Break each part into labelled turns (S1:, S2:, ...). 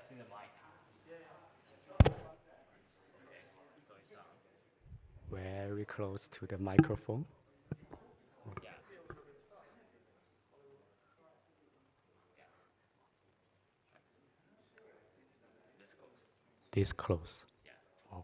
S1: testing the mic.
S2: Very close to the microphone.
S1: Yeah. This close.
S2: This close.
S1: Yeah.
S2: Oh.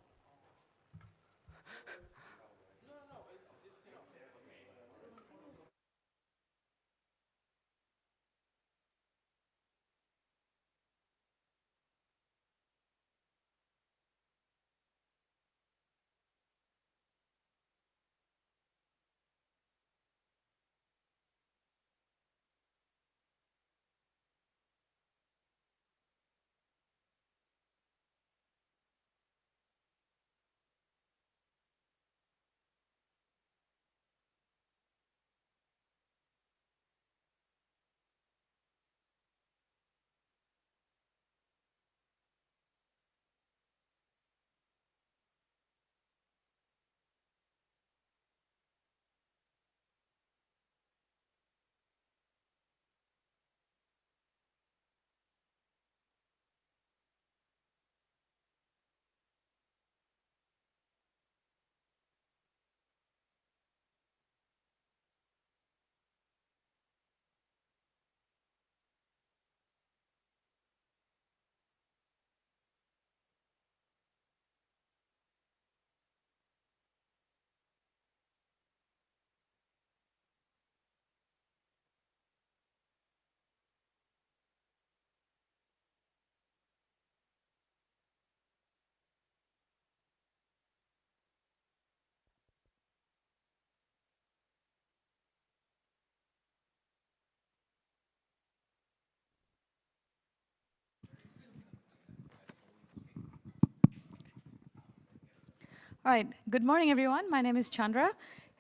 S3: All right, good morning, everyone. My name is Chandra,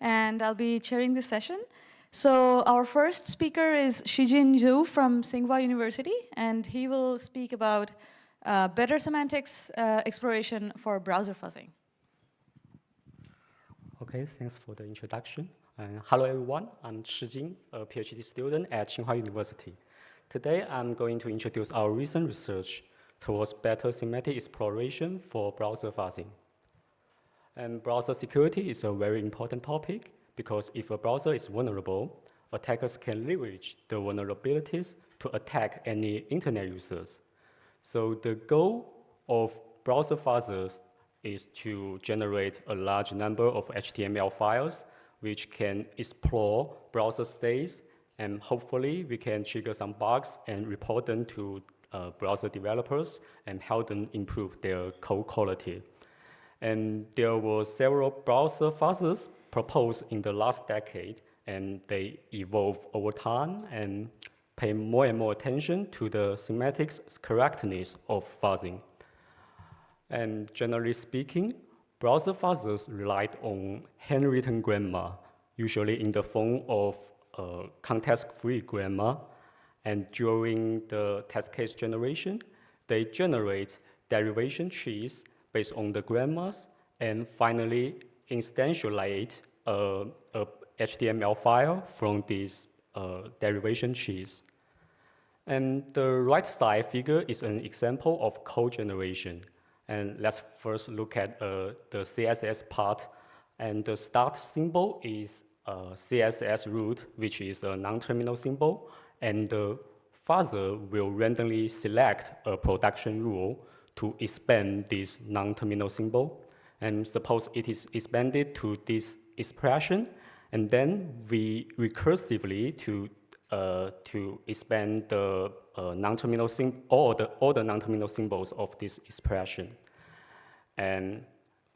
S3: and I'll be chairing this session. So our first speaker is Shijin Zhu from Tsinghua University, and he will speak about better semantics exploration for browser fuzzing.
S2: Okay, thanks for the introduction. Hello, everyone. I'm Shijin, a PhD student at Tsinghua University. Today, I'm going to introduce our recent research towards better semantic exploration for browser fuzzing. And browser security is a very important topic because if a browser is vulnerable, attackers can leverage the vulnerabilities to attack any internet users. So the goal of browser fuzzers is to generate a large number of HTML files which can explore browser states, and hopefully we can trigger some bugs and report them to browser developers and help them improve their code quality. And there were several browser fuzzers proposed in the last decade, and they evolve over time and pay more and more attention to the semantics correctness of fuzzing. And generally speaking, browser fuzzers relied on handwritten grammar, usually in the form of context-free grammar. And during the test case generation, they generate derivation trees based on the grammars, and finally instantiate a HTML file from these derivation trees. And the right side figure is an example of code generation. And let's first look at the CSS part. And the start symbol is CSS root, which is a non-terminal symbol. And the fuzzer will randomly select a production rule to expand this non-terminal symbol. And suppose it is expanded to this expression, and then we recursively to expand the non-terminal all the non-terminal symbols of this expression. And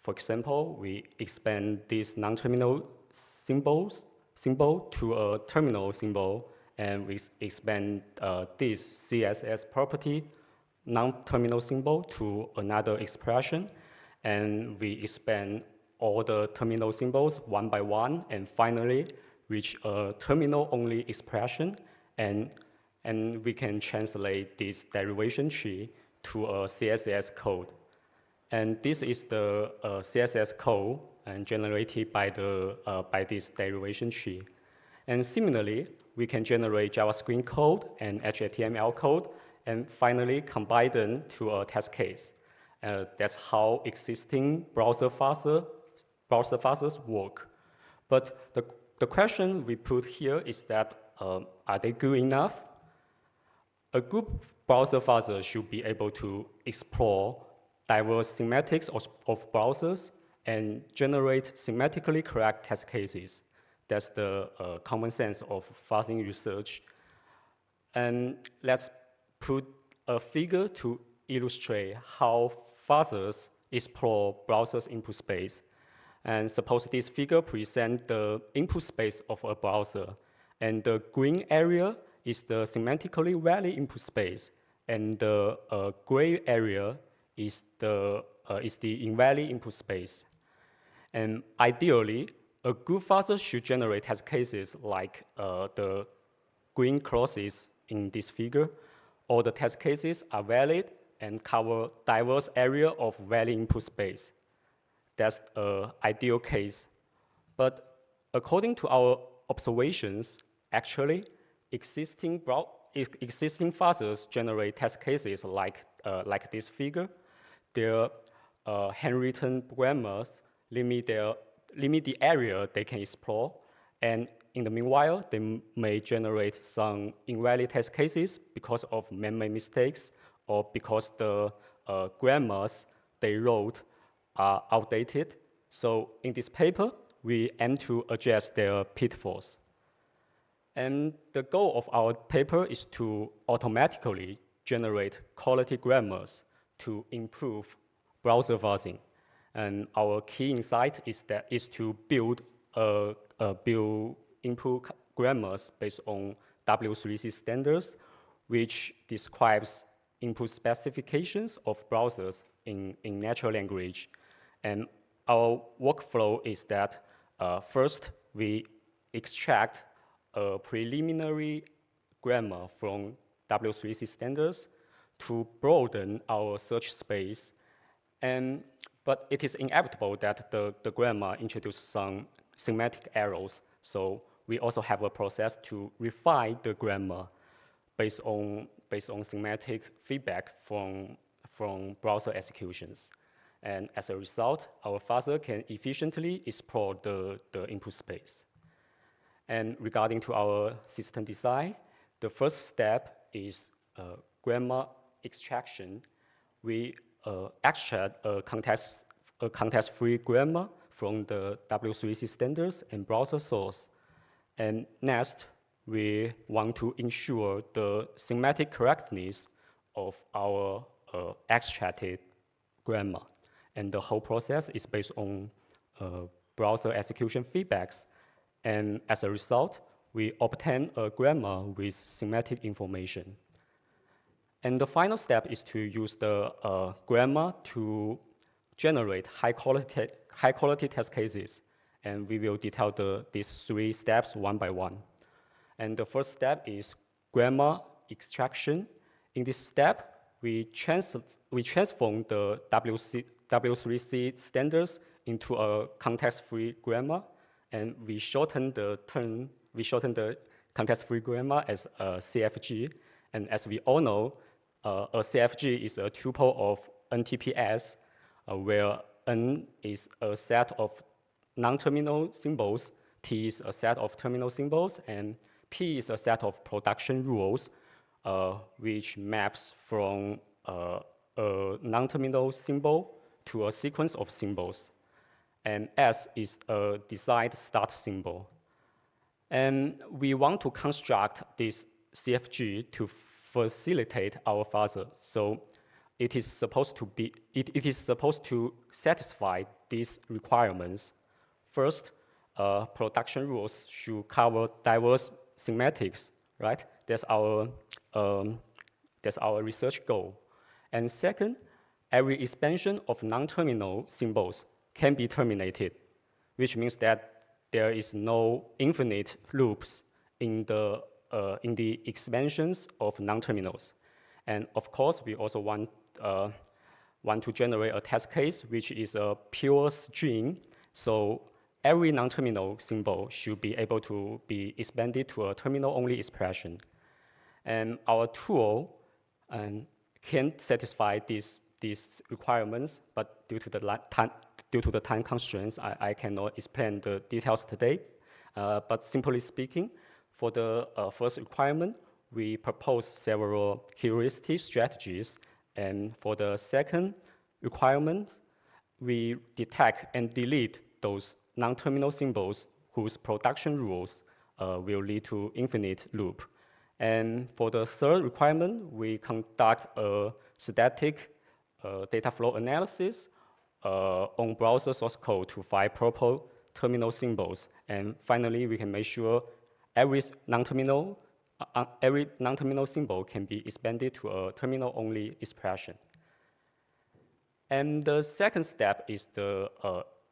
S2: for example, we expand this non-terminal symbol to a terminal symbol, and we expand this CSS property non-terminal symbol to another expression, and we expand all the terminal symbols one by one, and finally reach a terminal-only expression, and we can translate this derivation tree to a CSS code. And this is the CSS code and generated by this derivation tree. And similarly, we can generate JavaScript code and HTML code and finally combine them to a test case. That's how existing browser fuzzers work. But the question we put here is that, are they good enough? A good browser fuzzer should be able to explore diverse semantics of browsers and generate semantically correct test cases. That's the common sense of fuzzing research. And let's put a figure to illustrate how fuzzers explore browsers' input space. And suppose this figure presents the input space of a browser, and the green area is the semantically valid input space, and the gray area is the invalid input space. And ideally, a good fuzzer should generate test cases like the green crosses in this figure. All the test cases are valid and cover diverse area of valid input space. That's an ideal case. But according to our observations, actually, existing fuzzers generate test cases like this figure. Their handwritten grammars limit the area they can explore, and in the meanwhile, they may generate some invalid test cases because of man-made mistakes or because the grammars they wrote are outdated. So in this paper, we aim to address their pitfalls. And the goal of our paper is to automatically generate quality grammars to improve browser fuzzing. And our key insight is to build input grammars based on W3C standards, which describes input specifications of browsers in natural language. And our workflow is that first we extract a preliminary grammar from W3C standards to broaden our search space. But it is inevitable that the grammar introduces some semantic errors. So we also have a process to refine the grammar based on semantic feedback from browser executions. And as a result, our fuzzer can efficiently explore the input space. And regarding to our system design, the first step is grammar extraction. We extract a context-free grammar from the W3C standards and browser source. And next, we want to ensure the semantic correctness of our extracted grammar. And the whole process is based on browser execution feedbacks. And as a result, we obtain a grammar with semantic information. And the final step is to use the grammar to generate high-quality test cases. And we will detail these 3 steps one by one. And the first step is grammar extraction. In this step, we transform the W3C standards into a context-free grammar, and we shorten the context-free grammar as a CFG. And as we all know, a CFG is a tuple of NTPS, where N is a set of non-terminal symbols, T is a set of terminal symbols, and P is a set of production rules, which maps from a non-terminal symbol to a sequence of symbols. And S is a desired start symbol. And we want to construct this CFG to facilitate our fuzzer. So it is supposed to satisfy these requirements. First, production rules should cover diverse semantics, right? That's our research goal. And second, every expansion of non-terminal symbols can be terminated, which means that there is no infinite loops in the expansions of non-terminals. And of course, we also want to generate a test case which is a pure string. So every non-terminal symbol should be able to be expanded to a terminal-only expression. And our tool and can't satisfy these requirements, but due to the time constraints, I cannot explain the details today. But simply speaking, for the first requirement, we propose several heuristic strategies, and for the second requirement, we detect and delete those non-terminal symbols whose production rules will lead to infinite loop. And for the third requirement, we conduct a static data flow analysis on browser source code to find proper terminal symbols. And finally, we can make sure every non-terminal symbol can be expanded to a terminal-only expression. And the second step is the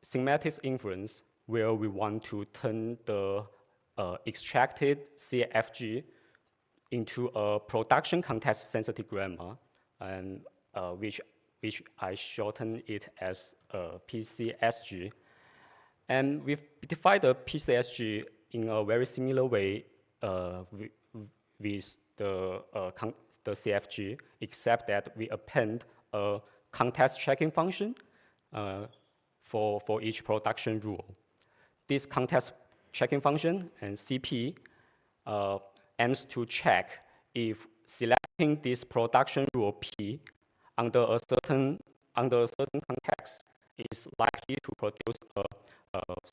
S2: semantic inference, where we want to turn the extracted CFG into a production context-sensitive grammar, and which I shorten it as PCSG. And we've defined the PCSG in a very similar way with the CFG, except that we append a context checking function for each production rule. This context checking function and CP aims to check if selecting this production rule P under a certain context is likely to produce a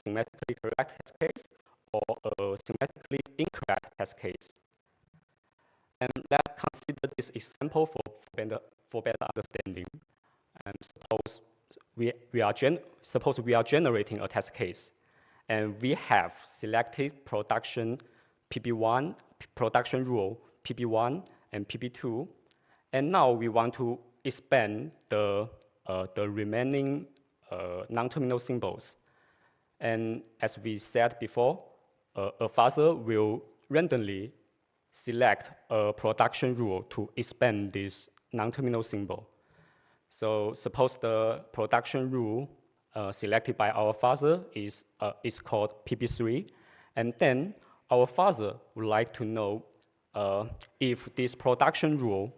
S2: semantically correct test case or a semantically incorrect test case. And let's consider this example for better understanding. And suppose we are generating a test case, and we have selected production PB1, production rule PB1 and PB2, and now we want to expand the remaining non-terminal symbols. And as we said before, a fuzzer will randomly select a production rule to expand this non-terminal symbol. So suppose the production rule selected by our fuzzer is called PB3, and then our fuzzer would like to know if this production rule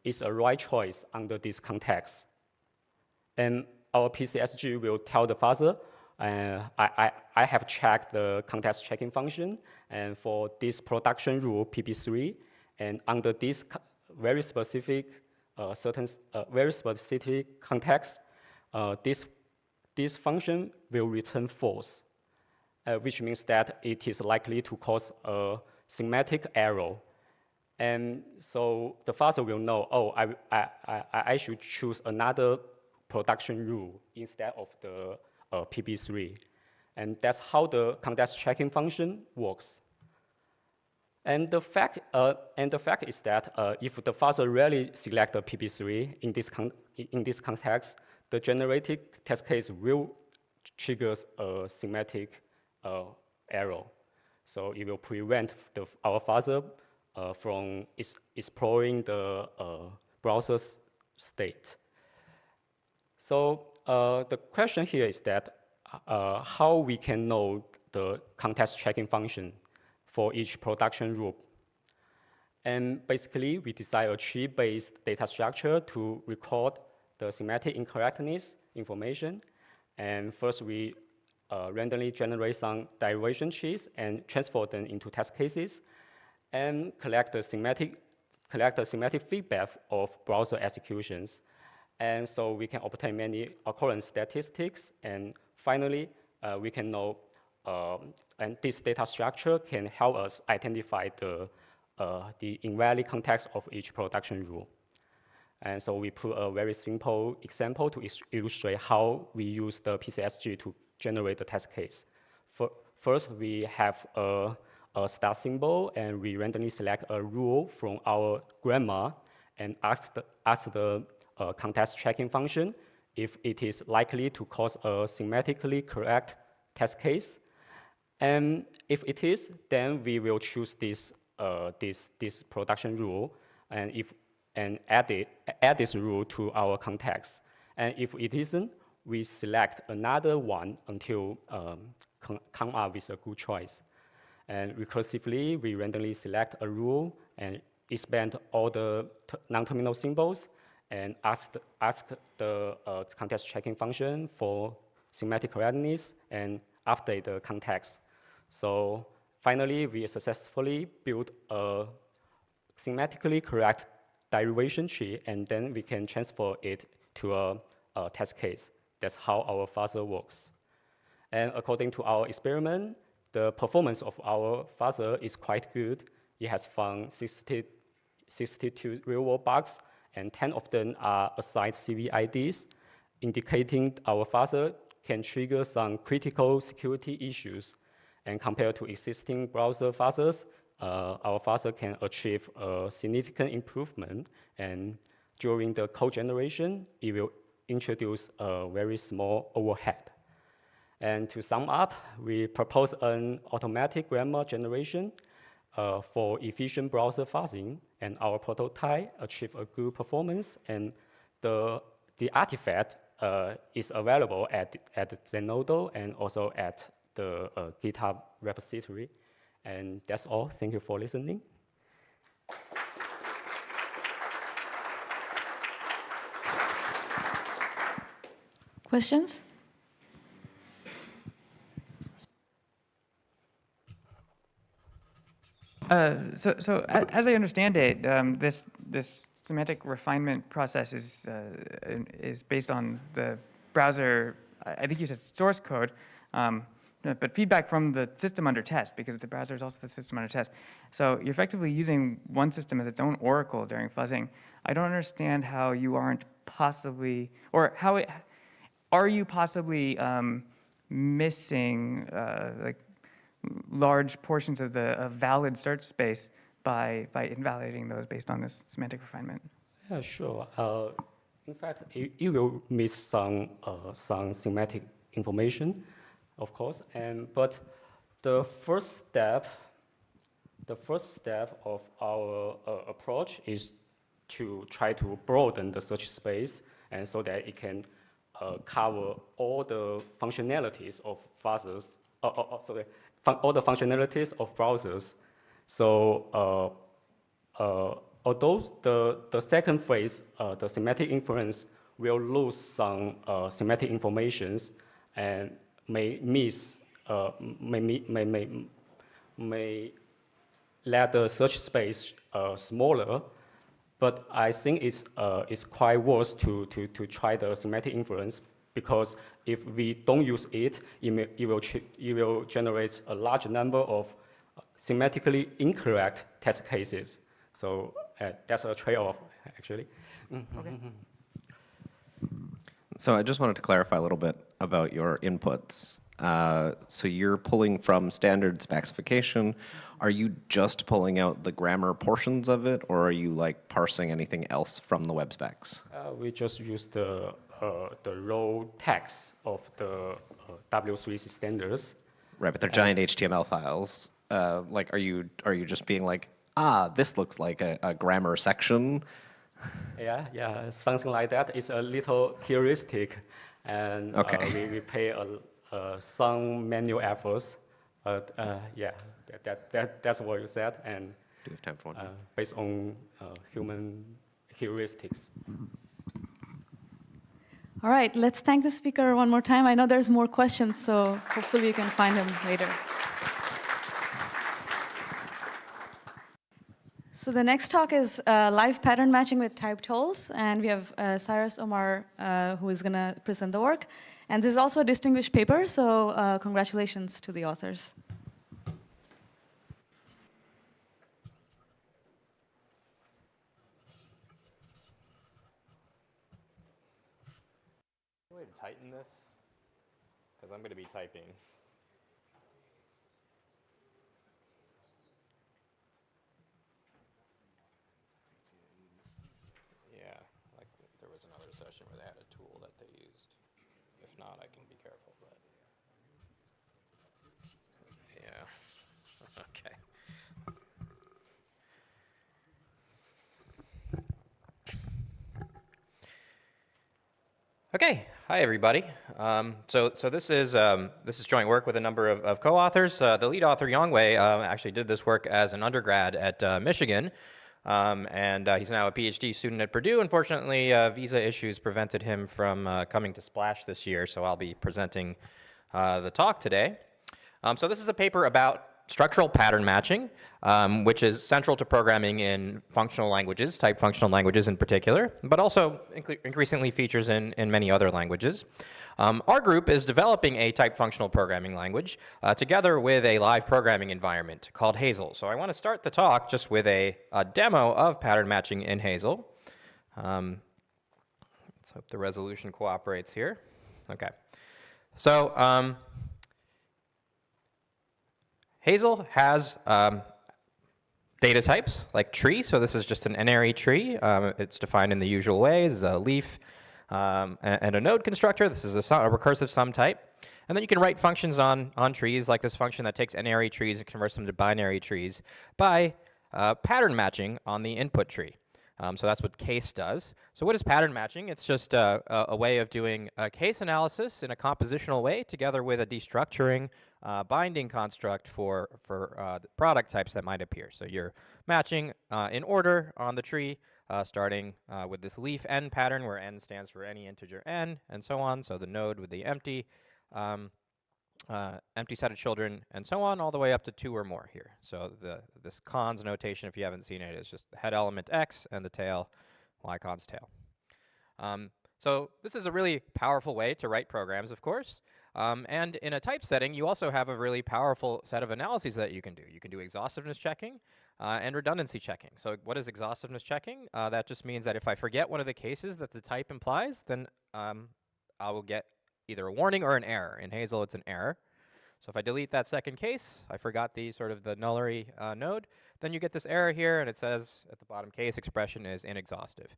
S2: is a right choice under this context. And our PCSG will tell the fuzzer, I have checked the context checking function, and for this production rule PB3, and under this very specific very specific context, this function will return false, which means that it is likely to cause a semantic error. And so the fuzzer will know, oh, I should choose another production rule instead of the PB3. And that's how the context checking function works. And the fact is that if the fuzzer really selects a PB3 in this context, the generated test case will trigger a semantic error. So it will prevent our fuzzer from exploring the browser state. So the question here is that how we can know the context checking function for each production rule. And basically, we design a tree-based data structure to record the semantic incorrectness information. And first, we randomly generate some derivation trees and transfer them into test cases, and collect the semantic feedback of browser executions. And so we can obtain many occurrence statistics, and finally, we can know, and this data structure can help us identify the invalid context of each production rule. And so we put a very simple example to illustrate how we use the PCSG to generate the test case. First, we have a star symbol, and we randomly select a rule from our grammar and ask the context checking function if it is likely to cause a semantically correct test case. And if it is, then we will choose this production rule and add this rule to our context. And if it isn't, we select another one until come up with a good choice. And recursively, we randomly select a rule and expand all the non-terminal symbols and ask the context checking function for semantic correctness and update the context. So finally, we successfully built a semantically correct derivation tree, and then we can transfer it to a test case. That's how our fuzzer works. And according to our experiment, the performance of our fuzzer is quite good. It has found 62 real-world bugs, and 10 of them are assigned CV IDs, indicating our fuzzer can trigger some critical security issues. And compared to existing browser fuzzers, our fuzzer can achieve a significant improvement. And during the code generation, it will introduce a very small overhead. And to sum up, we propose an automatic grammar generation for efficient browser fuzzing, and our prototype achieved a good performance, and the artifact is available at Zenodo and also at the GitHub repository. And that's all. Thank you for listening.
S3: Questions?
S4: So as I understand it, this semantic refinement process is based on the browser. I think you said source code, but feedback from the system under test, because the browser is also the system under test. So you're effectively using one system as its own oracle during fuzzing. I don't understand how you aren't possibly, or how are you possibly missing like large portions of the valid search space by invalidating those based on this semantic refinement?
S2: Yeah, sure. In fact, you will miss some semantic information, of course. But the first step of our approach is to try to broaden the search space, and so that it can cover all the functionalities of fuzzers. All the functionalities of browsers. So although the second phase, the semantic inference, will lose some semantic informations and may let the search space smaller, but I think it's quite worth to try the semantic inference, because if we don't use it, it will generate a large number of semantically incorrect test cases. So that's a trade-off, actually.
S4: Okay.
S5: So I just wanted to clarify a little bit about your inputs. So you're pulling from standard specification. Are you just pulling out the grammar portions of it, or are you like parsing anything else from the web specs?
S2: We just use the raw text of the W3C standards.
S5: Right, but they're giant HTML files. Like, are you just being like, this looks like a grammar section?
S2: Yeah, something like that. It's a little heuristic, and
S5: okay.
S2: We pay some manual efforts. But yeah, that's what you said, and
S5: do we have time for one?
S2: Based on human heuristics.
S3: All right, let's thank the speaker one more time. I know there's more questions, so hopefully you can find them later. So the next talk is live pattern matching with type tolls, and we have Cyrus Omar, who is going to present the work. And this is also a distinguished paper, so congratulations to the authors.
S1: Way to tighten this, because I'm going to be typing. Yeah, like there was another session where they had a tool that they used. If not, I can be careful, but yeah, okay. Okay, hi everybody. So this is joint work with a number of co-authors. The lead author, Yongwei, actually did this work as an undergrad at Michigan. and he's now a PhD student at Purdue. Unfortunately, visa issues prevented him from coming to SPLASH this year, so I'll be presenting the talk today. So this is a paper about structural pattern matching, which is central to programming in functional languages, type functional languages in particular, but also increasingly features in many other languages. Our group is developing a type functional programming language together with a live programming environment called Hazel. So I want to start the talk just with a demo of pattern matching in Hazel. Let's hope the resolution cooperates here. Okay. So Hazel has data types like tree. So this is just an n-ary tree. It's defined in the usual ways, a leaf and a node constructor. This is a recursive sum type. And then you can write functions on trees, like this function that takes n-ary trees and converts them to binary trees by pattern matching on the input tree. So that's what case does. So what is pattern matching? It's just a way of doing a case analysis in a compositional way together with a destructuring binding construct for the product types that might appear. So you're matching in order on the tree, starting with this leaf n pattern where n stands for any integer n, and so on. So the node with the empty set of children, and so on, all the way up to 2 or more here. So this cons notation, if you haven't seen it, is just the head element x and the tail, y cons tail. So this is a really powerful way to write programs, of course. And in a type setting, you also have a really powerful set of analyses that you can do. You can do exhaustiveness checking and redundancy checking. So what is exhaustiveness checking? That just means that if I forget one of the cases that the type implies, then I will get either a warning or an error. In Hazel, it's an error. So if I delete that second case, I forgot the sort of the nullary node, then you get this error here, and it says at the bottom case expression is inexhaustive.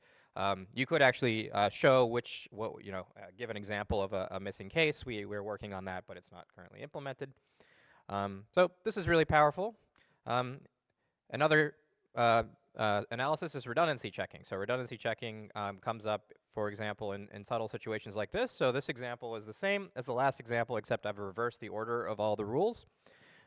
S1: You could actually show give an example of a missing case. We're working on that, but it's not currently implemented. So this is really powerful. Another analysis is redundancy checking. So redundancy checking comes up, for example, in subtle situations like this. So this example is the same as the last example, except I've reversed the order of all the rules.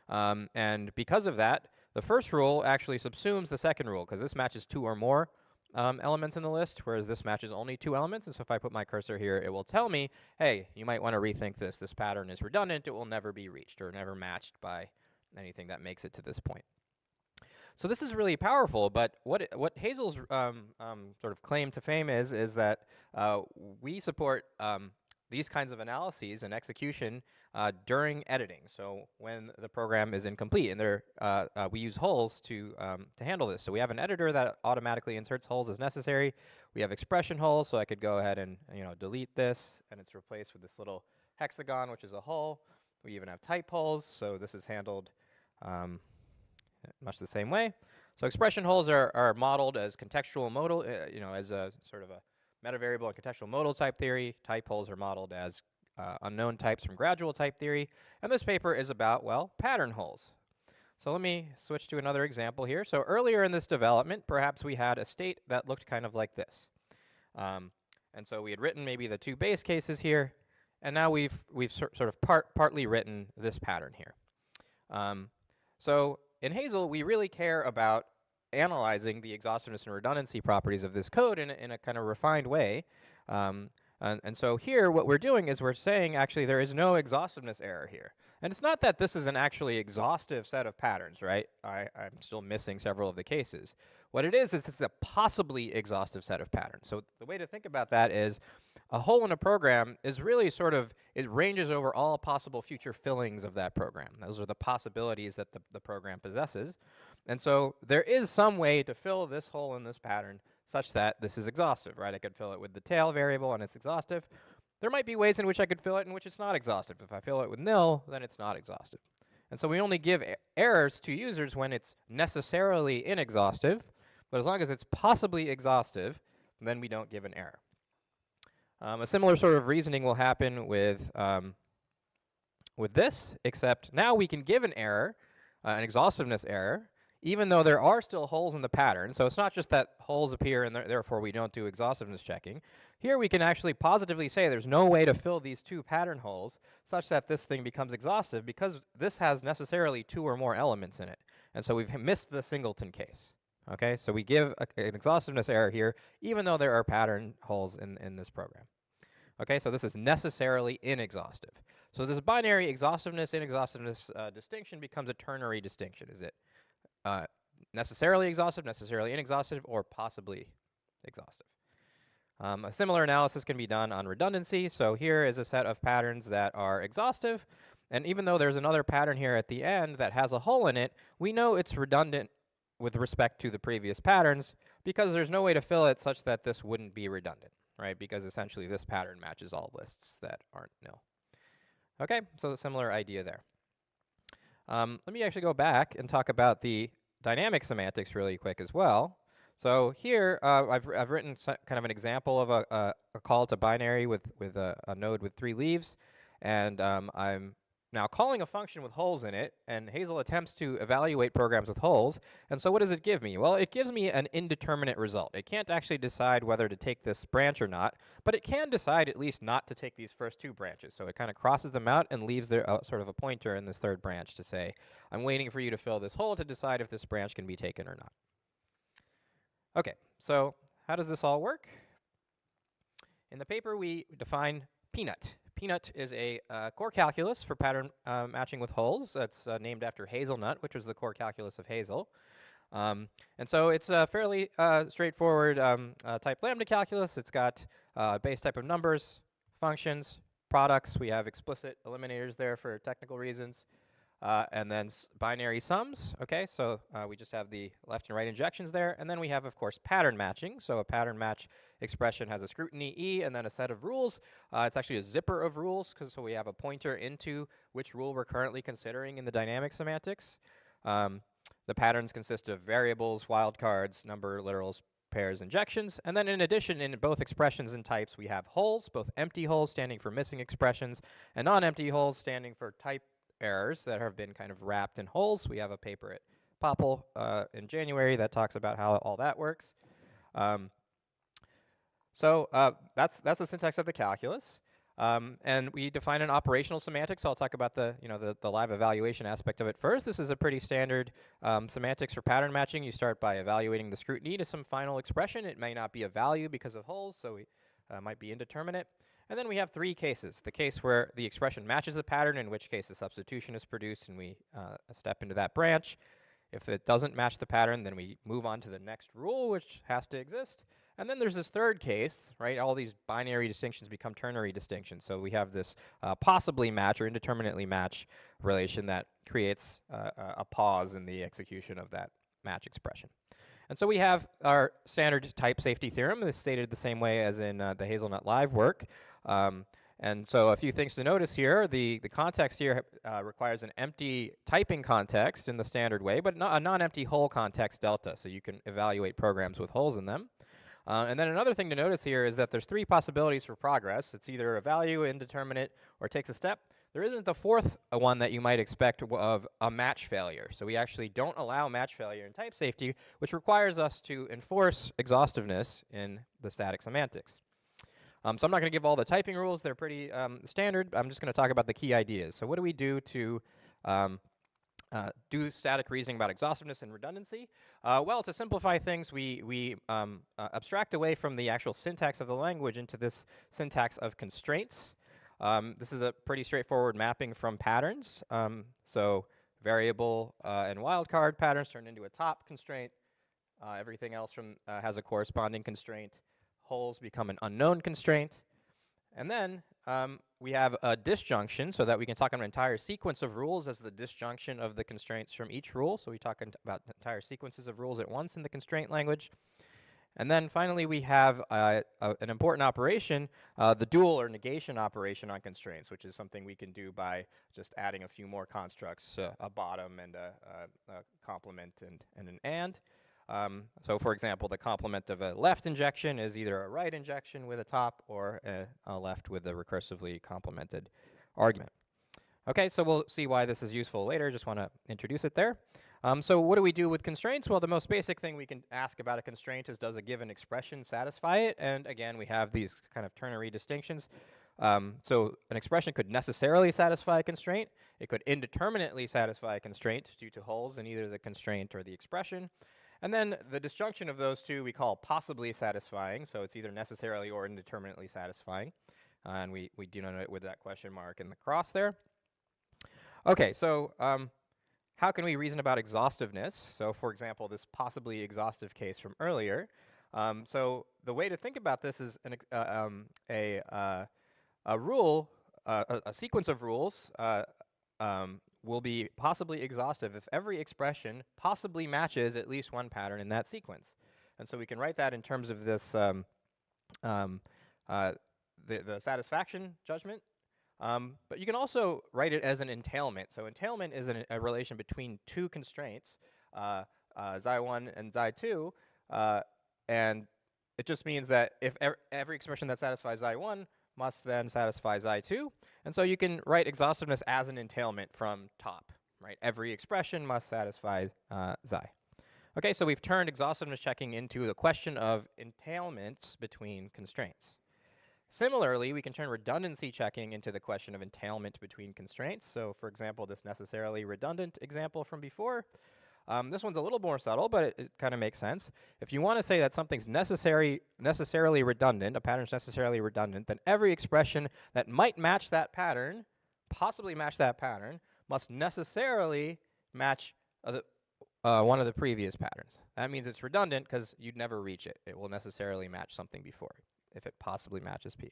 S1: And because of that, the first rule actually subsumes the second rule, because this matches 2 or more elements in the list, whereas this matches only 2 elements. And so if I put my cursor here, it will tell me, hey, you might want to rethink this. This pattern is redundant. It will never be reached or never matched by anything that makes it to this point. So this is really powerful, but what Hazel's sort of claim to fame is that we support these kinds of analyses and execution during editing. So when the program is incomplete, and we use holes to handle this. So we have an editor that automatically inserts holes as necessary. We have expression holes, so I could go ahead and delete this, and it's replaced with this little hexagon, which is a hole. We even have type holes, so this is handled much the same way. So expression holes are modeled as contextual modal, as a sort of a meta variable and contextual modal type theory. Type holes are modeled as unknown types from gradual type theory. And this paper is about, well, pattern holes. So let me switch to another example here. So earlier in this development, perhaps we had a state that looked kind of like this. And so we had written maybe the 2 base cases here, and now we've sort of partly written this pattern here. So in Hazel, we really care about analyzing the exhaustiveness and redundancy properties of this code in a kind of refined way. And so here, what we're doing is we're saying, actually, there is no exhaustiveness error here. And it's not that this is an actually exhaustive set of patterns, right? I'm still missing several of the cases. What it is it's a possibly exhaustive set of patterns. So the way to think about that is a hole in a program is really sort of, it ranges over all possible future fillings of that program. Those are the possibilities that the program possesses. And so there is some way to fill this hole in this pattern such that this is exhaustive, right? I could fill it with the tail variable and it's exhaustive. There might be ways in which I could fill it in which it's not exhaustive. If I fill it with nil, then it's not exhaustive. And so we only give errors to users when it's necessarily inexhaustive, but as long as it's possibly exhaustive, then we don't give an error. A similar sort of reasoning will happen with this, except now we can give an error, an exhaustiveness error, even though there are still holes in the pattern. So it's not just that holes appear and therefore we don't do exhaustiveness checking. Here we can actually positively say there's no way to fill these 2 pattern holes such that this thing becomes exhaustive, because this has necessarily 2 or more elements in it. And so we've missed the singleton case. Okay, so we give an exhaustiveness error here, even though there are pattern holes in this program. Okay, so this is necessarily inexhaustive. So this binary exhaustiveness, inexhaustiveness distinction becomes a ternary distinction. Is it necessarily exhaustive, necessarily inexhaustive, or possibly exhaustive? A similar analysis can be done on redundancy. So here is a set of patterns that are exhaustive, and even though there's another pattern here at the end that has a hole in it, we know it's redundant with respect to the previous patterns because there's no way to fill it such that this wouldn't be redundant, right? Because essentially this pattern matches all lists that aren't nil. Okay, so a similar idea there. Let me actually go back and talk about the dynamic semantics really quick as well. So here I've written kind of an example of a call to binary with a node with 3 leaves, and I'm now calling a function with holes in it, and Hazel attempts to evaluate programs with holes. And so what does it give me? Well, it gives me an indeterminate result. It can't actually decide whether to take this branch or not, but it can decide at least not to take these first 2 branches. So it kind of crosses them out and leaves there sort of a pointer in this 3rd branch to say, I'm waiting for you to fill this hole to decide if this branch can be taken or not. Okay, so how does this all work? In the paper, we define Peanut. Peanut is a core calculus for pattern matching with holes. That's named after hazelnut, which was the core calculus of Hazel. And so it's a fairly straightforward type lambda calculus. It's got base type of numbers, functions, products. We have explicit eliminators there for technical reasons. And then binary sums. Okay, so we just have the left and right injections there. And then we have, of course, pattern matching. So a pattern match expression has a scrutiny E and then a set of rules. It's actually a zipper of rules, so we have a pointer into which rule we're currently considering in the dynamic semantics. The patterns consist of variables, wildcards, number, literals, pairs, injections. And then in addition, in both expressions and types, we have holes, both empty holes standing for missing expressions, and non-empty holes standing for type errors that have been kind of wrapped in holes. We have a paper at Popple in January that talks about how all that works. So that's the syntax of the calculus. And we define an operational semantic, so I'll talk about the live evaluation aspect of it first. This is a pretty standard semantics for pattern matching. You start by evaluating the scrutiny to some final expression. It may not be a value because of holes, so it might be indeterminate. And then we have 3 cases. The case where the expression matches the pattern, in which case a substitution is produced and we step into that branch. If it doesn't match the pattern, then we move on to the next rule, which has to exist. And then there's this 3rd case, right? All these binary distinctions become ternary distinctions. So we have this possibly match or indeterminately match relation that creates a pause in the execution of that match expression. And so we have our standard type safety theorem. It's stated the same way as in the Hazelnut Live work. And so a few things to notice here. The context here requires an empty typing context in the standard way, but a non-empty hole context delta, so you can evaluate programs with holes in them. And then another thing to notice here is that there's 3 possibilities for progress. It's either a value, indeterminate, or takes a step. There isn't the 4th one that you might expect of a match failure. So we actually don't allow match failure in type safety, which requires us to enforce exhaustiveness in the static semantics. So I'm not going to give all the typing rules. They're pretty standard. I'm just going to talk about the key ideas. So what do we do to do static reasoning about exhaustiveness and redundancy? Well, to simplify things, we abstract away from the actual syntax of the language into this syntax of constraints. This is a pretty straightforward mapping from patterns. So variable and wildcard patterns turn into a top constraint. Everything else has a corresponding constraint. Holes become an unknown constraint. And then we have a disjunction so that we can talk about an entire sequence of rules as the disjunction of the constraints from each rule. So we talk about entire sequences of rules at once in the constraint language. And then finally, we have an important operation, the dual or negation operation on constraints, which is something we can do by just adding a few more constructs, a bottom and a complement and an and. So for example, the complement of a left injection is either a right injection with a top or a left with a recursively complemented argument. Okay, so we'll see why this is useful later. Just want to introduce it there. So what do we do with constraints? Well, the most basic thing we can ask about a constraint is, does a given expression satisfy it? And again, we have these kind of ternary distinctions. So an expression could necessarily satisfy a constraint. It could indeterminately satisfy a constraint due to holes in either the constraint or the expression. And then the disjunction of those two we call possibly satisfying, so it's either necessarily or indeterminately satisfying. And we denote it with that question mark and the cross there. Okay, so how can we reason about exhaustiveness? So for example, this possibly exhaustive case from earlier. So the way to think about this is a rule, a sequence of rules will be possibly exhaustive if every expression possibly matches at least one pattern in that sequence. And so we can write that in terms of this the satisfaction judgment. But you can also write it as an entailment. So entailment is a relation between two constraints, xi1 and xi2, and it just means that if every expression that satisfies xi1 must then satisfy xi2, and so you can write exhaustiveness as an entailment from top, right? Every expression must satisfy xi. Okay, so we've turned exhaustiveness checking into the question of entailments between constraints. Similarly, we can turn redundancy checking into the question of entailment between constraints. So for example, this necessarily redundant example from before, this one's a little more subtle, but it kind of makes sense. If you want to say that something's necessarily redundant, a pattern's necessarily redundant, then every expression that might match that pattern, possibly match that pattern, must necessarily match one of the previous patterns. That means it's redundant because you'd never reach it. It will necessarily match something before it, if it possibly matches P.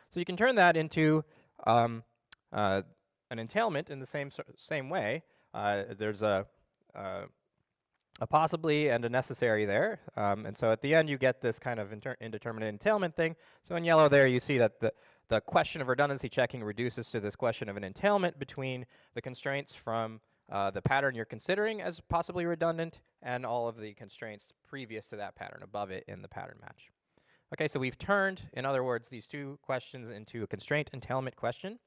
S1: So you can turn that into an entailment in the same way. There's a possibly and a necessary there. And so at the end, you get this kind of indeterminate entailment thing. So in yellow there, you see that the question of redundancy checking reduces to this question of an entailment between the constraints from the pattern you're considering as possibly redundant and all of the constraints previous to that pattern, above it in the pattern match. Okay, so we've turned, in other words, these two questions into a constraint entailment question.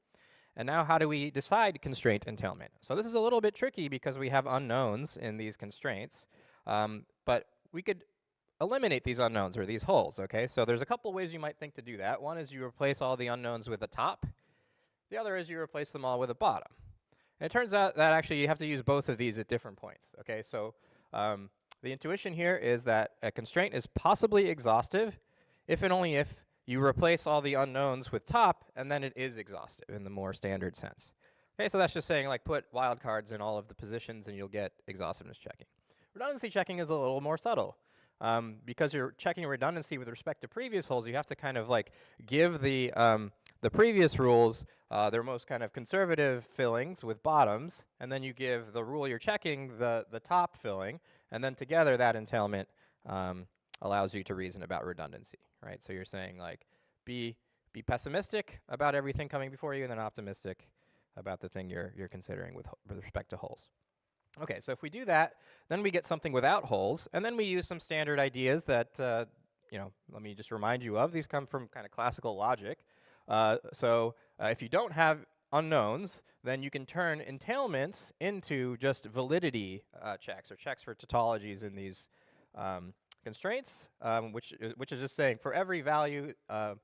S1: And now how do we decide constraint entailment? So this is a little bit tricky because we have unknowns in these constraints, but we could eliminate these unknowns or these holes, okay? So there's a couple ways you might think to do that. One is you replace all the unknowns with a top. The other is you replace them all with a bottom. And it turns out that actually you have to use both of these at different points, okay? So the intuition here is that a constraint is possibly exhaustive if and only if you replace all the unknowns with top, and then it is exhaustive in the more standard sense. Okay, so that's just saying like put wildcards in all of the positions and you'll get exhaustiveness checking. Redundancy checking is a little more subtle. Because you're checking redundancy with respect to previous holes, you have to kind of like give the previous rules their most kind of conservative fillings with bottoms, and then you give the rule you're checking the top filling, and then together that entailment allows you to reason about redundancy, right? So you're saying like be pessimistic about everything coming before you, and then optimistic about the thing you're considering with respect to holes. Okay, so if we do that, then we get something without holes, and then we use some standard ideas that, let me just remind you of. These come from kind of classical logic. If you don't have unknowns, then you can turn entailments into just validity checks, or checks for tautologies in these constraints, which is just saying for every value, a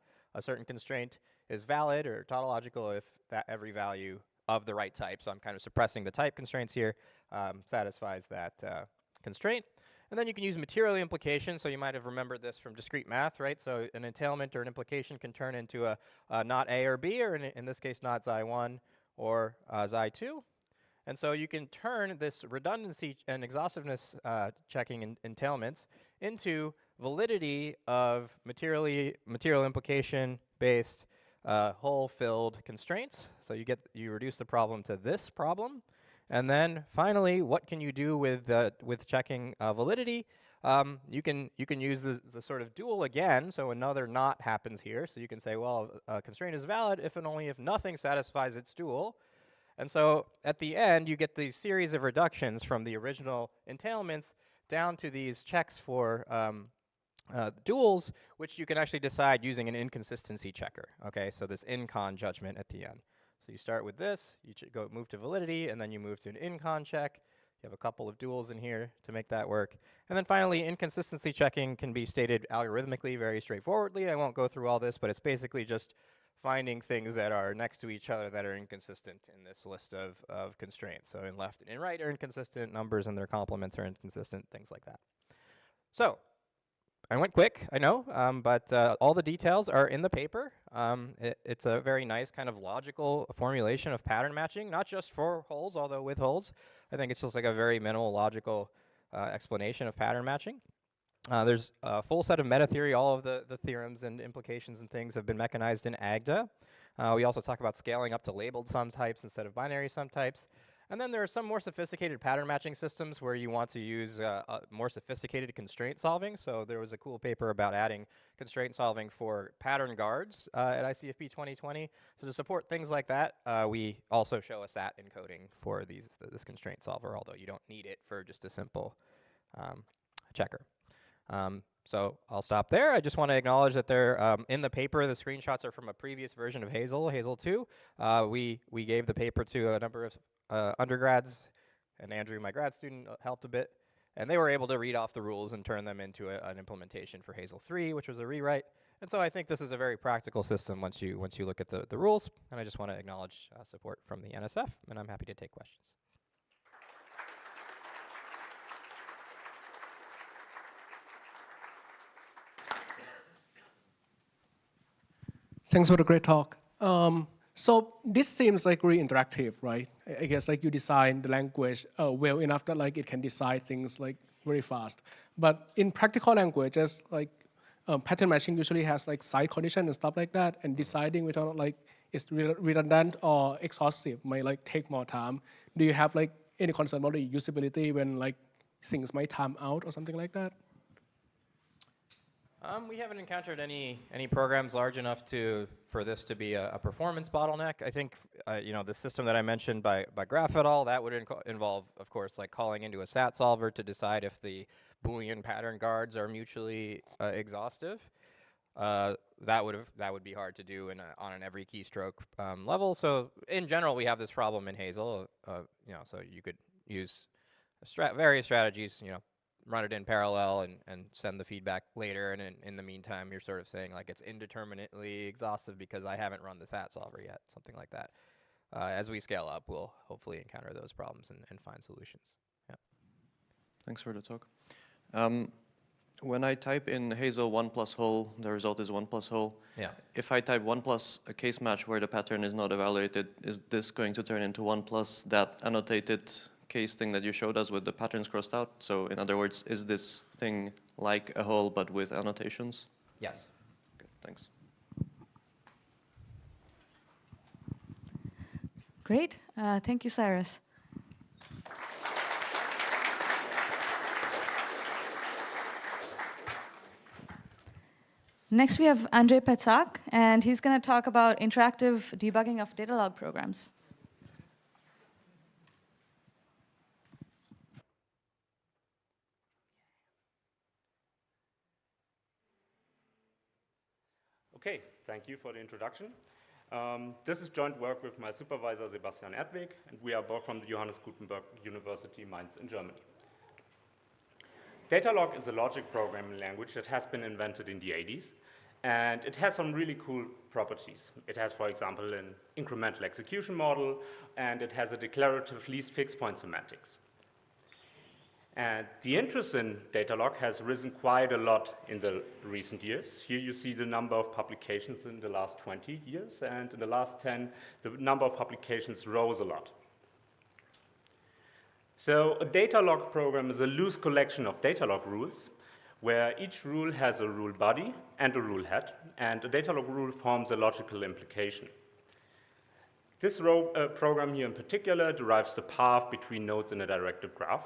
S1: certain constraint is valid or tautological if that every value of the right type, so I'm kind of suppressing the type constraints here, satisfies that constraint. And then you can use material implication, so you might have remembered this from discrete math, right? So an entailment or an implication can turn into a not A or B, or in this case not xi1 or xi2. And so you can turn this redundancy and exhaustiveness checking entailments into validity of material implication based hole-filled constraints. So you reduce the problem to this problem. And then finally, what can you do with checking validity? You can use the sort of dual again, so another not happens here. So you can say, well, a constraint is valid if and only if nothing satisfies its dual. And so at the end, you get these series of reductions from the original entailments down to these checks for duals, which you can actually decide using an inconsistency checker. Okay, so this incon judgment at the end. So you start with this, you move to validity, and then you move to an incon check. You have a couple of duals in here to make that work. And then finally, inconsistency checking can be stated algorithmically very straightforwardly. I won't go through all this, but it's basically just finding things that are next to each other that are inconsistent in this list of constraints. So in left and in right are inconsistent, numbers and their complements are inconsistent, things like that. So, I went quick, I know, but all the details are in the paper. It's a very nice kind of logical formulation of pattern matching, not just for holes, although with holes. I think it's just like a very minimal logical explanation of pattern matching. There's a full set of meta theory. All of the theorems and implications and things have been mechanized in AGDA. We also talk about scaling up to labeled sum types instead of binary sum types. And then there are some more sophisticated pattern matching systems where you want to use more sophisticated constraint solving. So there was a cool paper about adding constraint solving for pattern guards at ICFP 2020. So to support things like that, we also show a SAT encoding for this constraint solver, although you don't need it for just a simple checker. So I'll stop there. I just want to acknowledge that they're in the paper. The screenshots are from a previous version of Hazel 2. We gave the paper to a number of undergrads, and Andrew, my grad student, helped a bit. And they were able to read off the rules and turn them into an implementation for Hazel 3, which was a rewrite. And so I think this is a very practical system once you look at the rules. And I just want to acknowledge support from the NSF, and I'm happy to take questions.
S6: Thanks for the great talk. So this seems like really interactive, right? I guess like you design the language well enough that like it can decide things like very fast. But in practical languages, like pattern matching usually has like side condition and stuff like that, and deciding whether or not like it's redundant or exhaustive might like take more time. Do you have like any concern about the usability when like things might time out or something like that?
S1: We haven't encountered any programs large enough for this to be a performance bottleneck. I think the system that I mentioned by Graph et al., that would involve, of course, like calling into a SAT solver to decide if the Boolean pattern guards are mutually exhaustive. That would be hard to do on an every keystroke level. So in general, we have this problem in Hazel. So you could use various strategies. Run it in parallel and send the feedback later, and in the meantime, you're sort of saying like it's indeterminately exhaustive because I haven't run the SAT solver yet, something like that. As we scale up, we'll hopefully encounter those problems and find solutions. Yeah.
S7: Thanks for the talk. When I type in Hazel 1 plus whole, the result is 1 plus whole.
S1: Yeah.
S7: If I type 1 plus a case match where the pattern is not evaluated, is this going to turn into 1 plus that annotated case thing that you showed us with the patterns crossed out? So in other words, is this thing like a whole but with annotations?
S1: Yes.
S7: Okay, thanks.
S3: Great. Thank you, Cyrus. Next, we have Andrei Petsak, and he's going to talk about interactive debugging of data log programs.
S2: Okay, thank you for the introduction. This is joint work with my supervisor, Sebastian Erdweg, and we are both from the Johannes Gutenberg University Mainz in Germany. Datalog is a logic programming language that has been invented in the 80s, and it has some really cool properties. It has, for example, an incremental execution model, and it has a declarative least fixed point semantics. And the interest in Datalog has risen quite a lot in the recent years. Here you see the number of publications in the last 20 years, and in the last 10, the number of publications rose a lot. So a Datalog program is a loose collection of Datalog rules, where each rule has a rule body and a rule head, and a Datalog rule forms a logical implication. This program here in particular derives the path between nodes in a directed graph.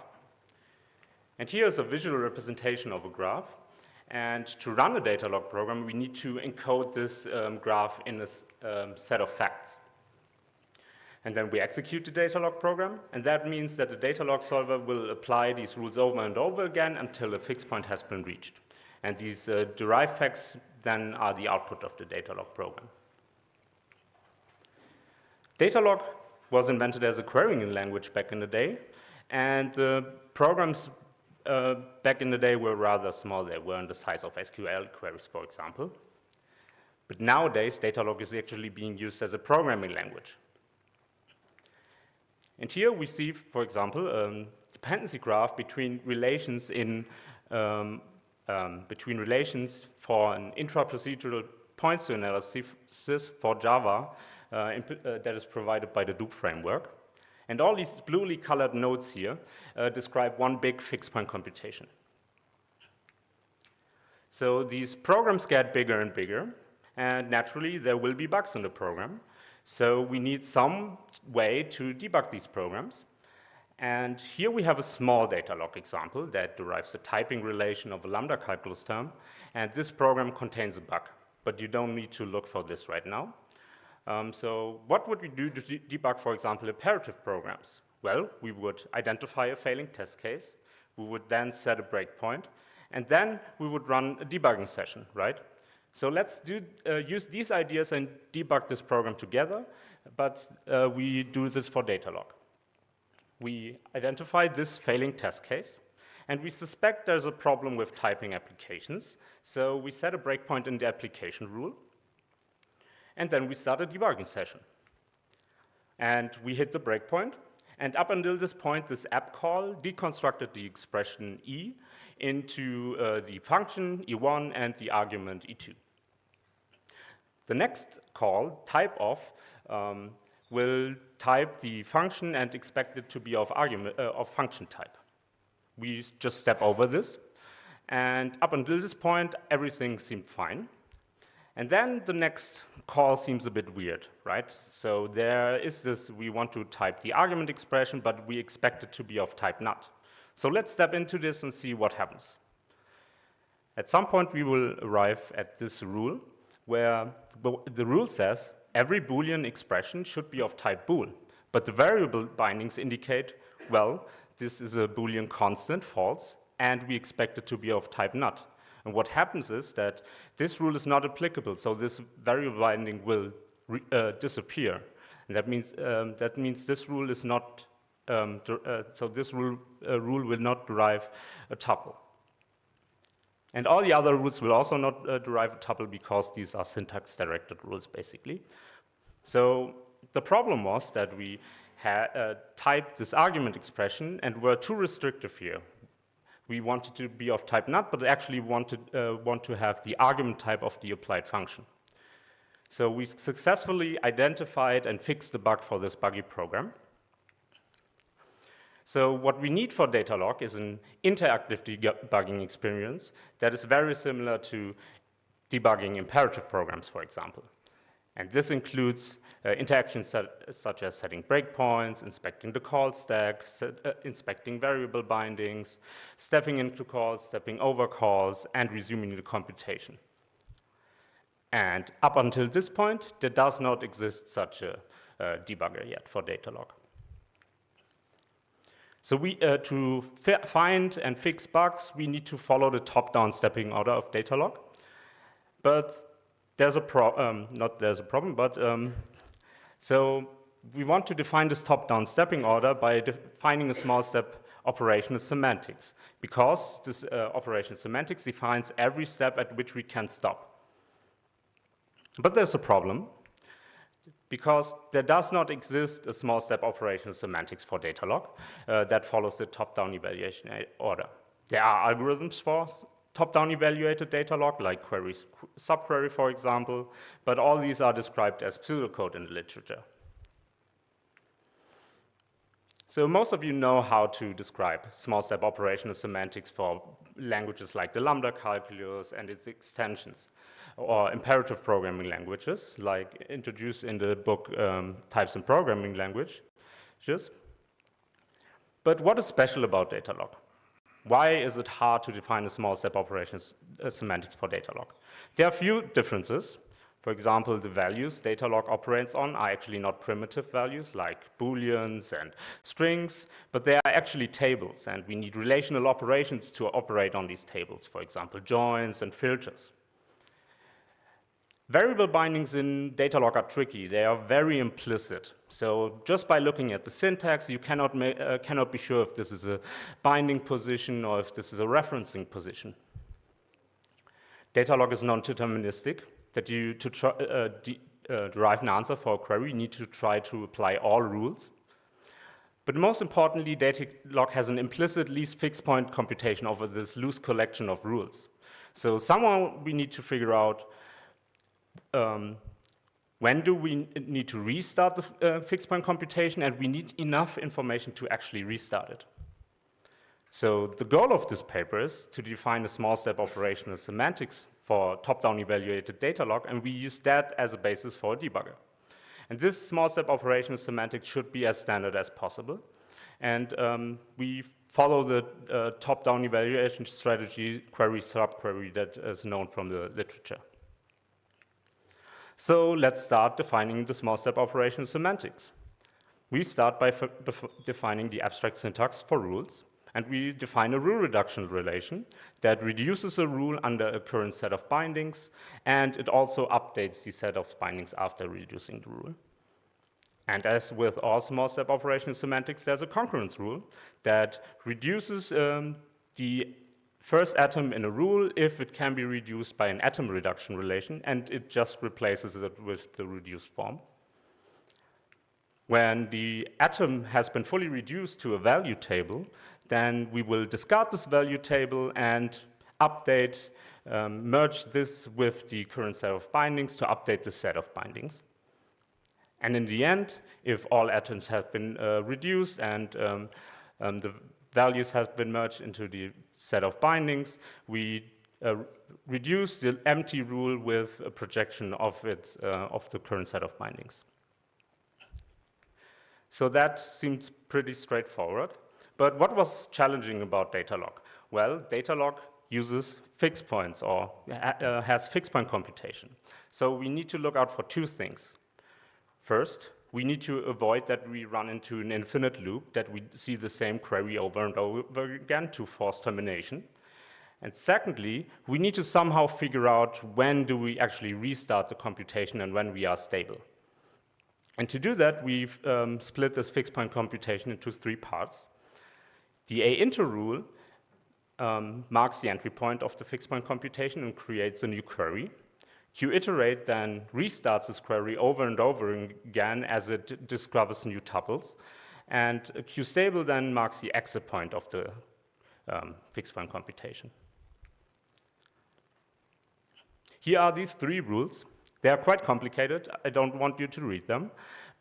S2: And here is a visual representation of a graph. And to run a Datalog program, we need to encode this graph in a set of facts. And then we execute the Datalog program, and that means that the Datalog solver will apply these rules over and over again until a fixed point has been reached. And these derived facts then are the output of the Datalog program. Datalog was invented as a querying language back in the day, and the programs back in the day were rather small. They were in the size of SQL queries, for example. But nowadays, Datalog is actually being used as a programming language. And here we see, for example, a dependency graph between relations in
S8: between relations for an intra-procedural points to analysis for Java that is provided by the Loop framework. And all these bluely colored nodes here describe one big fixed point computation. So these programs get bigger and bigger, and naturally there will be bugs in the program. So we need some way to debug these programs. And here we have a small data log example that derives the typing relation of a lambda calculus term. And this program contains a bug, but you don't need to look for this right now. So what would we do to debug, for example, imperative programs? Well, we would identify a failing test case. We would then set a breakpoint. And then we would run a debugging session, right? So let's use these ideas and debug this program together, but we do this for data log. We identify this failing test case, and we suspect there's a problem with typing applications, so we set a breakpoint in the application rule, and then we start a debugging session. And we hit the breakpoint, and up until this point, this app call deconstructed the expression E into the function E1 and the argument E2. The next call, typeof, will type the function and expect it to be of function type. We just step over this, and up until this point, everything seemed fine. And then the next call seems a bit weird, right? So there is this, we want to type the argument expression, but we expect it to be of type NUT. So let's step into this and see what happens. At some point, we will arrive at this rule, where the rule says every Boolean expression should be of type bool, but the variable bindings indicate, well, this is a Boolean constant, false, and we expect it to be of type NUT. And what happens is that this rule is not applicable, so this variable binding will disappear. And that means this rule is not, so this rule will not derive a tuple. And all the other rules will also not derive a tuple because these are syntax-directed rules, basically. So the problem was that we typed this argument expression and were too restrictive here. We wanted to be of type NUT, but actually want to have the argument type of the applied function. So we successfully identified and fixed the bug for this buggy program. So what we need for data log is an interactive debugging experience that is very similar to debugging imperative programs, for example. And this includes interactions such as setting breakpoints, inspecting the call stack, inspecting variable bindings, stepping into calls, stepping over calls, and resuming the computation. And up until this point, there does not exist such a debugger yet for data log. So to find and fix bugs, we need to follow the top-down stepping order of data log. But there's a problem, so we want to define this top-down stepping order by defining a small step operational semantics, because this operational semantics defines every step at which we can stop. But there's a problem, because there does not exist a small step operational semantics for data log that follows the top-down evaluation order. There are algorithms for top-down evaluated data log, like subquery, for example, but all these are described as pseudocode in the literature. So most of you know how to describe small step operational semantics for languages like the lambda calculus and its extensions, or imperative programming languages, like introduced in the book Types in Programming Languages. But what is special about data log? Why is it hard to define a small step operations semantics for data log? There are a few differences. For example, the values data log operates on are actually not primitive values like booleans and strings, but they are actually tables, and we need relational operations to operate on these tables, for example, joins and filters. Variable bindings in data log are tricky. They are very implicit. So just by looking at the syntax, you cannot be sure if this is a binding position or if this is a referencing position. Data log is non-deterministic. That you, derive an answer for a query, you need to try to apply all rules. But most importantly, data log has an implicit least fixed point computation over this loose collection of rules. So somehow we need to figure out when do we need to restart the fixed point computation, and we need enough information to actually restart it. So the goal of this paper is to define a small step operational semantics for top-down evaluated data log, and we use that as a basis for a debugger. And this small step operational semantics should be as standard as possible. And we follow the top-down evaluation strategy, query, subquery, that is known from the literature. So let's start defining the small step operational semantics. We start by defining the abstract syntax for rules, and we define a rule reduction relation that reduces a rule under a current set of bindings, and it also updates the set of bindings after reducing the rule. And as with all small step operational semantics, there's a concurrence rule that reduces the first atom in a rule if it can be reduced by an atom reduction relation, and it just replaces it with the reduced form. When the atom has been fully reduced to a value table, then we will discard this value table and update, merge this with the current set of bindings to update the set of bindings. And in the end, if all atoms have been reduced and the values have been merged into the set of bindings, we reduce the empty rule with a projection of the current set of bindings. So that seems pretty straightforward. But what was challenging about data log? Well, data log uses fixed points or has fixed point computation. So we need to look out for two things. First, we need to avoid that we run into an infinite loop, that we see the same query over and over again to force termination. And secondly, we need to somehow figure out when do we actually restart the computation and when we are stable. And to do that, we've split this fixed point computation into three parts. The A-inter rule marks the entry point of the fixed point computation and creates a new query. Qiterate then restarts this query over and over again as it discovers new tuples. And qstable then marks the exit point of the fixed point computation. Here are these three rules. They are quite complicated. I don't want you to read them,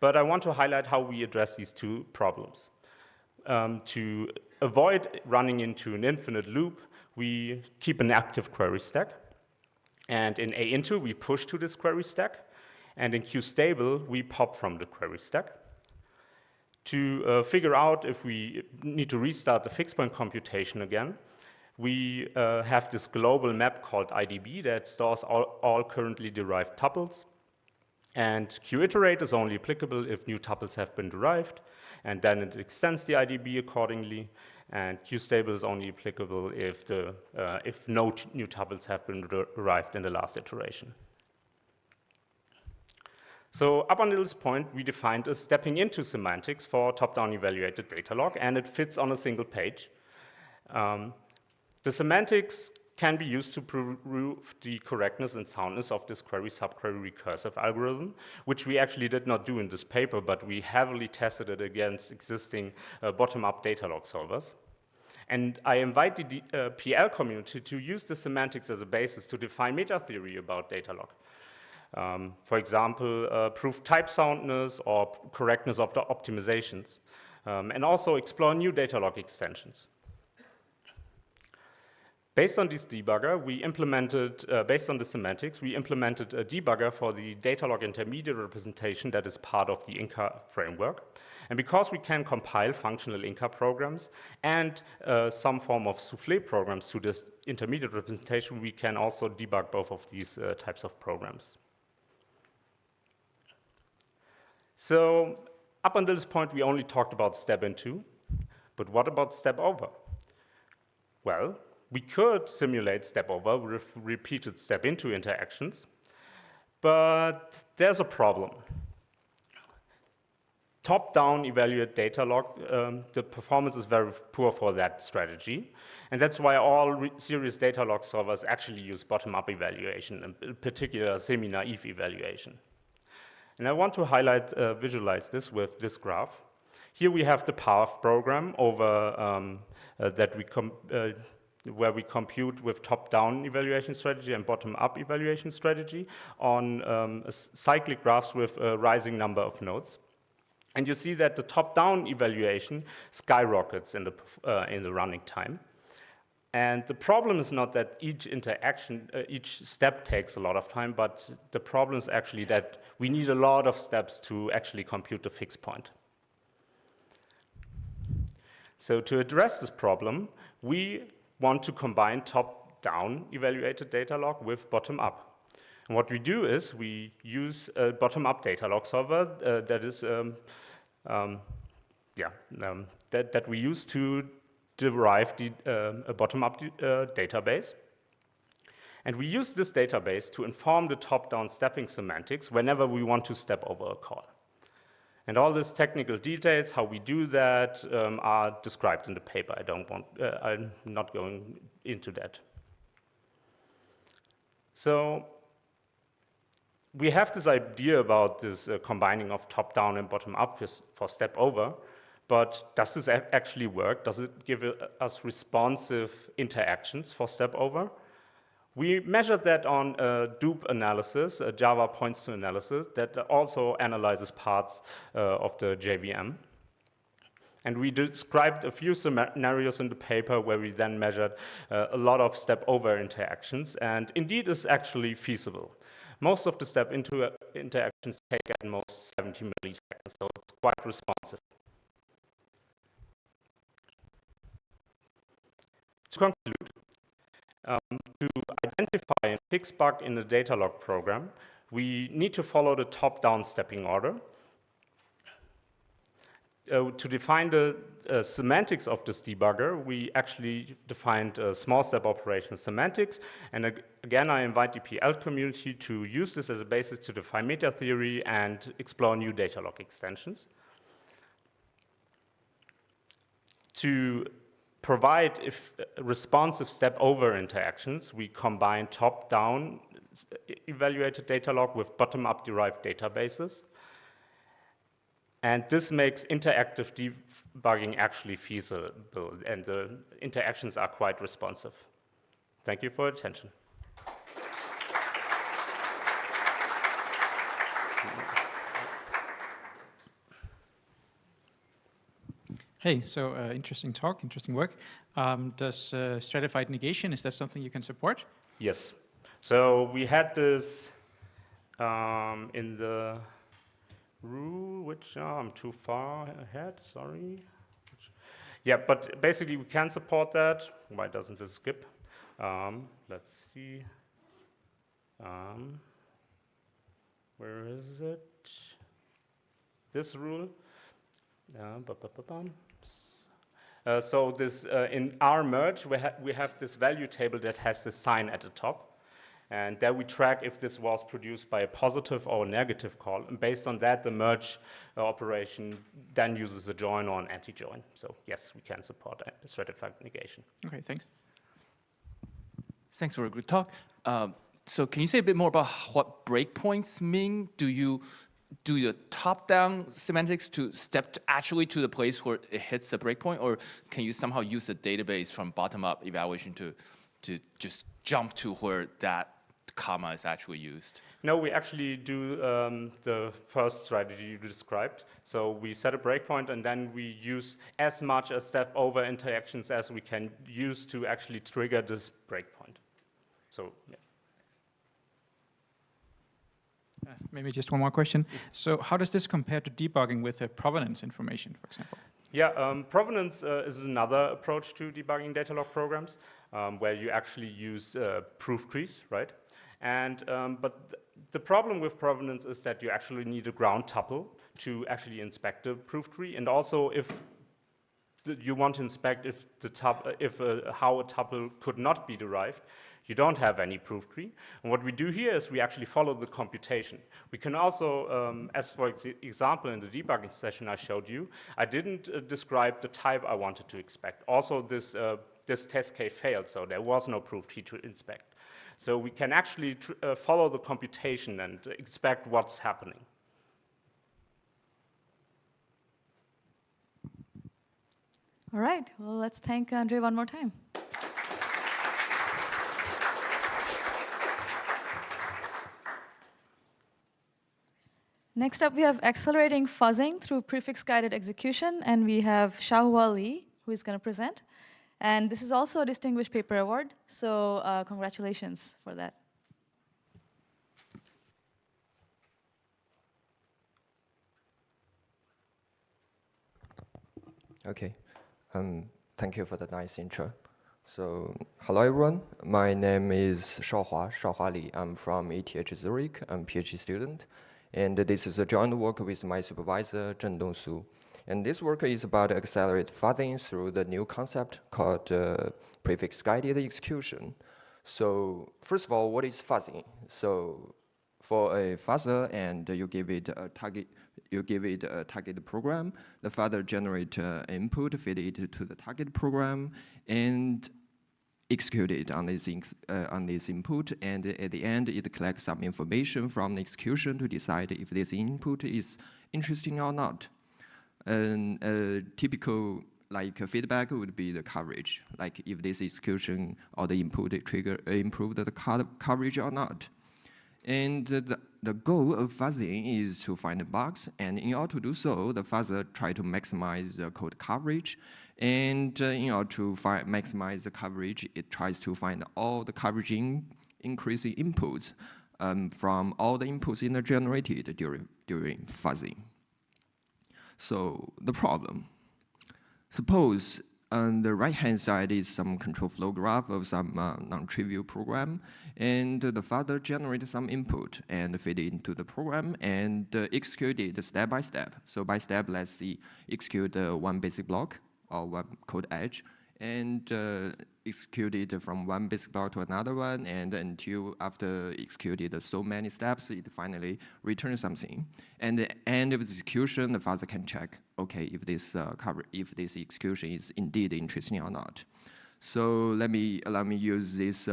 S8: but I want to highlight how we address these two problems. To avoid running into an infinite loop, we keep an active query stack. And in A-inter, we push to this query stack. And in qstable, we pop from the query stack. To figure out if we need to restart the fixed point computation again, we have this global map called IDB that stores all currently derived tuples. And qiterate is only applicable if new tuples have been derived, and then it extends the IDB accordingly. And qstable is only applicable if no new tuples have been derived in the last iteration. So up until this point, we defined a stepping into semantics for top-down evaluated data log, and it fits on a single page. The semantics can be used to prove the correctness and soundness of this query-subquery recursive algorithm, which we actually did not do in this paper, but we heavily tested it against existing bottom-up data log solvers. And I invite the PL community to use the semantics as a basis to define meta-theory about data log. For example, prove type soundness or correctness of the optimizations, and also explore new data log extensions. Based on this debugger, we implemented, based on the semantics, we implemented a debugger for the data log intermediate representation that is part of the Inca framework. And because we can compile functional Inca programs and some form of souffle programs to this intermediate representation, we can also debug both of these types of programs. So up until this point, we only talked about step into, but what about step over? Well, we could simulate step over with repeated step into interactions, but there's a problem. Top-down evaluate data log, the performance is very poor for that strategy, and that's why all serious data log solvers actually use bottom-up evaluation, in particular semi-naive evaluation. And I want to highlight, visualize this with this graph. Here we have the path program over that we where we compute with top-down evaluation strategy and bottom-up evaluation strategy on cyclic graphs with a rising number of nodes. And you see that the top-down evaluation skyrockets in the running time. And the problem is not that each interaction, each step takes a lot of time, but the problem is actually that we need a lot of steps to actually compute the fixed point. So to address this problem, we want to combine top-down evaluated data log with bottom-up. And what we do is we use a bottom-up data log solver that is that we use to derive a bottom-up database. And we use this database to inform the top-down stepping semantics whenever we want to step over a call. And all these technical details, how we do that, are described in the paper. I'm not going into that. So we have this idea about this combining of top-down and bottom-up for step over. But does this actually work? Does it give us responsive interactions for step over? We measured that on a dupe analysis, a Java points-to analysis, that also analyzes parts of the JVM. And we described a few scenarios in the paper where we then measured a lot of step-over interactions, and indeed it's actually feasible. Most of the step into interactions take at most 70 milliseconds, so it's quite responsive. To conclude, to identify and fix bug in the data log program, we need to follow the top-down stepping order. To define the semantics of this debugger, we actually defined small step operation semantics. And again, I invite the PL community to use this as a basis to define meta theory and explore new data log extensions. To provide responsive step-over interactions, we combine top-down evaluated data log with bottom-up derived databases. And this makes interactive debugging actually feasible, and the interactions are quite responsive. Thank you for your attention.
S9: Hey, so interesting talk, interesting work. Does stratified negation, is that something you can support?
S8: Yes. So we had this in the rule, which I'm too far ahead, sorry. Yeah, but basically we can support that. Why doesn't it skip? Let's see. Where is it? This rule. So this in our merge, we have this value table that has the sign at the top. And there we track if this was produced by a positive or a negative call. And based on that, the merge operation then uses a join or an anti-join. So yes, we can support stratified negation.
S9: Okay, thanks.
S10: Thanks for a good talk. So can you say a bit more about what breakpoints mean? Do you do the top-down semantics to step actually to the place where it hits the breakpoint, or can you somehow use the database from bottom-up evaluation to just jump to where that comma is actually used?
S8: No, we actually do the first strategy you described. So we set a breakpoint, and then we use as much as step-over interactions as we can use to actually trigger this breakpoint. So, yeah.
S9: Maybe just one more question. So how does this compare to debugging with provenance information, for example?
S8: Yeah, provenance is another approach to debugging data log programs, where you actually use proof trees, right? And but the problem with provenance is that you actually need a ground tuple to actually inspect the proof tree, and also if you want to inspect if how a tuple could not be derived, you don't have any proof tree. And what we do here is we actually follow the computation. We can also, as for example, in the debugging session I showed you, I didn't describe the type I wanted to expect. Also, this test case failed, so there was no proof tree to inspect. So we can actually follow the computation and expect what's happening.
S3: All right, well, let's thank Andre one more time. Next up, we have accelerating fuzzing through prefix-guided execution, and we have Xiaohua Li, who is going to present. And this is also a Distinguished Paper Award, so congratulations for that.
S11: Okay, thank you for the nice intro. So, hello everyone, my name is Xiaohua Li. I'm from ETH Zurich, I'm a PhD student. And this is a joint work with my supervisor, Zhendong Su. And this work is about accelerate fuzzing through the new concept called prefix-guided execution. So, first of all, what is fuzzing? So, for a fuzzer and you give it a target program, the fuzzer generates input, feed it to the target program, and execute it on this input, and at the end, it collects some information from the execution to decide if this input is interesting or not. And a typical feedback would be the coverage, like if this execution or the input trigger improved the coverage or not. And the goal of fuzzing is to find bugs, and in order to do so, the fuzzer tries to maximize the code coverage. And in order to maximize the coverage, it tries to find all the coverage increasing inputs from all the inputs in the generated during fuzzing. So the problem. Suppose on the right-hand side is some control flow graph of some non-trivial program, and the fuzzer generates some input and feed it into the program and execute it step by step. So by step, let's see, execute one basic block or one code edge, and execute it from one basic block to another one, and until after executed so many steps, it finally returns something. And at the end of the execution, the fuzzer can check, okay, if this execution is indeed interesting or not. So allow me use this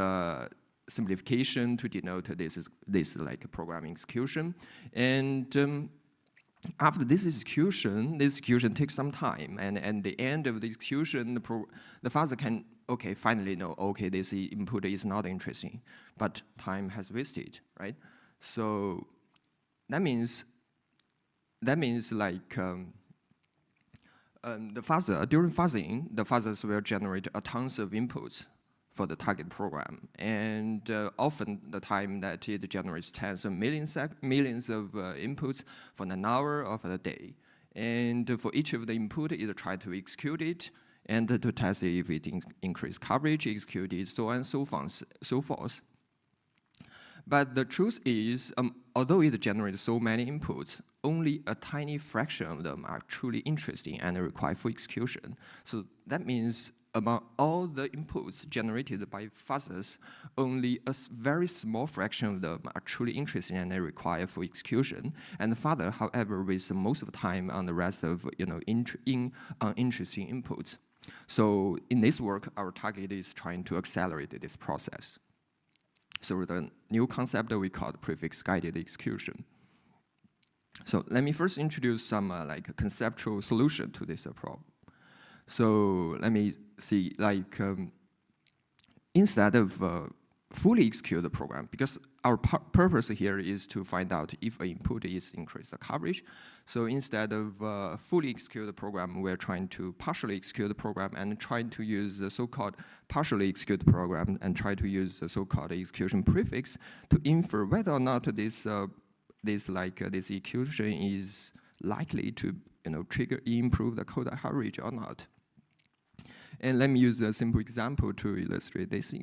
S11: simplification to denote this like programming execution. And after this execution takes some time, and at the end of the execution, the fuzzer can finally know, okay, this input is not interesting, but time has wasted, right? So that means like the fuzzer during fuzzing, the fuzzers will generate a tons of inputs for the target program, and often the time that it generates tens of millions of inputs for an hour or for the day. And for each of the input, it tries to execute it and to test if it increase coverage, execute it, so on and so forth. But the truth is, although it generates so many inputs, only a tiny fraction of them are truly interesting and require full execution. So that means among all the inputs generated by fuzzers, only a very small fraction of them are truly interesting and they require full execution. And the fuzzer, however, wastes most of the time on the rest of uninteresting inputs. So in this work, our target is trying to accelerate this process. So the new concept that we call prefix-guided execution. So let me first introduce some conceptual solution to this problem. So let me see, instead of fully execute the program, because our purpose here is to find out if an input is increase the coverage. So instead of fully execute the program, we're trying to partially execute the program and trying to use the so-called partially execute program and try to use the so-called execution prefix to infer whether or not this execution is likely to improve the code coverage or not. And let me use a simple example to illustrate this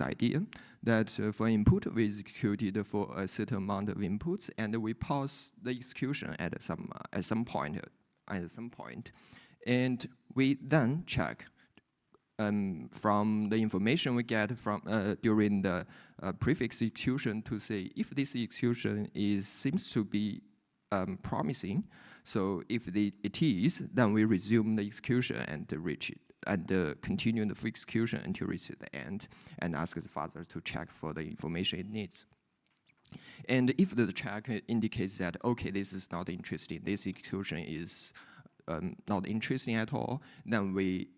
S11: idea, that for input, we executed for a certain amount of inputs, and we pause the execution at some point. And we then check from the information we get from during the prefix execution to say if this execution seems to be promising. So if it is, then we resume the execution and reach it, and continue the full execution until reach the end, and ask the fuzzer to check for the information it needs. And if the check indicates that, okay, this is not interesting, this execution is not interesting at all, then we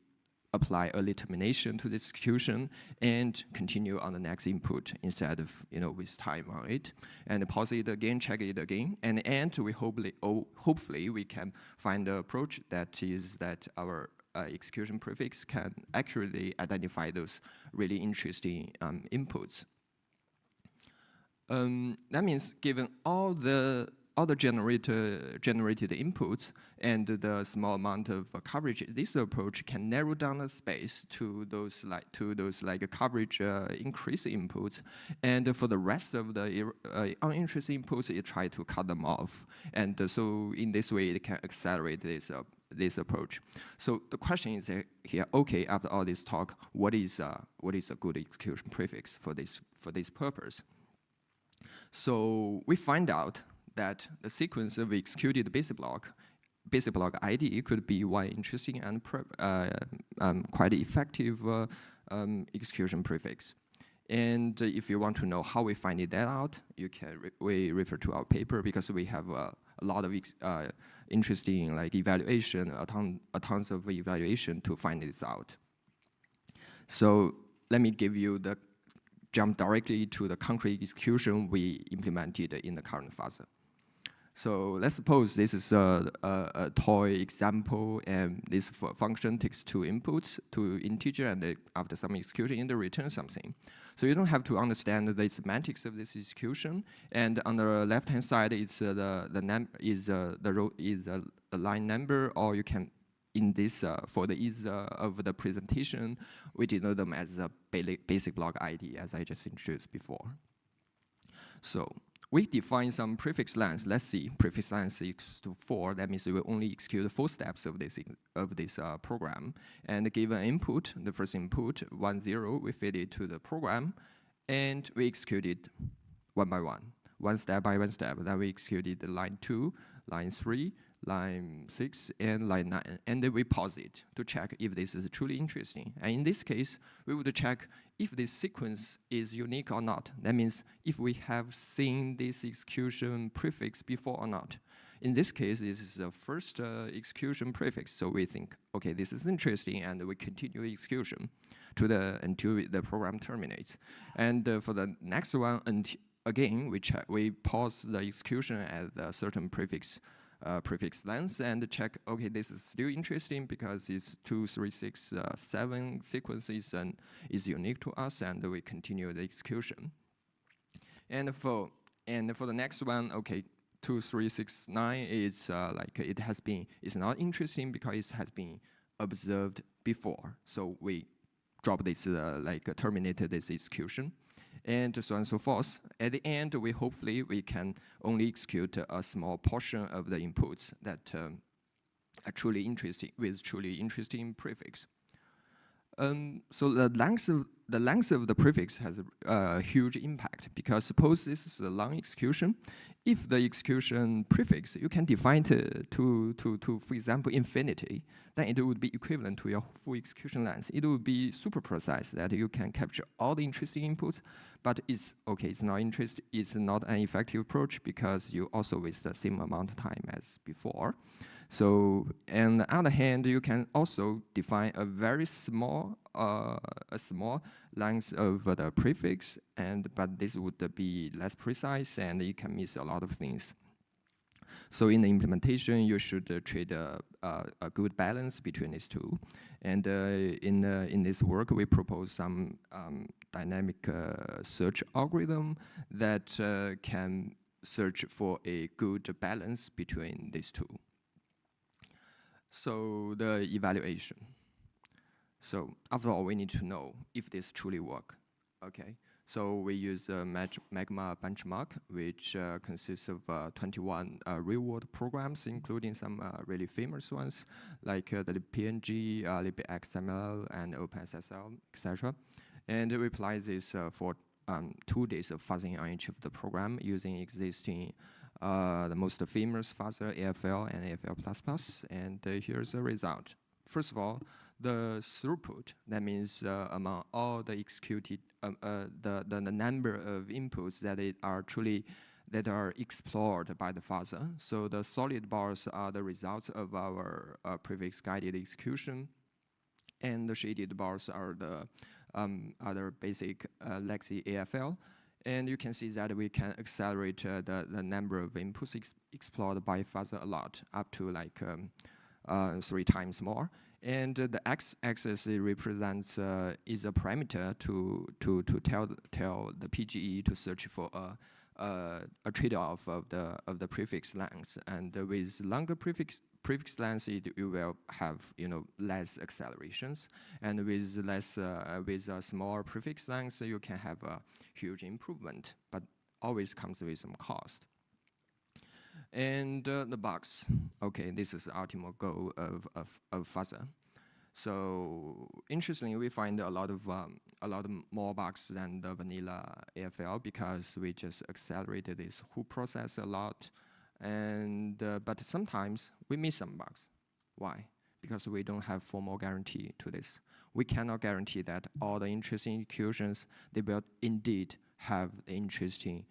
S11: apply early termination to the execution and continue on the next input instead of with time on it, and pause it again, check it again, and we hopefully we can find an approach that is that our execution prefix can accurately identify those really interesting inputs. That means given all the generated inputs and the small amount of coverage, this approach can narrow down the space to those coverage increase inputs, and for the rest of the uninteresting inputs, it try to cut them off, and so in this way it can accelerate this approach. So the question is here: okay, after all this talk, what is a good execution prefix for this purpose? So we find out that the sequence of executed basic block ID could be one interesting and quite effective execution prefix. And if you want to know how we find that out, we refer to our paper, because we have a lot of interesting evaluation, a tons of evaluation to find this out. So let me give you jump directly to the concrete execution we implemented in the current fuzzer. So let's suppose this is a toy example, and this function takes 2 inputs, 2 integer, and after some execution, it returns something. So you don't have to understand the semantics of this execution. And on the left-hand side is the line number, or you can, in this, for the ease of the presentation, we denote them as a basic block ID, as I just introduced before. So we define some prefix length. Let's see, prefix length equals to 4. That means we will only execute 4 steps of this program, and give an input. The first input 1, 0. We feed it to the program, and we execute it one by one step by one step. Then we executed line 2, line 3. Line 6 and line 9, and then we pause it to check if this is truly interesting. And in this case, we would check if this sequence is unique or not. That means if we have seen this execution prefix before or not. In this case, this is the first execution prefix, so we think, okay, this is interesting, and we continue execution until the program terminates. And for the next one, again, we pause the execution at a certain prefix length and check, okay, this is still interesting because it's 2, 3, 6, 7 sequences and is unique to us, and we continue the execution. And for the next one, okay, 2, 3, 6, 9 is it's not interesting because it has been observed before. So we drop this, terminated this execution. And so on and so forth. At the end, hopefully we can only execute a small portion of the inputs that are truly interesting, with truly interesting prefix. So the length of the prefix has a huge impact, because suppose this is a long execution. If the execution prefix you can define to for example infinity, then it would be equivalent to your full execution length. It would be super precise that you can capture all the interesting inputs, but it's not an effective approach because you also waste the same amount of time as before. So, on the other hand, you can also define a very small length of the prefix, but this would be less precise, and you can miss a lot of things. So in the implementation, you should trade a good balance between these two. And in this work, we propose some dynamic search algorithm that can search for a good balance between these two. So the evaluation. So after all, we need to know if this truly works. Okay. So we use a Magma benchmark, which consists of 21 real-world programs, including some really famous ones, like the libpng, libxml, and OpenSSL, etc. And we apply this for 2 days of fuzzing on each of the program using existing the most famous fuzzer, AFL and AFL++, and here's the result. First of all, the throughput, that means among all the executed, the number of inputs that are explored by the fuzzer. So the solid bars are the results of our prefix guided execution, and the shaded bars are the other basic Lexi AFL. And you can see that we can accelerate the number of inputs explored by fuzzer a lot, up to like 3 times more. And the x-axis represents is a parameter to tell the PGE to search for a trade-off of the prefix length. And with longer prefix length, you will have less accelerations, and with a small prefix length, you can have a huge improvement, but always comes with some cost. And the bugs. Okay, this is the ultimate goal of fuzzer. So interestingly, we find a lot of more bugs than the vanilla AFL because we just accelerated this whole process a lot. And but sometimes we miss some bugs. Why? Because we don't have formal guarantee to this. We cannot guarantee that all the interesting executions, they will indeed have the interesting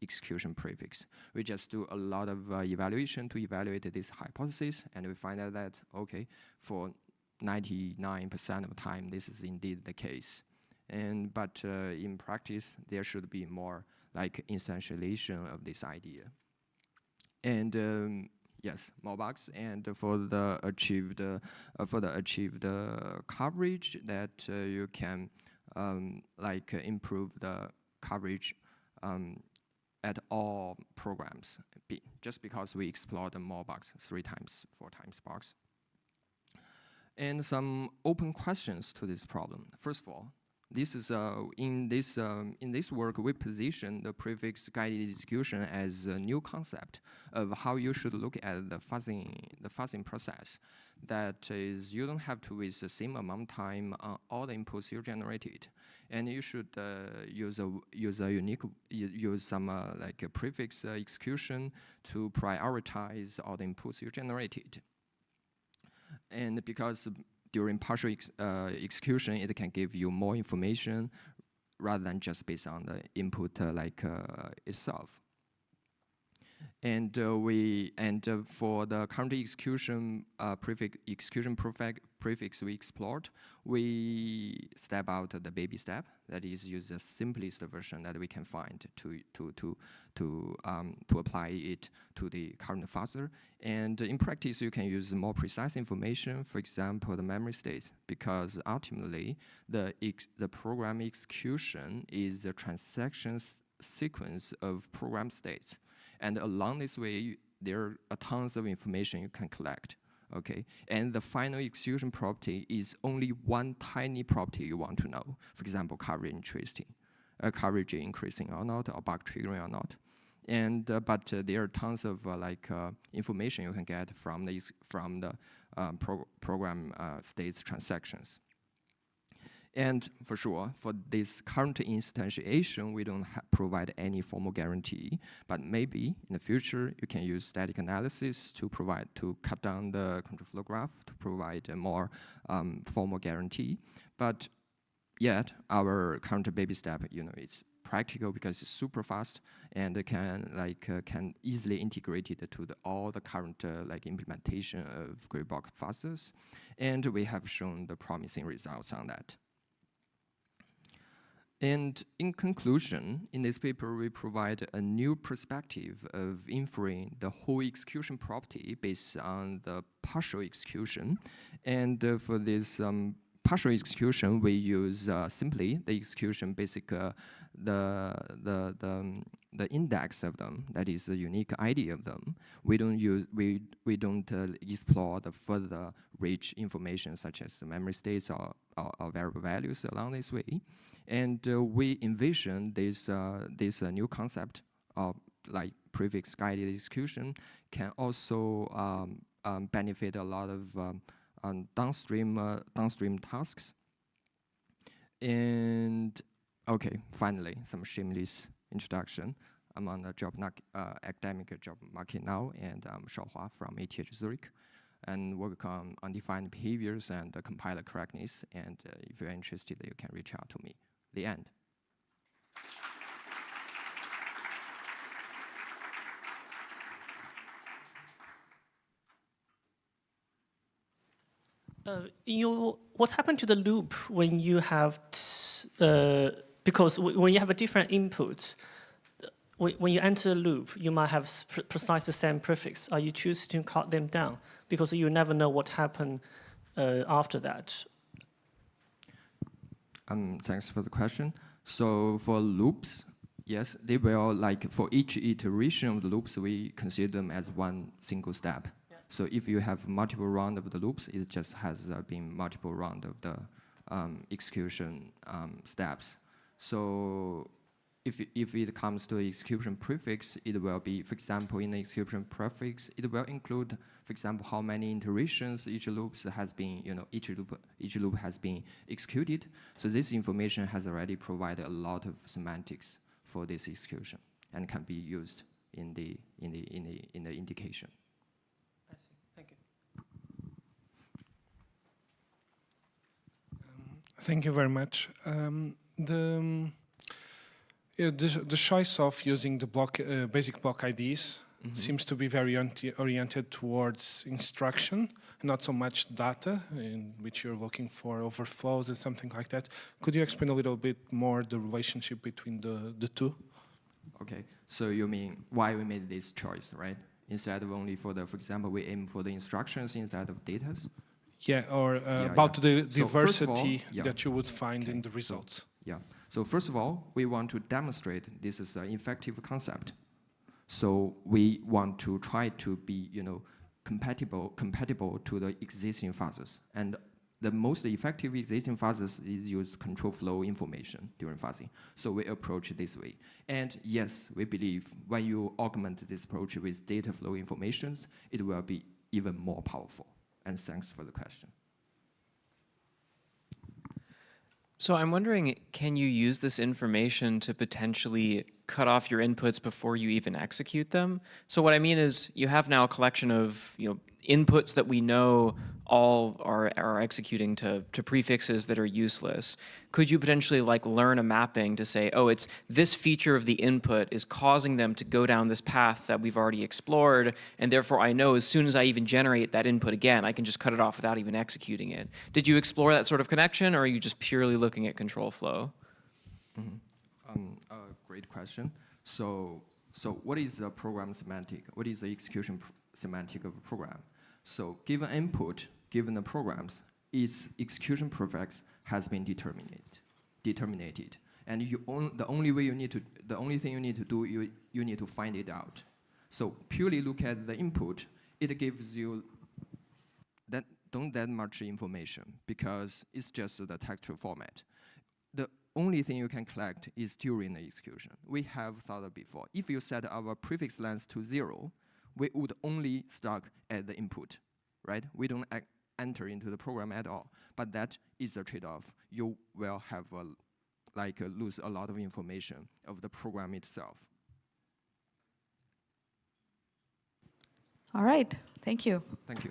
S11: execution prefix. We just do a lot of evaluation to evaluate this hypothesis, and we find out that, okay, for 99% of the time, this is indeed the case. But in practice, there should be more like instantiation of this idea. And yes, more bugs. And for the achieved coverage, that you can like improve the coverage at all programs, just because we explored more bugs, 3 times, 4 times bugs. And some open questions to this problem. First of all, this is in this work we position the prefix guided execution as a new concept of how you should look at the fuzzing process. That is, you don't have to waste the same amount of time on all the inputs you generated, and you should use some like a prefix execution to prioritize all the inputs you generated. And because during partial execution, it can give you more information rather than just based on the input itself. And for the current execution prefix we explored, we step out the baby step. That is, use the simplest version that we can find to apply it to the current fuzzer. And in practice, you can use more precise information, for example, the memory states, because ultimately the program execution is a transaction sequence of program states. And along this way, there are tons of information you can collect, okay? And the final execution property is only one tiny property you want to know. For example, coverage increasing or not, or bug triggering or not. And but there are tons of information you can get from the program states transactions. And for sure, for this current instantiation, we don't provide any formal guarantee, but maybe in the future, you can use static analysis to cut down the control flow graph to provide a more formal guarantee. But yet, our current baby step, it's practical because it's super fast and it can easily integrate it to all the current implementation of gray box fuzzers. And we have shown the promising results on that. And in conclusion, in this paper, we provide a new perspective of inferring the whole execution property based on the partial execution. And for this partial execution, we use simply the execution basic, the index of them, that is the unique ID of them. We don't explore the further rich information such as the memory states or variable values along this way. And we envision this new concept of prefix guided execution can also benefit a lot of downstream tasks. And okay, finally, some shameless introduction. I'm on the academic job market now, and I'm Shaohua from ETH Zurich, and work on undefined behaviors and compiler correctness. And if you're interested, you can reach out to me. The end.
S12: what happened to the loop when you have, because when you have a different input, when you enter a loop, you might have precise the same prefix. Are you choosing to cut them down? Because you never know what happened after that.
S11: Thanks for the question. So for loops, yes, they will, like for each iteration of the loops, we consider them as one single step. Yeah. So if you have multiple rounds of the loops, it just has been multiple rounds of the execution steps. So if it comes to execution prefix, it will be, for example, in the execution prefix, it will include, for example, how many iterations each loop has been, each loop has been executed. So this information has already provided a lot of semantics for this execution and can be used in the indication.
S12: I see. Thank you.
S13: Thank you very much. The choice of using the basic block IDs seems to be very oriented towards instruction, not so much data, in which you're looking for overflows and something like that. Could you explain a little bit more the relationship between the two?
S11: Okay, so you mean why we made this choice, right? Instead of only for example, we aim for the instructions instead of data?
S13: Yeah, or about the diversity that you would find in the results.
S11: Yeah. So first of all, we want to demonstrate this is an effective concept. So we want to try to be, compatible to the existing fuzzes. And the most effective existing fuzzes is use control flow information during fuzzing. So we approach it this way. And yes, we believe when you augment this approach with data flow informations, it will be even more powerful. And thanks for the question.
S14: So I'm wondering, can you use this information to potentially cut off your inputs before you even execute them? So what I mean is, you have now a collection of inputs that we know all are executing to prefixes that are useless. Could you potentially learn a mapping to say, oh, it's this feature of the input is causing them to go down this path that we've already explored, and therefore I know as soon as I even generate that input again, I can just cut it off without even executing it. Did you explore that sort of connection, or are you just purely looking at control flow?
S11: Great question. So what is the program semantic? What is the execution semantic of a program? So given input, given the programs, its execution prefix has been determined. And the only thing you need to do, you need to find it out. So purely look at the input, it gives you don't that much information because it's just the textual format. The only thing you can collect is during the execution. We have thought of before. If you set our prefix length to 0, we would only start at the input, right? We don't enter into the program at all. But that is a trade-off. You will have lose a lot of information of the program itself.
S3: All right, thank you.
S11: Thank you.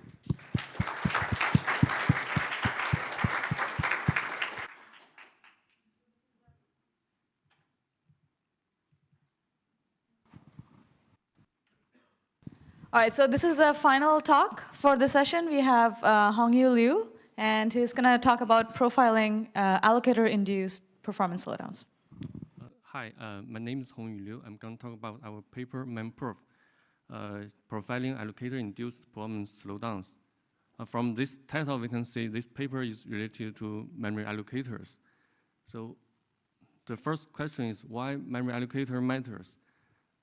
S3: All right, so this is the final talk for the session. We have Hongyu Liu, and he's going to talk about profiling allocator-induced performance slowdowns.
S15: Hi, my name is Hongyu Liu. I'm going to talk about our paper, MemPerf, profiling allocator-induced performance slowdowns. From this title, we can see this paper is related to memory allocators. So the first question is why memory allocator matters.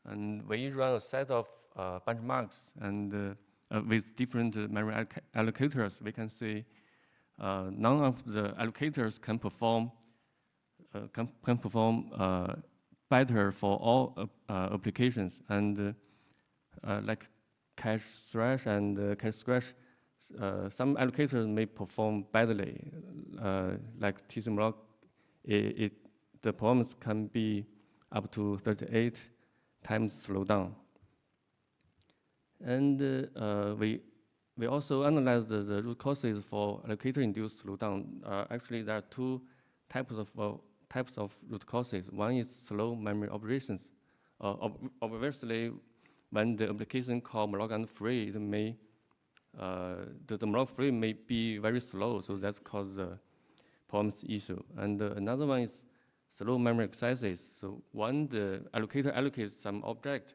S15: And when you run a set of benchmarks and with different memory allocators, we can see none of the allocators can perform better for all applications. And like cache thrash and cache scratch, some allocators may perform badly. Like tcmalloc, the performance can be up to 38 times slowdown. And we also analyzed the root causes for allocator-induced slowdown. Actually, there are two types of root causes. One is slow memory operations. Obviously, when the application called malloc and free, it may the Malloc free may be very slow, so that's caused the performance issue. And another one is slow memory accesses. So when the allocator allocates some object,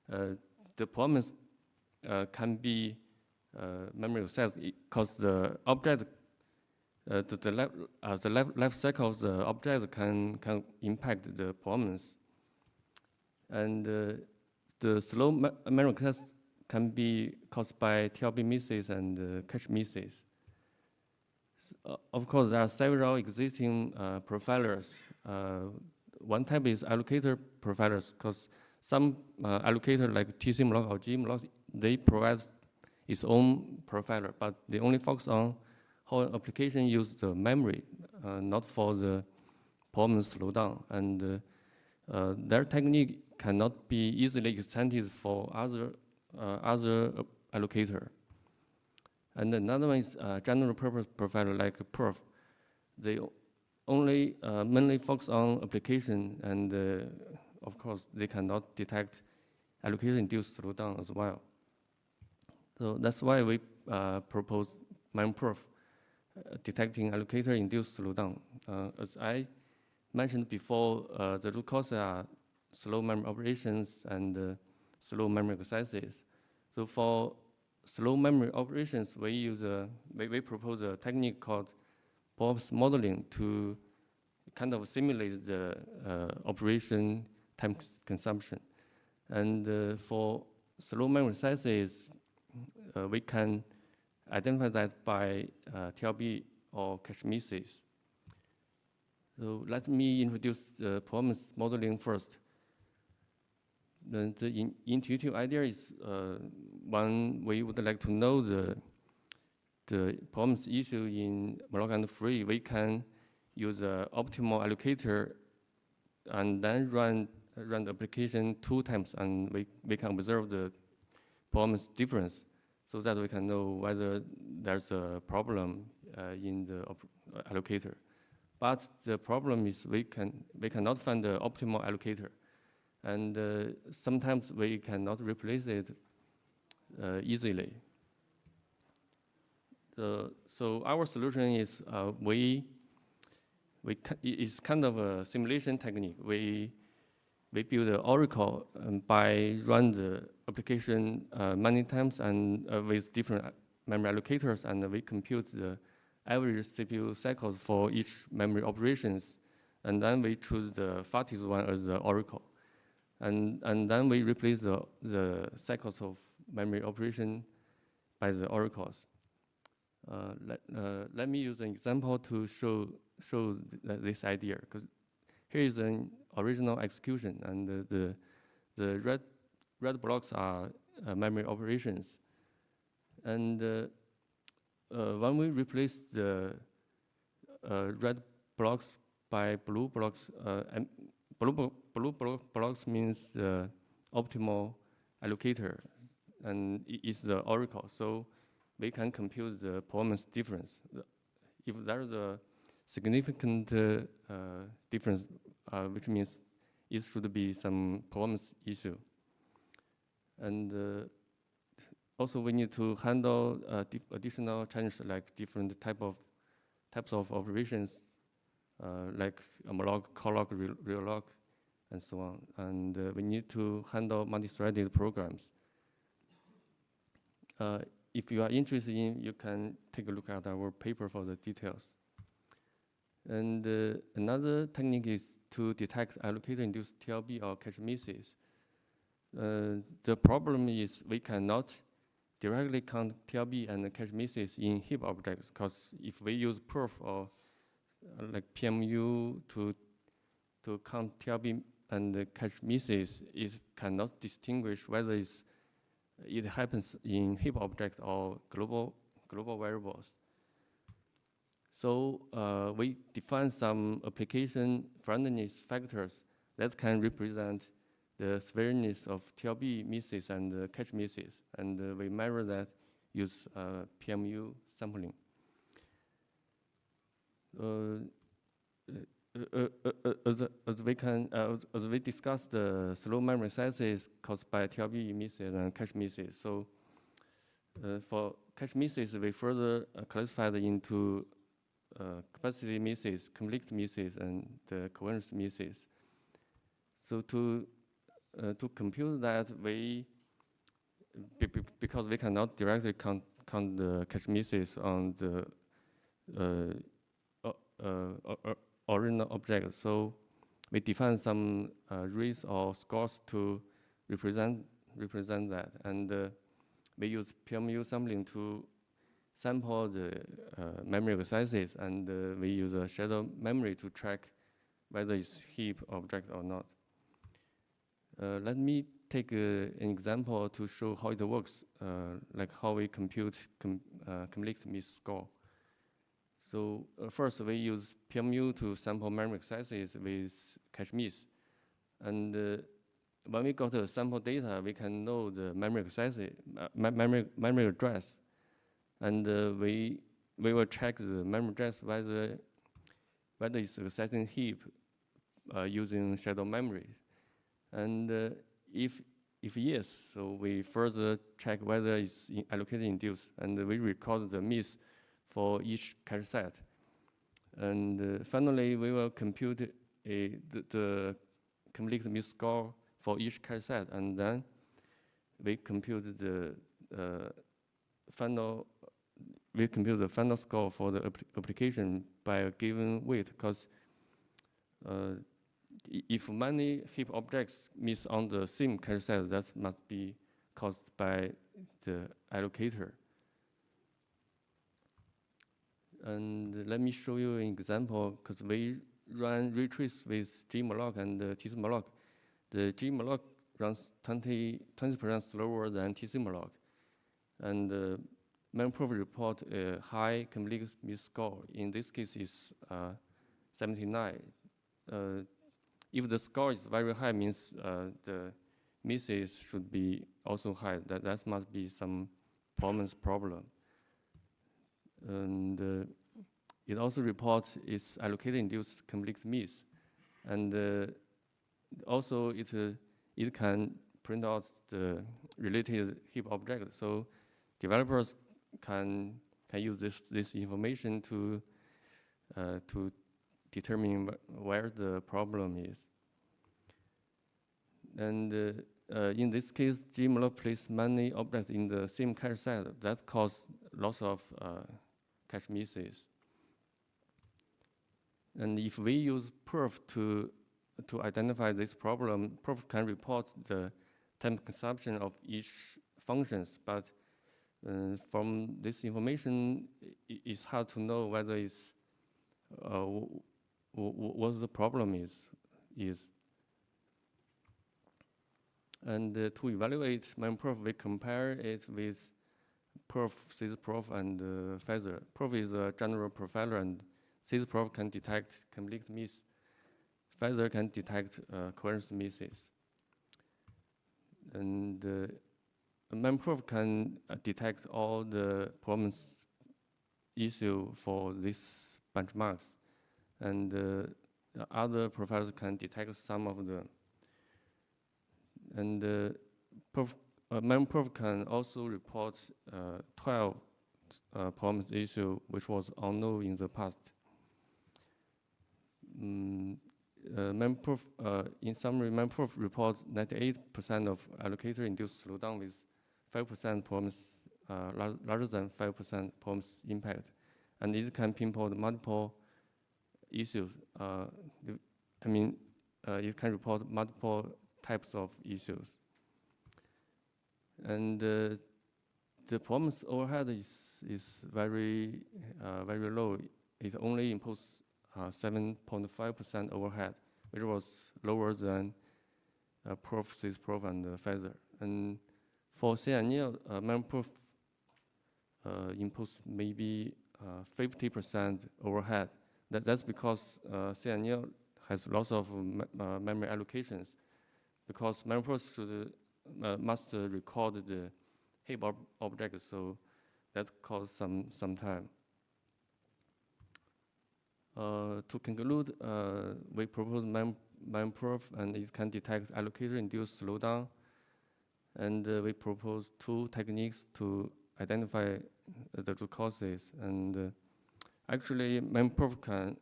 S15: the performance can be memory accessed because the object, the life cycle of the object can impact the performance. And the slow memory access can be caused by TLB misses and cache misses. Of course, there are several existing profilers. One type is allocator profilers, because some allocator like TC-Malloc or G-Malloc, they provide its own profiler, but they only focus on how an application uses the memory, not for the performance slowdown. And their technique cannot be easily extended for other allocator. And another one is general purpose profiler like Perf. They only mainly focus on application, and of course they cannot detect allocation-induced slowdown as well. So that's why we propose MemPerf, detecting allocator-induced slowdown. As I mentioned before, the root causes are slow memory operations and slow memory accesses. So for slow memory operations, we propose a technique called performance modeling to kind of simulate the operation time consumption. And for slow memory accesses, we can identify that by TLB or cache misses. So let me introduce the performance modeling first. The intuitive idea is when we would like to know the performance issue in Malloc and free, we can use an optimal allocator and then run the application 2 times, and we can observe the performance difference so that we can know whether there's a problem in the allocator. But the problem is we cannot find the optimal allocator. And sometimes we cannot replace it easily. So our solution is it's kind of a simulation technique. We build an oracle by run the application many times and with different memory allocators, and we compute the average CPU cycles for each memory operations, and then we choose the fastest one as the oracle. And then we replace the cycles of memory operation by the oracles. Let me use an example to show this idea, because here is an original execution, and the red blocks are memory operations. And when we replace the red blocks by blue blocks, blue blocks means the optimal allocator, and it's the oracle. So we can compute the performance difference. If there's a significant difference, which means it should be some performance issue. And also we need to handle additional challenges like different types of operations, like malloc, calloc, reallog, and so on. And we need to handle multi-threaded programs. If you are interested in, you can take a look at our paper for the details. And another technique is to detect allocator-induced TLB or cache misses. The problem is we cannot directly count TLB and cache misses in heap objects, because if we use perf or like PMU to count TLB and cache misses, it cannot distinguish whether it happens in heap object or global variables. So we define some application friendliness factors that can represent the severeness of TLB misses and cache misses, and we measure that use PMU sampling. As we discussed, the slow memory accesses caused by TLB misses and cache misses. So for cache misses, we further classified into capacity misses, conflict misses, and the coherence misses. So to compute that, because we cannot directly count the cache misses on the original object, so we define some rays or scores to represent that, and we use PMU sampling to sample the memory exercises, and we use a shadow memory to track whether it's heap object or not. Let me take an example to show how it works, like how we compute conflict miss score. So first we use PMU to sample memory exercises with cache miss, and when we got the sample data, we can know the memory exercise, memory address, and we will check the memory address whether it's accessing heap using shadow memory, and if yes, so we further check whether it's allocated induced, and we record the miss for each cache set, and finally we will compute the conflict miss score for each cache set, and then we compute the final score for the application by a given weight, because if many heap objects miss on the same cache set, that must be caused by the allocator. And let me show you an example, because we run retrace with gmalloc and tcmalloc. The gmalloc runs 20% slower than tcmalloc, and memproof report a high conflict miss score. In this case, is 79. If the score is very high, means the misses should be also high. That must be some performance problem. And it also reports its allocated induced conflict miss, and also it can print out the related heap object. So developers can use this information to determine where the problem is. And in this case, gmalloc placed many objects in the same cache set. That caused lots of cache misses. And if we use perf to identify this problem, perf can report the time consumption of each functions, but from this information, it's hard to know whether it's what the problem is. And to evaluate memproof, we compare it with perf, sysprof, and feather. Perf is a general profiler, and sysprof can detect conflict miss. Feather can detect coherence misses. And memproof can detect all the performance issue for these benchmarks, and other can detect some of them. And memproof can also report 12 performance issue, which was unknown in the past. Memproof, in summary, memproof reports 98% of allocator-induced slowdown with 5% performance, larger than 5% performance impact. And it can pinpoint multiple issues. It can report multiple types of issues. And the performance overhead is very low. It only imposes 7.5% overhead, which was lower than perf, sysprof, and feather. And for CNL, memproof imposes maybe 50% overhead. That's because CNL has lots of memory allocations, because memproof must record the heap object, so that costs some time. To conclude, we propose memproof, and it can detect allocator-induced slowdown. And we propose two techniques to identify the root causes. And actually, memproof can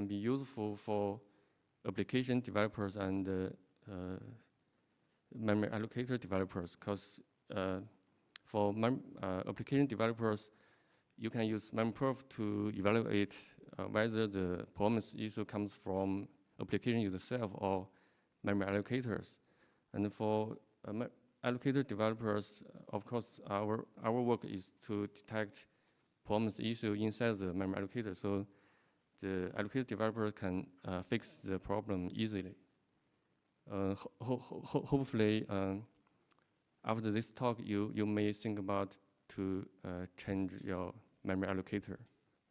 S15: be useful for application developers and memory allocator developers, because for application developers, you can use memproof to evaluate whether the performance issue comes from application itself or memory allocators. And for allocator developers, of course, our work is to detect performance issue inside the memory allocator, so the allocator developer can fix the problem easily. Hopefully, after this talk, you may think about to change your memory allocator.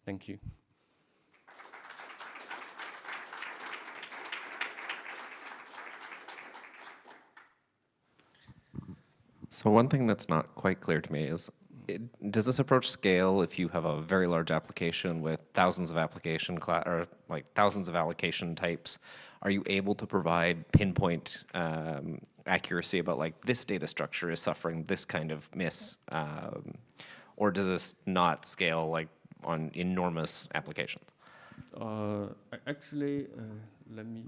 S15: Thank you.
S5: So one thing that's not quite clear to me is, does this approach scale if you have a very large application with thousands of application thousands of allocation types? Are you able to provide pinpoint accuracy about like this data structure is suffering this kind of miss, or does this not scale like on enormous applications?
S15: Actually, let me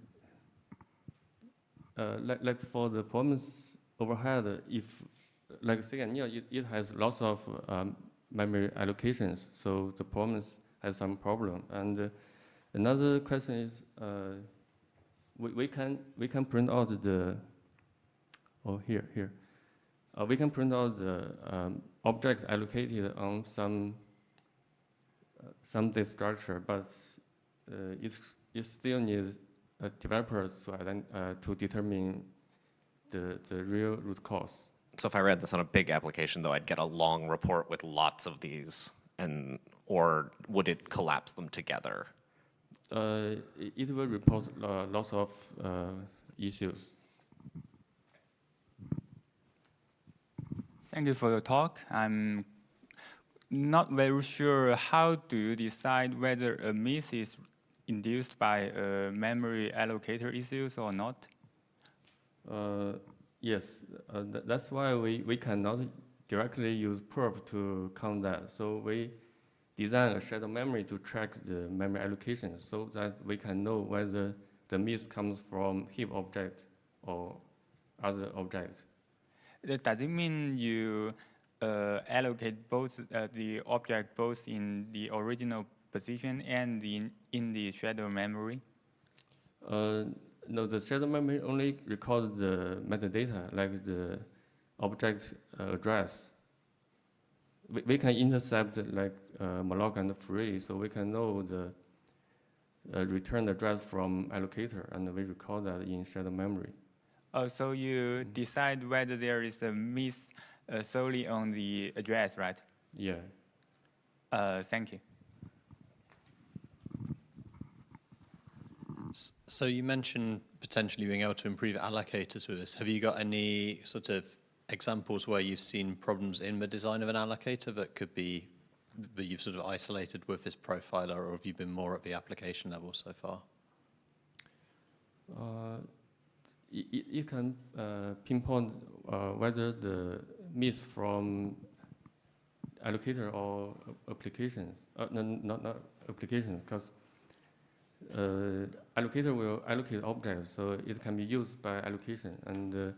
S15: like for the performance overhead, if like XII, it has lots of memory allocations, so the performance has some problem. And another question is, we can print out the we can print out the objects allocated on some data structure, but it still needs developers to determine the real root cause.
S5: So if I read this on a big application, though, I'd get a long report with lots of these, or would it collapse them together?
S15: It will report lots of issues.
S16: Thank you for your talk. I'm not very sure how do you decide whether a miss is induced by memory allocator issues or not?
S15: Yes, that's why we cannot directly use perf to count that. So we design a shadow memory to track the memory allocation so that we can know whether the miss comes from heap object or other object.
S16: Does it mean you allocate both the object both in the original position and in the shadow memory?
S15: No, the shadow memory only records the metadata, like the object address. We can intercept like malloc and free, so we can know the return address from allocator, and we record that in shadow memory.
S16: Oh, so you decide whether there is a miss solely on the address, right?
S15: Yeah.
S16: Thank you.
S17: So you mentioned potentially being able to improve allocators with this. Have you got any sort of examples where you've seen problems in the design of an allocator that could be that you've sort of isolated with this profiler, or have you been more at the application level so far?
S15: You can pinpoint whether the miss from allocator or applications, not applications, because allocator will allocate objects, so it can be used by allocation, and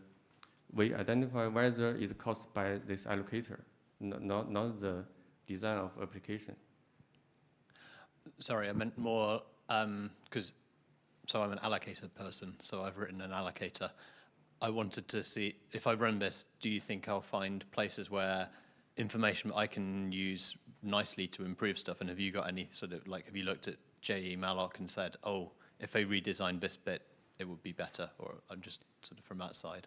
S15: we identify whether it's caused by this allocator, not the design of application.
S17: Sorry, I meant more because so I'm an allocator person, so I've written an allocator. I wanted to see if I run this, do you think I'll find places where information I can use nicely to improve stuff? And have you got any sort of like, have you looked at JE malloc and said, oh, if they redesigned this bit, it would be better? Or I'm just sort of from that side.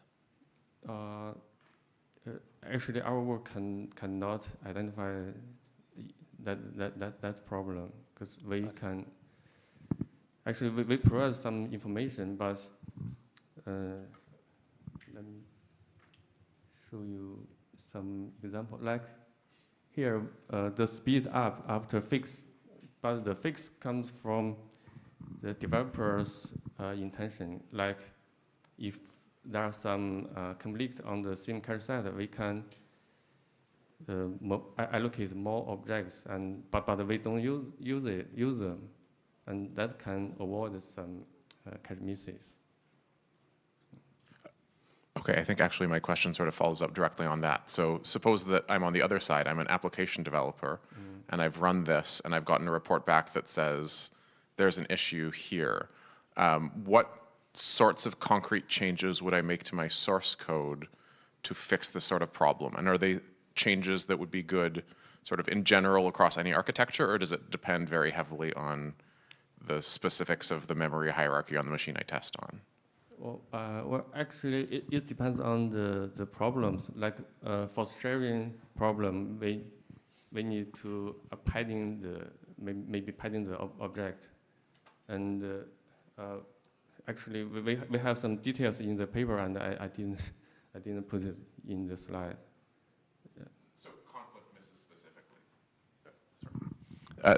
S15: Actually, our work cannot identify that problem, because we can. Actually, we provide some information, but let me show you some example. Like here, the speed up after fix, but the fix comes from the developer's intention. Like if there are some conflict on the same cache set, we can allocate more objects, but we don't use them, and that can avoid some cache misses.
S18: Okay, I think actually my question sort of follows up directly on that. So suppose that I'm on the other side, I'm an application developer, and I've run this, and I've gotten a report back that says there's an issue here. What sorts of concrete changes would I make to my source code to fix this sort of problem? And are they changes that would be good sort of in general across any architecture, or does it depend very heavily on the specifics of the memory hierarchy on the machine I test on?
S15: Well, actually, it depends on the problems. Like for sharing problem, we need to padding maybe padding the object, and actually we have some details in the paper, and I didn't put it in the slide. Yeah.
S18: So conflict misses specifically.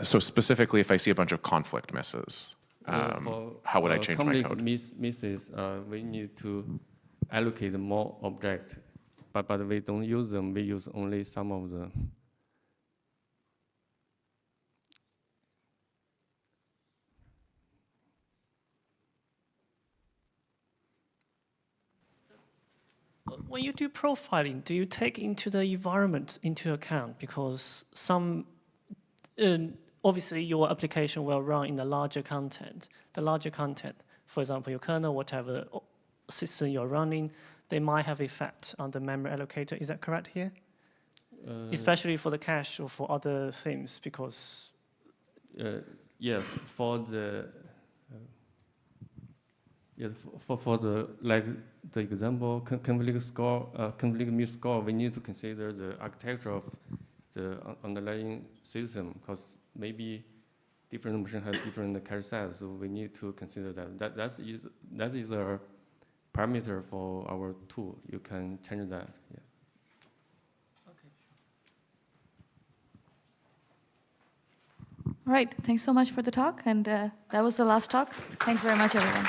S18: So specifically, if I see a bunch of conflict misses. How would I change my code?
S15: Misses, we need to allocate more objects, but we don't use them. We use only some of them.
S12: When you do profiling, do you take into the environment into account? Because some obviously, your application will run in the larger content. The larger content, for example, your kernel, whatever system you're running, they might have effect on the memory allocator. Is that correct here? Especially for the cache or for other things, because...
S15: Yes, for the... Yes, for the like the example conflict miss score, we need to consider the architecture of the underlying system, because maybe different machine has different cache size, so we need to consider that. That is a parameter for our tool. You can change that. Yeah.
S12: Okay.
S3: All right, thanks so much for the talk, and that was the last talk. Thanks very much, everyone.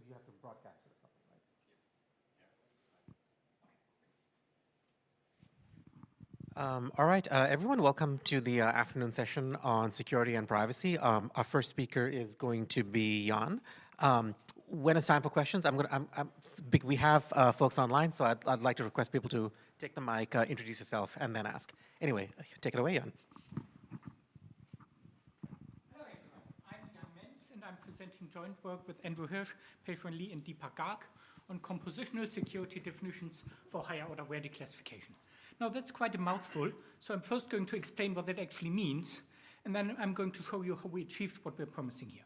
S19: you have to broadcast it or something, right? All right, everyone, welcome to the afternoon session on security and privacy. Our first speaker is going to be Jan. When it's time for questions, we have folks online, so I'd like to request people to take the mic, introduce yourself, and then ask. Anyway, take it away, Jan.
S20: Hello, everyone. I'm Jan Menz, and I'm presenting joint work with Andrew Hirsch, Pejman Lee, and Deepak Garg on compositional security definitions for higher order word declassification. Now, that's quite a mouthful, so I'm first going to explain what that actually means, and then I'm going to show you how we achieved what we're promising here.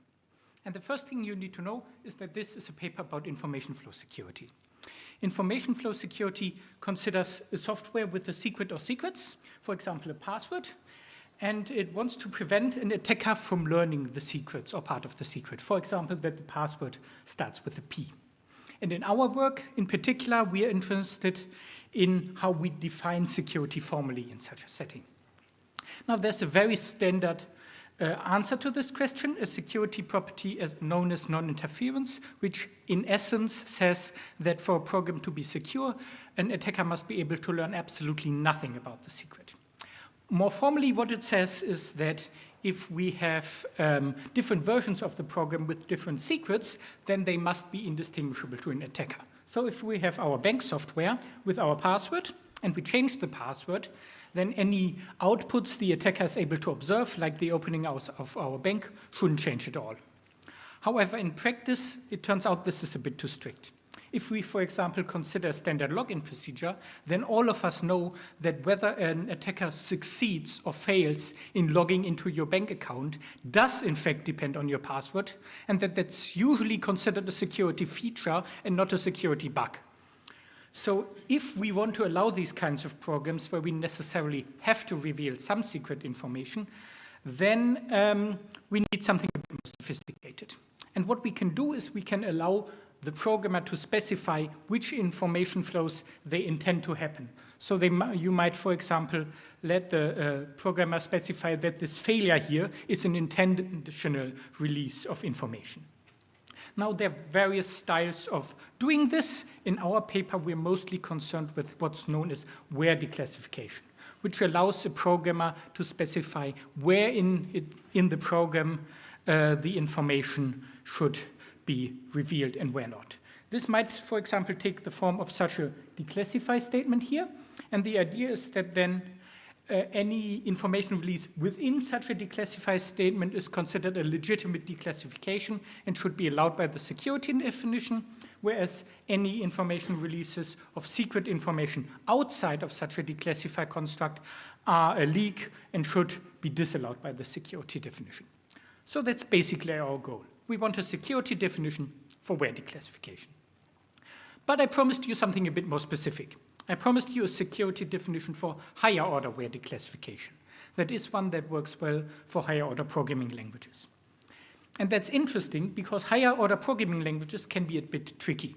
S20: And the first thing you need to know is that this is a paper about information flow security. Information flow security considers a software with a secret or secrets, for example, a password, and it wants to prevent an attacker from learning the secrets or part of the secret. For example, that the password starts with a P. And in our work, in particular, we are interested in how we define security formally in such a setting. Now, there's a very standard answer to this question, a security property known as non-interference, which in essence says that for a program to be secure, an attacker must be able to learn absolutely nothing about the secret. More formally, what it says is that if we have different versions of the program with different secrets, then they must be indistinguishable to an attacker. So if we have our bank software with our password, and we change the password, then any outputs the attacker is able to observe, like the opening hours of our bank, shouldn't change at all. However, in practice, it turns out this is a bit too strict. If we, for example, consider a standard login procedure, then all of us know that whether an attacker succeeds or fails in logging into your bank account does in fact depend on your password, and that that's usually considered a security feature and not a security bug. So if we want to allow these kinds of programs where we necessarily have to reveal some secret information, then we need something a bit more sophisticated. And what we can do is we can allow the programmer to specify which information flows they intend to happen. So you might, for example, let the programmer specify that this failure here is an intentional release of information. Now, there are various styles of doing this. In our paper, we're mostly concerned with what's known as where declassification, which allows a programmer to specify where in the program the information should be revealed and where not. This might, for example, take the form of such a declassify statement here. And the idea is that then any information release within such a declassify statement is considered a legitimate declassification and should be allowed by the security definition, whereas any information releases of secret information outside of such a declassify construct are a leak and should be disallowed by the security definition. So that's basically our goal. We want a security definition for where declassification. But I promised you something a bit more specific. I promised you a security definition for higher order where declassification. That is one that works well for higher order programming languages. And that's interesting because higher order programming languages can be a bit tricky.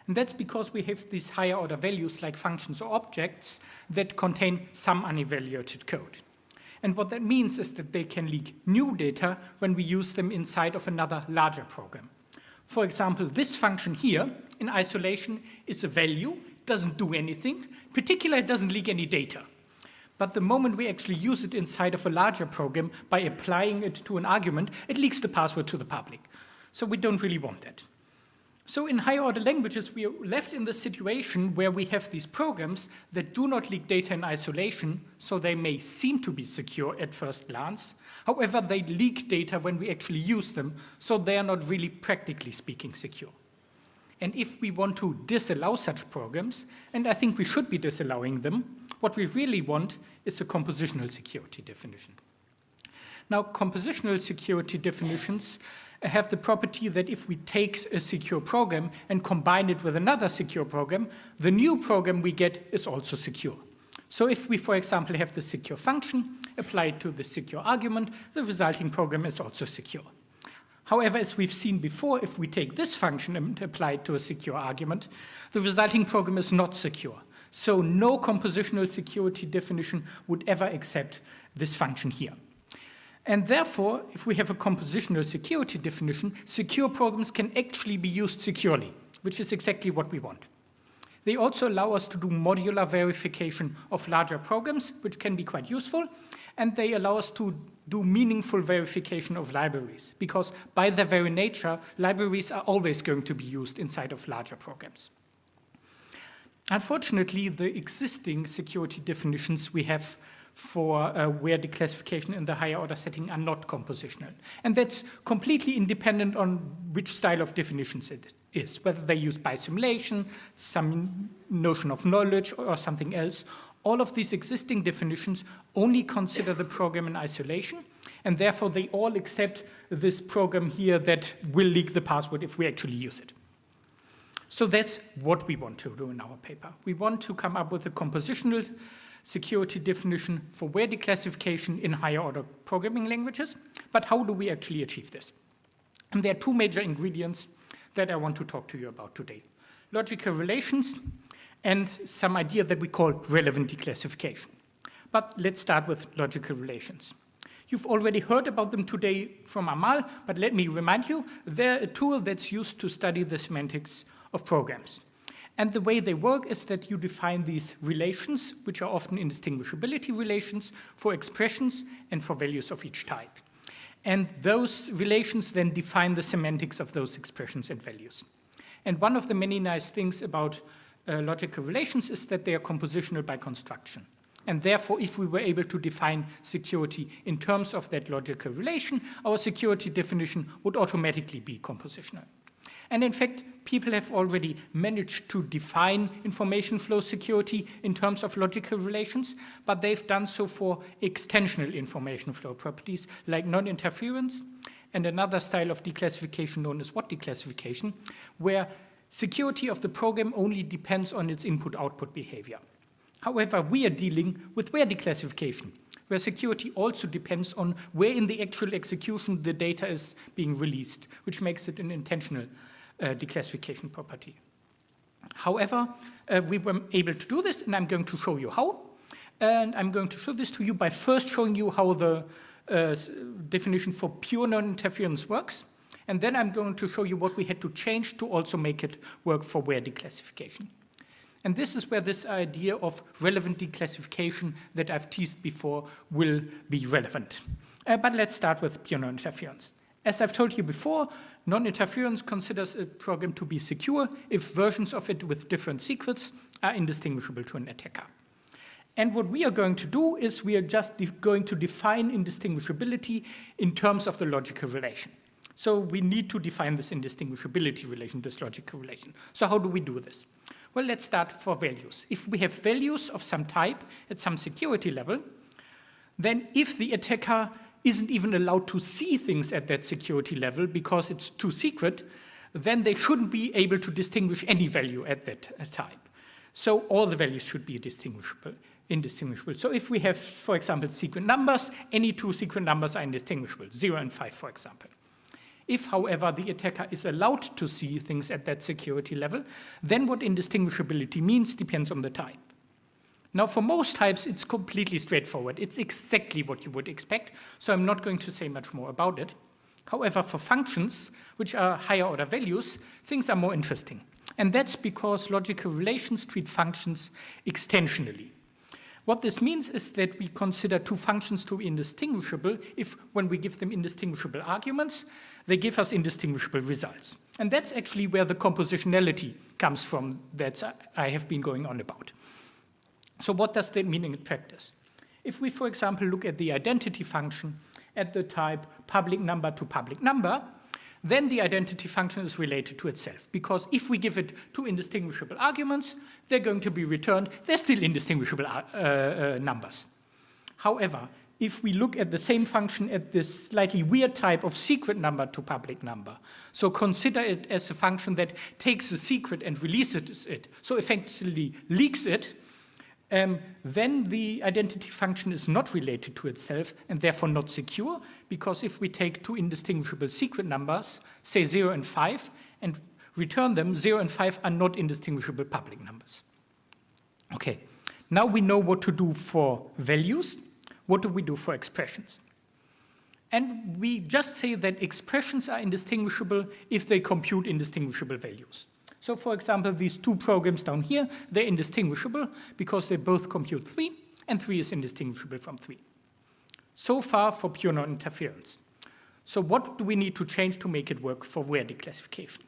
S20: And that's because we have these higher order values like functions or objects that contain some unevaluated code. And what that means is that they can leak new data when we use them inside of another larger program. For example, this function here in isolation is a value, doesn't do anything. In particular, it doesn't leak any data. But the moment we actually use it inside of a larger program by applying it to an argument, it leaks the password to the public. So we don't really want that. So in higher order languages, we are left in the situation where we have these programs that do not leak data in isolation, so they may seem to be secure at first glance. However, they leak data when we actually use them, so they are not really practically speaking secure. And if we want to disallow such programs, and I think we should be disallowing them, what we really want is a compositional security definition. Now, compositional security definitions have the property that if we take a secure program and combine it with another secure program, the new program we get is also secure. So if we, for example, have the secure function applied to the secure argument, the resulting program is also secure. However, as we've seen before, if we take this function and apply it to a secure argument, the resulting program is not secure. So no compositional security definition would ever accept this function here. And therefore, if we have a compositional security definition, secure programs can actually be used securely, which is exactly what we want. They also allow us to do modular verification of larger programs, which can be quite useful, and they allow us to do meaningful verification of libraries, because by their very nature, libraries are always going to be used inside of larger programs. Unfortunately, the existing security definitions we have for where declassification in the higher order setting are not compositional. And that's completely independent on which style of definitions it is, whether they use bisimulation, some notion of knowledge, or something else. All of these existing definitions only consider the program in isolation, and therefore they all accept this program here that will leak the password if we actually use it. So that's what we want to do in our paper. We want to come up with a compositional security definition for where declassification in higher order programming languages, but how do we actually achieve this? And there are two major ingredients that I want to talk to you about today. Logical relations and some idea that we call relevant declassification. But let's start with logical relations. You've already heard about them today from Amal, but let me remind you, they're a tool that's used to study the semantics of programs. And the way they work is that you define these relations, which are often indistinguishability relations, for expressions and for values of each type. And those relations then define the semantics of those expressions and values. And one of the many nice things about logical relations is that they are compositional by construction. And therefore, if we were able to define security in terms of that logical relation, our security definition would automatically be compositional. And in fact, people have already managed to define information flow security in terms of logical relations, but they've done so for extensional information flow properties like non-interference and another style of declassification known as what declassification, where security of the program only depends on its input-output behavior. However, we are dealing with where declassification, where security also depends on where in the actual execution the data is being released, which makes it an intentional declassification property. However, we were able to do this, and I'm going to show you how. And I'm going to show this to you by first showing you how the definition for pure non-interference works. And then I'm going to show you what we had to change to also make it work for where declassification. And this is where this idea of relevant declassification that I've teased before will be relevant. But let's start with pure non-interference. As I've told you before, non-interference considers a program to be secure if versions of it with different secrets are indistinguishable to an attacker. And what we are going to do is we are just going to define indistinguishability in terms of the logical relation. So we need to define this indistinguishability relation, this logical relation. So how do we do this? Well, let's start for values. If we have values of some type at some security level, then if the attacker isn't even allowed to see things at that security level because it's too secret, then they shouldn't be able to distinguish any value at that type. So all the values should be indistinguishable. So if we have, for example, secret numbers, any two secret numbers are indistinguishable, 0 and 5, for example. If, however, the attacker is allowed to see things at that security level, then what indistinguishability means depends on the type. Now, for most types, it's completely straightforward. It's exactly what you would expect, so I'm not going to say much more about it. However, for functions, which are higher order values, things are more interesting. And that's because logical relations treat functions extensionally. What this means is that we consider two functions to be indistinguishable if, when we give them indistinguishable arguments, they give us indistinguishable results. And that's actually where the compositionality comes from that I have been going on about. So what does that mean in practice? If we, for example, look at the identity function at the type public number to public number, then the identity function is related to itself. Because if we give it two indistinguishable arguments, they're going to be returned. They're still indistinguishable numbers. However, if we look at the same function at this slightly weird type of secret number to public number, so consider it as a function that takes a secret and releases it, so effectively leaks it, then the identity function is not related to itself and therefore not secure, because if we take two indistinguishable secret numbers, say 0 and 5, and return them, 0 and 5 are not indistinguishable public numbers. Okay, now we know what to do for values. What do we do for expressions? And we just say that expressions are indistinguishable if they compute indistinguishable values. So for example, these two programs down here, they're indistinguishable because they both compute 3, and 3 is indistinguishable from 3. So far for pure non-interference. So what do we need to change to make it work for where declassification?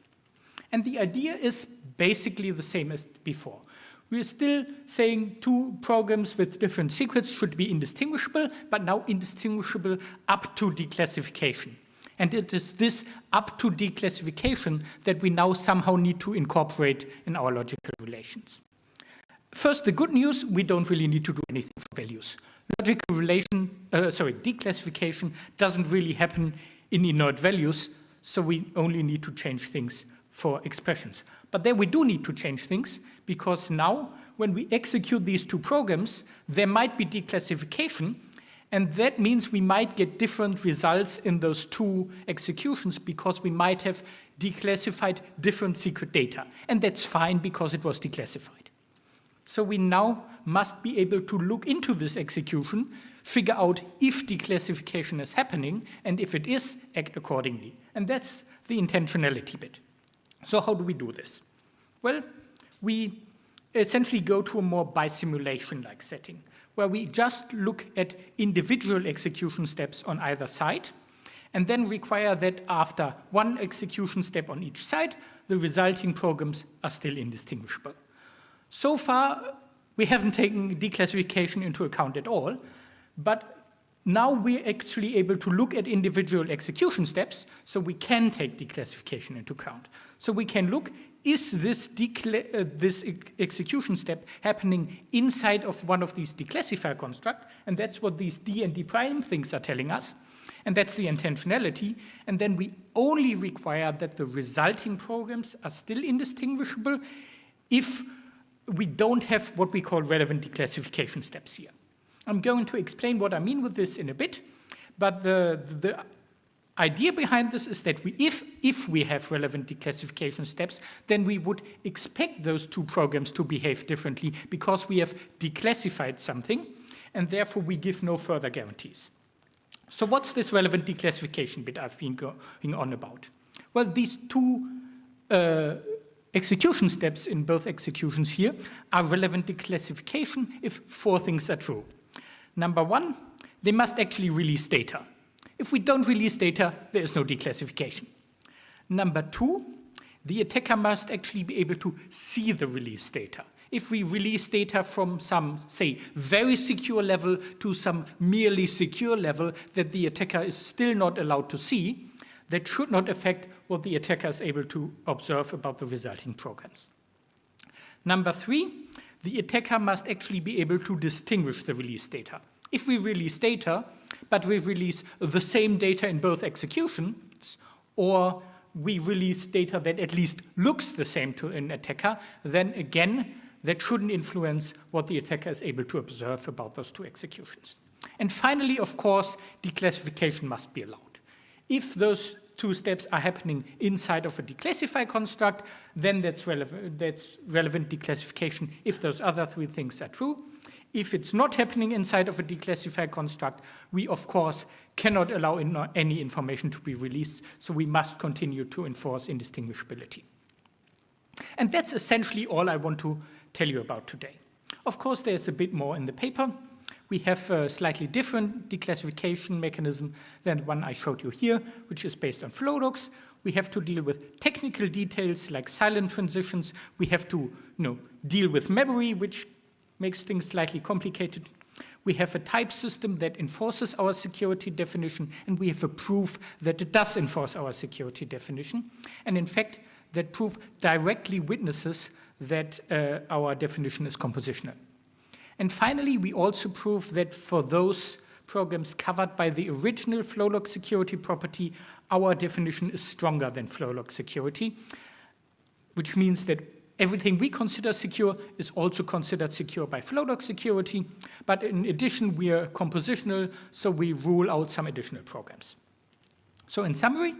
S20: And the idea is basically the same as before. We're still saying two programs with different secrets should be indistinguishable, but now indistinguishable up to declassification. And it is this up to declassification that we now somehow need to incorporate in our logical relations. First, the good news, we don't really need to do anything for values. Declassification doesn't really happen in inert values, so we only need to change things for expressions. But there we do need to change things, because now when we execute these two programs, there might be declassification, and that means we might get different results in those two executions because we might have declassified different secret data. And that's fine because it was declassified. So we now must be able to look into this execution, figure out if declassification is happening, and if it is, act accordingly. And that's the intentionality bit. So how do we do this? Well, we essentially go to a more bisimulation-like setting, where we just look at individual execution steps on either side, and then require that after one execution step on each side, the resulting programs are still indistinguishable. So far, we haven't taken declassification into account at all, but now we're actually able to look at individual execution steps, so we can take declassification into account. So we can look, is this execution step happening inside of one of these declassifier constructs? And that's what these D and D prime things are telling us. And that's the intentionality. And then we only require that the resulting programs are still indistinguishable if we don't have what we call relevant declassification steps here. I'm going to explain what I mean with this in a bit, but the idea behind this is that if we have relevant declassification steps, then we would expect those two programs to behave differently because we have declassified something, and therefore we give no further guarantees. So what's this relevant declassification bit I've been going on about? Well, these two execution steps in both executions here are relevant declassification if four things are true. Number one, they must actually release data. If we don't release data, there is no declassification. Number two, the attacker must actually be able to see the release data. If we release data from some, say, very secure level to some merely secure level that the attacker is still not allowed to see, that should not affect what the attacker is able to observe about the resulting programs. Number three, the attacker must actually be able to distinguish the release data. If we release data, but we release the same data in both executions, or we release data that at least looks the same to an attacker, then again, that shouldn't influence what the attacker is able to observe about those two executions. And finally, of course, declassification must be allowed. If those two steps are happening inside of a declassify construct, then that's relevant declassification if those other three things are true. If it's not happening inside of a declassify construct, we of course cannot allow any information to be released, so we must continue to enforce indistinguishability. And that's essentially all I want to tell you about today. Of course, there's a bit more in the paper. We have a slightly different declassification mechanism than the one I showed you here, which is based on Flodox. We have to deal with technical details like silent transitions. We have to deal with memory, which makes things slightly complicated. We have a type system that enforces our security definition, and we have a proof that it does enforce our security definition. And in fact, that proof directly witnesses that our definition is compositional. And finally, we also prove that for those programs covered by the original Flowlog security property, our definition is stronger than Flowlog security, which means that everything we consider secure is also considered secure by Flowlog security, but in addition, we are compositional, so we rule out some additional programs. So in summary,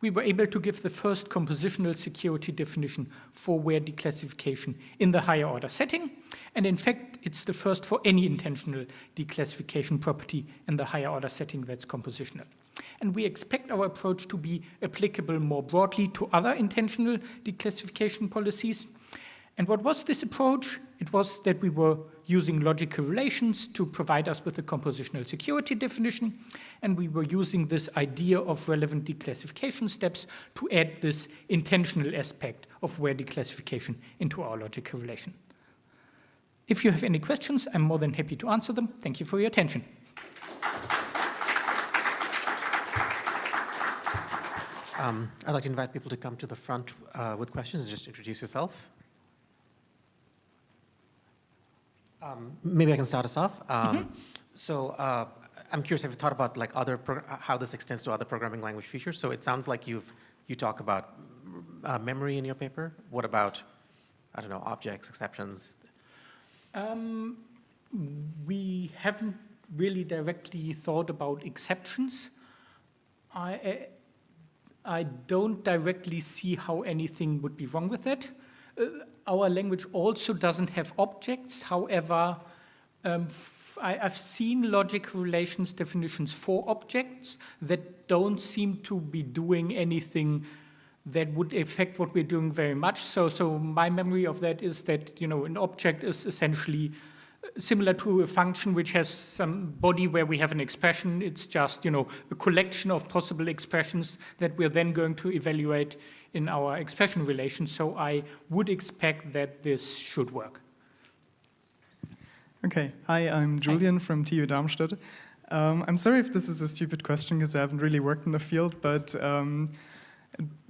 S20: we were able to give the first compositional security definition for where declassification in the higher order setting. And in fact, it's the first for any intentional declassification property in the higher order setting that's compositional. and we expect our approach to be applicable more broadly to other intentional declassification policies. And what was this approach? It was that we were using logical relations to provide us with a compositional security definition, and we were using this idea of relevant declassification steps to add this intentional aspect of where declassification into our logical relation. If you have any questions, I'm more than happy to answer them. Thank you for your attention.
S19: I'd like to invite people to come to the front with questions and just introduce yourself. Maybe I can start us off. So I'm curious, have you thought about like how this extends to other programming language features? So it sounds like you talk about memory in your paper. What about, I don't know, objects, exceptions?
S20: We haven't really directly thought about exceptions. I don't directly see how anything would be wrong with it. Our language also doesn't have objects. However, I've seen logical relations definitions for objects that don't seem to be doing anything that would affect what we're doing very much. So my memory of that is that, you know, an object is essentially similar to a function which has some body where we have an expression. It's just, you know, a collection of possible expressions that we're then going to evaluate in our expression relation. So I would expect that this should work.
S21: Okay, hi, I'm Julian from TU Darmstadt. I'm sorry if this is a stupid question because I haven't really worked in the field, but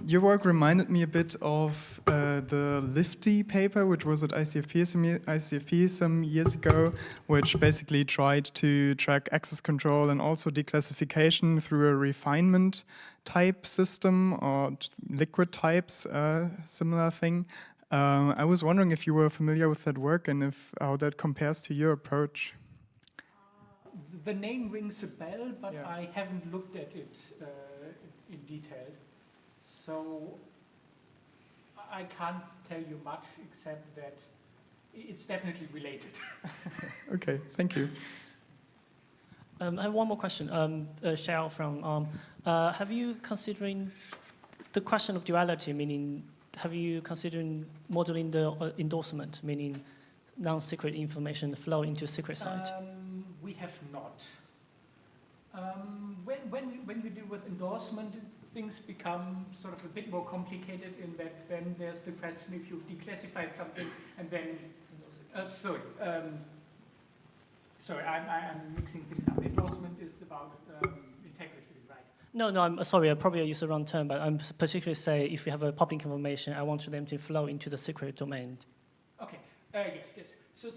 S21: your work reminded me a bit of the Lifty paper, which was at ICFP some years ago, which basically tried to track access control and also declassification through a refinement type system or liquid types, similar thing. I was wondering if you were familiar with that work and how that compares to your approach.
S20: The name rings a bell, but yeah, I haven't looked at it in detail. So I can't tell you much except that it's definitely related.
S21: Okay, thank you.
S12: I have one more question. Cheryl from have you considering the question of duality, meaning have you considered modeling the endorsement, meaning non-secret information flow into secret site?
S20: We have not. When we deal with endorsement, things become sort of a bit more complicated in that then there's the question if you've declassified something and then, sorry, I'm mixing things up. Endorsement is about integrity, right?
S12: No, I'm sorry, I probably use the wrong term, but I'm particularly say if you have a public information, I want them to flow into the secret domain.
S20: Okay, yes. So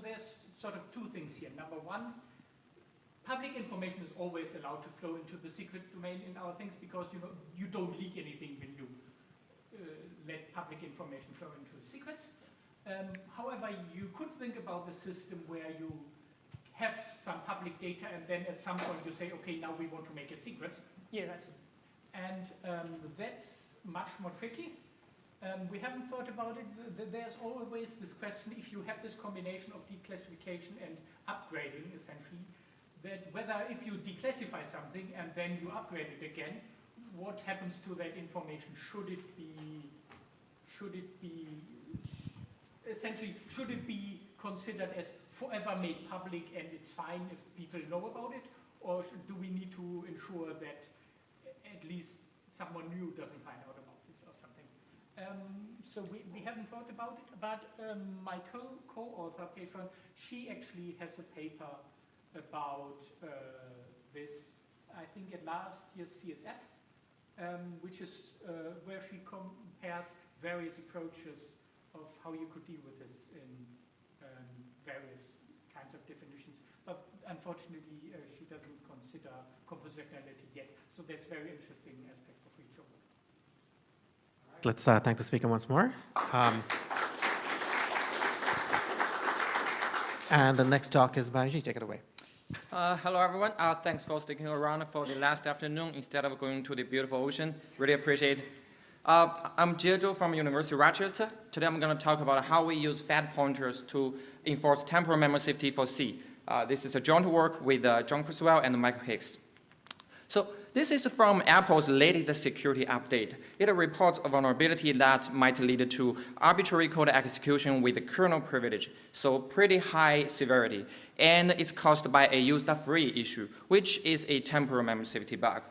S20: there's sort of two things here. Number one, public information is always allowed to flow into the secret domain in our things because you don't leak anything when you let public information flow into the secrets. However, you could think about the system where you have some public data and then at some point you say, okay, now we want to make it secret.
S12: Yeah, that's it.
S20: And that's much more tricky. We haven't thought about it. There's always this question, if you have this combination of declassification and upgrading, essentially, that whether if you declassify something and then you upgrade it again, what happens to that information? Should it be considered as forever made public and it's fine if people know about it? Or do we need to ensure that at least someone new doesn't find out about this or something? So we haven't thought about it, but my co-author, Petron, she actually has a paper about this, I think at last year's CSF, which is where she compares various approaches of how you could deal with this in various kinds of definitions. But unfortunately, she doesn't consider compositionality yet. So that's very interesting aspect for future work.
S19: Let's thank the speaker once more. And the next talk is by Ji. Take it away.
S22: Hello, everyone. Thanks for sticking around for the last afternoon instead of going to the beautiful ocean. Really appreciate it. I'm Jeju from University of Rochester. Today I'm going to talk about how we use fat pointers to enforce temporal memory safety for C. This is a joint work with John Criswell and Michael Hicks. So this is from Apple's latest security update. It reports a vulnerability that might lead to arbitrary code execution with kernel privilege, so pretty high severity. And it's caused by a use.free issue, which is a temporal memory safety bug.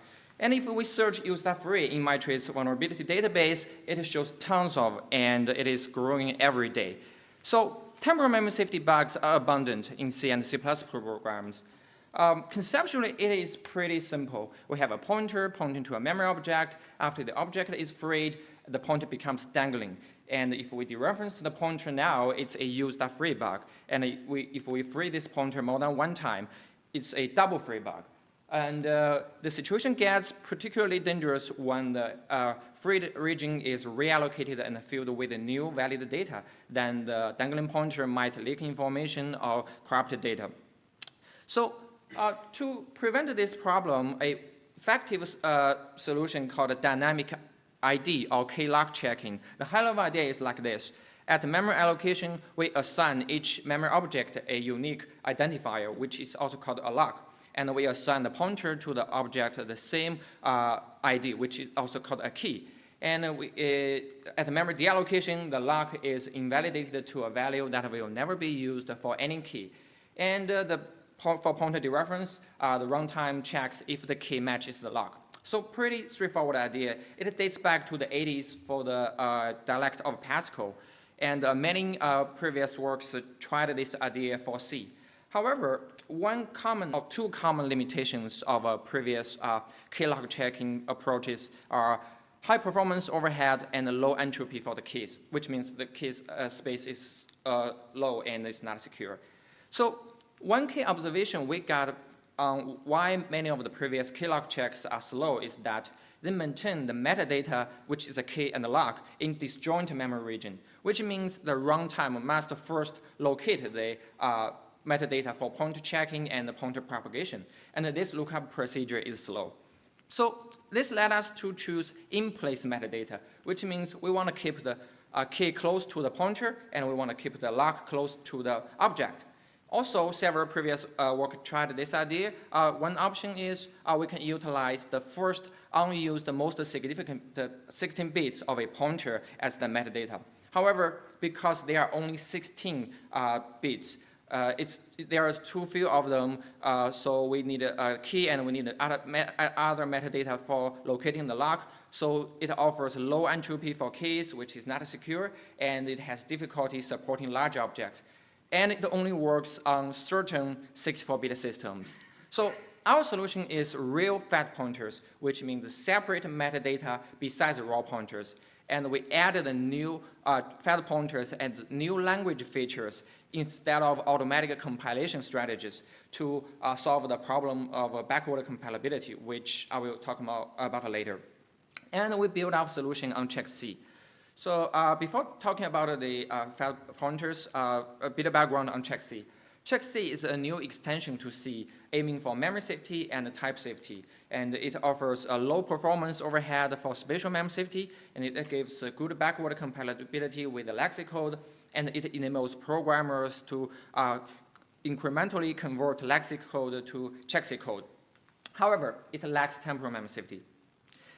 S22: And if we search use.free in MITRE's vulnerability database, it shows tons of, and it is growing every day. So temporal memory safety bugs are abundant in C and C++ programs. Conceptually, it is pretty simple. We have a pointer pointing to a memory object. After the object is freed, the pointer becomes dangling. And if we dereference the pointer now, it's a use.free bug. And if we free this pointer more than one time, it's a double free bug. And the situation gets particularly dangerous when the freed region is reallocated and filled with new valid data. Then the dangling pointer might leak information or corrupted data. So to prevent this problem, a effective solution called dynamic ID or K-lock checking. The high-level idea is like this. At memory allocation, we assign each memory object a unique identifier, which is also called a lock. And we assign the pointer to the object the same ID, which is also called a key. And at the memory deallocation, the lock is invalidated to a value that will never be used for any key. And for pointer dereference, the runtime checks if the key matches the lock. So pretty straightforward idea. It dates back to the 80s for the dialect of Pascal. And many previous works tried this idea for C. However, two common limitations of previous K-lock checking approaches are high performance overhead and low entropy for the keys, which means the keys space is low and it's not secure. So one key observation we got on why many of the previous K-lock checks are slow is that they maintain the metadata, which is a key and a lock, in disjoint memory region, which means the runtime must first locate the metadata for pointer checking and pointer propagation. And this lookup procedure is slow. So this led us to choose in-place metadata, which means we want to keep the key close to the pointer, and we want to keep the lock close to the object. Also, several previous work tried this idea. One option is we can utilize the first unused, most significant 16 bits of a pointer as the metadata. However, because there are only 16 bits, there are too few of them, so we need a key and we need other metadata for locating the lock. So it offers low entropy for keys, which is not secure, and it has difficulty supporting large objects. And it only works on certain 64-bit systems. So our solution is real fat pointers, which means separate metadata besides raw pointers. And we added the new fat pointers and new language features instead of automatic compilation strategies to solve the problem of backward compatibility, which I will talk about later. And we built our solution on XII. So before talking about the fat pointers, a bit of background on XII. XII is a new extension to C, aiming for memory safety and type safety. And it offers a low performance overhead for spatial memory safety, and it gives a good backward compatibility with the lexicode, and it enables programmers to incrementally convert lexicode to XII code. However, it lacks temporal memory safety.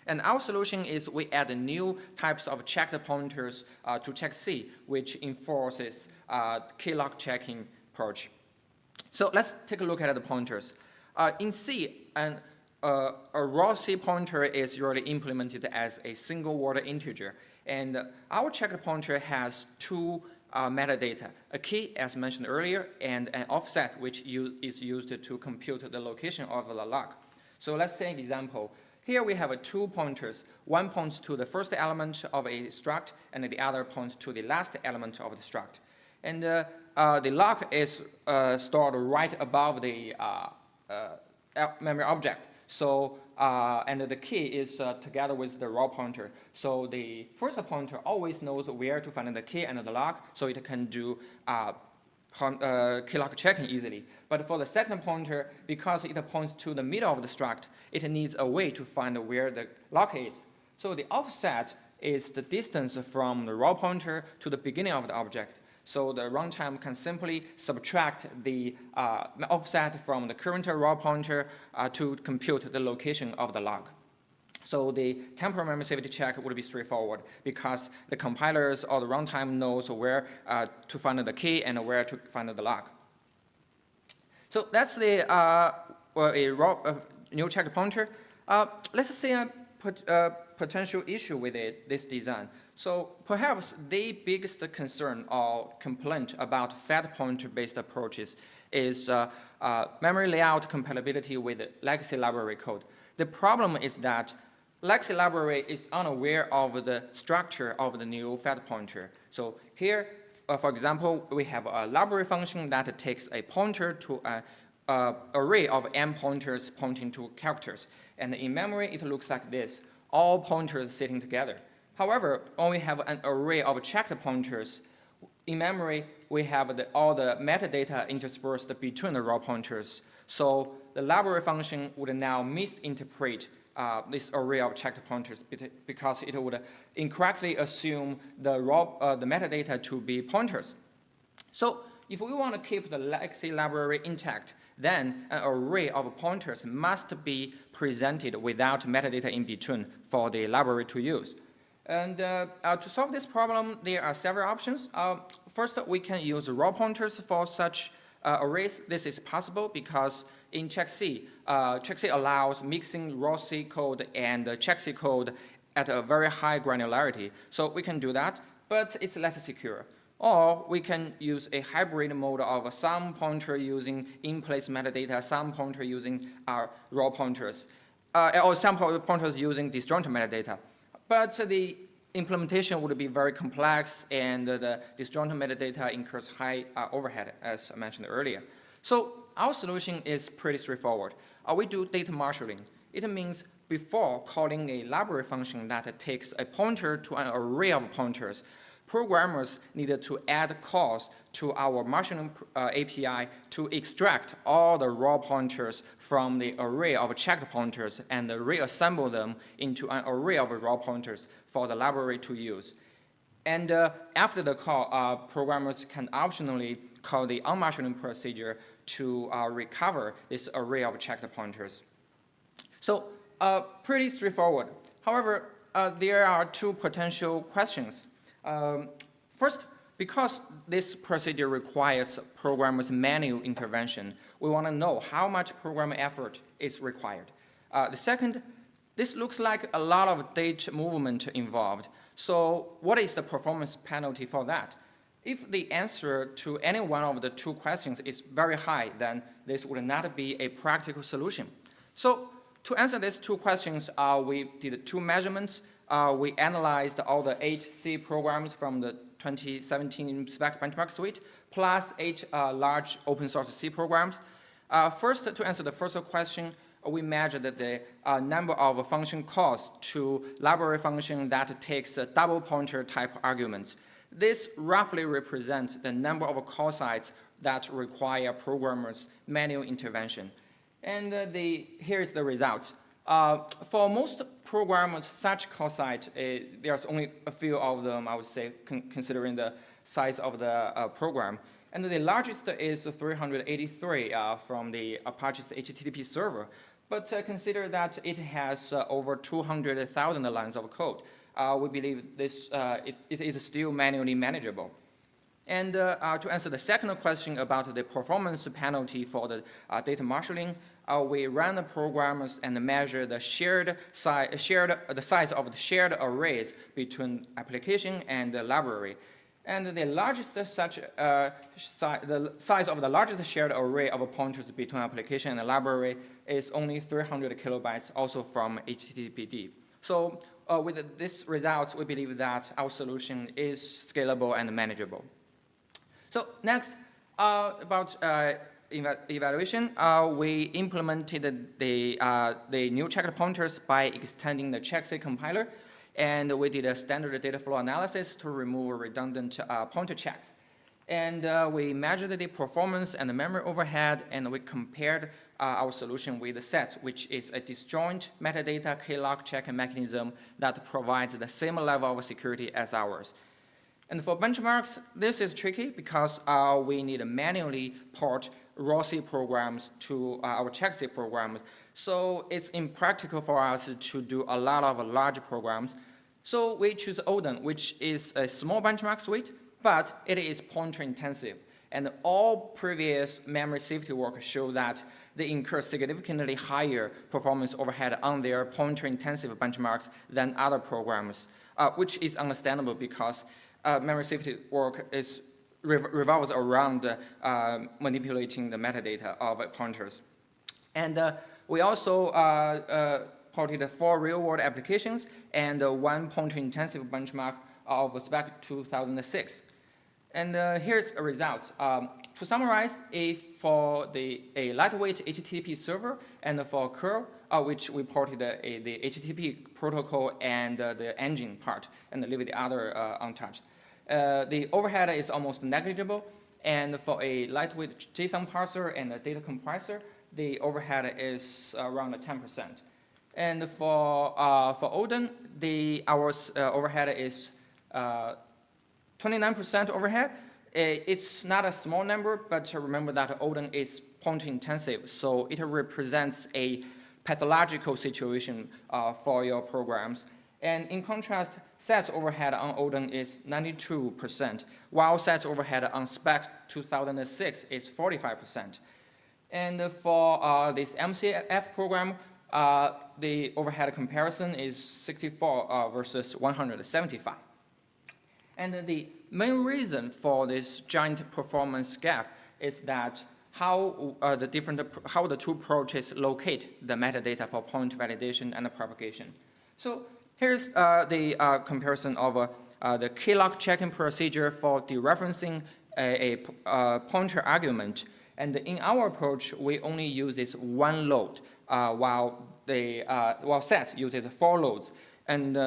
S22: And our solution is we add new types of checked pointers to XII, which enforces K-lock checking approach. So let's take a look at the pointers. In C, a raw C pointer is usually implemented as a single word integer. And our checked pointer has two metadata, a key, as mentioned earlier, and an offset, which is used to compute the location of the lock. So let's say an example. Here we have two pointers. One points to the first element of a struct, and the other points to the last element of the struct. And the lock is stored right above the memory object. So, and the key is together with the raw pointer. So the first pointer always knows where to find the key and the lock, so it can do K-lock checking easily. But for the second pointer, because it points to the middle of the struct, it needs a way to find where the lock is. So the offset is the distance from the raw pointer to the beginning of the object. So the runtime can simply subtract the offset from the current raw pointer to compute the location of the log. So the temporal memory safety check would be straightforward because the compilers or the runtime knows where to find the key and where to find the log. So that's the new checked pointer. Let's say a potential issue with this design. So perhaps the biggest concern or complaint about fat pointer-based approaches is memory layout compatibility with legacy library code. The problem is that legacy library is unaware of the structure of the new fat pointer. So here, for example, we have a library function that takes a pointer to an array of m pointers pointing to characters. And in memory, it looks like this, all pointers sitting together. However, when we have an array of checked pointers, in memory, we have all the metadata interspersed between the raw pointers. So the library function would now misinterpret this array of checked pointers because it would incorrectly assume the metadata to be pointers. So if we want to keep the legacy library intact, then an array of pointers must be presented without metadata in between for the library to use. And to solve this problem, there are several options. First, we can use raw pointers for such arrays. This is possible because in XII, XII allows mixing raw C code and XII code at a very high granularity. So we can do that, but it's less secure. Or we can use a hybrid mode of some pointer using in-place metadata, some pointer using raw pointers, or some pointers using disjoint metadata. But the implementation would be very complex, and the disjoint metadata incurs high overhead, as I mentioned earlier. So our solution is pretty straightforward. We do data marshalling. It means before calling a library function that takes a pointer to an array of pointers, programmers needed to add calls to our marshalling API to extract all the raw pointers from the array of checked pointers and reassemble them into an array of raw pointers for the library to use. And after the call, programmers can optionally call the unmarshalling procedure to recover this array of checked pointers. So pretty straightforward. However, there are two potential questions. First, because this procedure requires programmers' manual intervention, we want to know how much program effort is required. The second, this looks like a lot of data movement involved. So what is the performance penalty for that? If the answer to any one of the two questions is very high, then this would not be a practical solution. So to answer these two questions, we did two measurements. We analyzed all the 8 C programs from the 2017 spec benchmark suite, plus 8 large open source C programs. First, to answer the first question, we measured the number of function calls to library function that takes double pointer type arguments. This roughly represents the number of call sites that require programmers' manual intervention. And here's the results. For most programmers, such call site, there's only a few of them, I would say, considering the size of the program. And the largest is 383 from the Apache's HTTP server. But consider that it has over 200,000 lines of code. We believe this it is still manually manageable. And to answer the second question about the performance penalty for the data marshalling, we ran the programs and measure the the size of the shared arrays between application and the library. And the largest the size of the largest shared array of pointers between application and the library is only 300 kilobytes, also from HTTPD. So with these results, we believe that our solution is scalable and manageable. So next, about evaluation, we implemented the new checked pointers by extending the XII compiler, and we did a standard data flow analysis to remove redundant pointer checks. And we measured the performance and the memory overhead, and we compared our solution with the SET, which is a disjoint metadata K-lock check mechanism that provides the same level of security as ours. And for benchmarks, this is tricky because we need to manually port raw C programs to our check C programs. So it's impractical for us to do a lot of large programs. So we choose Odin, which is a small benchmark suite, but it is pointer intensive. And all previous memory safety work show that they incur significantly higher performance overhead on their pointer intensive benchmarks than other programs, which is understandable because memory safety work revolves around manipulating the metadata of pointers. And we also ported 4 real-world applications and 1 pointer-intensive benchmark of SPEC 2006. And here's a result. To summarize, for a lightweight HTTP server and for curl, which we ported the HTTP protocol and the engine part and leave the other untouched. The overhead is almost negligible, and for a lightweight JSON parser and a data compressor, the overhead is around 10%. And for Odin, our overhead is 29% overhead. It's not a small number, but remember that Odin is pointer intensive, so it represents a pathological situation for your programs. And in contrast, SATS overhead on Odin is 92%, while SATS overhead on SPEC 2006 is 45%. And for this MCF program, the overhead comparison is 64 versus 175. And the main reason for this giant performance gap is that how the two approaches locate the metadata for point validation and propagation. So here's the comparison of the key-lock checking procedure for dereferencing a pointer argument. And in our approach, we only use this 1 load, while SAT uses 4 loads. And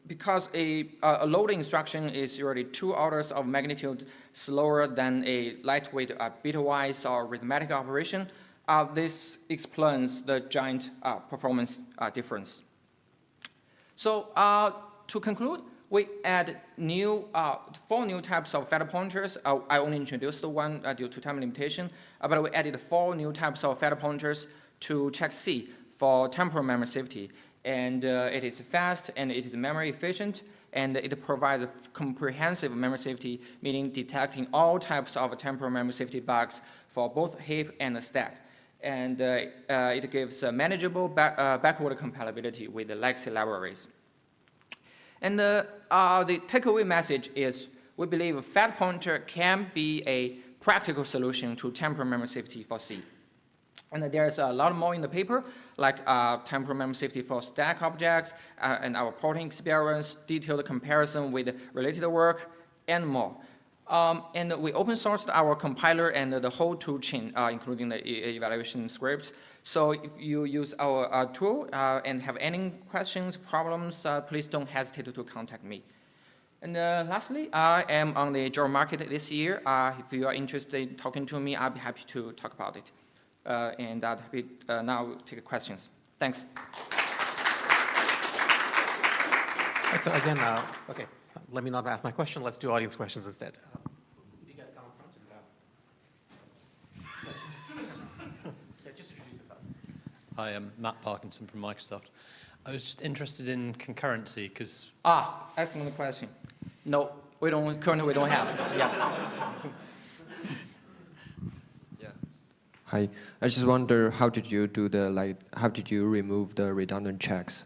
S22: because a load instruction is already 2 orders of magnitude slower than a lightweight bitwise or arithmetic operation, this explains the giant performance difference. So to conclude, we add 4 new types of fed pointers. I only introduced the one due to time limitation, but we added 4 new types of fed pointers to check C for temporal memory safety. And it is fast, and it is memory efficient, and it provides comprehensive memory safety, meaning detecting all types of temporal memory safety bugs for both heap and stack. And it gives manageable backward compatibility with the legacy libraries. And the takeaway message is we believe fed pointer can be a practical solution to temporal memory safety for C. And there's a lot more in the paper, like temporal memory safety for stack objects, and our porting experience, detailed comparison with related work, and more. And we open sourced our compiler and the whole tool chain, including the evaluation scripts. So if you use our tool and have any questions, problems, please don't hesitate to contact me. And lastly, I am on the job market this year. If you are interested in talking to me, I'll be happy to talk about it. And I'll be now take questions. Thanks.
S19: Right, so again, okay, let me not ask my question. Let's do audience questions instead. You guys come up front. Yeah, just introduce yourself.
S17: Hi, I'm Matt Parkinson from Microsoft. I was just interested in concurrency because...
S22: Excellent question. No, currently we don't have it. Yeah.
S11: Hi, I just wonder, how did you remove the redundant checks?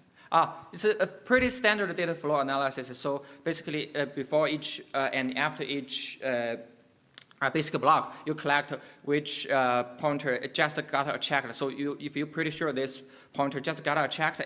S22: It's a pretty standard data flow analysis. So basically, before each and after each basic block, you collect which pointer just got checked. So if you're pretty sure this pointer just got checked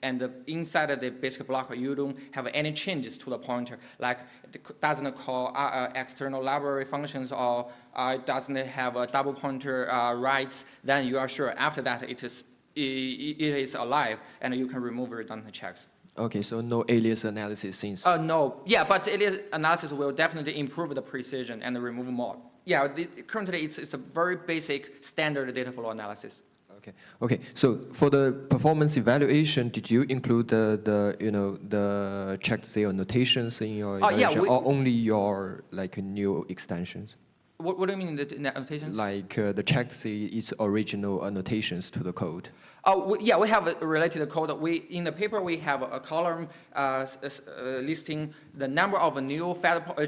S22: and inside of the basic block, you don't have any changes to the pointer, like it doesn't call external library functions or it doesn't have a double pointer writes, then you are sure after that it is alive and you can remove redundant checks.
S11: Okay, so no alias analysis since...
S22: No, yeah, but alias analysis will definitely improve the precision and remove more. Yeah, currently it's a very basic standard data flow analysis.
S11: Okay. So for the performance evaluation, did you include the checked zero notations in your evaluation, or only your new extensions?
S22: What do you mean the notations?
S11: Like the checked Z its original annotations to the code.
S22: Yeah, we have a related code. In the paper we have a column listing the number of new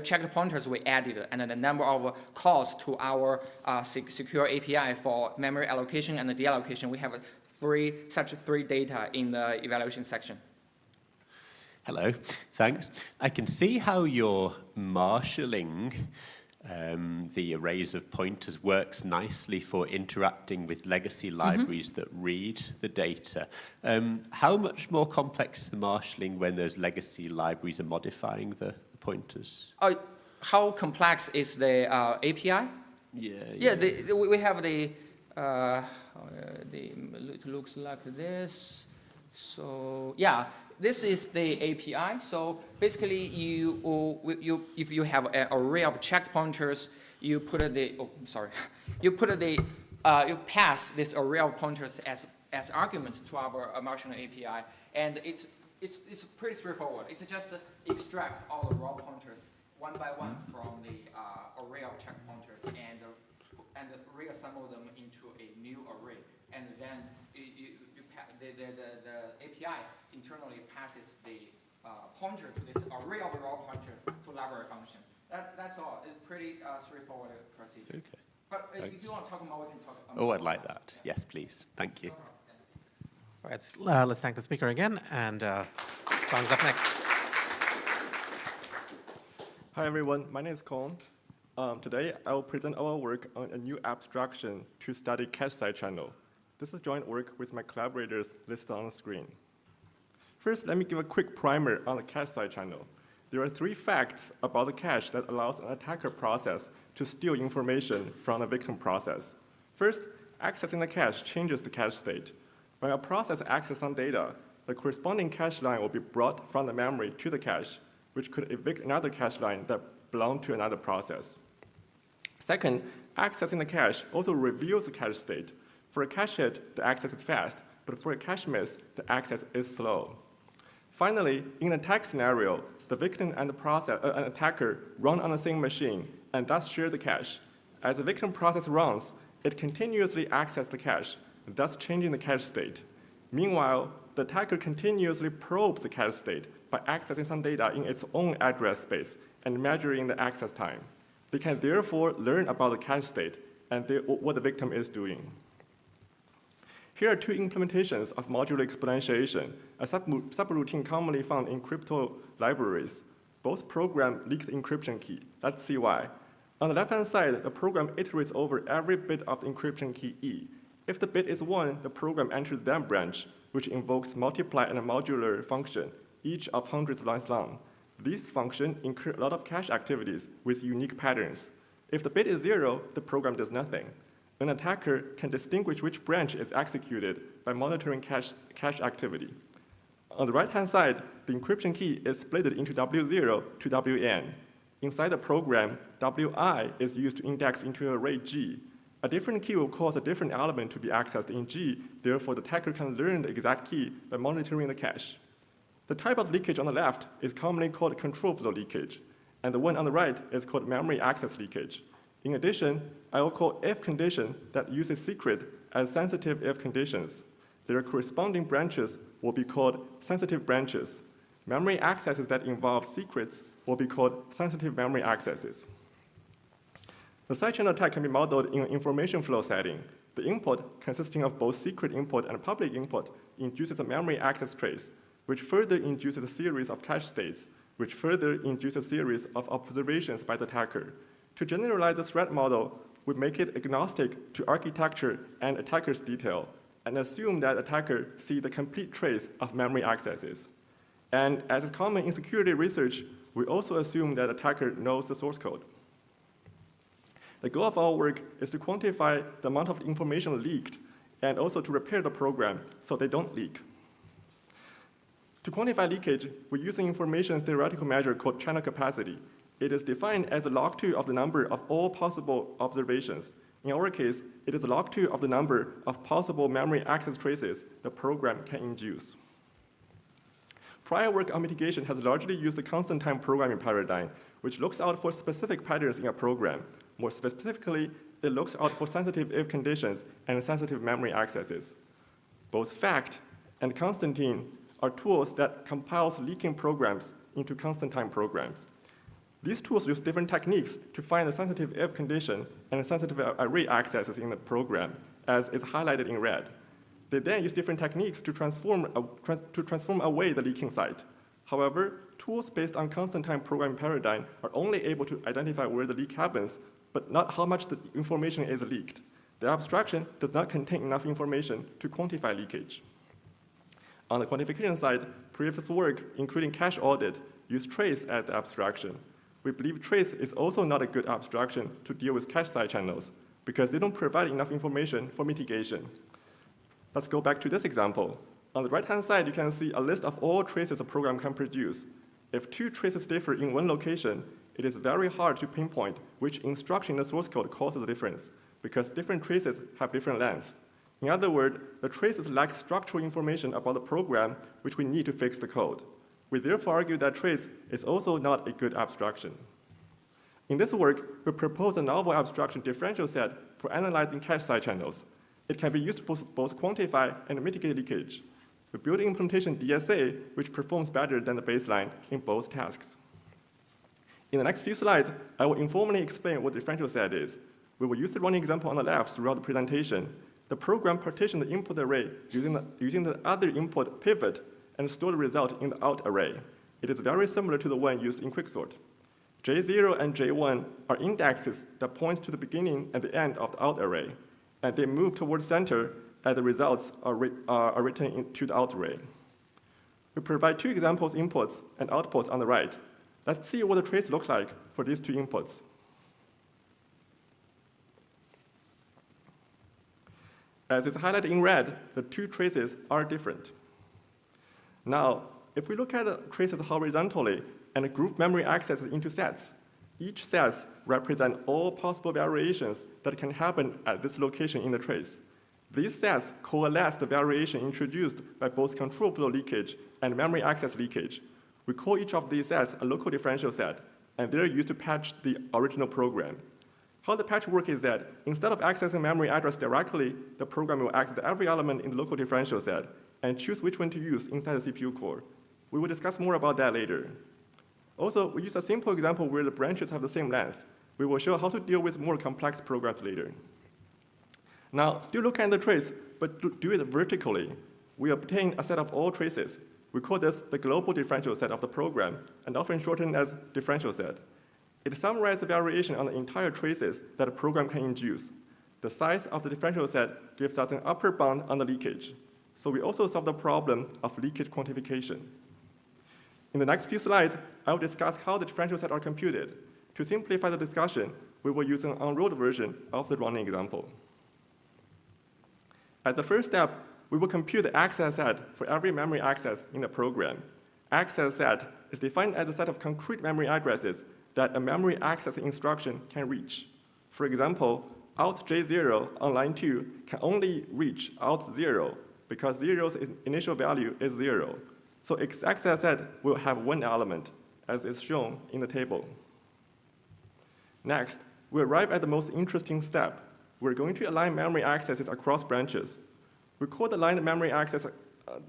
S22: checked pointers we added and the number of calls to our secure API for memory allocation and deallocation. We have such three data in the evaluation section.
S4: Hello, thanks. I can see how you're marshalling the arrays of pointers works nicely for interacting with legacy libraries that read the data. How much more complex is the marshalling when those legacy libraries are modifying the pointers?
S22: How complex is the API?
S4: Yeah.
S22: We have it looks like this. So yeah. This is the API. So basically, if you have an array of checked pointers, you pass this array of pointers as arguments to our marshalling API, and it's pretty straightforward. It's just extract all the raw pointers one by one from the array of checked pointers and reassemble them into a new array, and then the API internally passes the pointer to this array of raw pointers to library function. That's all. It's pretty straightforward procedure.
S4: Okay.
S22: But if you want to talk more, we can talk about
S4: Oh, I'd like that. Yes, please. Thank you.
S19: All right, let's thank the speaker again, and Song's up next.
S6: Hi, everyone. My name is Kong. Today, I will present our work on a new abstraction to study cache side channel. This is joint work with my collaborators listed on the screen. First, let me give a quick primer on the cache side channel. There are 3 facts about the cache that allows an attacker process to steal information from a victim process. First, accessing the cache changes the cache state. When a process accesses some data, the corresponding cache line will be brought from the memory to the cache, which could evict another cache line that belonged to another process. Second, accessing the cache also reveals the cache state. For a cache hit, the access is fast, but for a cache miss, the access is slow. Finally, in an attack scenario, the victim and an attacker run on the same machine and thus share the cache. As the victim process runs, it continuously accesses the cache, thus changing the cache state. Meanwhile, the attacker continuously probes the cache state by accessing some data in its own address space and measuring the access time. They can therefore learn about the cache state and what the victim is doing. Here are 2 implementations of modular exponentiation, a subroutine commonly found in crypto libraries. Both program leak the encryption key. Let's see why. On the left-hand side, the program iterates over every bit of the encryption key E. If the bit is 1, the program enters that branch, which invokes multiply and a modular function, each of hundreds of lines long. These functions incur a lot of cache activities with unique patterns. If the bit is 0, the program does nothing. An attacker can distinguish which branch is executed by monitoring cache activity. On the right-hand side, the encryption key is split into W0 to Wn. Inside the program, Wi is used to index into array G. A different key will cause a different element to be accessed in G, therefore the attacker can learn the exact key by monitoring the cache. The type of leakage on the left is commonly called control flow leakage, and the one on the right is called memory access leakage. In addition, I will call if condition that uses secret as sensitive if conditions. Their corresponding branches will be called sensitive branches. Memory accesses that involve secrets will be called sensitive memory accesses. The side channel attack can be modeled in an information flow setting. The input, consisting of both secret input and public input, induces a memory access trace, which further induces a series of cache states, which further induce a series of observations by the attacker. To generalize the threat model, we make it agnostic to architecture and attacker's detail, and assume that attacker see the complete trace of memory accesses. And as is common in security research, we also assume that attacker knows the source code. The goal of our work is to quantify the amount of information leaked and also to repair the program so they don't leak. To quantify leakage, we use an information theoretical measure called channel capacity. It is defined as the log2 of the number of all possible observations, In our case, it is log2 of the number of possible memory access traces the program can induce. Prior work on mitigation has largely used the constant time programming paradigm, which looks out for specific patterns in a program. More specifically, it looks out for sensitive if conditions and sensitive memory accesses. Both FACT and Constantine are tools that compiles leaking programs into constant time programs. These tools use different techniques to find the sensitive if condition and sensitive array accesses in the program, as is highlighted in red. They then use different techniques to transform away the leaking site. However, tools based on constant time programming paradigm are only able to identify where the leak happens, but not how much the information is leaked. The abstraction does not contain enough information to quantify leakage. On the quantification side, previous work, including cache audit, used trace as the abstraction. We believe trace is also not a good abstraction to deal with cache side channels because they don't provide enough information for mitigation. Let's go back to this example. On the right-hand side, you can see a list of all traces a program can produce. If two traces differ in one location, it is very hard to pinpoint which instruction in the source code causes the difference because different traces have different lengths. In other words, the traces lack structural information about the program which we need to fix the code. We therefore argue that trace is also not a good abstraction. In this work, we propose a novel abstraction differential set for analyzing cache side channels. It can be used to both quantify and mitigate leakage. We build implementation DSA, which performs better than the baseline in both tasks. In the next few slides, I will informally explain what differential set is. We will use the running example on the left throughout the presentation. The program partitioned the input array using the other input pivot and stored the result in the out array. It is very similar to the one used in quicksort. J0 and J1 are indexes that points to the beginning and the end of the out array, and they move towards center as the results are written into the out array. We provide two examples inputs and outputs on the right. Let's see what the trace looks like for these two inputs. As is highlighted in red, the two traces are different. Now, if we look at the traces horizontally and group memory accesses into sets, each set represents all possible variations that can happen at this location in the trace. These sets coalesce the variation introduced by both control flow leakage and memory access leakage. We call each of these sets a local differential set, and they're used to patch the original program. How the patch works is that instead of accessing memory address directly, the program will access every element in the local differential set and choose which one to use inside the CPU core. We will discuss more about that later. Also, we use a simple example where the branches have the same length. We will show how to deal with more complex programs later. Now, still looking at the trace, but do it vertically. We obtain a set of all traces. We call this the global differential set of the program, and often shortened as differential set. It summarizes the variation on the entire traces that a program can induce. The size of the differential set gives us an upper bound on the leakage. So we also solve the problem of leakage quantification. In the next few slides, I will discuss how the differential sets are computed. To simplify the discussion, we will use an unrolled version of the running example. As the first step, we will compute the access set for every memory access in the program. Access set is defined as a set of concrete memory addresses that a memory access instruction can reach. For example, out J0 on line 2 can only reach out 0 because 0's initial value is 0. So its access set will have one element, as is shown in the table. Next, we arrive at the most interesting step. We're going to align memory accesses across branches. We call the aligned memory access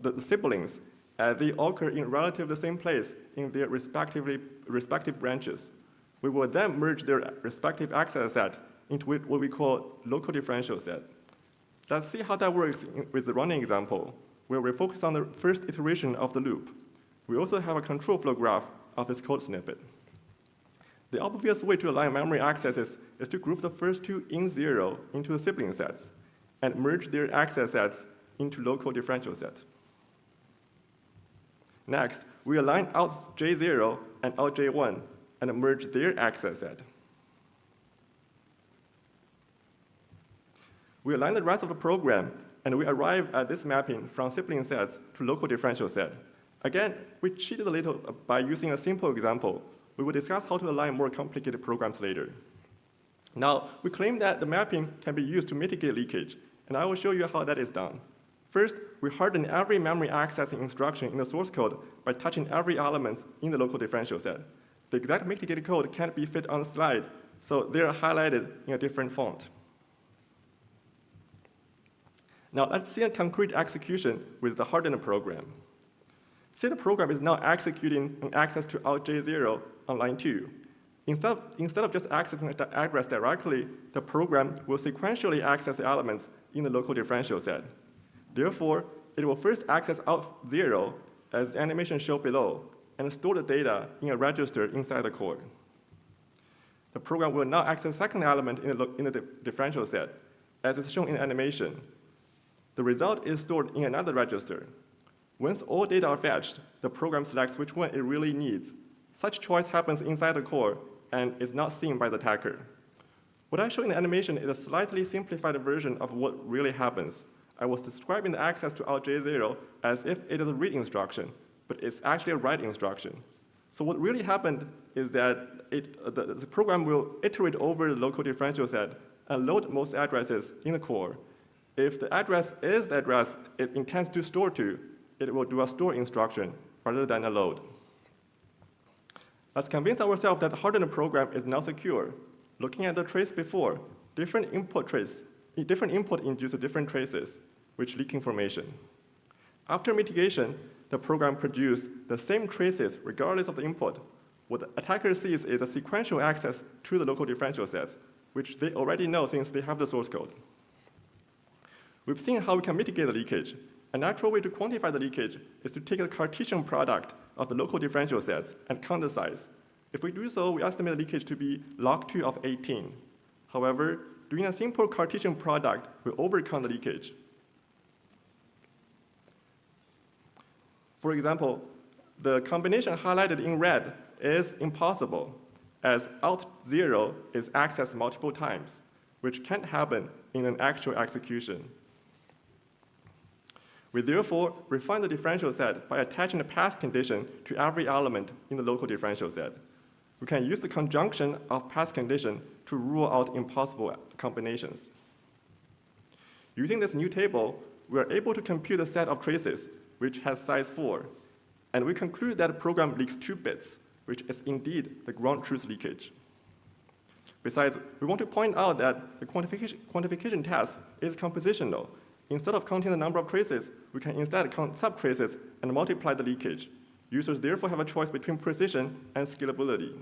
S6: the siblings, as they occur in relatively the same place in their respective branches. We will then merge their respective access set into what we call local differential set. Let's see how that works with the running example, where we focus on the first iteration of the loop. We also have a control flow graph of this code snippet. The obvious way to align memory accesses is to group the first two in 0 into the sibling sets and merge their access sets into local differential sets. Next, we align out J0 and out J1 and merge their access set. We align the rest of the program, and we arrive at this mapping from sibling sets to local differential set. Again, we cheated a little by using a simple example. We will discuss how to align more complicated programs later. Now, we claim that the mapping can be used to mitigate leakage, and I will show you how that is done. First, we harden every memory accessing instruction in the source code by touching every element in the local differential set. The exact mitigated code can't be fit on the slide, so they're highlighted in a different font. Now, let's see a concrete execution with the hardened program. Say the program is now executing an access to out J0 on line 2. Instead of just accessing the address directly, the program will sequentially access the elements in the local differential set. Therefore, it will first access out 0, as the animation shown below, and store the data in a register inside the core. The program will now access the second element in the differential set, as is shown in the animation. The result is stored in another register. Once all data are fetched, the program selects which one it really needs. Such choice happens inside the core and is not seen by the attacker. What I show in the animation is a slightly simplified version of what really happens. I was describing the access to out J0 as if it is a read instruction, but it's actually a write instruction. So what really happened is that the program will iterate over the local differential set and load most addresses in the core. If the address is the address it intends to store to, it will do a store instruction rather than a load. Let's convince ourselves that the hardened program is now secure. Looking at the trace before, different input induces different traces, which leak information. After mitigation, the program produced the same traces regardless of the input. What the attacker sees is a sequential access to the local differential sets, which they already know since they have the source code. We've seen how we can mitigate the leakage. A natural way to quantify the leakage is to take the Cartesian product of the local differential sets and count the size. If we do so, we estimate the leakage to be log2 of 18. However, doing a simple Cartesian product will overcome the leakage. For example, the combination highlighted in red is impossible, as out 0 is accessed multiple times, which can't happen in an actual execution. We therefore refine the differential set by attaching a pass condition to every element in the local differential set. We can use the conjunction of pass condition to rule out impossible combinations. Using this new table, we are able to compute a set of traces which has size 4, and we conclude that the program leaks 2 bits, which is indeed the ground truth leakage. Besides, we want to point out that the quantification task is compositional. Instead of counting the number of traces, we can instead count subtraces and multiply the leakage. Users therefore have a choice between precision and scalability.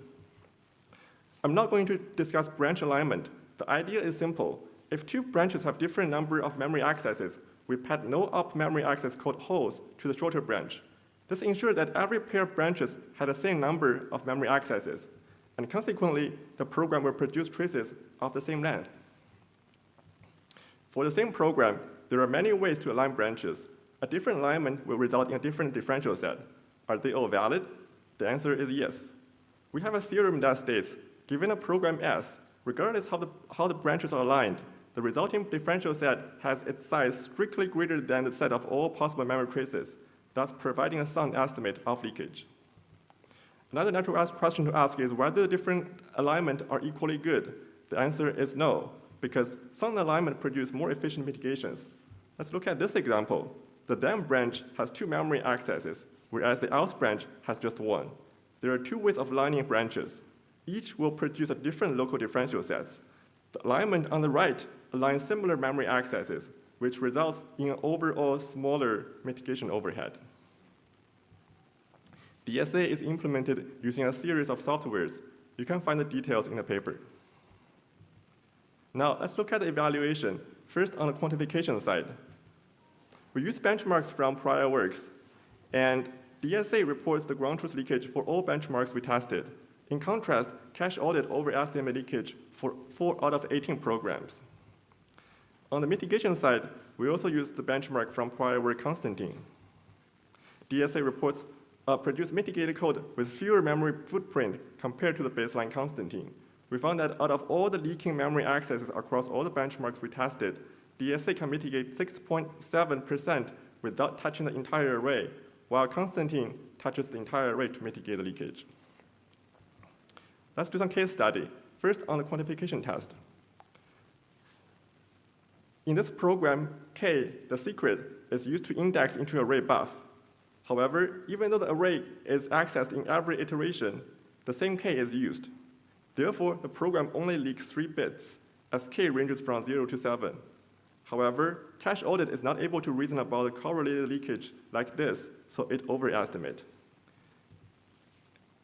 S6: I'm not going to discuss branch alignment. The idea is simple. If 2 branches have different number of memory accesses, we pad no up memory access called holes to the shorter branch. This ensures that every pair of branches had the same number of memory accesses, and consequently, the program will produce traces of the same length. For the same program, there are many ways to align branches. A different alignment will result in a different differential set. Are they all valid? The answer is yes. We have a theorem that states, given a program S, regardless how the branches are aligned, the resulting differential set has its size strictly greater than the set of all possible memory traces, thus providing a sound estimate of leakage. Another natural question to ask is whether the different alignment are equally good. The answer is no, because some alignment produce more efficient mitigations. Let's look at this example. The then branch has 2 memory accesses, whereas the else branch has just 1. There are 2 ways of aligning branches. Each will produce a different local differential sets. The alignment on the right aligns similar memory accesses, which results in an overall smaller mitigation overhead. DSA is implemented using a series of softwares. You can find the details in the paper. Now, let's look at the evaluation, first on the quantification side. We use benchmarks from prior works, and DSA reports the ground truth leakage for all benchmarks we tested. In contrast, cache audit overestimated leakage for 4 out of 18 programs. On the mitigation side, we also use the benchmark from prior work Constantine. DSA reports produce mitigated code with fewer memory footprint compared to the baseline Constantine. We found that out of all the leaking memory accesses across all the benchmarks we tested, DSA can mitigate 6.7% without touching the entire array, while Constantine touches the entire array to mitigate the leakage. Let's do some case study. First, on the quantification test. In this program, K, the secret, is used to index into array buff. However, even though the array is accessed in every iteration, the same K is used. Therefore, the program only leaks 3 bits, as K ranges from 0 to 7. However, cache audit is not able to reason about the correlated leakage like this, so it overestimates.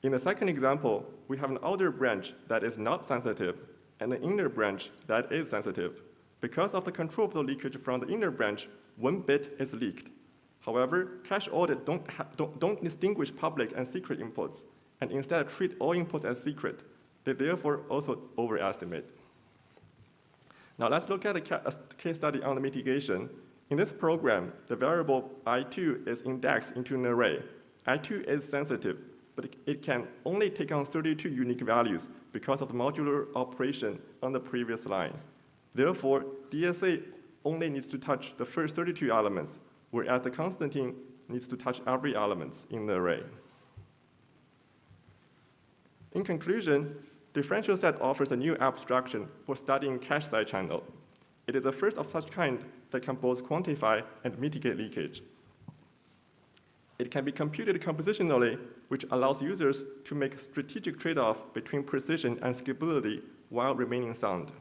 S6: In the second example, we have an outer branch that is not sensitive and an inner branch that is sensitive. Because of the control of the leakage from the inner branch, 1 bit is leaked. However, cache audit don't distinguish public and secret inputs, and instead treat all inputs as secret. They therefore also overestimate. Now let's look at a case study on the mitigation. In this program, the variable I2 is indexed into an array. I2 is sensitive, but it can only take on 32 unique values because of the modular operation on the previous line. Therefore, DSA only needs to touch the first 32 elements, whereas the Constantine needs to touch every element in the array. In conclusion, differential set offers a new abstraction for studying cache side channel. It is the first of such kind that can both quantify and mitigate leakage. It can be computed compositionally, which allows users to make strategic trade-off between precision and scalability while remaining sound.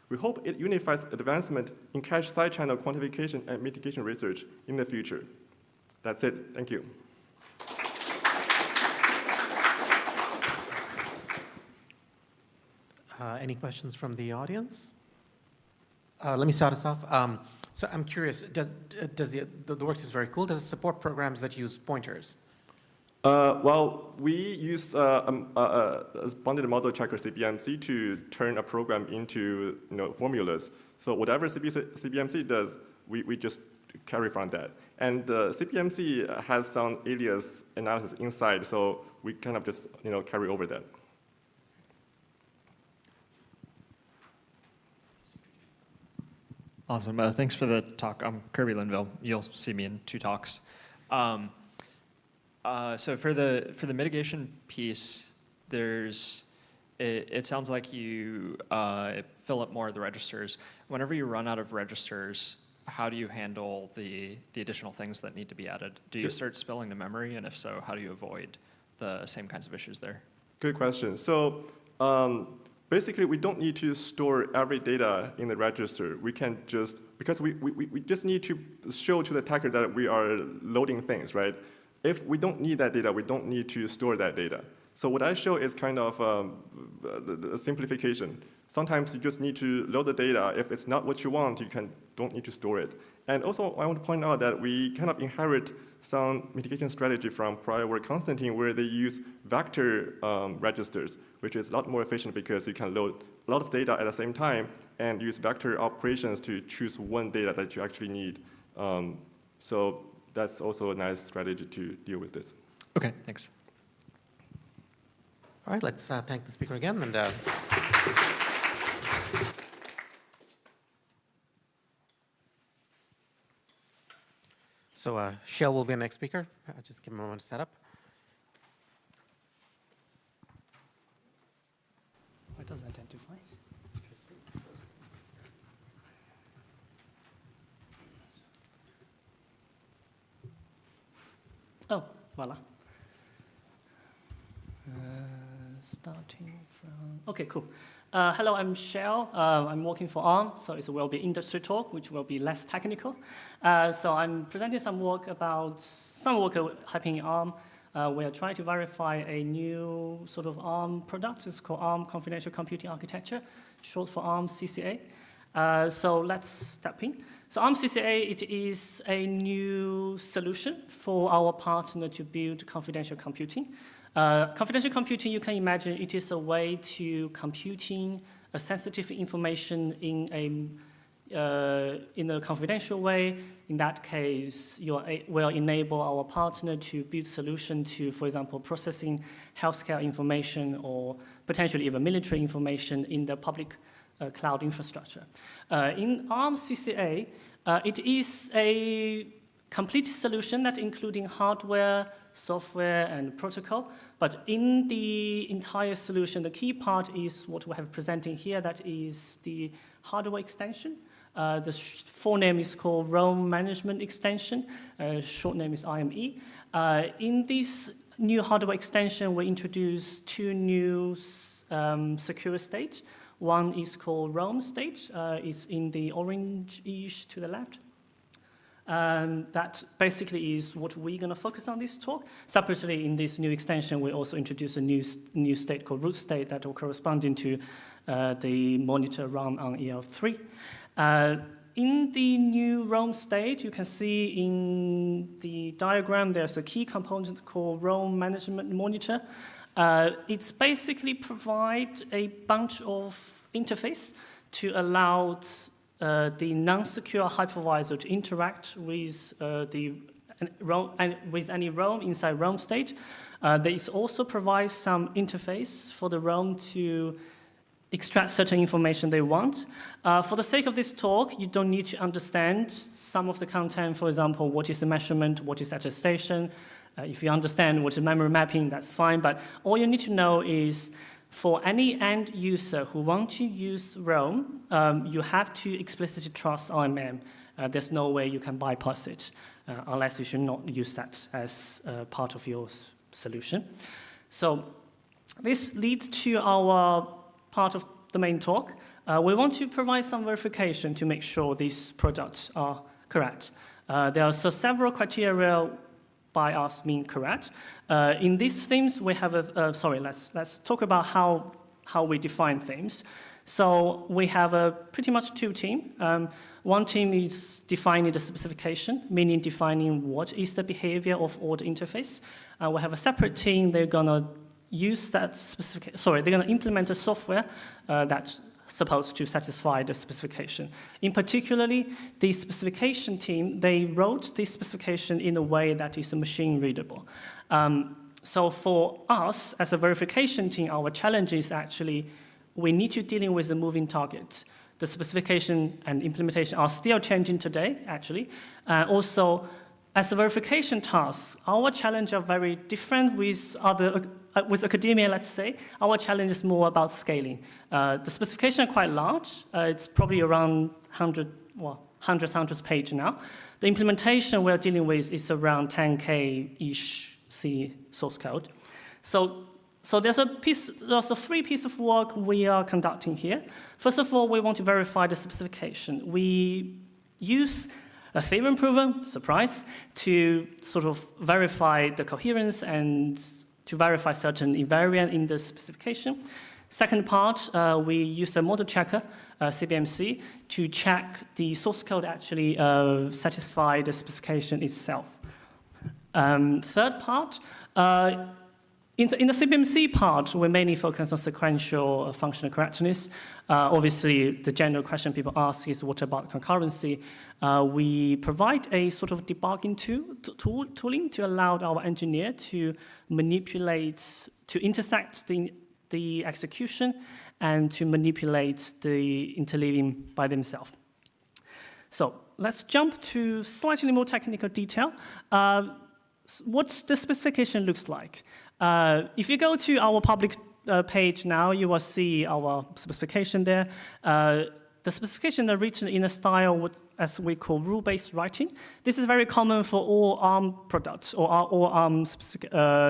S6: We hope it unifies advancement in cache side channel quantification and mitigation research in the future. That's it. Thank you.
S19: Any questions from the audience? Let me start us off. So I'm curious, does the work seems very cool. Does it support programs that use pointers?
S6: Well, we use a bonded model checker CBMC to turn a program into formulas. So whatever CBMC does, we just carry from that. And CBMC has some alias analysis inside, so we kind of just carry over that.
S1: Awesome. Thanks for the talk. I'm Kirby Linville. You'll see me in 2 talks. So for the mitigation piece, it sounds like you fill up more of the registers. Whenever you run out of registers, how do you handle the additional things that need to be added? Do you start spilling to memory? And if so, how do you avoid the same kinds of issues there?
S6: Good question. So basically, we don't need to store every data in the register. We can just, because we just need to show to the attacker that we are loading things, right? If we don't need that data, we don't need to store that data. So what I show is kind of a simplification. Sometimes you just need to load the data. If it's not what you want, you don't need to store it. And also, I want to point out that we kind of inherit some mitigation strategy from prior work Constantine, where they use vector registers, which is a lot more efficient because you can load a lot of data at the same time and use vector operations to choose one data that you actually need. So that's also a nice strategy to deal with this.
S1: Okay, thanks.
S19: All right, let's thank the speaker again. And so Shell will be the next speaker. Just give him a moment to set up.
S12: What does identify? Oh, voila. Starting from, okay, cool. Hello, I'm Shell. I'm working for ARM, so it will be industry talk, which will be less technical. So I'm presenting some work happening in ARM. We are trying to verify a new sort of ARM product. It's called ARM Confidential Computing Architecture, short for ARM CCA. So let's step in. So ARM CCA, it is a new solution for our partner to build confidential computing. Confidential computing, you can imagine, it is a way to computing sensitive information in a confidential way. In that case, will enable our partner to build solution to, for example, processing healthcare information or potentially even military information in the public cloud infrastructure. In ARM CCA, it is a complete solution that including hardware, software, and protocol. But in the entire solution, the key part is what we have presenting here, that is the hardware extension. The full name is called Rome Management Extension. Short name is IME. In this new hardware extension, we introduced two new secure states. One is called Rome state. It's in the orange-ish to the left. That basically is what we're going to focus on this talk. Separately, in this new extension, we also introduce a new state called root state that will correspond to the monitor run on EL3. In the new Rome state, you can see in the diagram there's a key component called Rome Management Monitor. It's basically provide a bunch of interface to allow the non-secure hypervisor to interact with with any Rome inside Rome state. There is also provides some interface for the Rome to extract certain information they want. For the sake of this talk, you don't need to understand some of the content. For example, what is the measurement, what is attestation. If you understand what is memory mapping, that's fine. But all you need to know is for any end user who wants to use Rome, you have to explicitly trust RMM. There's no way you can bypass it unless you should not use that as part of your solution. So this leads to our part of the main talk. We want to provide some verification to make sure these products are correct. There are several criteria by us being correct. In these themes, we have let's talk about how we define themes. So we have pretty much two teams. One team is defining the specification, meaning defining what is the behavior of all the interface. We have a separate team, they're gonna use that they're going to implement a software that's supposed to satisfy the specification. In particularly, the specification team, they wrote this specification in a way that is machine readable. So for us, as a verification team, our challenge is actually we need to dealing with a moving target. The specification and implementation are still changing today, actually. Also, as a verification task, our challenges are very different with with academia, let's say. Our challenge is more about scaling. The specification is quite large. It's probably around 100 pages now. The implementation we're dealing with is around 10K-ish C source code. So there's three pieces of work we are conducting here. First of all, we want to verify the specification. We use a theorem improver, surprise, to sort of verify the coherence and to verify certain invariant in the specification. Second part, we use a model checker, CBMC, to check the source code actually satisfy the specification itself. Third part, in the CBMC part, we mainly focus on sequential functional correctness. Obviously, the general question people ask is, what about concurrency? We provide a sort of debugging tooling to allow our engineer to manipulate, to intersect the execution and to manipulate the interleaving by themselves. So let's jump to slightly more technical detail. What the specification looks like. If you go to our public page now, you will see our specification there. The specification are written in a style as we call rule-based writing. This is very common for all ARM products or all ARM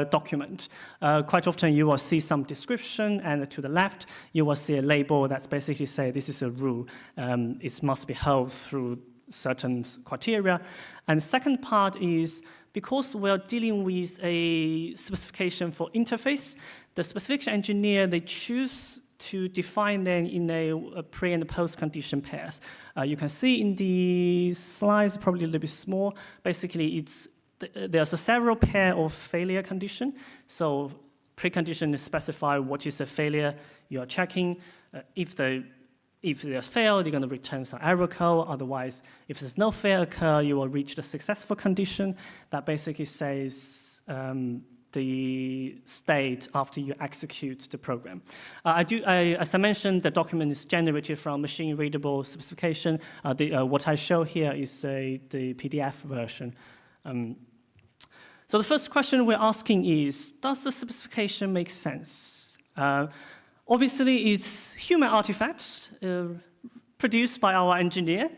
S12: document. Quite often you will see some description, and to the left you will see a label that's basically say this is a rule. It must be held through certain criteria. And the second part is, because we're dealing with a specification for interface, the specification engineer, they choose to define them in a pre and post condition pairs. You can see in the slides, probably a little bit small. Basically, there's a several pair of failure condition. So precondition is specify what is a failure you are checking. If they fail, they're going to return some error code. Otherwise, if there's no fail occur, you will reach the successful condition. That basically says the state after you execute the program. As I mentioned, the document is generated from machine-readable specification. What I show here is the PDF version. So the first question we're asking is, does the specification make sense? Obviously, it's human artifacts. produced by our engineer.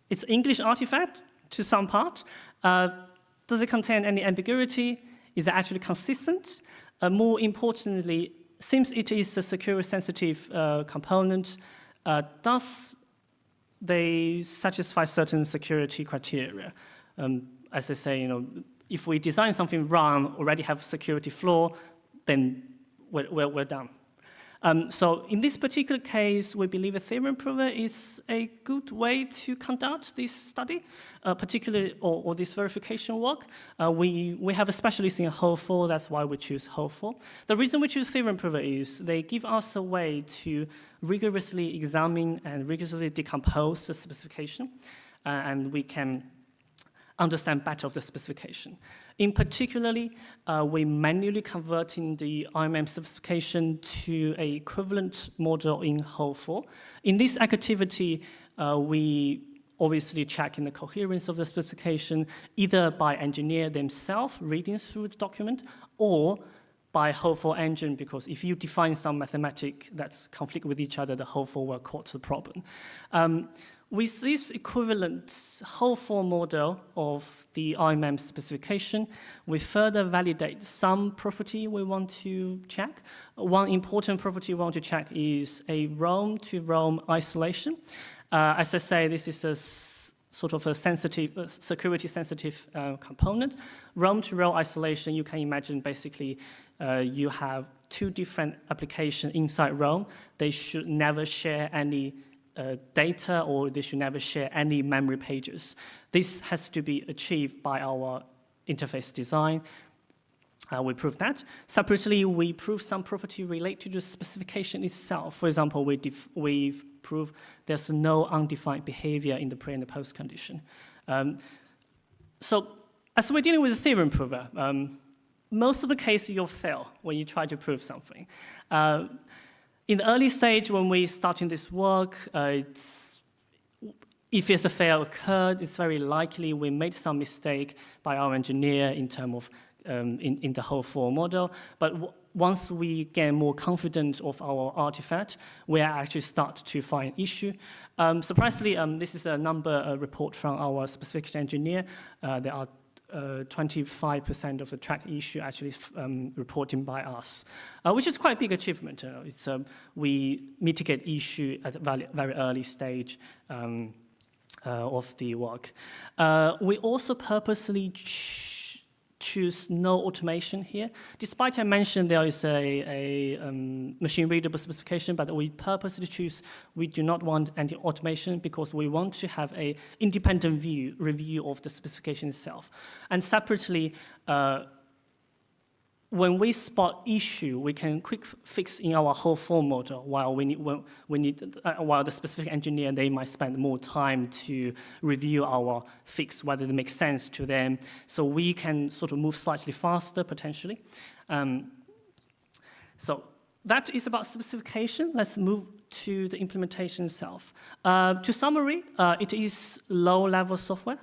S12: It's English artifact to some part. Does it contain any ambiguity? Is it actually consistent? More importantly, since it is a security-sensitive component, does they satisfy certain security criteria? As I say, if we design something wrong, already have security flaw, then we're done. So in this particular case, we believe a theorem prover is a good way to conduct this study, particularly or this verification work. We have a specialist in HO4, that's why we choose HO4. The reason we choose theorem prover is they give us a way to rigorously examine and rigorously decompose the specification, and we can understand better of the specification. In particularly, we manually converting the IMM specification to an equivalent model in HO4. In this activity, we obviously checking the coherence of the specification, either by engineer themselves reading through the document, or by HO4 engine, because if you define some mathematic that's conflict with each other, the HO4 will cause the problem. With this equivalent HO4 model of the IMM specification, we further validate some property we want to check. One important property we want to check is a roam-to-roam isolation. As I say, this is a sort of a sensitive, security-sensitive component. Roam-to-roam isolation, you can imagine basically you have two different applications inside roam. They should never share any data, or they should never share any memory pages. This has to be achieved by our interface design. We prove that. Separately, we prove some property related to the specification itself. For example, we've proved there's no undefined behavior in the pre and the post condition. So as we're dealing with a theorem prover, most of the cases you'll fail when you try to prove something. In the early stage, when we starting this work, if there's a fail occurred, it's very likely we made some mistake by our engineer in terms of in the HO4 model. But once we get more confident of our artifact, we actually start to find issue. Surprisingly, this is a report from our specific engineer. There are 25% of the track issue actually reported by us, which is quite a big achievement. We mitigate issue at a very early stage of the work. We also purposely choose no automation here. Despite I mentioned there is a machine readable specification, but we purposely choose, we do not want any automation because we want to have a independent review of the specification itself. And separately, when we spot issue, we can quick fix in our HO4 model, while while the specific engineer, they might spend more time to review our fix, whether it makes sense to them. So we can sort of move slightly faster, potentially. So that is about specification. Let's move to the implementation itself. To summary, it is low-level software.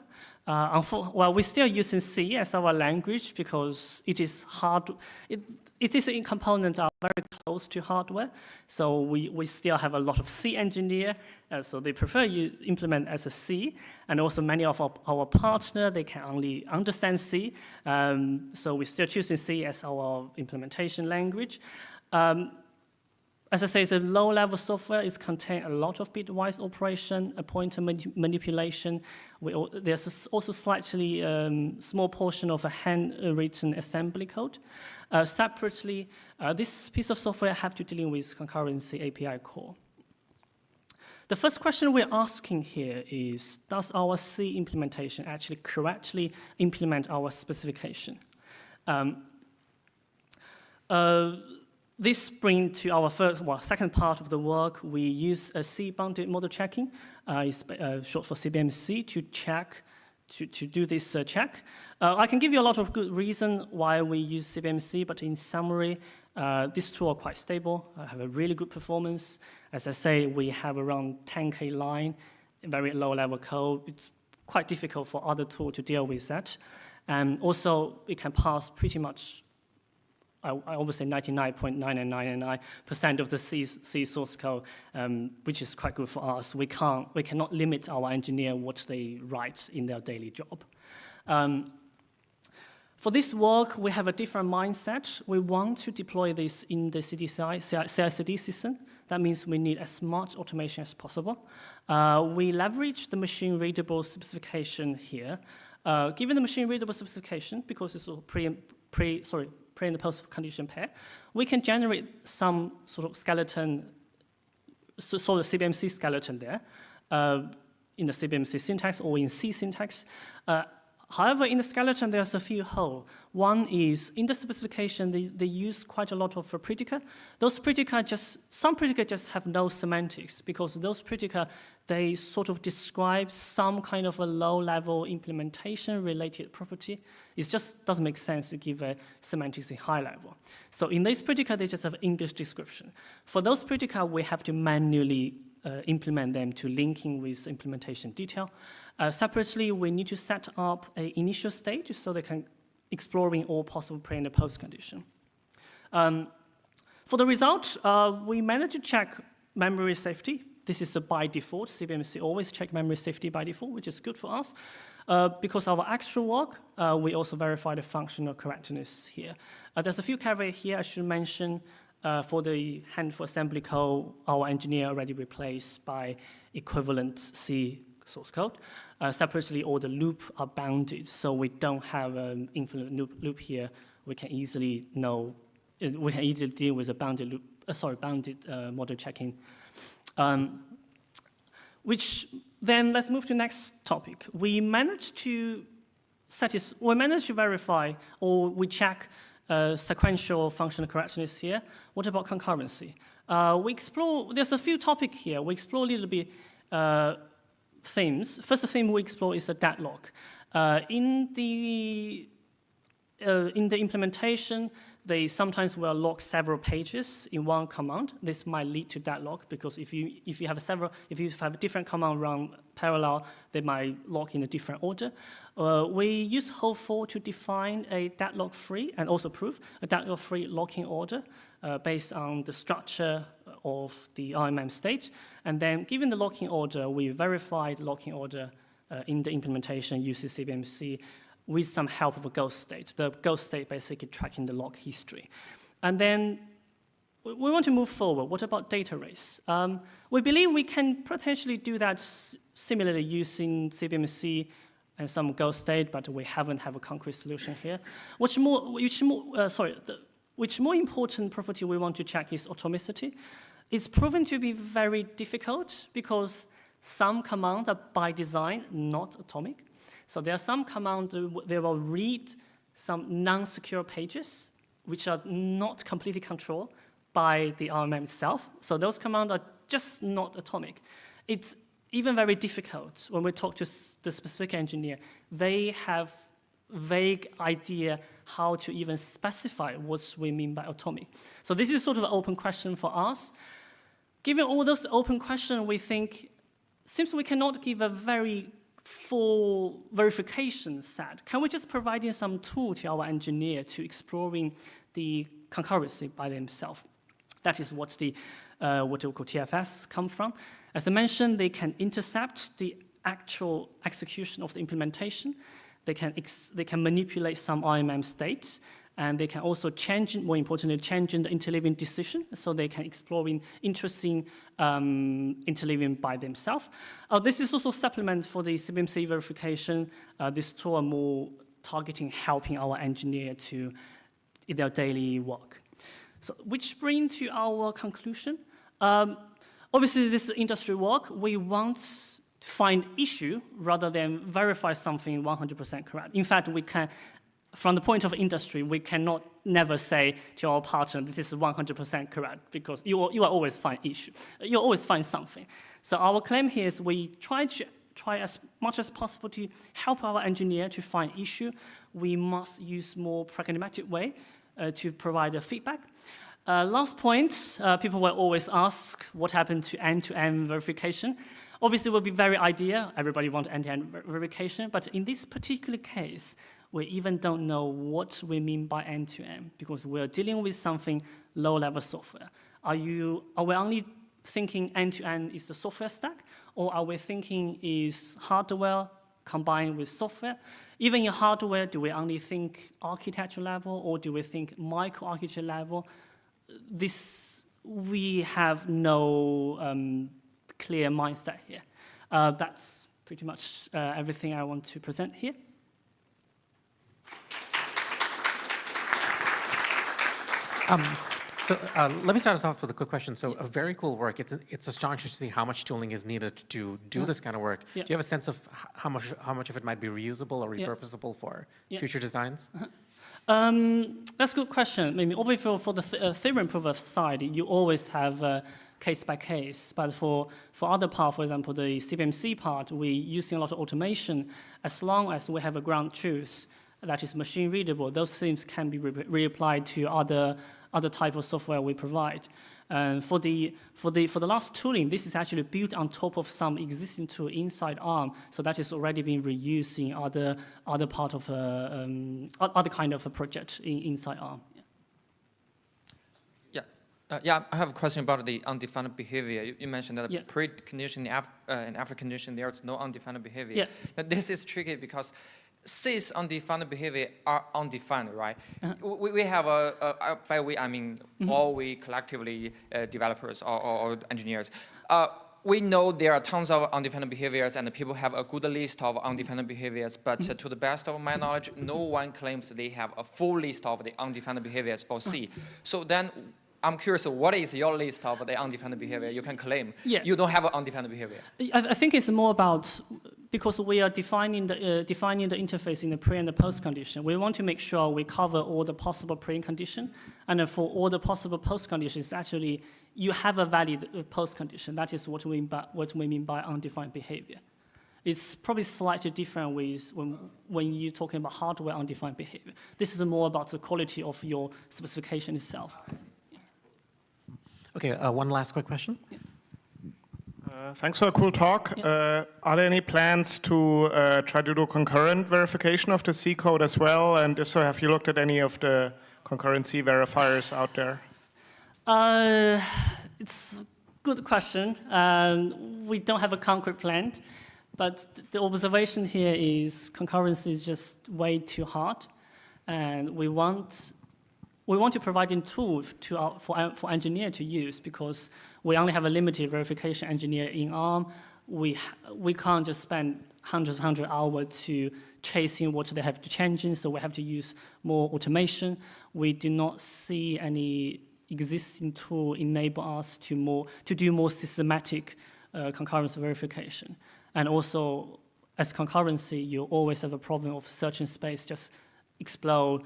S12: Well, we're still using C as our language because it is hard. It is in components are very close to hardware, so we still have a lot of C engineer, so they prefer you implement as a C, and also many of our partner, they can only understand C, so we're still choosing C as our implementation language. As I say, it's a low-level software. It contains a lot of bitwise operation, a pointer manipulation. There's also slightly small portion of a handwritten assembly code. Separately, this piece of software have to deal with concurrency API call. The first question we're asking here is, does our C implementation actually correctly implement our specification? This brings to our second part of the work. We use a C-bounded model checking, it's short for CBMC, to check, to do this check. I can give you a lot of good reason why we use CBMC, but in summary, this tool are quite stable, have a really good performance. As I say, we have around 10K line, very low-level code. It's quite difficult for other tools to deal with that. And also, it can pass pretty much I always say 99.9999% of the C source code, which is quite good for us. We cannot limit our engineer what they write in their daily job. For this work, we have a different mindset. We want to deploy this in the CI/CD system. That means we need as much automation as possible. We leverage the machine-readable specification here. Given the machine-readable specification, because it's all pre and the post-condition pair, we can generate some sort of skeleton, sort of CBMC skeleton there in the CBMC syntax or in C syntax. However, in the skeleton, there's a few holes. One is, in the specification, they use quite a lot of predicate. Those predicate some predicate just have no semantics, because those predicate, they sort of describe some kind of a low-level implementation-related property. It just doesn't make sense to give a semantics in high level. So in this predicate, they just have English description. For those predicate, we have to manually implement them to linking with implementation detail. Separately, we need to set up an initial stage so they can exploring all possible pre and post condition. For the result, we managed to check memory safety. This is by default. CBMC always check memory safety by default, which is good for us. Because of our actual work, we also verify the functional correctness here. There's a few caveats here I should mention. For the handful assembly code, our engineer already replaced by equivalent C source code. Separately, all the loops are bounded, so we don't have an infinite loop here. We can easily deal with a bounded loop. Bounded model checking. Which then let's move to the next topic. We managed to verify, or we check sequential functional correctness here. What about concurrency? There's a few topics here. We explore a little bit themes. First theme we explore is a deadlock. In the implementation, they sometimes will lock several pages in one command. This might lead to deadlock, because if you have different command run parallel, they might lock in a different order. We use Ho4 to define a deadlock-free and also prove a deadlock-free locking order based on the structure of the RMM state. And then, given the locking order, we verified locking order in the implementation using CBMC with some help of a ghost state. The ghost state basically tracking the lock history. And then we want to move forward. What about data race? We believe we can potentially do that similarly using CBMC and some ghost state, but we haven't have a concrete solution here. Which more important property we want to check is atomicity. It's proven to be very difficult because some commands are by design not atomic. So there are some commands that will read some non-secure pages, which are not completely controlled by the RMM itself. So those commands are just not atomic. It's even very difficult when we talk to the specific engineer. They have vague idea how to even specify what we mean by atomic. So this is sort of an open question for us. Given all those open questions, we think, since we cannot give a very full verification set, can we just provide in some tool to our engineer to exploring the concurrency by themselves? That is what we call TFS come from. As I mentioned, they can intercept the actual execution of the implementation. They can manipulate some RMM states, and they can also change, more importantly, change in the interleaving decision, so they can explore interesting interleaving by themselves. This is also supplement for the CBMC verification. This tool are more targeting, helping our engineer to in their daily work. So, which brings to our conclusion. Obviously, this is industry work. We want to find issue rather than verify something 100% correct. In fact, we can. From the point of industry, we cannot never say to our partner, this is 100% correct, because you will always find issue. You'll always find something. So our claim here is we try as much as possible to help our engineer to find issue. We must use more pragmatic way to provide a feedback. Last point, people will always ask what happened to end-to-end verification. Obviously, it will be very ideal. Everybody wants end-to-end verification, but in this particular case, We even don't know what we mean by end-to-end because we're dealing with something low-level software. Are we only thinking end-to-end is the software stack, or are we thinking is hardware combined with software? Even in hardware, do we only think architecture level, or do we think microarchitecture level? We have no clear mindset here. That's pretty much everything I want to present here.
S19: Let me start us off with a quick question. So a very cool work. It's astonishing to see how much tooling is needed to do this kind of work.
S12: Yeah.
S19: Do you have a sense of how much of it might be reusable or repurposable for future designs?
S12: That's a good question. Maybe obviously for the theorem proof of side, you always have case by case. But for other part, for example, the CPMC part, we're using a lot of automation. As long as we have a ground truth that is machine readable, those things can be reapplied to other type of software we provide. For the last tooling, this is actually built on top of some existing tool inside ARM, so that is already being reused in other part of other kind of a project inside ARM.
S22: Yeah, I have a question about the undefined behavior. You mentioned that pre-condition and after condition, there's no undefined behavior.
S12: Yeah.
S22: Now, this is tricky because since undefined behavior are undefined, right? We have by we, I mean, all we collectively developers or engineers. We know there are tons of undefined behaviors and people have a good list of undefined behaviors, but to the best of my knowledge, no one claims they have a full list of the undefined behaviors for C. So then, I'm curious, what is your list of the undefined behavior you can claim?
S12: Yeah.
S22: You don't have an undefined behavior.
S12: I think it's more about, because we are defining the interface in the pre and the post condition, we want to make sure we cover all the possible pre condition, and for all the possible post conditions, actually, you have a valid post condition. That is what we mean by undefined behavior. It's probably slightly different with when you're talking about hardware undefined behavior. This is more about the quality of your specification itself.
S19: Okay, one last quick question.
S2: Thanks for a cool talk. Are there any plans to try to do concurrent verification of the C code as well? And if so, have you looked at any of the concurrency verifiers out there?
S12: It's a good question. We don't have a concrete plan, but the observation here is concurrency is just way too hard, and we want to provide a tool for engineer to use because we only have a limited verification engineer in ARM. We can't just spend hundred hours to chasing what they have to change in, so we have to use more automation. We do not see any existing tool enable us to do more systematic concurrency verification. And also, as concurrency, you always have a problem of search and space just explode.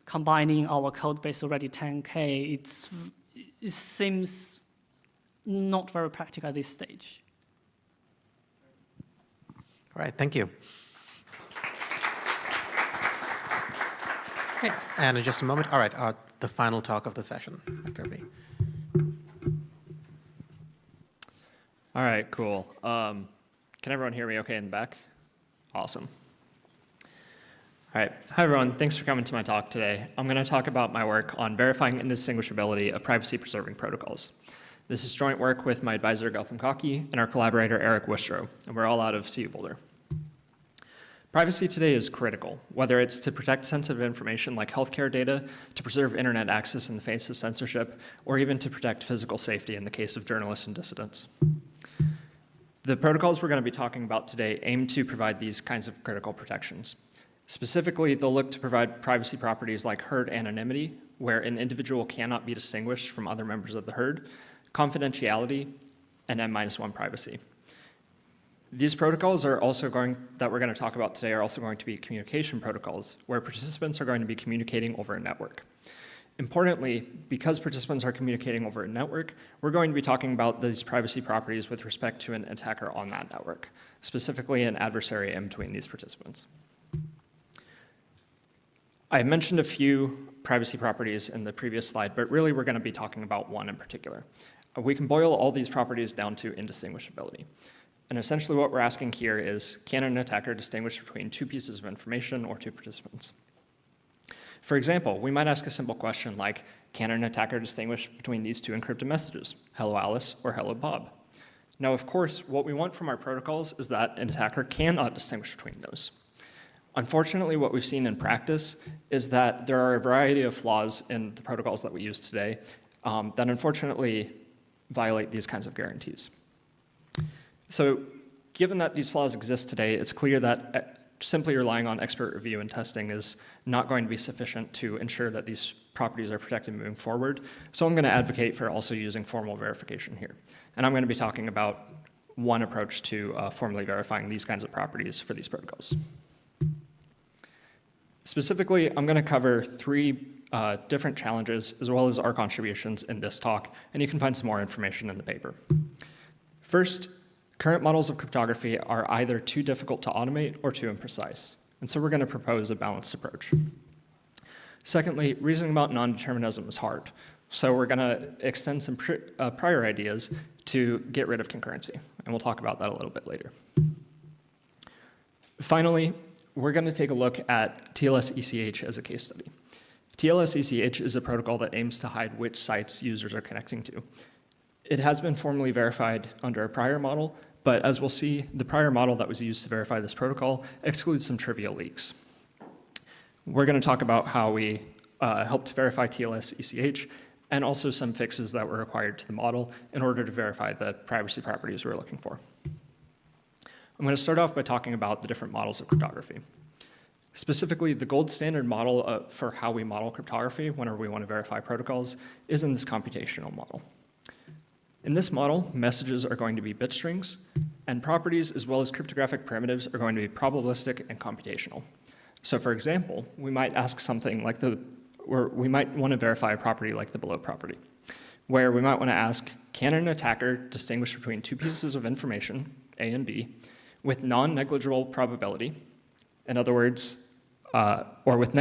S12: Combining our code base already 10K, it seems not very practical at this stage.
S19: All right, thank you. Okay, and in just a moment, all right, the final talk of the session, Kirby.
S1: All right, cool. Can everyone hear me okay in the back? Awesome. All right, hi everyone, thanks for coming to my talk today. I'm gonna talk about my work on verifying indistinguishability of privacy-preserving protocols. This is joint work with my advisor, Gautam Kaki, and our collaborator, Eric Wistro, and we're all out of CU Boulder. Privacy today is critical, whether it's to protect sensitive information like healthcare data, to preserve internet access in the face of censorship, or even to protect physical safety in the case of journalists and dissidents. The protocols we're gonna be talking about today aim to provide these kinds of critical protections. Specifically, they'll look to provide privacy properties like herd anonymity, where an individual cannot be distinguished from other members of the herd, confidentiality, and N-1 privacy. These protocols that we're going to talk about today are also going to be communication protocols, where participants are going to be communicating over a network. Importantly, because participants are communicating over a network, we're going to be talking about these privacy properties with respect to an attacker on that network, specifically an adversary in between these participants. I mentioned a few privacy properties in the previous slide, but really we're going to be talking about one in particular. We can boil all these properties down to indistinguishability. And essentially what we're asking here is, can an attacker distinguish between two pieces of information or two participants? For example, we might ask a simple question like, can an attacker distinguish between these two encrypted messages, hello Alice or hello Bob? Now, of course, what we want from our protocols is that an attacker cannot distinguish between those. Unfortunately, what we've seen in practice is that there are a variety of flaws in the protocols that we use today that unfortunately violate these kinds of guarantees. So given that these flaws exist today, it's clear that simply relying on expert review and testing is not going to be sufficient to ensure that these properties are protected moving forward. So I'm going to advocate for also using formal verification here. And I'm going to be talking about one approach to formally verifying these kinds of properties for these protocols. Specifically, I'm going to cover three different challenges as well as our contributions in this talk, and you can find some more information in the paper. First, current models of cryptography are either too difficult to automate or too imprecise, and so we're going to propose a balanced approach. Secondly, reasoning about non-determinism is hard, so we're going to extend some prior ideas to get rid of concurrency, and we'll talk about that a little bit later. Finally, we're going to take a look at TLS-ECH as a case study. TLS-ECH is a protocol that aims to hide which sites users are connecting to. It has been formally verified under a prior model, but as we'll see, the prior model that was used to verify this protocol excludes some trivial leaks. We're going to talk about how we helped verify TLS-ECH and also some fixes that were required to the model in order to verify the privacy properties we're looking for. I'm going to start off by talking about the different models of cryptography. Specifically, the gold standard model for how we model cryptography whenever we want to verify protocols is in this computational model. In this model, messages are going to be bit strings, and properties as well as cryptographic primitives are going to be probabilistic and computational. So for example, we might ask something like we might want to verify a property like the below property, where we might want to ask, can an attacker distinguish between two pieces of information, A and B, with non-negligible probability? In other words, or with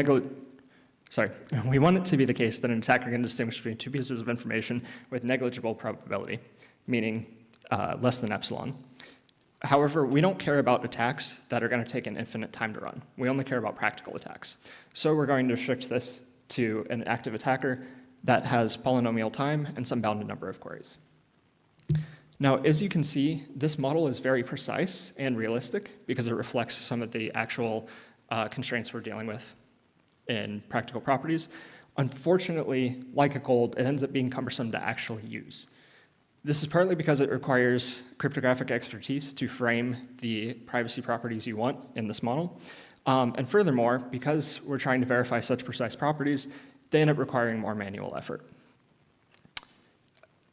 S1: we want it to be the case that an attacker can distinguish between two pieces of information with negligible probability, meaning less than epsilon. However, we don't care about attacks that are going to take an infinite time to run. We only care about practical attacks. So we're going to restrict this to an active attacker that has polynomial time and some bounded number of queries. Now, as you can see, this model is very precise and realistic because it reflects some of the actual constraints we're dealing with in practical properties. Unfortunately, like a gold, it ends up being cumbersome to actually use. This is partly because it requires cryptographic expertise to frame the privacy properties you want in this model. And furthermore, because we're trying to verify such precise properties, they end up requiring more manual effort.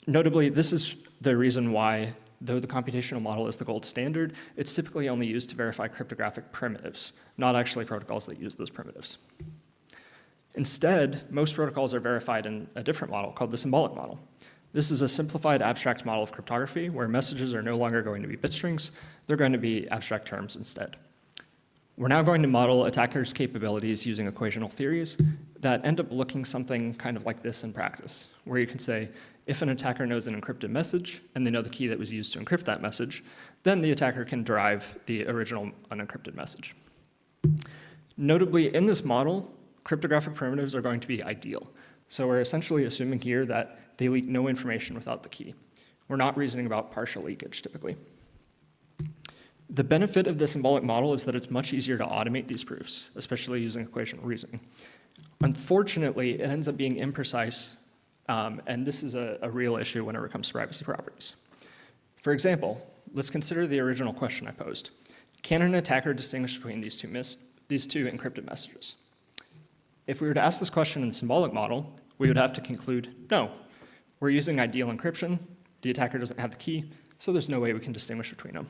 S1: Notably, this is the reason why, though the computational model is the gold standard, it's typically only used to verify cryptographic primitives, not actually protocols that use those primitives. Instead, most protocols are verified in a different model called the symbolic model. This is a simplified abstract model of cryptography where messages are no longer going to be bit strings, they're going to be abstract terms instead. We're now going to model attackers' capabilities using equational theories that end up looking something kind of like this in practice, where you can say, if an attacker knows an encrypted message and they know the key that was used to encrypt that message, then the attacker can derive the original unencrypted message. Notably, in this model, cryptographic primitives are going to be ideal. So we're essentially assuming here that they leak no information without the key. We're not reasoning about partial leakage typically. The benefit of the symbolic model is that it's much easier to automate these proofs, especially using equational reasoning. Unfortunately, it ends up being imprecise, and this is a real issue whenever it comes to privacy properties. For example, let's consider the original question I posed. Can an attacker distinguish between these two encrypted messages? If we were to ask this question in the symbolic model, we would have to conclude, no, we're using ideal encryption, the attacker doesn't have the key, so there's no way we can distinguish between them.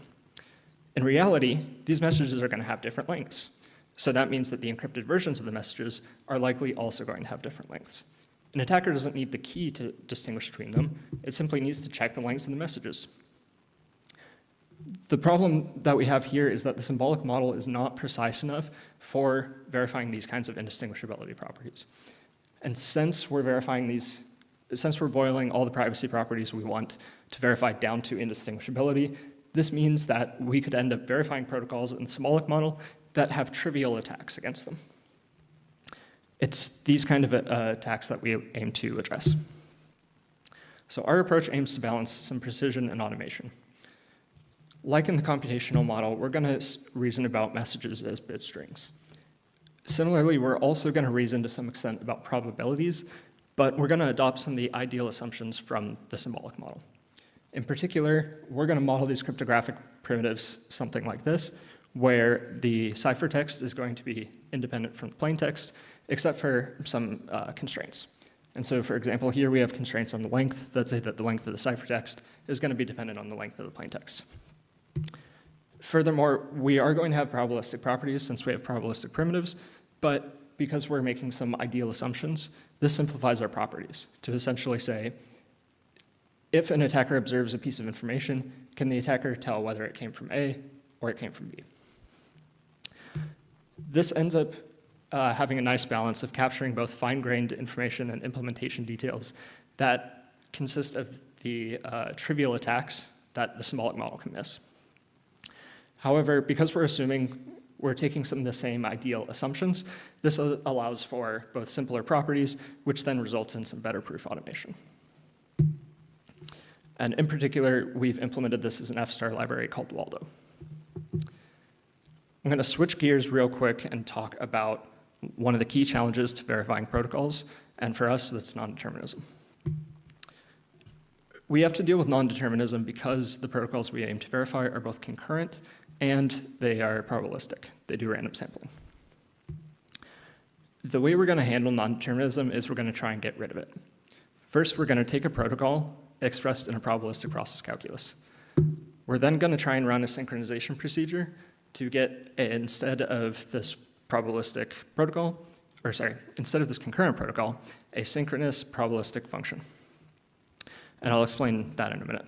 S1: In reality, these messages are going to have different lengths. So that means that the encrypted versions of the messages are likely also going to have different lengths. An attacker doesn't need the key to distinguish between them. It simply needs to check the lengths of the messages. The problem that we have here is that the symbolic model is not precise enough for verifying these kinds of indistinguishability properties. And since we're boiling all the privacy properties we want to verify down to indistinguishability, this means that we could end up verifying protocols in the symbolic model that have trivial attacks against them. It's these kind of attacks that we aim to address. So our approach aims to balance some precision and automation. Like in the computational model, we're going to reason about messages as bit strings. Similarly, we're also going to reason to some extent about probabilities, but we're going to adopt some of the ideal assumptions from the symbolic model. In particular, we're going to model these cryptographic primitives something like this, where the ciphertext is going to be independent from the plaintext, except for some constraints. And so, for example, here we have constraints on the length that say that the length of the ciphertext is going to be dependent on the length of the plaintext. Furthermore, we are going to have probabilistic properties since we have probabilistic primitives, but because we're making some ideal assumptions, this simplifies our properties to essentially say, if an attacker observes a piece of information, can the attacker tell whether it came from A or it came from B? This ends up having a nice balance of capturing both fine-grained information and implementation details that consist of the trivial attacks that the symbolic model can miss. However, because we're assuming we're taking some of the same ideal assumptions, this allows for both simpler properties, which then results in some better proof automation. And in particular, we've implemented this as an F-star library called Waldo. I'm going to switch gears real quick and talk about one of the key challenges to verifying protocols, and for us, that's non-determinism. We have to deal with non-determinism because the protocols we aim to verify are both concurrent and they are probabilistic. They do random sampling. The way we're going to handle non-determinism is we're going to try and get rid of it. First, we're going to take a protocol expressed in a probabilistic process calculus. We're then going to try and run a synchronization procedure to get, instead of this probabilistic protocol, or sorry, instead of this concurrent protocol, a synchronous probabilistic function. And I'll explain that in a minute.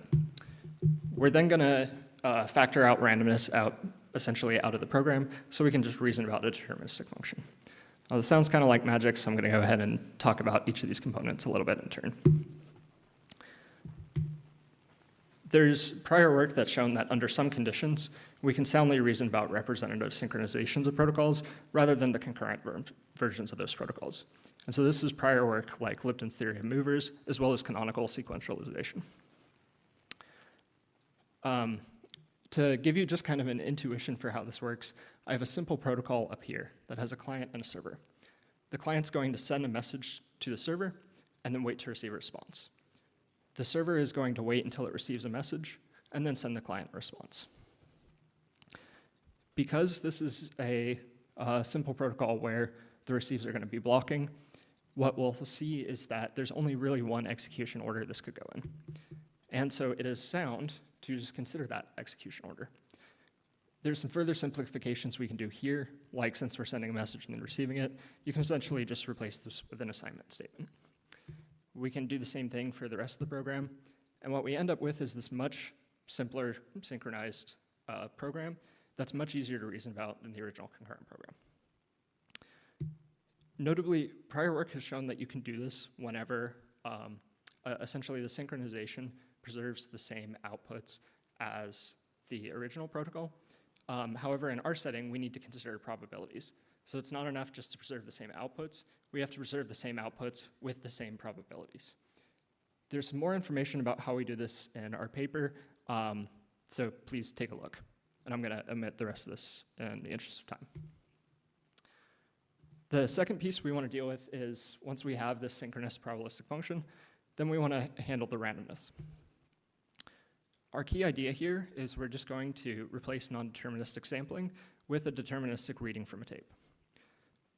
S1: We're then going to factor out randomness essentially out of the program so we can just reason about a deterministic function. Now, this sounds kind of like magic, so I'm going to go ahead and talk about each of these components a little bit in turn. There's prior work that's shown that under some conditions, we can soundly reason about representative synchronizations of protocols rather than the concurrent versions of those protocols. And so this is prior work like Lipton's theory of movers, as well as canonical sequentialization. To give you just kind of an intuition for how this works, I have a simple protocol up here that has a client and a server. The client's going to send a message to the server and then wait to receive a response. The server is going to wait until it receives a message and then send the client a response. Because this is a simple protocol where the receives are going to be blocking, what we'll see is that there's only really one execution order this could go in. And so it is sound to just consider that execution order. There's some further simplifications we can do here, like since we're sending a message and then receiving it, you can essentially just replace this with an assignment statement. We can do the same thing for the rest of the program, and what we end up with is this much simpler synchronized program that's much easier to reason about than the original concurrent program. Notably, prior work has shown that you can do this whenever essentially the synchronization preserves the same outputs as the original protocol. However, in our setting, we need to consider probabilities. So it's not enough just to preserve the same outputs. We have to preserve the same outputs with the same probabilities. There's some more information about how we do this in our paper, so please take a look. And I'm going to omit the rest of this in the interest of time. The second piece we want to deal with is once we have this synchronous probabilistic function, then we want to handle the randomness. Our key idea here is we're just going to replace non-deterministic sampling with a deterministic reading from a tape.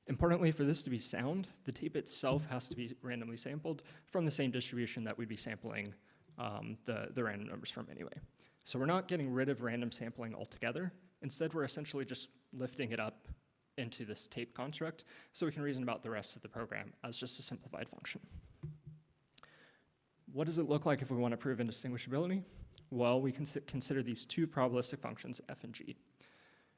S1: Importantly, for this to be sound, the tape itself has to be randomly sampled from the same distribution that we'd be sampling the random numbers from anyway. So we're not getting rid of random sampling altogether. Instead, we're essentially just lifting it up into this tape construct so we can reason about the rest of the program as just a simplified function. What does it look like if we want to prove indistinguishability? Well, we can consider these two probabilistic functions, f and g.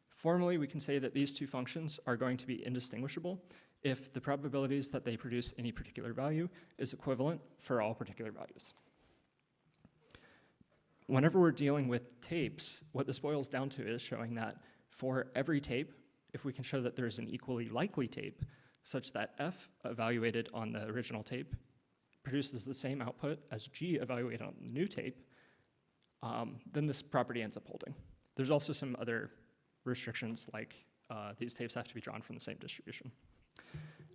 S1: Formally, we can say that these two functions are going to be indistinguishable if the probabilities that they produce any particular value is equivalent for all particular values. whenever we're dealing with tapes, what this boils down to is showing that for every tape, if we can show that there's an equally likely tape, such that F evaluated on the original tape produces the same output as G evaluated on the new tape, then this property ends up holding. There's also some other restrictions, like these tapes have to be drawn from the same distribution.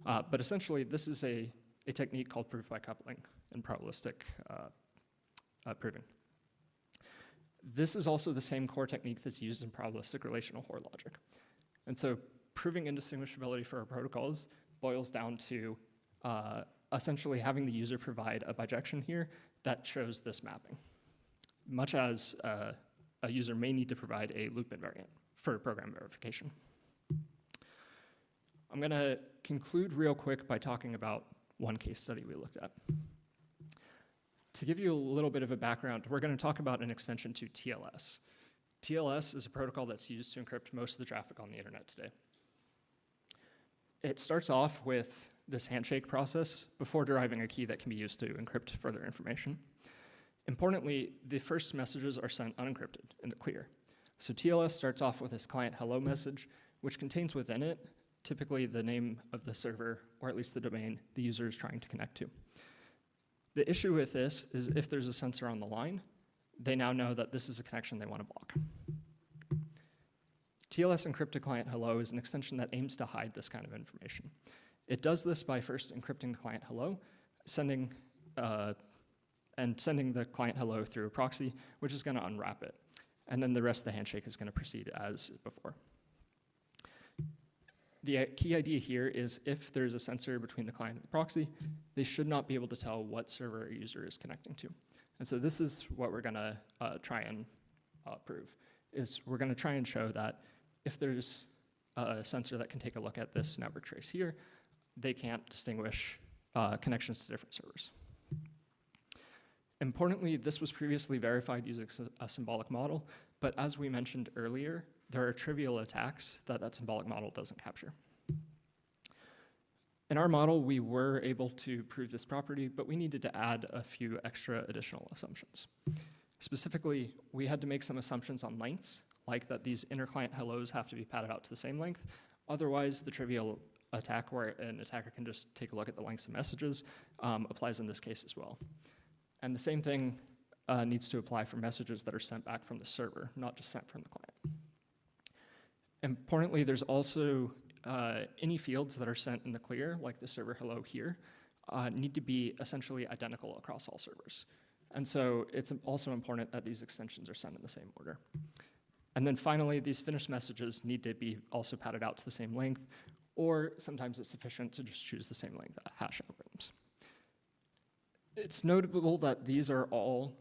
S1: But essentially, this is a technique called proof by coupling in probabilistic proving. This is also the same core technique that's used in probabilistic relational Hoare logic. And so proving indistinguishability for our protocols boils down to essentially having the user provide a bijection here that shows this mapping, much as a user may need to provide a loop invariant for program verification. I'm going to conclude real quick by talking about one case study we looked at. To give you a little bit of a background, we're going to talk about an extension to TLS. TLS is a protocol that's used to encrypt most of the traffic on the internet today. It starts off with this handshake process before deriving a key that can be used to encrypt further information. Importantly, the first messages are sent unencrypted in the clear. So TLS starts off with this client hello message, which contains within it typically the name of the server, or at least the domain the user is trying to connect to. The issue with this is if there's a sensor on the line, they now know that this is a connection they want to block. TLS encrypted client hello is an extension that aims to hide this kind of information. It does this by first encrypting the client hello, sending the client hello through a proxy, which is going to unwrap it. And then the rest of the handshake is going to proceed as before. The key idea here is if there's a sensor between the client and the proxy, they should not be able to tell what server a user is connecting to. And so this is what we're going to try and prove, is we're going to try and show that if there's a sensor that can take a look at this network trace here, they can't distinguish connections to different servers. Importantly, this was previously verified using a symbolic model, but as we mentioned earlier, there are trivial attacks that symbolic model doesn't capture. In our model, we were able to prove this property, but we needed to add a few extra additional assumptions. Specifically, we had to make some assumptions on lengths, like that these inter-client hellos have to be padded out to the same length. Otherwise, the trivial attack where an attacker can just take a look at the lengths of messages applies in this case as well. And the same thing needs to apply for messages that are sent back from the server, not just sent from the client. Importantly, there's also any fields that are sent in the clear, like the server hello here, need to be essentially identical across all servers. And so it's also important that these extensions are sent in the same order. And then finally, these finished messages need to be also padded out to the same length, or sometimes it's sufficient to just choose the same length hash algorithms. It's notable that these are all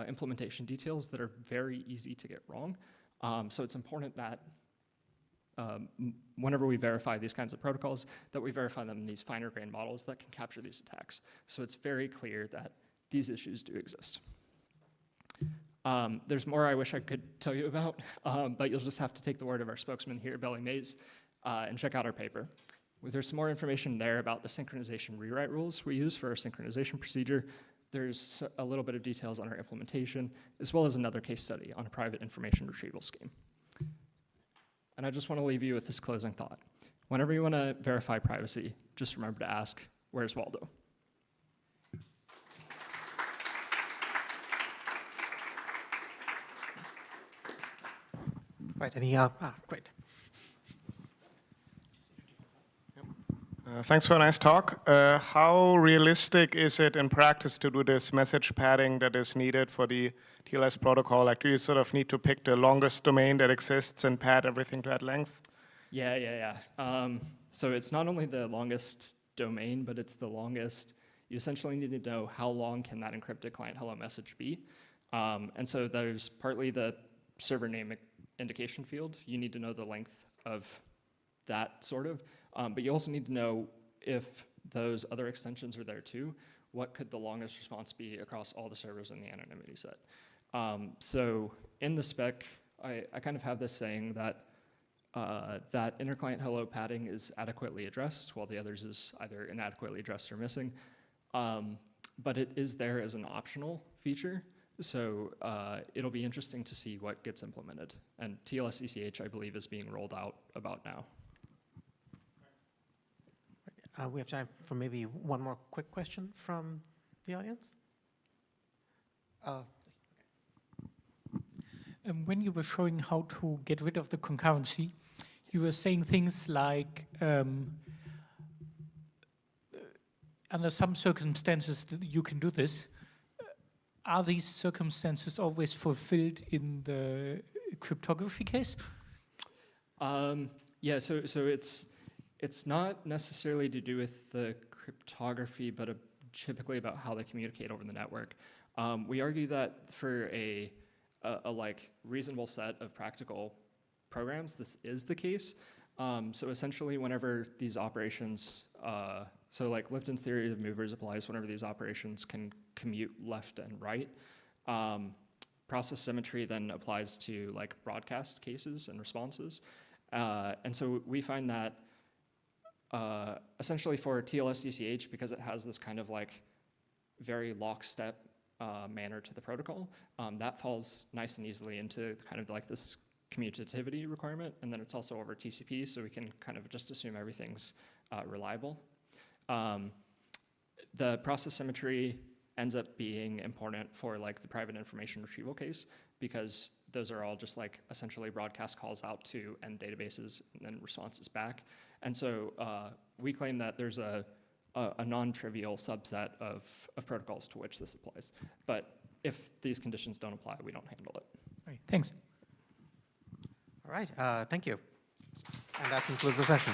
S1: implementation details that are very easy to get wrong. So it's important that whenever we verify these kinds of protocols, that we verify them in these finer grained models that can capture these attacks. So it's very clear that these issues do exist. There's more I wish I could tell you about, but you'll just have to take the word of our spokesman here, Billy Mays, and check out our paper. There's some more information there about the synchronization rewrite rules we use for our synchronization procedure. There's a little bit of details on our implementation, as well as another case study on a private information retrieval scheme. And I just want to leave you with this closing thought. Whenever you want to verify privacy, just remember to ask, where's Waldo?
S19: Right, great.
S2: Thanks for a nice talk. How realistic is it in practice to do this message padding that is needed for the TLS protocol? Like, do you sort of need to pick the longest domain that exists and pad everything to that length?
S1: Yeah. So it's not only the longest domain, but it's the longest. You essentially need to know how long can that encrypted client hello message be. And so there's partly the server name indication field. You need to know the length of that sort of. But you also need to know if those other extensions are there too, what could the longest response be across all the servers in the anonymity set. So in the spec, I kind of have this saying that that interclient hello padding is adequately addressed, while the others is either inadequately addressed or missing. But it is there as an optional feature. So it'll be interesting to see what gets implemented. And TLS-ECH, I believe, is being rolled out about now.
S19: We have time for maybe one more quick question from the audience.
S20: When you were showing how to get rid of the concurrency, you were saying things like, under some circumstances you can do this. Are these circumstances always fulfilled in the cryptography case?
S1: Yeah, so it's not necessarily to do with the cryptography, but typically about how they communicate over the network. We argue that for a like reasonable set of practical programs, this is the case. So essentially, whenever these operations, so like Lipton's theory of movers applies whenever these operations can commute left and right. Process symmetry then applies to like broadcast cases and responses. And so we find that essentially for TLS-ECH, because it has this kind of like very lockstep manner to the protocol, that falls nice and easily into kind of like this commutativity requirement, and then it's also over TCP, so we can kind of just assume everything's reliable. The process symmetry ends up being important for like the private information retrieval case, because those are all just like essentially broadcast calls out to end databases and then responses back. And so we claim that there's a non-trivial subset of protocols to which this applies. But if these conditions don't apply, we don't handle it.
S20: All right, thanks.
S19: All right, thank you. And that concludes the session.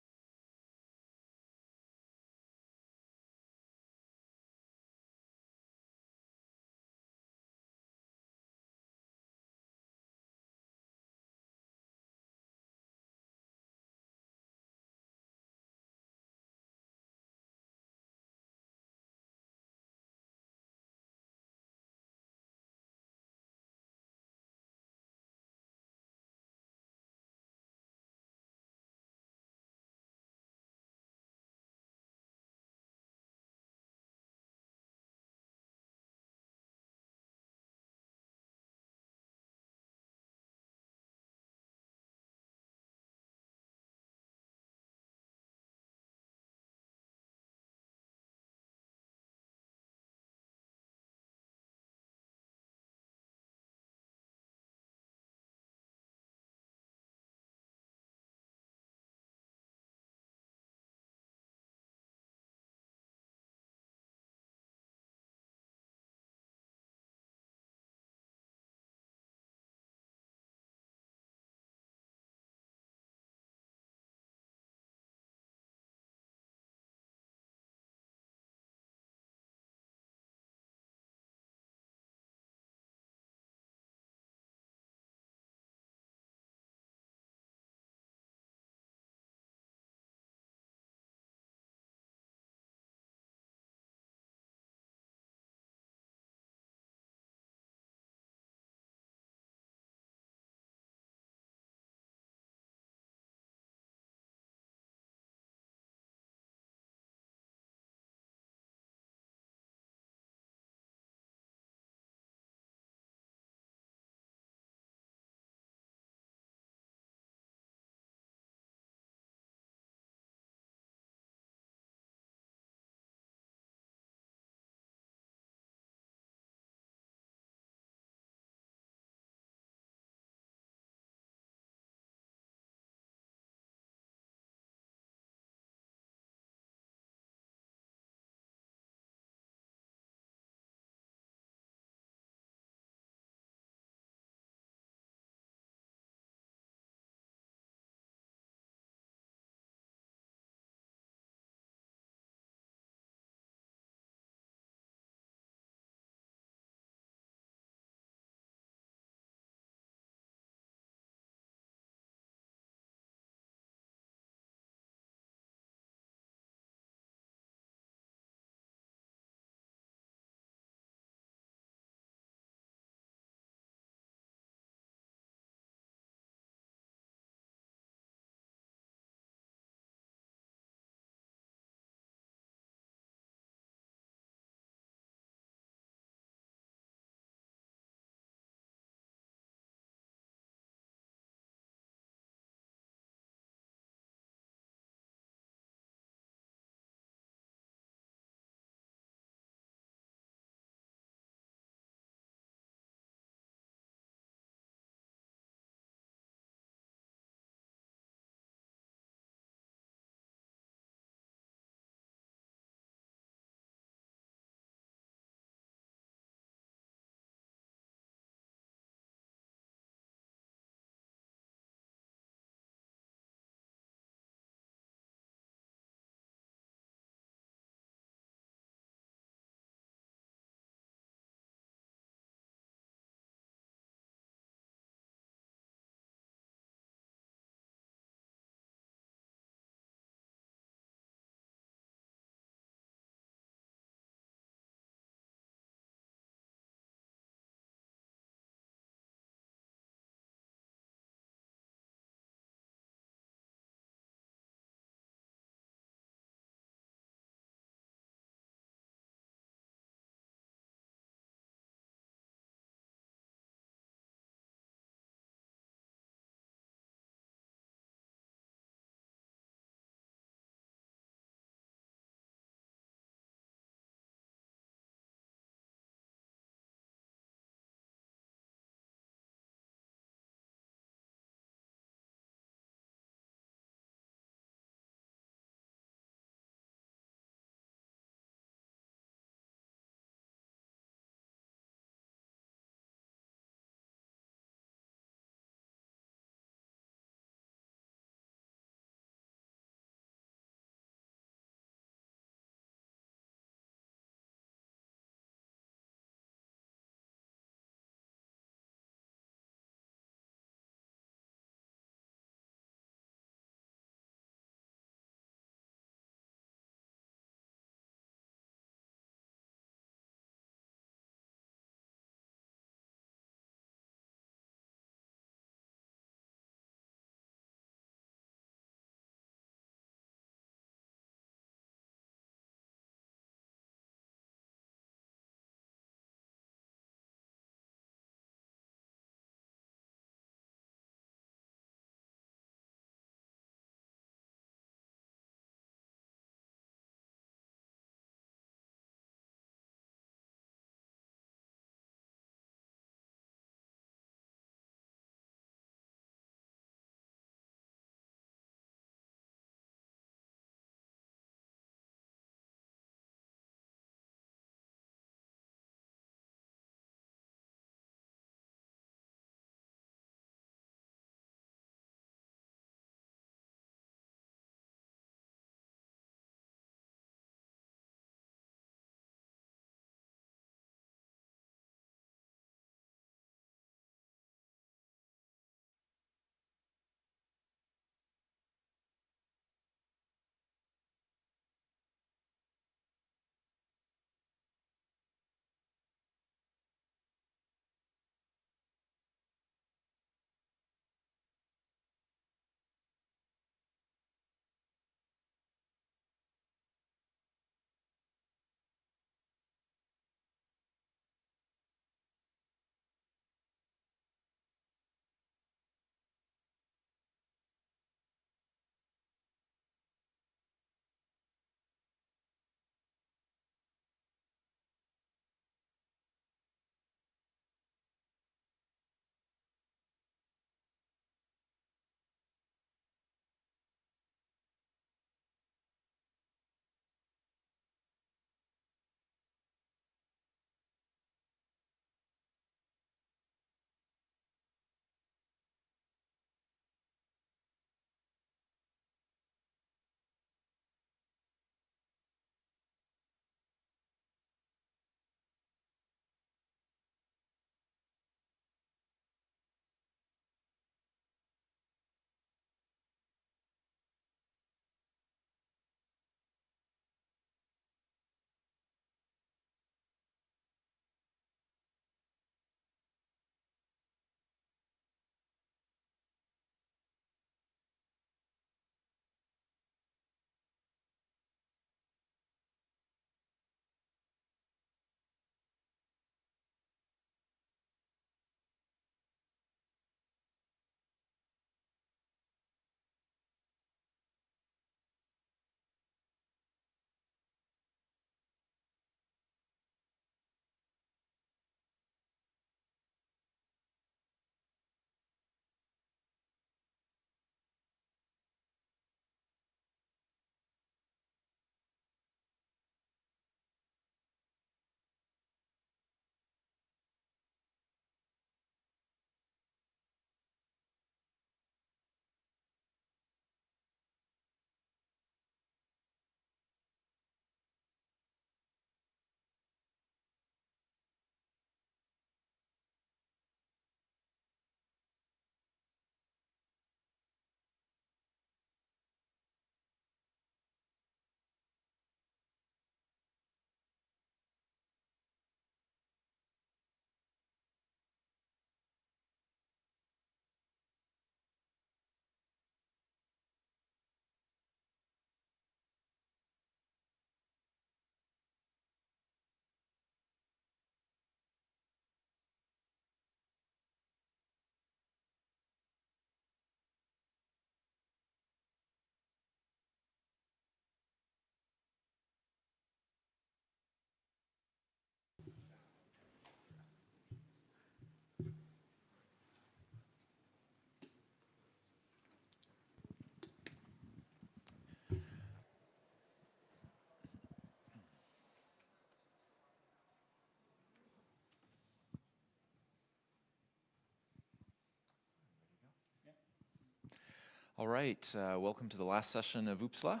S7: All right, welcome to the last session of UPSLA.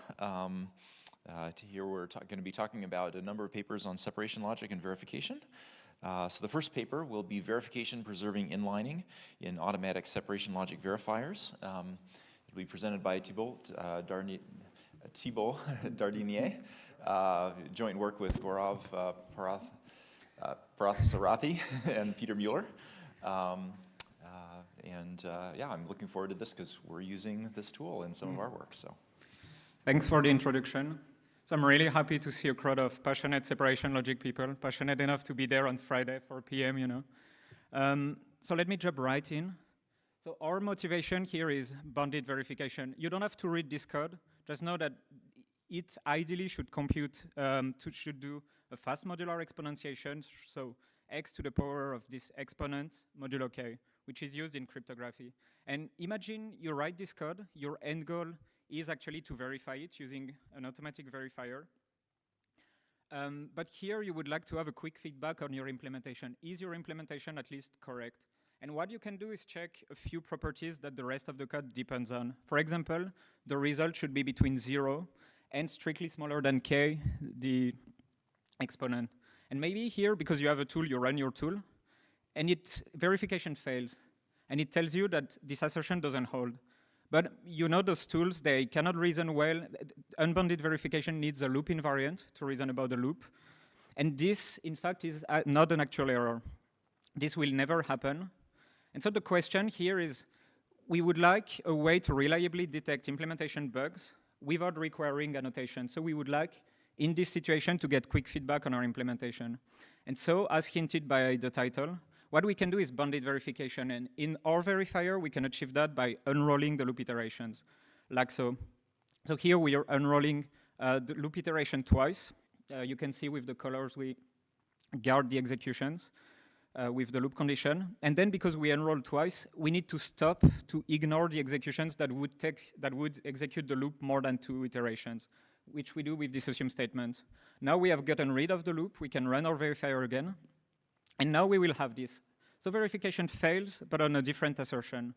S7: Here we're going to be talking about a number of papers on separation logic and verification. So the first paper will be verification preserving inlining in automatic separation logic verifiers. It'll be presented by Thibault Dardinier, joint work with Gaurav Parathasarathi and Peter Mueller. Yeah, I'm looking forward to this because we're using this tool in some of our work. So,
S10: thanks for the introduction. So I'm really happy to see a crowd of passionate separation logic people, passionate enough to be there on Friday, 4 p.m., you know. So let me jump right in. So our motivation here is bounded verification. You don't have to read this code. Just know that it ideally should compute, should do a fast modular exponentiation. So x to the power of this exponent modulo k, which is used in cryptography. And imagine you write this code, your end goal is actually to verify it using an automatic verifier. But here you would like to have a quick feedback on your implementation. Is your implementation at least correct? And what you can do is check a few properties that the rest of the code depends on. For example, the result should be between 0 and strictly smaller than k, the exponent. And maybe here, because you have a tool, you run your tool, and verification fails. And it tells you that this assertion doesn't hold. But you know those tools, they cannot reason well. Unbounded verification needs a loop invariant to reason about the loop. And this, in fact, is not an actual error. This will never happen. And so the question here is, we would like a way to reliably detect implementation bugs without requiring annotation. So we would like, in this situation, to get quick feedback on our implementation. And so, as hinted by the title, what we can do is bounded verification. And in our verifier, we can achieve that by unrolling the loop iterations, like so. So here we are unrolling the loop iteration twice. You can see with the colors we guard the executions with the loop condition. And then because we unroll twice, we need to stop to ignore the executions that would execute the loop more than 2 iterations, which we do with this assume statement. Now we have gotten rid of the loop, we can run our verifier again, and now we will have this. So verification fails, but on a different assertion,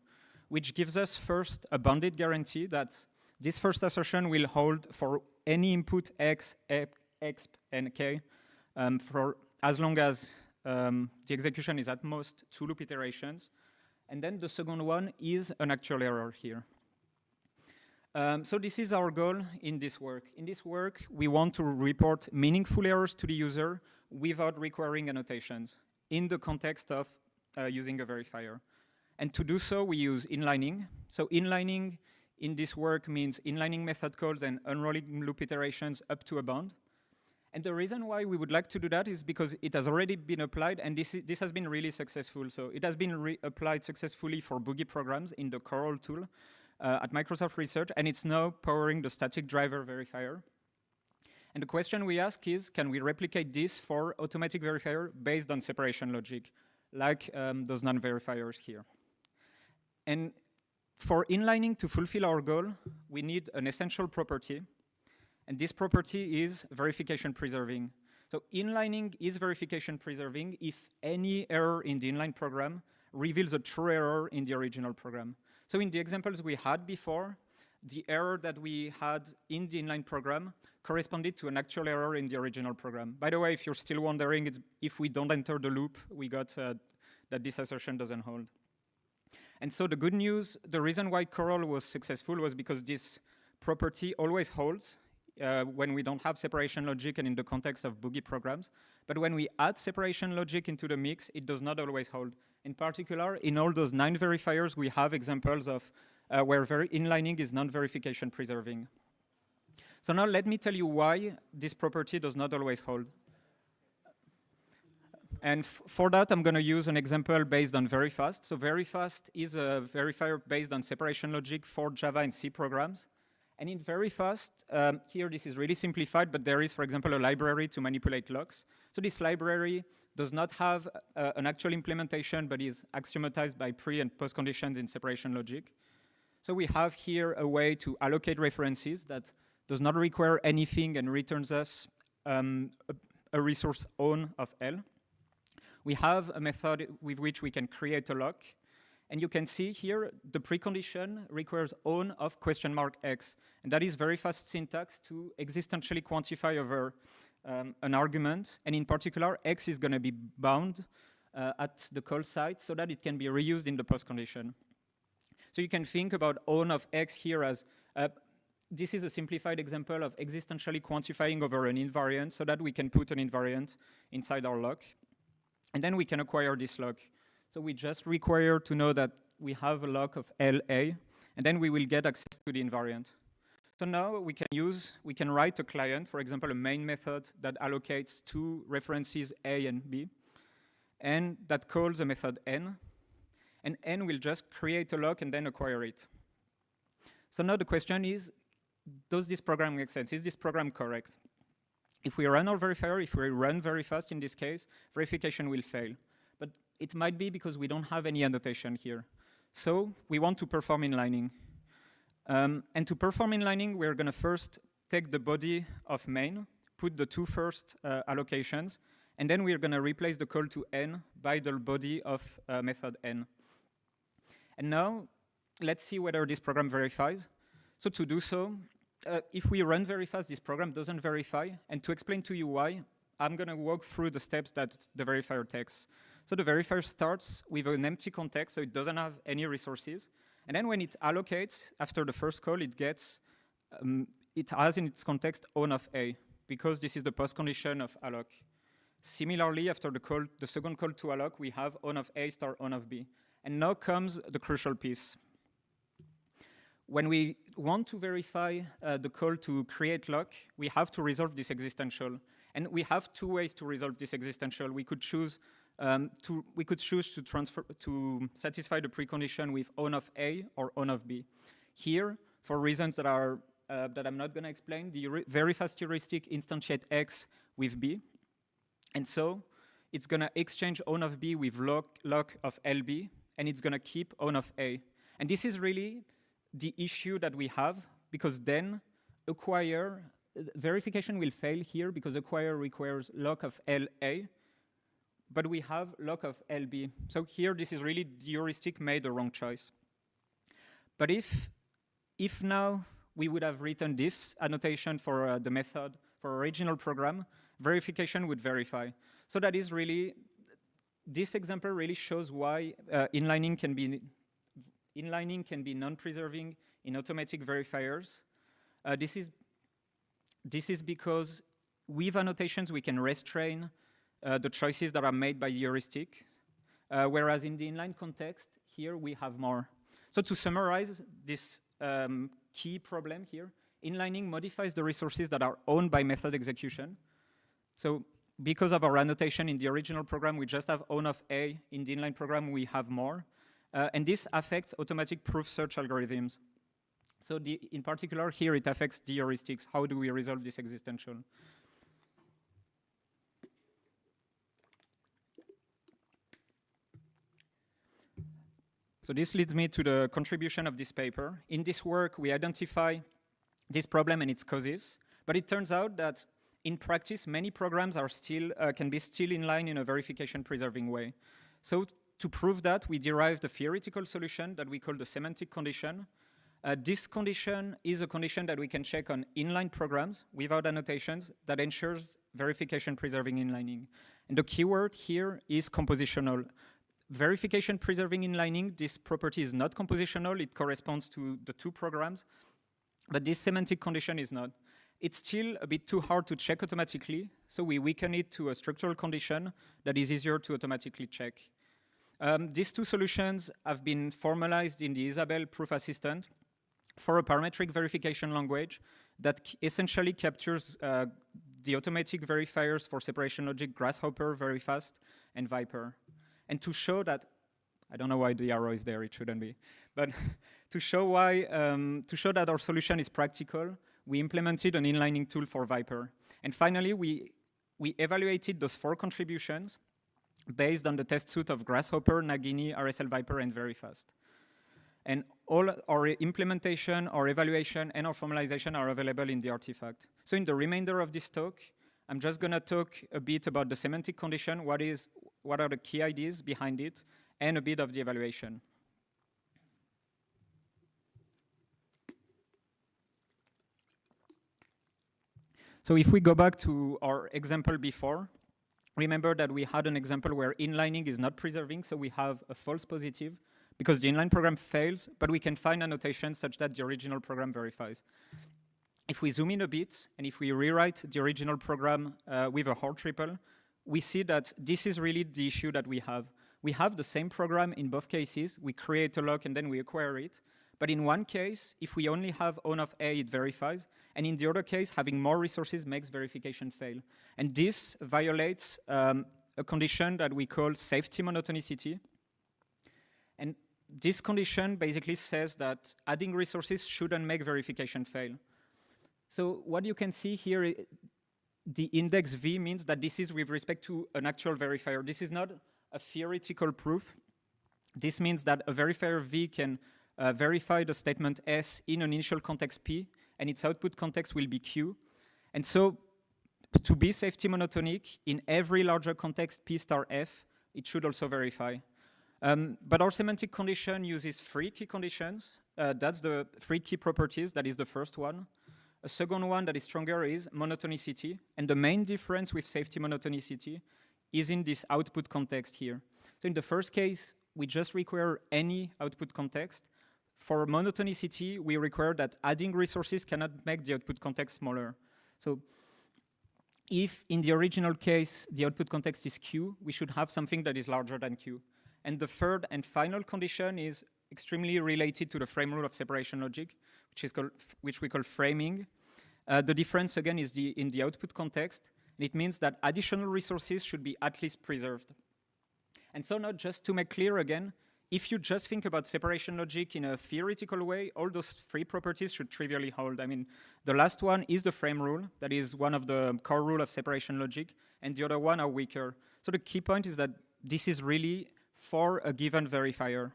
S10: which gives us first a bounded guarantee that this first assertion will hold for any input x, exp, and k, for as long as the execution is at most 2 loop iterations. And then the second one is an actual error here. So this is our goal in this work. In this work, we want to report meaningful errors to the user without requiring annotations in the context of using a verifier. And to do so, we use inlining. So inlining in this work means inlining method calls and unrolling loop iterations up to a bound. And the reason why we would like to do that is because it has already been applied, and this has been really successful. So it has been applied successfully for boogie programs in the Coral tool at Microsoft Research, and it's now powering the static driver verifier. And the question we ask is, can we replicate this for automatic verifier based on separation logic, like those non-verifiers here? And for inlining to fulfill our goal, we need an essential property. And this property is verification preserving. So inlining is verification preserving if any error in the inline program reveals a true error in the original program. So in the examples we had before, the error that we had in the inline program corresponded to an actual error in the original program. By the way, if you're still wondering, it's if we don't enter the loop, we got that this assertion doesn't hold. And so the good news, the reason why Coral was successful was because this property always holds when we don't have separation logic and in the context of boogie programs. But when we add separation logic into the mix, it does not always hold. In particular, in all those 9 verifiers, we have examples of where inlining is non-verification preserving. So now let me tell you why this property does not always hold. And for that, I'm going to use an example based on VeryFast. So VeryFast is a verifier based on separation logic for Java and C programs. And in VeryFast, here this is really simplified, but there is, for example, a library to manipulate locks. So this library does not have an actual implementation, but is axiomatized by pre- and post-conditions in separation logic. So we have here a way to allocate references that does not require anything and returns us a resource own of L. We have a method with which we can create a lock. And you can see here the precondition requires on of question mark x. And that is very fast syntax to existentially quantify over an argument. And in particular, x is going to be bound at the call site so that it can be reused in the post condition. So you can think about on of x here as, this is a simplified example of existentially quantifying over an invariant so that we can put an invariant inside our lock. And then we can acquire this lock. So we just require to know that we have a lock of LA, and then we will get access to the invariant. So now we can write a client, for example, a main method that allocates two references A and B, and that calls a method N, and N will just create a lock and then acquire it. So now the question is, does this program make sense? Is this program correct? If we run our verifier, if we run very fast in this case, verification will fail. But it might be because we don't have any annotation here. So we want to perform inlining. And to perform inlining, we're going to first take the body of main, put the two first allocations, and then we're going to replace the call to N by the body of method N. And now, let's see whether this program verifies. So to do so, if we run very fast, this program doesn't verify. And to explain to you why, I'm going to walk through the steps that the verifier takes. So the verifier starts with an empty context, so it doesn't have any resources. And then when it allocates, after the first call, it gets, it has in its context on of A, because this is the post condition of alloc. Similarly, after the second call to alloc, we have on of A star on of B. And now comes the crucial piece. When we want to verify the call to create lock, we have to resolve this existential. And we have two ways to resolve this existential. We could choose to satisfy the precondition with on of A or on of B. Here, for reasons that are that I'm not going to explain, the very fast heuristic instantiate X with B. And so it's going to exchange on of B with lock of LB, and it's going to keep on of A. And this is really the issue that we have, because then verification will fail here because acquire requires lock of LA, but we have lock of LB. So here, this is really the heuristic made the wrong choice. But if now we would have written this annotation for the method for original program, verification would verify. So that is really, this example really shows why inlining can be non-preserving in automatic verifiers. This is because with annotations we can restrain the choices that are made by the heuristic, whereas in the inline context, here we have more. So to summarize this key problem here, inlining modifies the resources that are owned by method execution. So because of our annotation in the original program, we just have on of A. In the inline program, we have more. And this affects automatic proof search algorithms. So in particular, here it affects the heuristics. How do we resolve this existential? So this leads me to the contribution of this paper. In this work, we identify this problem and its causes. But it turns out that in practice, many programs are can be still inline in a verification preserving way. So to prove that, we derived a theoretical solution that we call the semantic condition. This condition is a condition that we can check on inline programs without annotations that ensures verification preserving inlining. And the keyword here is compositional. Verification preserving inlining, this property is not compositional. It corresponds to the two programs. But this semantic condition is not. It's still a bit too hard to check automatically, so we weaken it to a structural condition that is easier to automatically check. These two solutions have been formalized in the Isabelle proof assistant for a parametric verification language that essentially captures the automatic verifiers for separation logic, Grasshopper, Verifast, and Viper. And to show that, I don't know why the arrow is there, it shouldn't be, but to show that our solution is practical, we implemented an inlining tool for Viper. And finally, we evaluated those 4 contributions based on the test suite of Grasshopper, Nagini, RSL Viper, and Verifast. And all our implementation, our evaluation, and our formalization are available in the artifact. So in the remainder of this talk, I'm just going to talk a bit about the semantic condition, what are the key ideas behind it, and a bit of the evaluation. So if we go back to our example before, remember that we had an example where inlining is not preserving, so we have a false positive because the inline program fails, but we can find annotations such that the original program verifies. If we zoom in a bit, and if we rewrite the original program with a hard triple, we see that this is really the issue that we have. We have the same program in both cases. We create a lock and then we acquire it. But in one case, if we only have on of A, it verifies. And in the other case, having more resources makes verification fail. And this violates a condition that we call safety monotonicity. And this condition basically says that adding resources shouldn't make verification fail. So what you can see here, the index V means that this is with respect to an actual verifier. This is not a theoretical proof. This means that a verifier V can verify the statement S in an initial context P, and its output context will be Q. And so to be safety monotonic, in every larger context P star F, it should also verify. But our semantic condition uses 3 key conditions. That's the 3 key properties. That is the first one. A second one that is stronger is monotonicity. And the main difference with safety monotonicity is in this output context here. So in the first case, we just require any output context. For monotonicity, we require that adding resources cannot make the output context smaller. So if in the original case, the output context is Q, we should have something that is larger than Q. And the third and final condition is extremely related to the frame rule of separation logic, which we call framing. The difference, again, is in the output context. And it means that additional resources should be at least preserved. And so now, just to make clear again, if you just think about separation logic in a theoretical way, all those 3 properties should trivially hold. I mean, the last one is the frame rule. That is one of the core rules of separation logic. And the other one are weaker. So the key point is that this is really for a given verifier.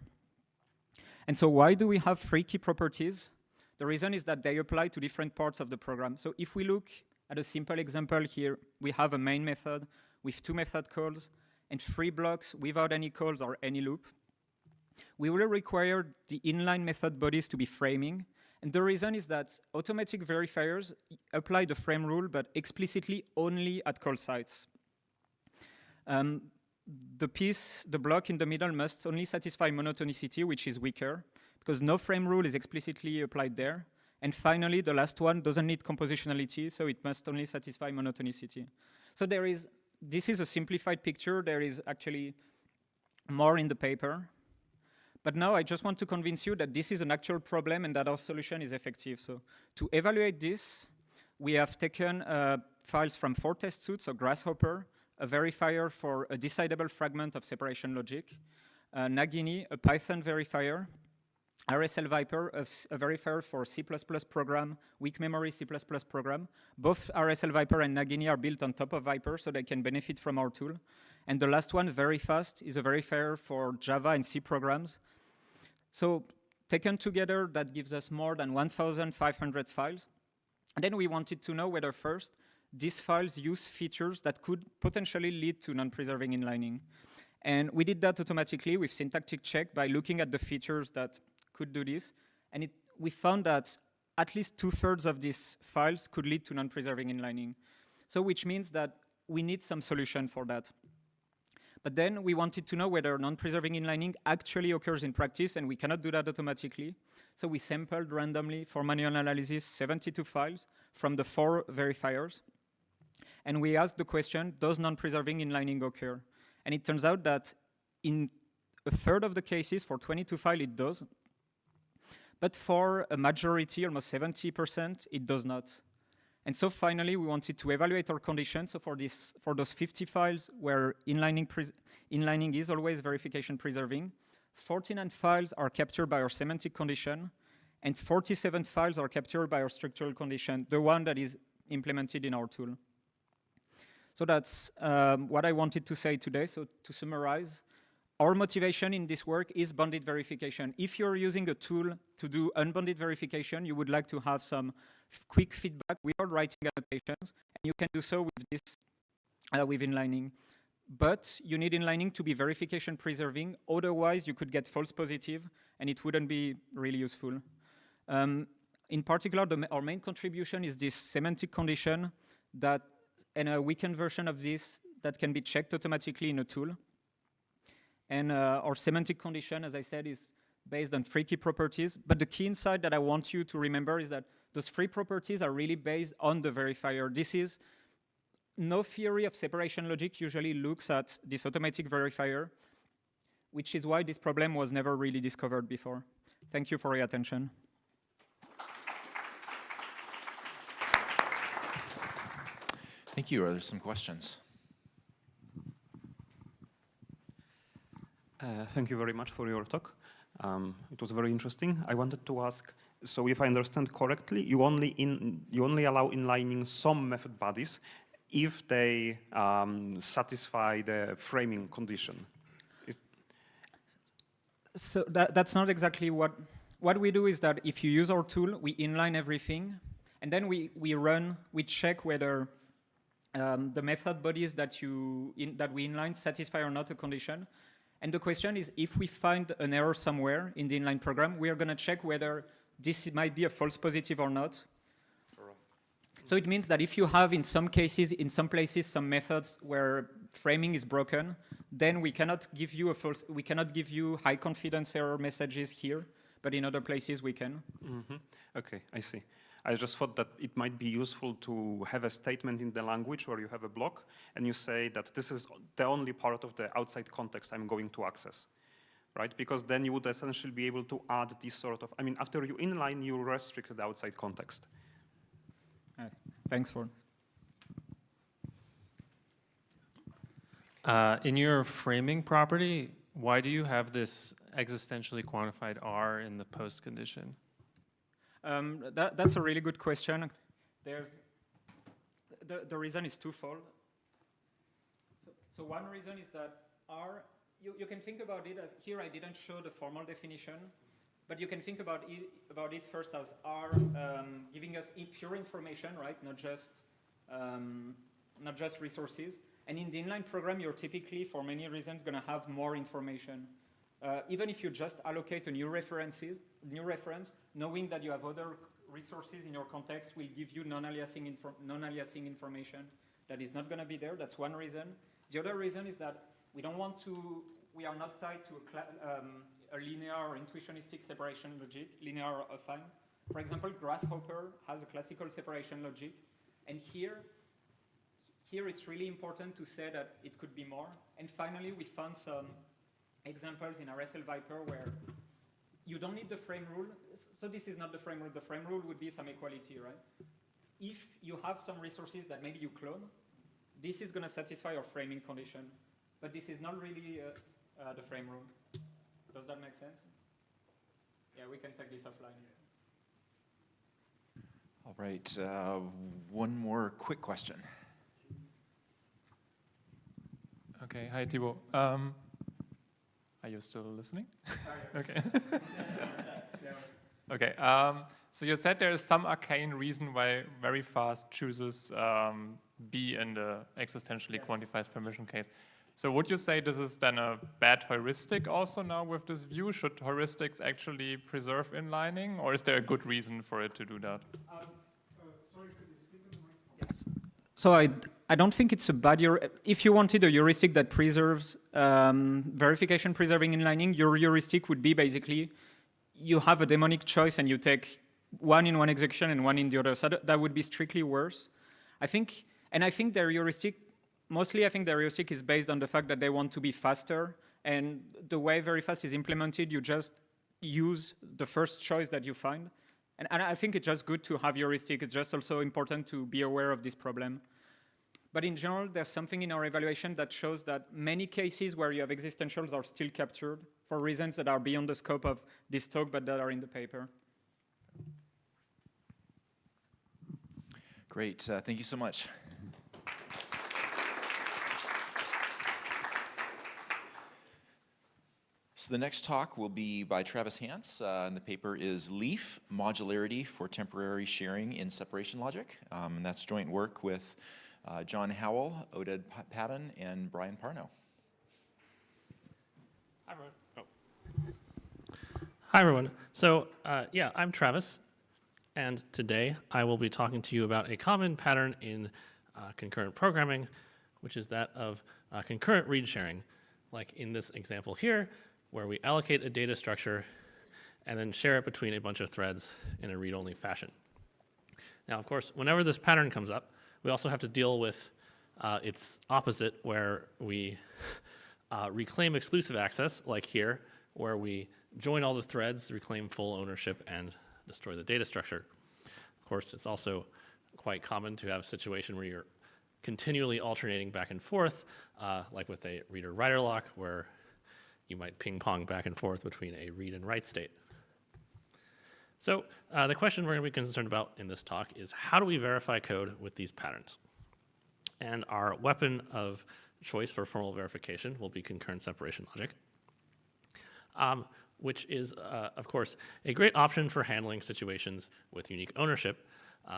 S10: And so why do we have 3 key properties? The reason is that they apply to different parts of the program. So if we look at a simple example here, we have a main method with 2 method calls and 3 blocks without any calls or any loop. We will require the inline method bodies to be framing. And the reason is that automatic verifiers apply the frame rule, but explicitly only at call sites. The block in the middle must only satisfy monotonicity, which is weaker, because no frame rule is explicitly applied there. And finally, the last one doesn't need compositionality, so it must only satisfy monotonicity. So this is a simplified picture. There is actually more in the paper. But now I just want to convince you that this is an actual problem and that our solution is effective. So to evaluate this, we have taken files from 4 test suites, so Grasshopper, a verifier for a decidable fragment of separation logic, Nagini, a Python verifier, RSL Viper, a verifier for C++ program, weak memory C++ program. Both RSL Viper and Nagini are built on top of Viper, so they can benefit from our tool. And the last one, VeriFast, is a verifier for Java and C programs. So taken together, that gives us more than 1,500 files. And then we wanted to know whether first, these files use features that could potentially lead to non-preserving inlining. And we did that automatically with syntactic check by looking at the features that could do this. And we found that at least 2/3 of these files could lead to non-preserving inlining. So which means that we need some solution for that. But then we wanted to know whether non-preserving inlining actually occurs in practice, and we cannot do that automatically. So we sampled randomly for manual analysis 72 files from the 4 verifiers. And we asked the question, does non-preserving inlining occur? And it turns out that in 1/3 of the cases, for 22 files, it does. But for a majority, almost 70%, it does not. And so finally, we wanted to evaluate our conditions. So for those 50 files where inlining is always verification preserving, 49 files are captured by our semantic condition, and 47 files are captured by our structural condition, the one that is implemented in our tool. So that's what I wanted to say today. So to summarize, our motivation in this work is bounded verification. If you're using a tool to do unbounded verification, you would like to have some quick feedback without writing annotations, and you can do so with this, with inlining. But you need inlining to be verification preserving, otherwise you could get false positive, and it wouldn't be really useful. In particular, our main contribution is this semantic condition and a weakened version of this that can be checked automatically in a tool. And our semantic condition, as I said, is based on 3 key properties. But the key insight that I want you to remember is that those 3 properties are really based on the verifier. This is no theory of separation logic usually looks at this automatic verifier, which is why this problem was never really discovered before. Thank you for your attention.
S7: Thank you. Are there some questions?
S8: Thank you very much for your talk. It was very interesting. I wanted to ask, so if I understand correctly, you only allow inlining some method bodies if they satisfy the framing condition.
S10: So that's not exactly what we do. Is that if you use our tool, we inline everything, and then we check whether the method bodies that we inline satisfy or not a condition. And the question is, if we find an error somewhere in the inline program, we are going to check whether this might be a false positive or not. So it means that if you have, in some cases, in some places, some methods where framing is broken, then we cannot give you high confidence error messages here, but in other places we can.
S8: Mm-hmm. Okay, I see. I just thought that it might be useful to have a statement in the language where you have a block and you say that this is the only part of the outside context I'm going to access, right? Because then you would essentially be able to add this sort of, I mean, after you inline, you restrict the outside context.
S10: Thanks for.
S9: In your framing property, why do you have this existentially quantified R in the post condition?
S10: That's a really good question. The reason is twofold. So one reason is that R, you can think about it as, here I didn't show the formal definition, but you can think about it first as R giving us pure information, right? Not just resources. And in the inline program, you're typically, for many reasons, going to have more information. Even if you just allocate a new reference, knowing that you have other resources in your context will give you non-aliasing information that is not going to be there. That's one reason. The other reason is that we are not tied to a linear or intuitionistic separation logic, linear or affine. For example, Grasshopper has a classical separation logic, and here it's really important to say that it could be more. And finally, we found some examples in RSL Viper where you don't need the frame rule. So this is not the frame rule. The frame rule would be some equality, right? If you have some resources that maybe you clone, this is going to satisfy your framing condition. But this is not really the frame rule. Does that make sense? Yeah, we can take this offline.
S7: All right, one more quick question.
S23: Okay, hi Thibaut. Are you still listening? Okay. Okay. So you said there is some arcane reason why very fast chooses B in the existentially quantified permission case. So would you say this is then a bad heuristic also now with this view? Should heuristics actually preserve inlining, or is there a good reason for it to do that?
S10: Sorry, could you speak on the mic? Yes. So I don't think it's a bad if you wanted a heuristic that preserves verification preserving inlining, your heuristic would be basically you have a demonic choice and you take one in one execution and one in the other. So that would be strictly worse. I think their heuristic, mostly I think their heuristic is based on the fact that they want to be faster, and the way very fast is implemented, you just use the first choice that you find. And I think it's just good to have heuristic. It's just also important to be aware of this problem. But in general, there's something in our evaluation that shows that many cases where you have existentials are still captured for reasons that are beyond the scope of this talk, but that are in the paper.
S7: Great, thank you so much. So the next talk will be by Travis Hance, and the paper is Leaf, Modularity for Temporary Sharing in Separation Logic. And that's joint work with John Howell, Oded Patton, and Brian Parno.
S24: Hi, everyone. So, yeah, I'm Travis, and today I will be talking to you about a common pattern in concurrent programming, which is that of concurrent read sharing, like in this example here, where we allocate a data structure and then share it between a bunch of threads in a read-only fashion. Now, of course, whenever this pattern comes up, we also have to deal with its opposite, where we reclaim exclusive access, like here, where we join all the threads, reclaim full ownership, and destroy the data structure. Of course, it's also quite common to have a situation where you're continually alternating back and forth, like with a reader-writer lock, where you might ping-pong back and forth between a read and write state. So the question we're going to be concerned about in this talk is, how do we verify code with these patterns? And our weapon of choice for formal verification will be concurrent separation logic, which is, of course, a great option for handling situations with unique ownership,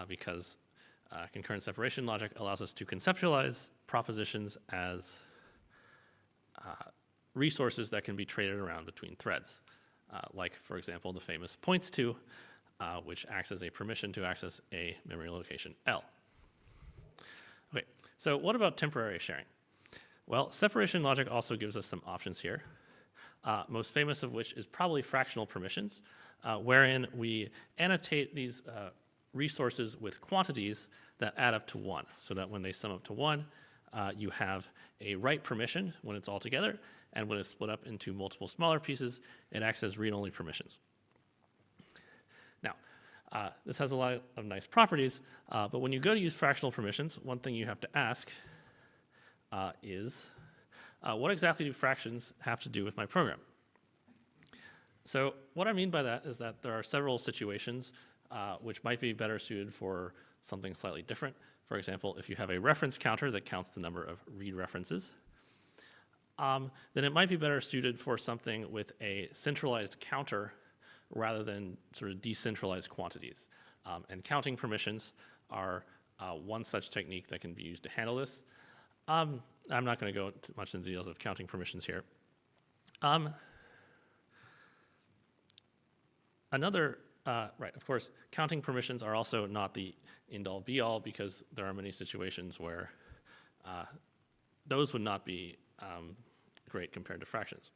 S24: because concurrent separation logic allows us to conceptualize propositions as resources that can be traded around between threads. Like, for example, the famous points to, which acts as a permission to access a memory location L. Okay, so what about temporary sharing? Well, separation logic also gives us some options here, most famous of which is probably fractional permissions, wherein we annotate these resources with quantities that add up to 1, so that when they sum up to 1, you have a write permission when it's all together, and when it's split up into multiple smaller pieces, it acts as read-only permissions. Now, this has a lot of nice properties, but when you go to use fractional permissions, one thing you have to ask is, what exactly do fractions have to do with my program? So what I mean by that is that there are several situations which might be better suited for something slightly different. For example, if you have a reference counter that counts the number of read references, then it might be better suited for something with a centralized counter rather than sort of decentralized quantities. And counting permissions are one such technique that can be used to handle this. I'm not going to go too much into the details of counting permissions here. Right, of course, counting permissions are also not the end-all be-all, because there are many situations where those would not be great compared to fractions.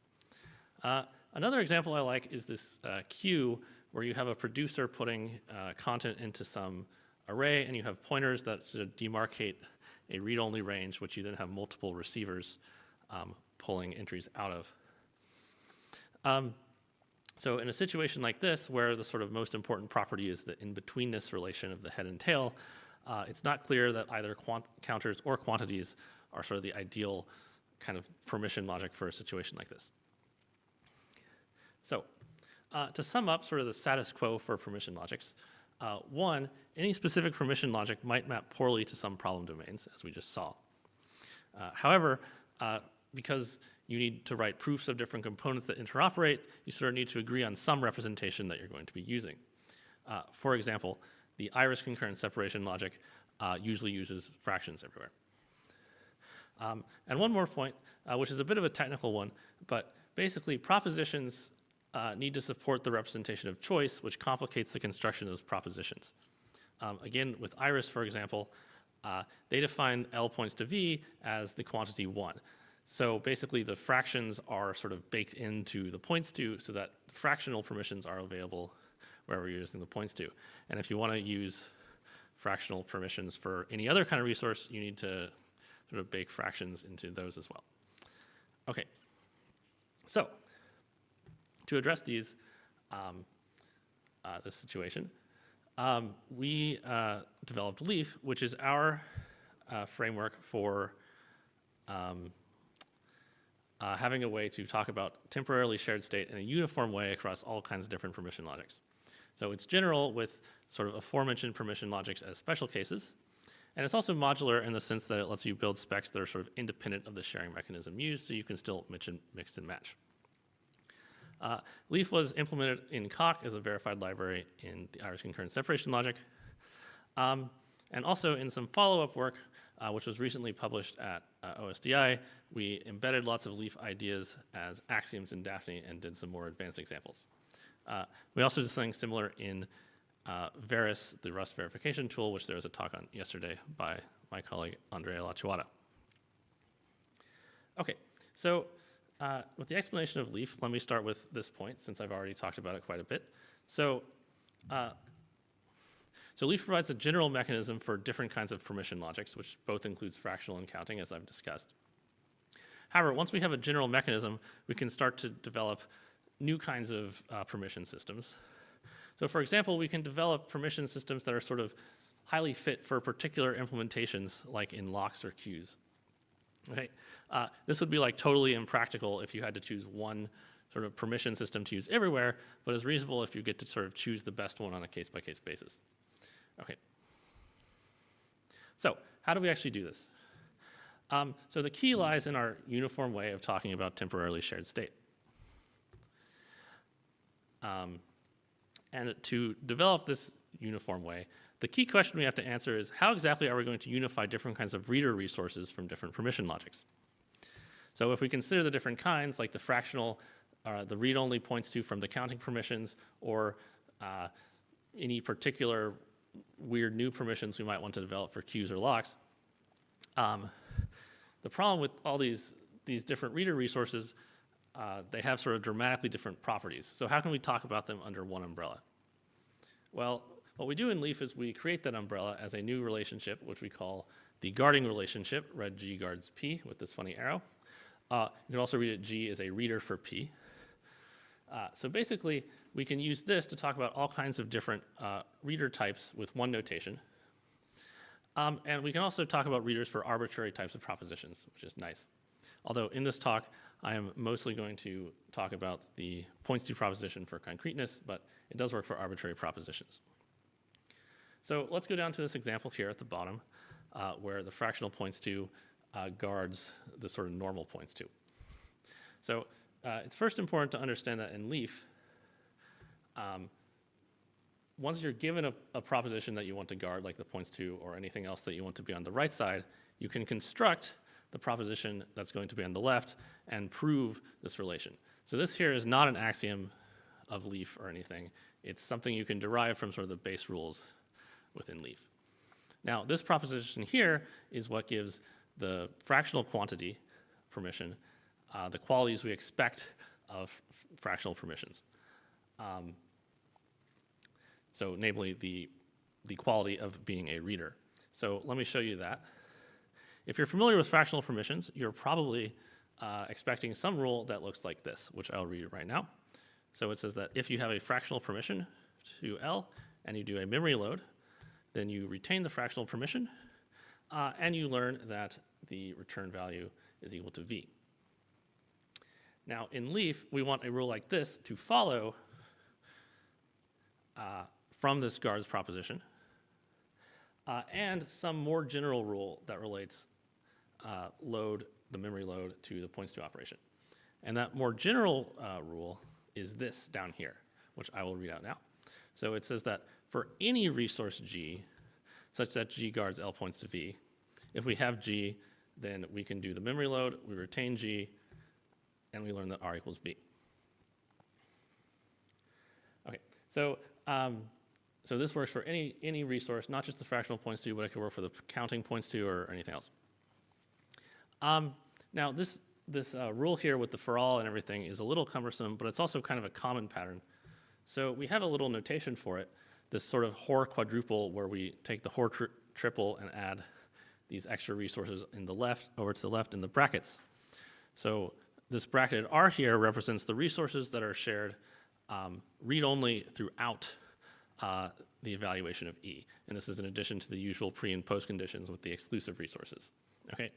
S24: Another example I like is this queue, where you have a producer putting content into some array, and you have pointers that sort of demarcate a read-only range, which you then have multiple receivers pulling entries out of. So in a situation like this, where the sort of most important property is the in-betweenness relation of the head and tail, it's not clear that either counters or quantities are sort of the ideal kind of permission logic for a situation like this. So to sum up sort of the status quo for permission logics, one, any specific permission logic might map poorly to some problem domains, as we just saw. However, because you need to write proofs of different components that interoperate, you sort of need to agree on some representation that you're going to be using. For example, the iris concurrent separation logic usually uses fractions everywhere. And one more point, which is a bit of a technical one, but basically propositions need to support the representation of choice, which complicates the construction of those propositions. Again, with iris, for example, they define L points to V as the quantity 1. So basically, the fractions are sort of baked into the points to, so that fractional permissions are available wherever you're using the points to. And if you want to use fractional permissions for any other kind of resource, you need to sort of bake fractions into those as well. Okay, so to address these, this situation, we developed Leaf, which is our framework for having a way to talk about temporarily shared state in a uniform way across all kinds of different permission logics. So it's general with sort of aforementioned permission logics as special cases, and it's also modular in the sense that it lets you build specs that are sort of independent of the sharing mechanism used, so you can still mix and match. Leaf was implemented in Coq as a verified library in the iris concurrent separation logic, and also in some follow-up work, which was recently published at OSDI, we embedded lots of Leaf ideas as axioms in Daphne and did some more advanced examples. We also did something similar in Veris, the Rust verification tool, which there was a talk on yesterday by my colleague Andrea Lachuada. Okay, so with the explanation of Leaf, let me start with this point, since I've already talked about it quite a bit. So Leaf provides a general mechanism for different kinds of permission logics, which both includes fractional and counting, as I've discussed. However, once we have a general mechanism, we can start to develop new kinds of permission systems. So for example, we can develop permission systems that are sort of highly fit for particular implementations, like in locks or queues. Okay, this would be like totally impractical if you had to choose one sort of permission system to use everywhere, but is reasonable if you get to sort of choose the best one on a case-by-case basis. Okay. So how do we actually do this? So the key lies in our uniform way of talking about temporarily shared state. And to develop this uniform way, the key question we have to answer is how exactly are we going to unify different kinds of reader resources from different permission logics? So if we consider the different kinds, like the fractional, the read-only points to from the counting permissions, or any particular weird new permissions we might want to develop for queues or locks, the problem with all these different reader resources, they have sort of dramatically different properties. So how can we talk about them under one umbrella? Well, what we do in Leaf is we create that umbrella as a new relationship, which we call the guarding relationship, read G guards P with this funny arrow. You can also read it G as a reader for P. So basically, we can use this to talk about all kinds of different reader types with one notation. And we can also talk about readers for arbitrary types of propositions, which is nice. Although in this talk, I am mostly going to talk about the points to proposition for concreteness, but it does work for arbitrary propositions. So let's go down to this example here at the bottom, where the fractional points to guards the sort of normal points to. So it's first important to understand that in Leaf, once you're given a proposition that you want to guard, like the points to or anything else that you want to be on the right side, you can construct the proposition that's going to be on the left and prove this relation. So this here is not an axiom of Leaf or anything. It's something you can derive from sort of the base rules within Leaf. Now, this proposition here is what gives the fractional quantity permission the qualities we expect of fractional permissions. So namely the quality of being a reader. So let me show you that. If you're familiar with fractional permissions, you're probably expecting some rule that looks like this, which I'll read right now. So it says that if you have a fractional permission to L and you do a memory load, then you retain the fractional permission and you learn that the return value is equal to V. Now in Leaf, we want a rule like this to follow from this guards proposition and some more general rule that relates the memory load to the points to operation. And that more general rule is this down here, which I will read out now. So it says that for any resource G, such that G guards L points to V, if we have G, then we can do the memory load, we retain G, and we learn that R equals V. Okay, so this works for any resource, not just the fractional points to, but it could work for the counting points to or anything else. Now this rule here with the for all and everything is a little cumbersome, but it's also kind of a common pattern. So we have a little notation for it, this sort of Hoare quadruple where we take the Hoare triple and add these extra resources over to the left in the brackets. So this bracketed R here represents the resources that are shared read-only throughout the evaluation of E. And this is in addition to the usual pre and post conditions with the exclusive resources. Okay,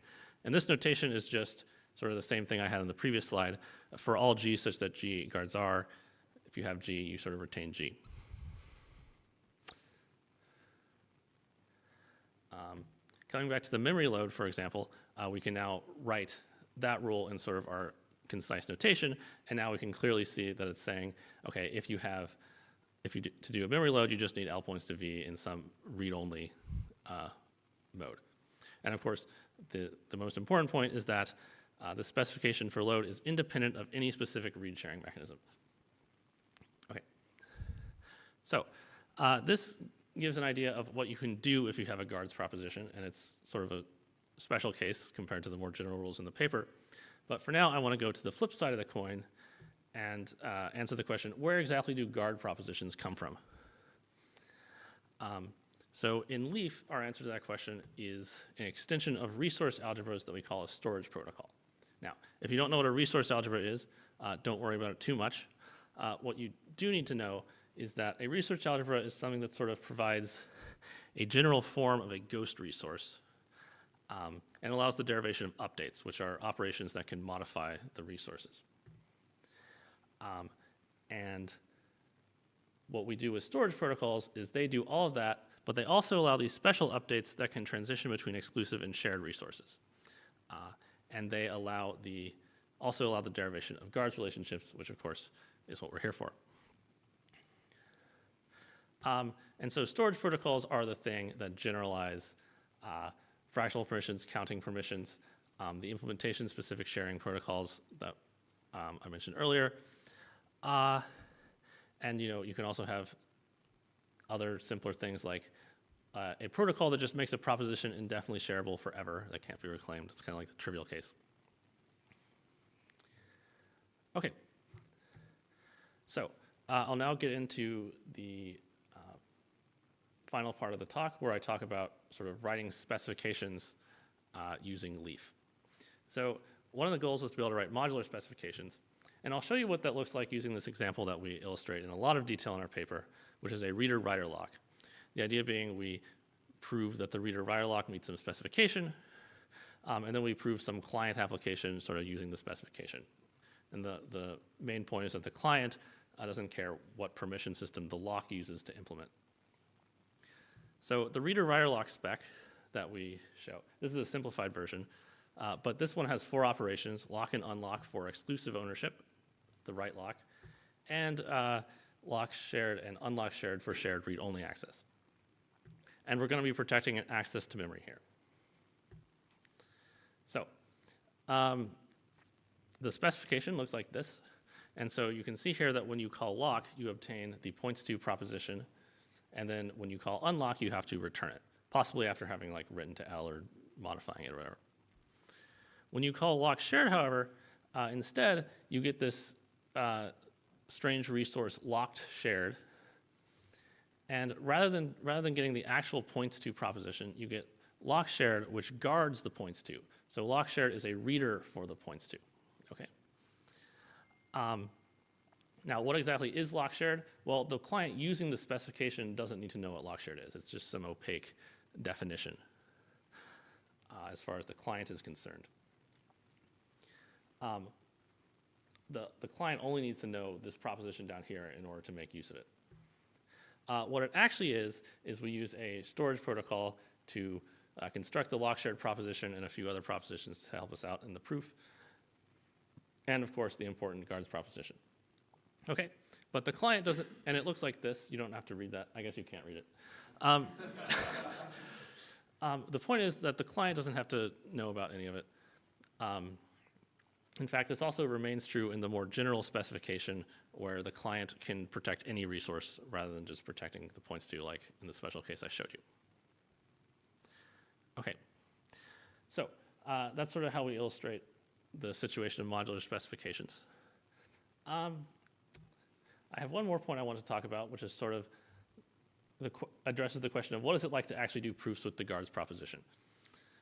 S24: and this notation is just sort of the same thing I had on the previous slide. For all G such that G guards R, if you have G, you sort of retain G. Coming back to the memory load, for example, we can now write that rule in sort of our concise notation, and now we can clearly see that it's saying, okay, to do a memory load, you just need L points to V in some read-only mode. And of course, the most important point is that the specification for load is independent of any specific read-sharing mechanism. Okay, so This gives an idea of what you can do if you have a guards proposition, and it's sort of a special case compared to the more general rules in the paper. But for now, I want to go to the flip side of the coin and answer the question, where exactly do guard propositions come from? So in Leaf, our answer to that question is an extension of resource algebras that we call a storage protocol. Now, if you don't know what a resource algebra is, don't worry about it too much. What you do need to know is that a resource algebra is something that sort of provides a general form of a ghost resource and allows the derivation of updates, which are operations that can modify the resources. And what we do with storage protocols is they do all of that, but they also allow these special updates that can transition between exclusive and shared resources. And they also allow the derivation of guards relationships, which of course is what we're here for. And so storage protocols are the thing that generalize fractional permissions, counting permissions, the implementation-specific sharing protocols that I mentioned earlier. And you can also have other simpler things like a protocol that just makes a proposition indefinitely shareable forever that can't be reclaimed. It's kind of like the trivial case. Okay. So I'll now get into the final part of the talk where I talk about sort of writing specifications using Leaf. So one of the goals was to be able to write modular specifications. And I'll show you what that looks like using this example that we illustrate in a lot of detail in our paper, which is a reader-writer lock. The idea being we prove that the reader-writer lock meets some specification, and then we prove some client application sort of using the specification. And the main point is that the client doesn't care what permission system the lock uses to implement. So the reader-writer lock spec that we show, this is a simplified version, but this one has 4 operations: lock and unlock for exclusive ownership, the write lock, and lock shared and unlock shared for shared read-only access. And we're going to be protecting an access to memory here. So the specification looks like this. And so you can see here that when you call lock, you obtain the points to proposition. And then when you call unlock, you have to return it, possibly after having like written to L or modifying it or whatever. When you call lock shared, however, instead, you get this strange resource locked shared. And rather than getting the actual points to proposition, you get lock shared, which guards the points to. So lock shared is a reader for the points to. Okay. Now, what exactly is lock shared? Well, the client using the specification doesn't need to know what lock shared is. It's just some opaque definition as far as the client is concerned. The client only needs to know this proposition down here in order to make use of it. What it actually is we use a storage protocol to construct the lock shared proposition and a few other propositions to help us out in the proof. And of course, the important guards proposition. Okay, but the client doesn't, and it looks like this. You don't have to read that. I guess you can't read it. The point is that the client doesn't have to know about any of it. In fact, this also remains true in the more general specification where the client can protect any resource rather than just protecting the points to, like in the special case I showed you. Okay, so that's sort of how we illustrate the situation of modular specifications. I have one more point I want to talk about, which is sort of addresses the question of what is it like to actually do proofs with the guards proposition.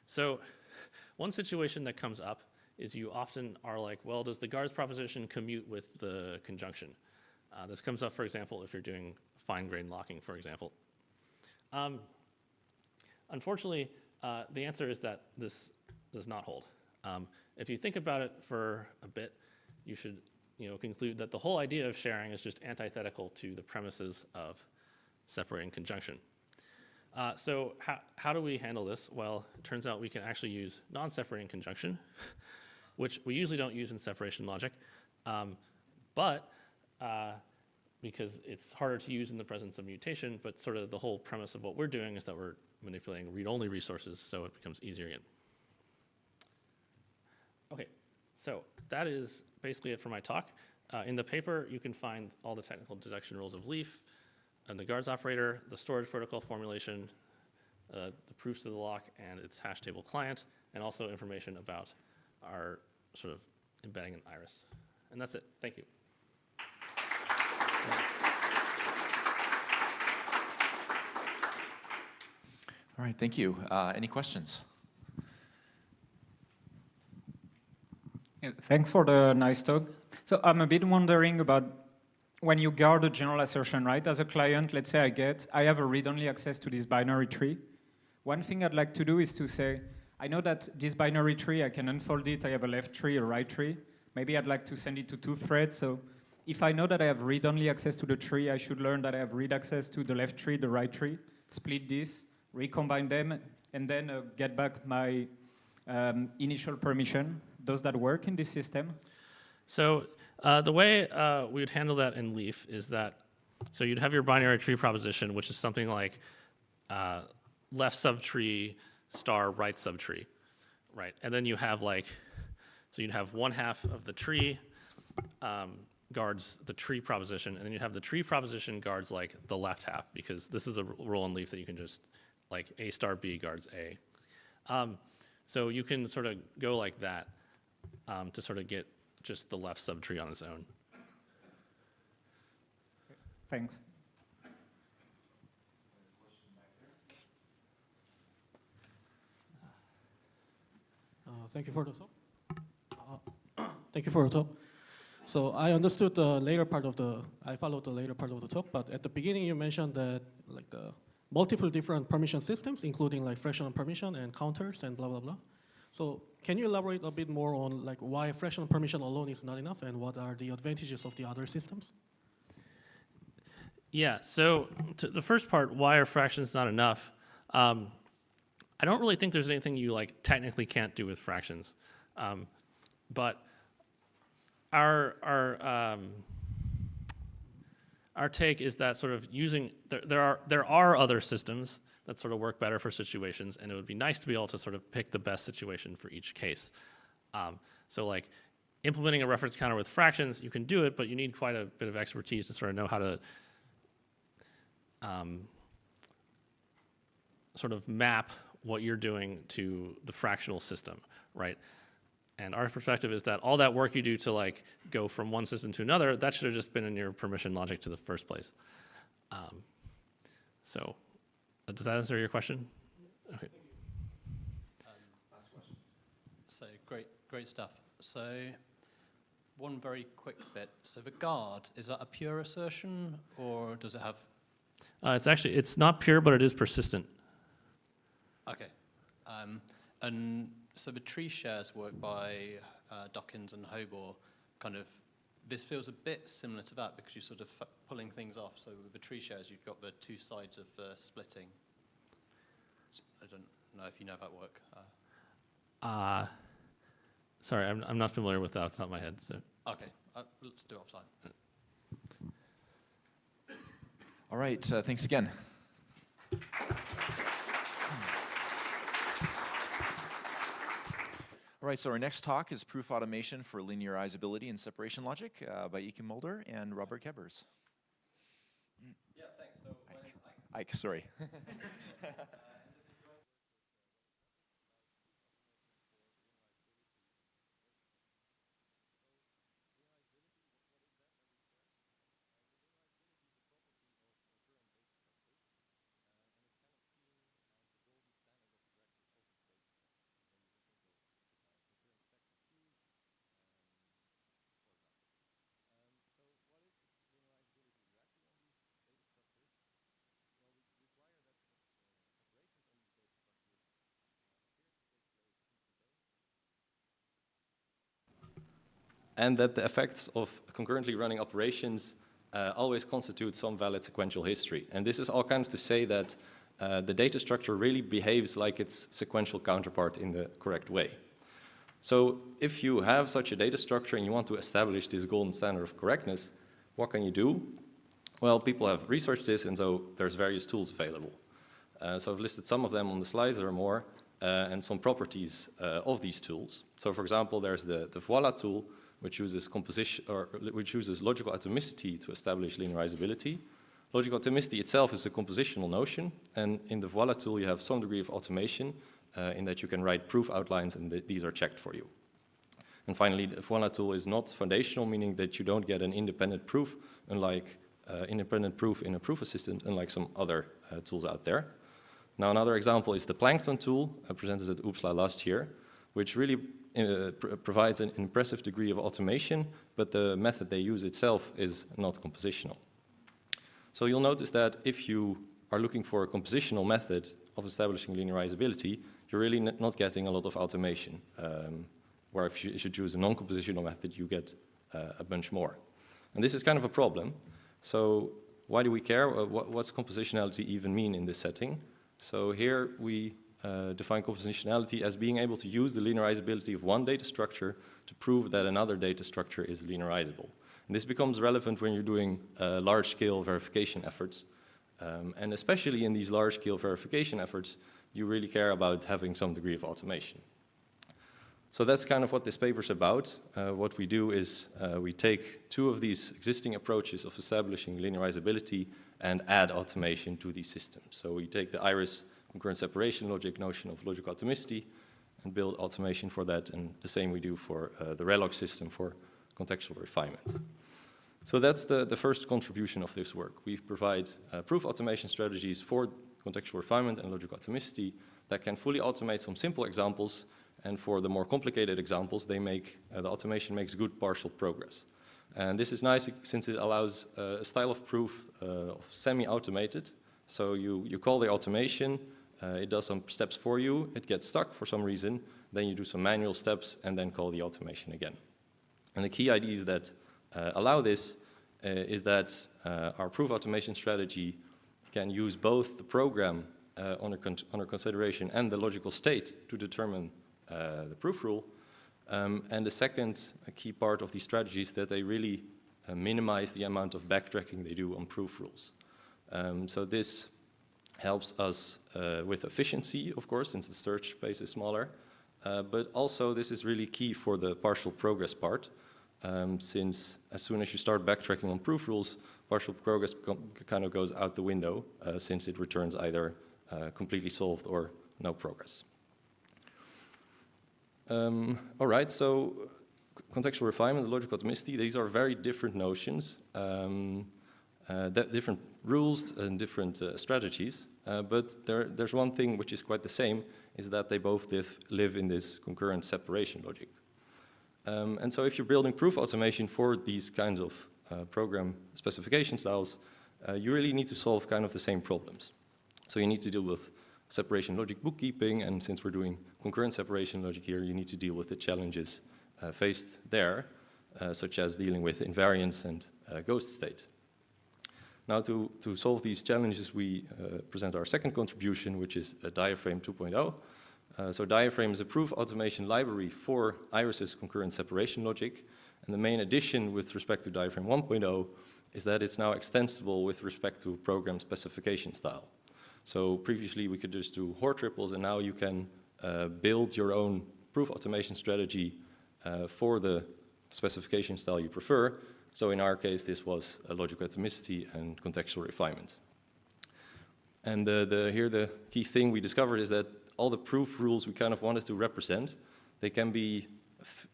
S24: So one situation that comes up is you often are like, well, does the guards proposition commute with the conjunction? This comes up, for example, if you're doing fine-grained locking, for example. Unfortunately, the answer is that this does not hold. If you think about it for a bit, you should conclude that the whole idea of sharing is just antithetical to the premises of separating conjunction. So how do we handle this? Well, it turns out we can actually use non-separating conjunction, which we usually don't use in separation logic, but because it's harder to use in the presence of mutation, but sort of the whole premise of what we're doing is that we're manipulating read-only resources, so it becomes easier again. Okay, so that is basically it for my talk. In the paper, you can find all the technical deduction rules of Leaf. and the guards operator, the storage protocol formulation, the proofs of the lock, and its hash table client, and also information about our sort of embedding an iris. And that's it. Thank you.
S7: All right, thank you. Any questions?
S10: Yeah, thanks for the nice talk. So I'm a bit wondering about when you guard a general assertion, right? As a client, let's say I have a read-only access to this binary tree. One thing I'd like to do is to say, I know that this binary tree, I can unfold it, I have a left tree, a right tree. Maybe I'd like to send it to 2 threads. So if I know that I have read-only access to the tree, I should learn that I have read access to the left tree, the right tree, split this, recombine them, and then get back my initial permission. Does that work in this system?
S24: So the way we would handle that in Leaf is that, so you'd have your binary tree proposition, which is something like left subtree star right subtree, right? And then you have like, so you'd have 1/2 of the tree guards the tree proposition, and then you have the tree proposition guards like the left half, because this is a rule in Leaf that you can just, like A star B guards A. So you can sort of go like that to sort of get just the left subtree on its own.
S10: Thanks.
S5: Thank you for the talk. Thank you for the talk. So I understood the later part of I followed the later part of the talk, but at the beginning you mentioned that like the multiple different permission systems, including like fractional permission and counters and blah, blah, blah. So can you elaborate a bit more on like why fractional permission alone is not enough and what are the advantages of the other systems?
S24: Yeah, so to the first part, why are fractions not enough? I don't really think there's anything you like technically can't do with fractions. But our take is that sort of using, there are other systems that sort of work better for situations, and it would be nice to be able to sort of pick the best situation for each case. So like implementing a reference counter with fractions, you can do it, but you need quite a bit of expertise to sort of know how to sort of map what you're doing to the fractional system, right? And our perspective is that all that work you do to like go from one system to another, that should have just been in your permission logic to the first place. So does that answer your question? Okay.
S17: Last question. So great stuff. So one very quick bit. So the guard, is that a pure assertion or does it have?
S24: It's not pure, but it is persistent.
S17: Okay. And so the tree shares work by Dawkins and Hobor, kind of, this feels a bit similar to that because you're sort of pulling things off. So with the tree shares, you've got the 2 sides of the splitting. I don't know if you know that work.
S24: Sorry, I'm not familiar with that off the top of my head. So.
S17: Okay, let's do it offline.
S7: All right, thanks again. All right, so our next talk is Proof Automation for Linearizability and Separation Logic by Ike Mulder and Robert Kebbers.
S17: Yeah, thanks. So
S7: Ike, sorry.
S13: And that the effects of concurrently running operations always constitute some valid sequential history. And this is all kind of to say that the data structure really behaves like its sequential counterpart in the correct way. So if you have such a data structure and you want to establish this golden standard of correctness, what can you do? Well, people have researched this, and so there's various tools available. So I've listed some of them on the slides, there are more, and some properties of these tools. So for example, there's the Voila tool, which uses composition, or which uses logical atomicity to establish linearizability. Logical atomicity itself is a compositional notion, and in the Voila tool you have some degree of automation in that you can write proof outlines and these are checked for you. And finally, the Voila tool is not foundational, meaning that you don't get an independent proof, unlike independent proof in a proof assistant, unlike some other tools out there. Now, another example is the Plankton tool, presented at UPSLA last year, which really provides an impressive degree of automation, but the method they use itself is not compositional. So you'll notice that if you are looking for a compositional method of establishing linearizability, you're really not getting a lot of automation. Where if you should use a non-compositional method, you get a bunch more. And this is kind of a problem. So why do we care? What's compositionality even mean in this setting? So here we define compositionality as being able to use the linearizability of one data structure to prove that another data structure is linearizable. And this becomes relevant when you're doing large-scale verification efforts. And especially in these large-scale verification efforts, you really care about having some degree of automation. So that's kind of what this paper is about. What we do is we take two of these existing approaches of establishing linearizability and add automation to these systems. So we take the iris concurrent separation logic notion of logical atomicity and build automation for that, and the same we do for the ReLog system for contextual refinement. So that's the first contribution of this work. We provide proof automation strategies for contextual refinement and logical atomicity that can fully automate some simple examples, and for the more complicated examples, they make, the automation makes good partial progress. And this is nice since it allows a style of proof of semi-automated. So you call the automation, it does some steps for you, it gets stuck for some reason, then you do some manual steps and then call the automation again. And the key ideas that allow this is that our proof automation strategy can use both the program under consideration and the logical state to determine the proof rule. And the second key part of these strategies is that they really minimize the amount of backtracking they do on proof rules. So this helps us with efficiency, of course, since the search space is smaller. But also this is really key for the partial progress part, since as soon as you start backtracking on proof rules, partial progress kind of goes out the window, since it returns either completely solved or no progress. All right, so contextual refinement, logical atomicity, these are very different notions, different rules and different strategies, but there's one thing which is quite the same, is that they both live in this concurrent separation logic. And so if you're building proof automation for these kinds of program specification styles, you really need to solve kind of the same problems. So you need to deal with separation logic bookkeeping, and since we're doing concurrent separation logic here, you need to deal with the challenges faced there, such as dealing with invariance and ghost state. Now to solve these challenges, we present our second contribution, which is a Diaframe 2.0. So Diaframe is a proof automation library for Iris's concurrent separation logic, and the main addition with respect to Diaframe 1.0 is that it's now extensible with respect to program specification style. So previously we could just do Hoare triples, and now you can build your own proof automation strategy for the specification style you prefer. So in our case, this was logical atomicity and contextual refinement. And here the key thing we discovered is that all the proof rules we kind of wanted to represent, they can be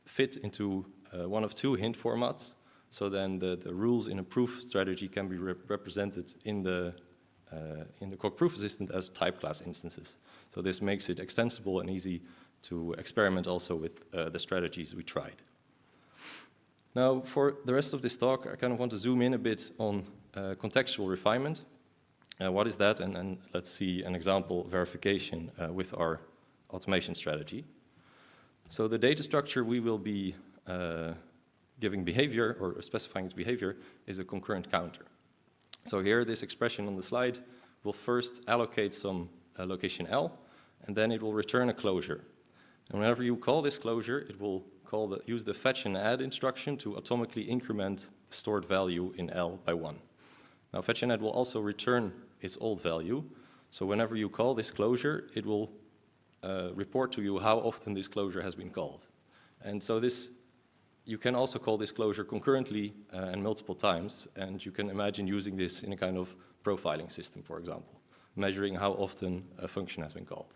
S13: fit into one of two hint formats. So then the rules in a proof strategy can be represented in the Coq proof assistant as type class instances. So this makes it extensible and easy to experiment also with the strategies we tried. Now, for the rest of this talk, I kind of want to zoom in a bit on contextual refinement. What is that? And let's see an example verification with our automation strategy. So the data structure we will be giving behavior or specifying its behavior is a concurrent counter. So here, this expression on the slide will first allocate some location L, and then it will return a closure. And whenever you call this closure, it will use the fetch and add instruction to atomically increment the stored value in L by 1. Now, fetch and add will also return its old value. So whenever you call this closure, it will report to you how often this closure has been called. And so this you can also call this closure concurrently and multiple times, and you can imagine using this in a kind of profiling system, for example, measuring how often a function has been called.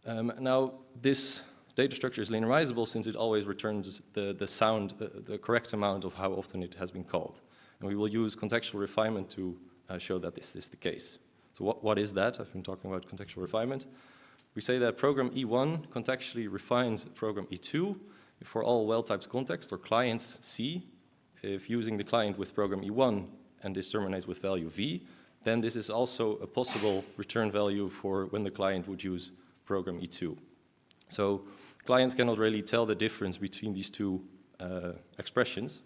S13: Now, this data structure is linearizable since it always returns the correct amount of how often it has been called. And we will use contextual refinement to show that this is the case. So what is that? I've been talking about contextual refinement. We say that program E1 contextually refines program E2 for all well-typed context or clients C. If using the client with program E1 and this terminates with value V, then this is also a possible return value for when the client would use program E2. So clients cannot really tell the difference between these two expressions.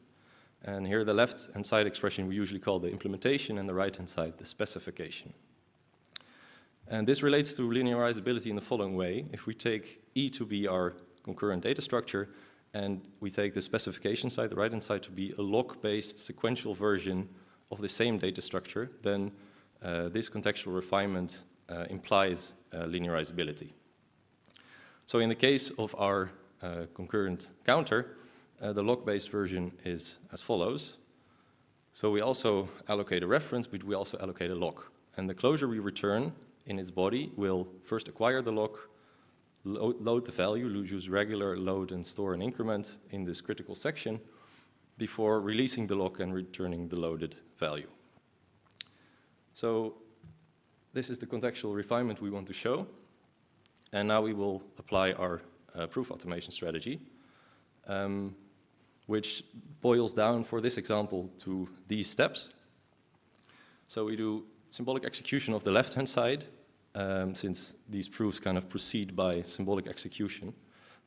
S13: And here the left-hand side expression we usually call the implementation and the right-hand side the specification. And this relates to linearizability in the following way. If we take E to be our concurrent data structure and we take the specification side, the right-hand side, to be a log-based sequential version of the same data structure, then this contextual refinement implies linearizability. So in the case of our concurrent counter, the log-based version is as follows. So we also allocate a reference, but we also allocate a log. And the closure we return in its body will first acquire the log, load the value, use regular load and store and increment in this critical section before releasing the log and returning the loaded value. So this is the contextual refinement we want to show. And now we will apply our proof automation strategy, which boils down for this example to these steps. So we do symbolic execution of the left-hand side, since these proofs kind of proceed by symbolic execution.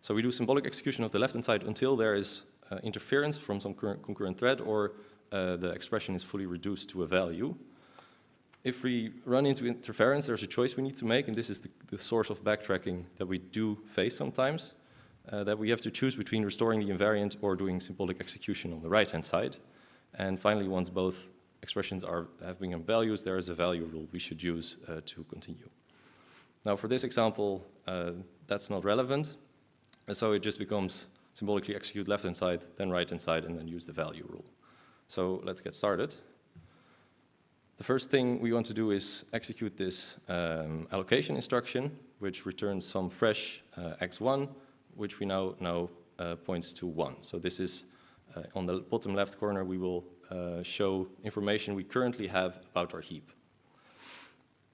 S13: So we do symbolic execution of the left-hand side until there is interference from some concurrent thread or the expression is fully reduced to a value. If we run into interference, there's a choice we need to make, and this is the source of backtracking that we do face sometimes, that we have to choose between restoring the invariant or doing symbolic execution on the right-hand side. And finally, once both expressions have been values, there is a value rule we should use to continue. Now, for this example, that's not relevant, and so it just becomes symbolically execute left-hand side, then right-hand side, and then use the value rule. So let's get started. The first thing we want to do is execute this allocation instruction, which returns some fresh x1, which we now know points to 1. So this is on the bottom left corner, we will show information we currently have about our heap.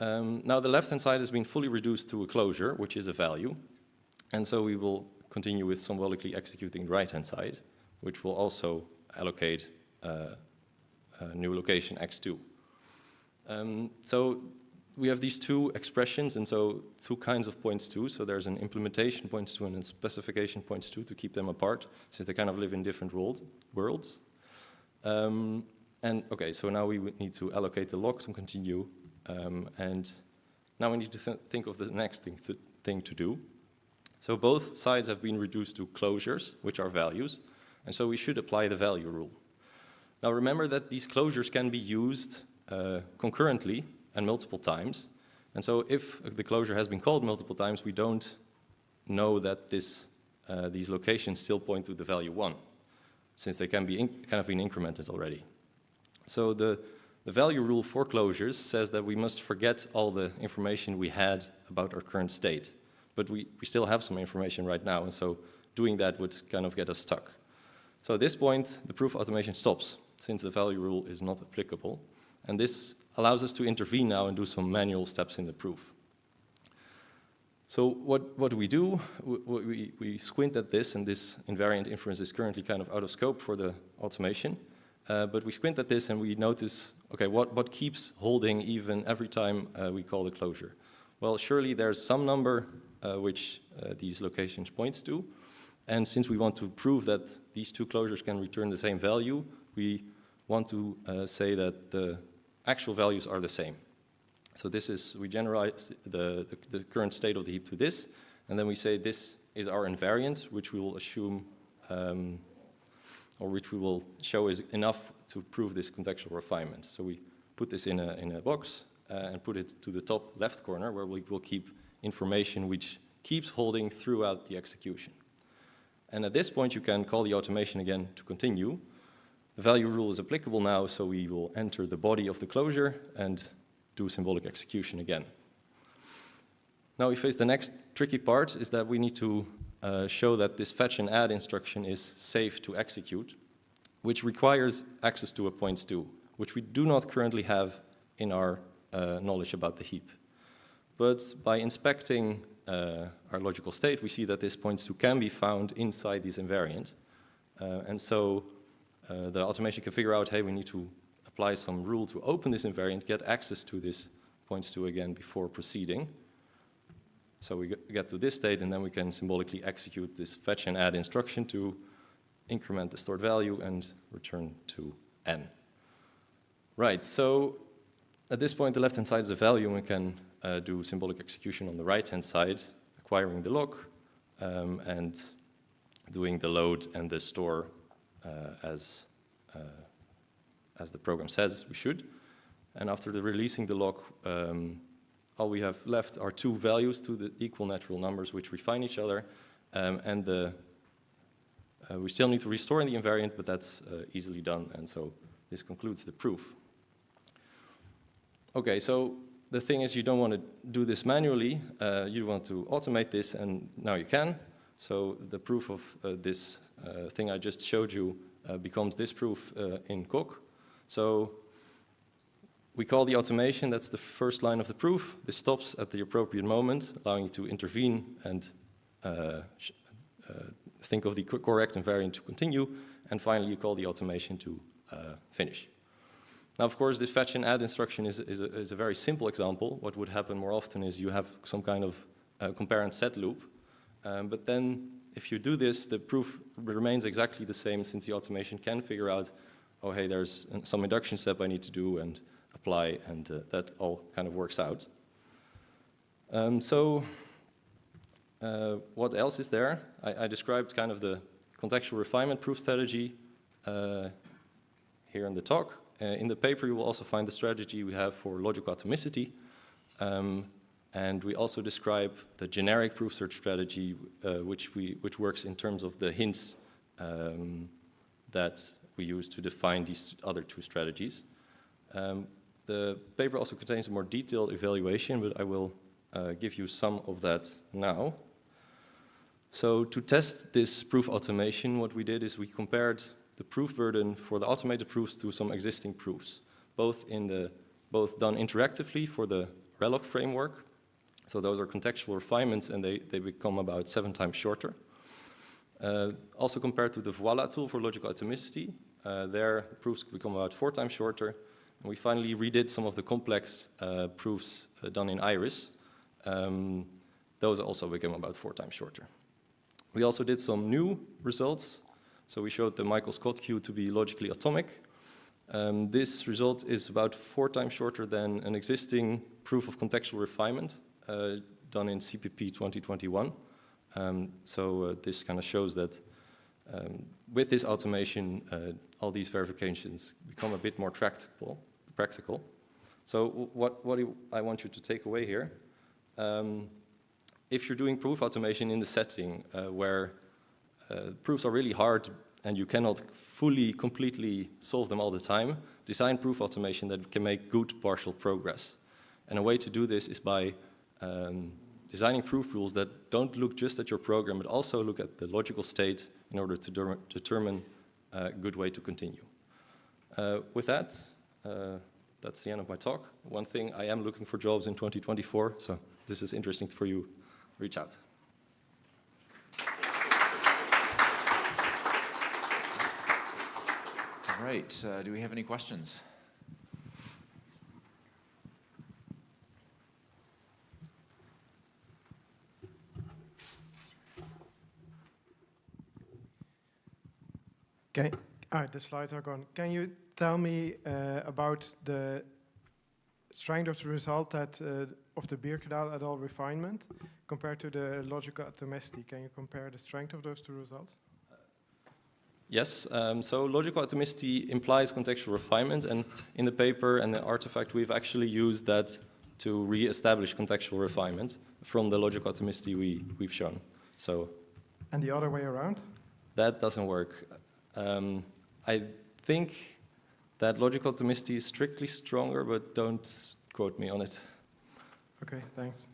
S13: Now the left-hand side has been fully reduced to a closure, which is a value. And so we will continue with symbolically executing the right-hand side, which will also allocate a new location x2. So we have these two expressions, and so two kinds of points to. So there's an implementation points to and a specification points to keep them apart, since they kind of live in different worlds. And okay, so now we would need to allocate the log to continue, and now we need to think of the next thing to do. So both sides have been reduced to closures, which are values, and so we should apply the value rule. Now remember that these closures can be used concurrently and multiple times. And so if the closure has been called multiple times, we don't know that these locations still point to the value 1, since they can be kind of been incremented already. So the value rule for closures says that we must forget all the information we had about our current state. But we still have some information right now, and so doing that would kind of get us stuck. So at this point, the proof automation stops, since the value rule is not applicable. And this allows us to intervene now and do some manual steps in the proof. So what do? We squint at this, and this invariant inference is currently kind of out of scope for the automation. But we squint at this and we notice, okay, what keeps holding even every time we call the closure? Well, surely there's some number which these locations points to. And since we want to prove that these two closures can return the same value, we want to say that the actual values are the same. So this is, we generalize the current state of the heap to this, and then we say this is our invariant, which we will assume, or which we will show is enough to prove this contextual refinement. So we put this in a box and put it to the top left corner, where we will keep information which keeps holding throughout the execution. And at this point, you can call the automation again to continue. The value rule is applicable now, so we will enter the body of the closure and do symbolic execution again. Now we face the next tricky part, is that we need to show that this fetch and add instruction is safe to execute, which requires access to a points to, which we do not currently have in our knowledge about the heap. But by inspecting our logical state, we see that this points to can be found inside this invariant. And so the automation can figure out, hey, we need to apply some rule to open this invariant, get access to this points to again before proceeding. So we get to this state, and then we can symbolically execute this fetch and add instruction to increment the stored value and return to n. Right, so at this point, the left-hand side is the value, and we can do symbolic execution on the right-hand side, acquiring the lock, and doing the load and the store as the program says we should. And after releasing the lock, all we have left are two values to the equal natural numbers which refine each other, and we still need to restore in the invariant, but that's easily done, and so this concludes the proof. Okay, so the thing is, you don't want to do this manually, you want to automate this, and now you can. So the proof of this thing I just showed you becomes this proof in Coq. So we call the automation, that's the first line of the proof. This stops at the appropriate moment, allowing you to intervene and think of the correct invariant to continue. And finally, you call the automation to finish. Now, of course, this fetch and add instruction is a very simple example. What would happen more often is you have some kind of compare and set loop. But then if you do this, the proof remains exactly the same, since the automation can figure out, oh, hey, there's some induction step I need to do and apply, and that all kind of works out. What else is there? I described kind of the contextual refinement proof strategy here in the talk. In the paper, you will also find the strategy we have for logical atomicity. And we also describe the generic proof search strategy, which works in terms of the hints that we use to define these other two strategies. The paper also contains a more detailed evaluation, but I will give you some of that now. So to test this proof automation, what we did is we compared the proof burden for the automated proofs to some existing proofs, both done interactively for the RELOC framework. So those are contextual refinements, and they become about 7 times shorter. Also compared to the Voila tool for logical atomicity, their proofs become about 4 times shorter. And we finally redid some of the complex proofs done in Iris. Those also became about 4 times shorter. We also did some new results. So we showed the Michael-Scott queue to be logically atomic. This result is about 4 times shorter than an existing proof of contextual refinement done in CPP 2021. This kind of shows that with this automation, all these verifications become a bit more practical. So what I want you to take away here, if you're doing proof automation in the setting where proofs are really hard and you cannot completely solve them all the time, design proof automation that can make good partial progress. And a way to do this is by designing proof rules that don't look just at your program, but also look at the logical state in order to determine a good way to continue. With that, that's the end of my talk. One thing, I am looking for jobs in 2024, so this is interesting for you, reach out.
S7: All right, do we have any questions?
S14: Okay, all right, the slides are gone. Can you tell me about the strength of the result that of the Birkedal et al. Refinement compared to the logical atomicity? Can you compare the strength of those two results?
S13: Yes, so logical atomicity implies contextual refinement, and in the paper and the artifact, we've actually used that to re-establish contextual refinement from the logical atomicity we've shown. So,
S14: and the other way around?
S13: that doesn't work. I think that logical atomicity is strictly stronger, but don't quote me on it.
S14: Okay, thanks.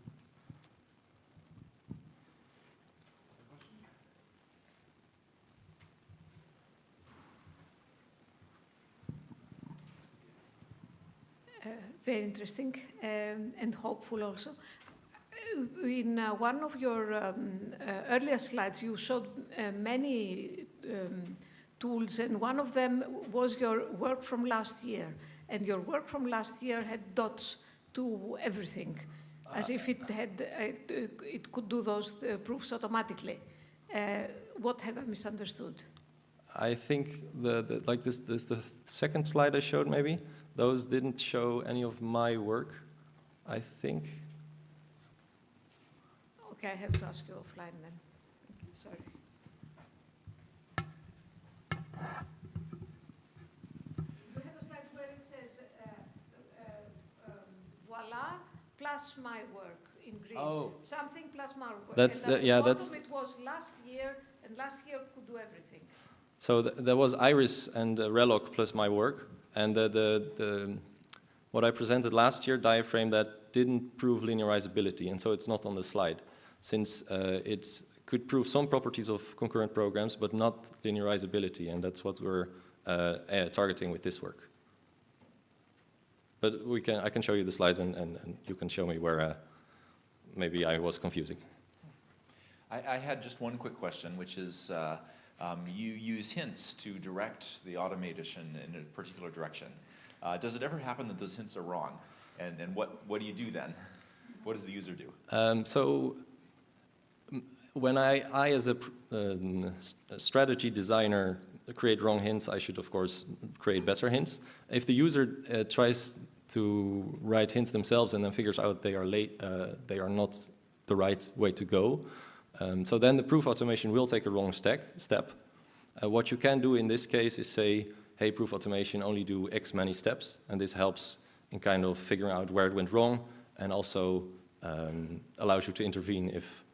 S3: Very interesting and hopeful also. In one of your earlier slides, you showed many tools, and one of them was your work from last year. And your work from last year had dots to everything, as if it could do those proofs automatically. What have I misunderstood?
S13: I think like the second slide I showed maybe, those didn't show any of my work, I think.
S3: Okay, I have to ask you offline then. Sorry. You have a slide where it says voila plus my work in green.
S13: Oh.
S3: Something plus my work.
S13: That's
S3: and
S13: yeah.
S3: bottom
S13: That's.
S3: It was last year, and last year could do everything.
S13: So there was Iris and Relog plus my work, and what I presented last year, diaphragm that didn't prove linearizability, and so it's not on the slide, since it could prove some properties of concurrent programs, but not linearizability, and that's what we're targeting with this work. But I can show you the slides, and you can show me where maybe I was confusing.
S7: I had just one quick question, which is you use hints to direct the automation in a particular direction. Does it ever happen that those hints are wrong? And what do you do then? What does the user do?
S13: So when I as a strategy designer create wrong hints, I should of course create better hints. If the user tries to write hints themselves and then figures out they are not the right way to go, so then the proof automation will take a wrong step. What you can do in this case is say, hey, proof automation, only do X many steps, and this helps in kind of figuring out where it went wrong, and also allows you to intervene if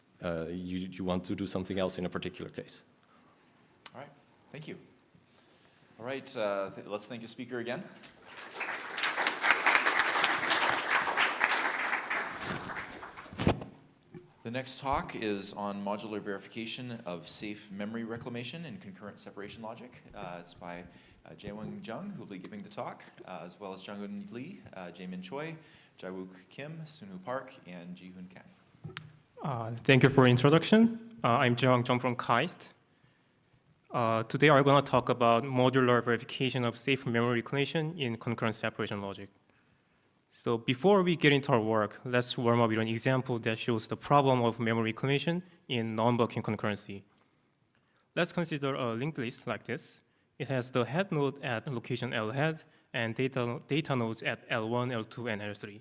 S13: you want to do something else in a particular case.
S7: All right, thank you. All right, let's thank the speaker again. The next talk is on modular verification of safe memory reclamation and concurrent separation logic. It's by Jaewon Jung, who will be giving the talk, as well as Jung-Eun Lee, Jaemin Choi, Jae-wook Kim, Soonwoo Park, and Ji-hoon Kang.
S15: Thank you for the introduction. I'm Jae-wook Jung from KAIST. Today I'm going to talk about modular verification of safe memory reclamation in concurrent separation logic. So before we get into our work, let's warm up with an example that shows the problem of memory reclamation in non-blocking concurrency. Let's consider a linked list like this. It has the head node at location L head and data nodes at L1, L2, and L3.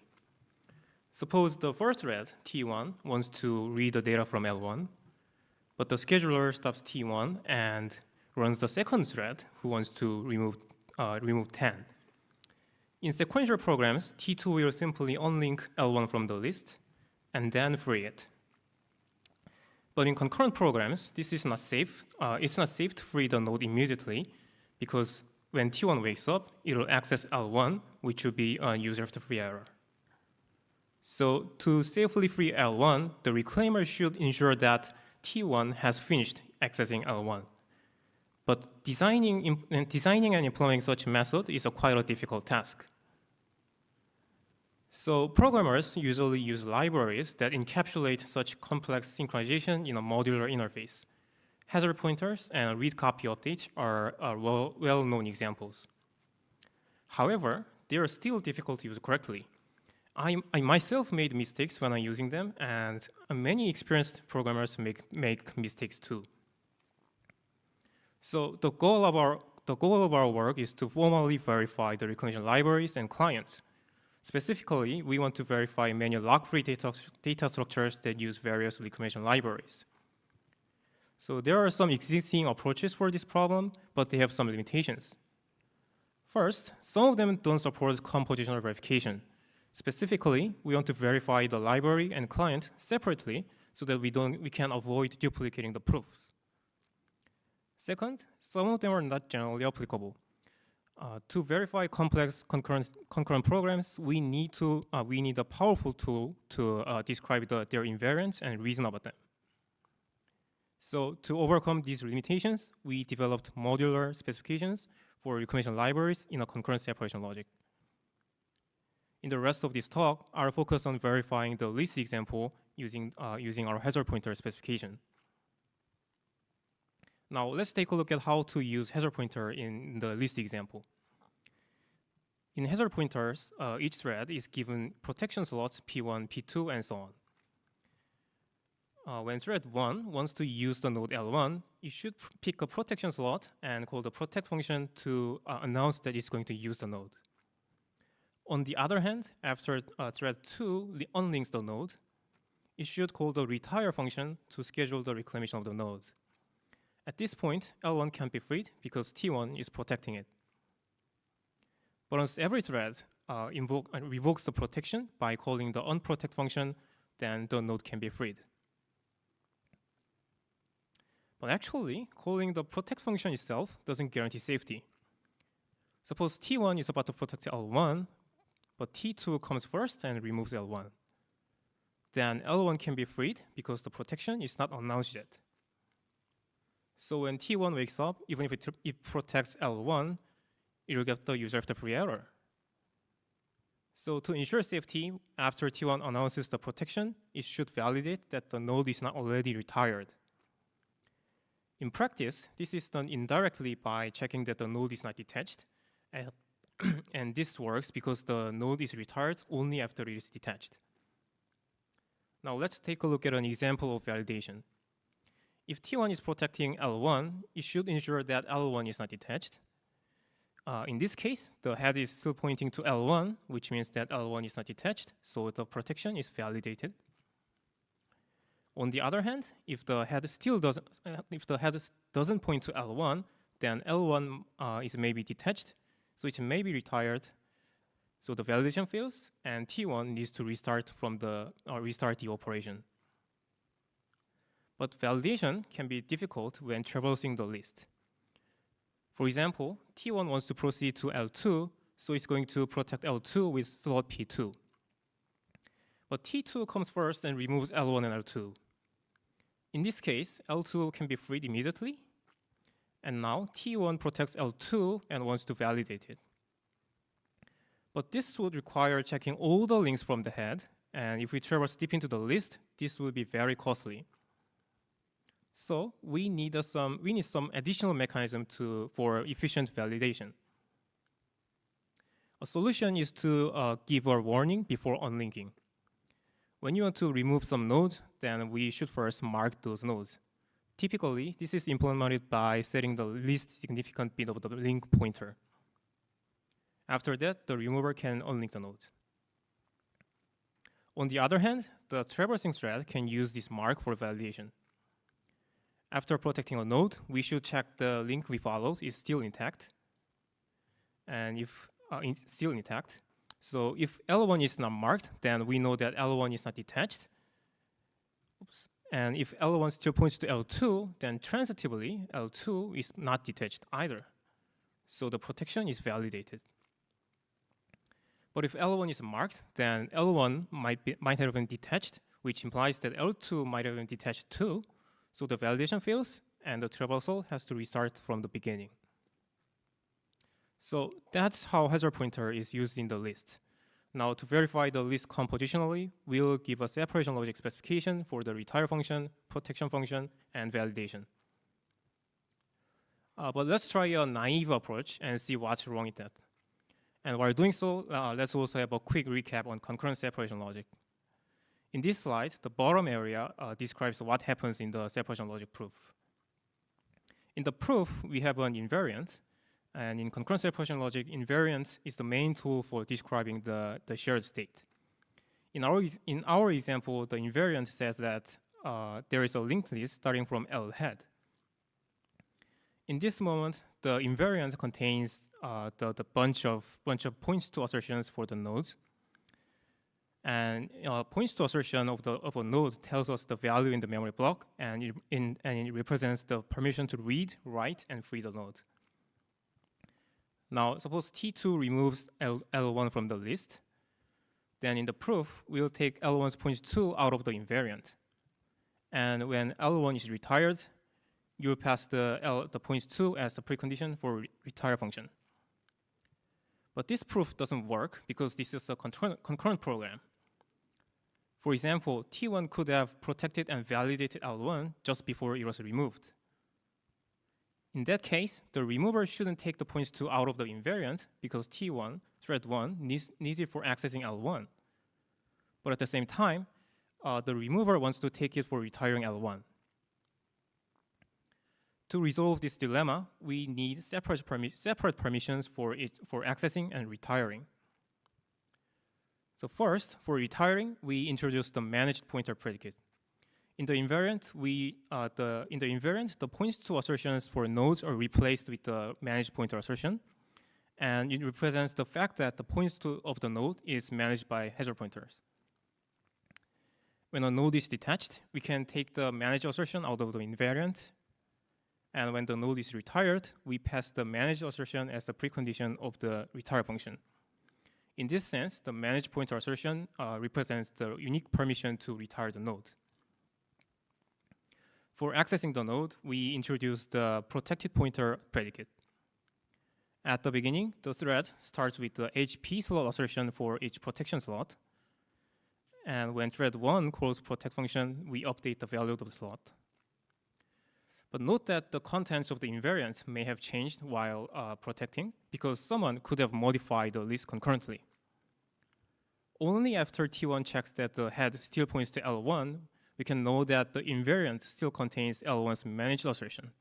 S15: Suppose the first thread, T1, wants to read the data from L1, but the scheduler stops T1 and runs the second thread who wants to remove 10. In sequential programs, T2 will simply unlink L1 from the list and then free it. But in concurrent programs, this is not safe. It's not safe to free the node immediately because when T1 wakes up, it will access L1, which will be a user-free error. So to safely free L1, the reclaimer should ensure that T1 has finished accessing L1. But designing and implementing such a method is quite a difficult task. So programmers usually use libraries that encapsulate such complex synchronization in a modular interface. Hazard pointers and read copy updates are well-known examples. However, they are still difficult to use correctly. I myself made mistakes when I'm using them, and many experienced programmers make mistakes too. So the goal of our work is to formally verify the reclamation libraries and clients. Specifically, we want to verify many lock-free data structures that use various reclamation libraries. So there are some existing approaches for this problem, but they have some limitations. First, some of them don't support compositional verification. Specifically, we want to verify the library and client separately so that we can avoid duplicating the proofs. Second, some of them are not generally applicable. To verify complex concurrent programs, we need a powerful tool to describe their invariants and reason about them. So to overcome these limitations, we developed modular specifications for reclamation libraries in a concurrent separation logic. In the rest of this talk, I'll focus on verifying the list example using our hazard pointer specification. Now let's take a look at how to use hazard pointer in the list example. In hazard pointers, each thread is given protection slots P1, P2, and so on. When thread 1 wants to use the node L1, it should pick a protection slot and call the protect function to announce that it's going to use the node. On the other hand, after thread 2 unlinks the node, it should call the retire function to schedule the reclamation of the node. At this point, L1 can't be freed because T1 is protecting it. But once every thread revokes the protection by calling the unprotect function, then the node can be freed. But actually, calling the protect function itself doesn't guarantee safety. Suppose T1 is about to protect L1, but T2 comes first and removes L1. Then L1 can be freed because the protection is not announced yet. So when T1 wakes up, even if it protects L1, it will get the user after free error. So to ensure safety, after T1 announces the protection, it should validate that the node is not already retired. In practice, this is done indirectly by checking that the node is not detached. And this works because the node is retired only after it is detached. Now let's take a look at an example of validation. If T1 is protecting L1, it should ensure that L1 is not detached. In this case, the head is still pointing to L1, which means that L1 is not detached, so the protection is validated. On the other hand, if the head doesn't point to L1, then L1 is maybe detached, so it may be retired. So the validation fails, and T1 needs to restart the operation. But validation can be difficult when traversing the list. For example, T1 wants to proceed to L2, so it's going to protect L2 with slot P2. But T2 comes first and removes L1 and L2. In this case, L2 can be freed immediately, and now T1 protects L2 and wants to validate it. But this would require checking all the links from the head, and if we traverse deep into the list, this will be very costly. So we need some additional mechanism for efficient validation. A solution is to give a warning before unlinking. When you want to remove some nodes, then we should first mark those nodes. Typically, this is implemented by setting the least significant bit of the link pointer. After that, the remover can unlink the nodes. On the other hand, the traversing thread can use this mark for validation. After protecting a node, we should check the link we followed is still intact. And if still intact, so if L1 is not marked, then we know that L1 is not detached. Oops. And if L1 still points to L2, then transitively, L2 is not detached either. So the protection is validated. But if L1 is marked, then L1 might have been detached, which implies that L2 might have been detached too. So the validation fails, and the traversal has to restart from the beginning. So that's how hazard pointer is used in the list. Now to verify the list compositionally, we'll give a separation logic specification for the retire function, protection function, and validation. But let's try a naive approach and see what's wrong with that. And while doing so, let's also have a quick recap on concurrent separation logic. In this slide, the bottom area describes what happens in the separation logic proof. In the proof, we have an invariant. And in concurrent separation logic, invariant is the main tool for describing the shared state. In our example, the invariant says that there is a linked list starting from L head. In this moment, the invariant contains the bunch of points to assertions for the nodes. And points to assertion of a node tells us the value in the memory block, and it represents the permission to read, write, and free the node. Now, suppose T2 removes L1 from the list. Then in the proof, we'll take L1's points 2 out of the invariant. And when L1 is retired, you'll pass the points 2 as the precondition for retire function. But this proof doesn't work because this is a concurrent program. For example, T1 could have protected and validated L1 just before it was removed. In that case, the remover shouldn't take the points 2 out of the invariant because T1, thread 1, needs it for accessing L1. But at the same time, the remover wants to take it for retiring L1. To resolve this dilemma, we need separate permissions for accessing and retiring. So first, for retiring, we introduce the managed pointer predicate. In the invariant, the points to assertions for nodes are replaced with the managed pointer assertion, and it represents the fact that the points to of the node is managed by header pointers. When a node is detached, we can take the managed assertion out of the invariant, and when the node is retired, we pass the managed assertion as the precondition of the retire function. In this sense, the managed pointer assertion represents the unique permission to retire the node. For accessing the node, we introduce the protected pointer predicate. At the beginning, the thread starts with the HP slot assertion for each protection slot. And when thread 1 calls protect function, we update the value of the slot. But note that the contents of the invariant may have changed while protecting because someone could have modified the list concurrently. Only after T1 checks that the head still points to L1, we can know that the invariant still contains L1's managed assertion.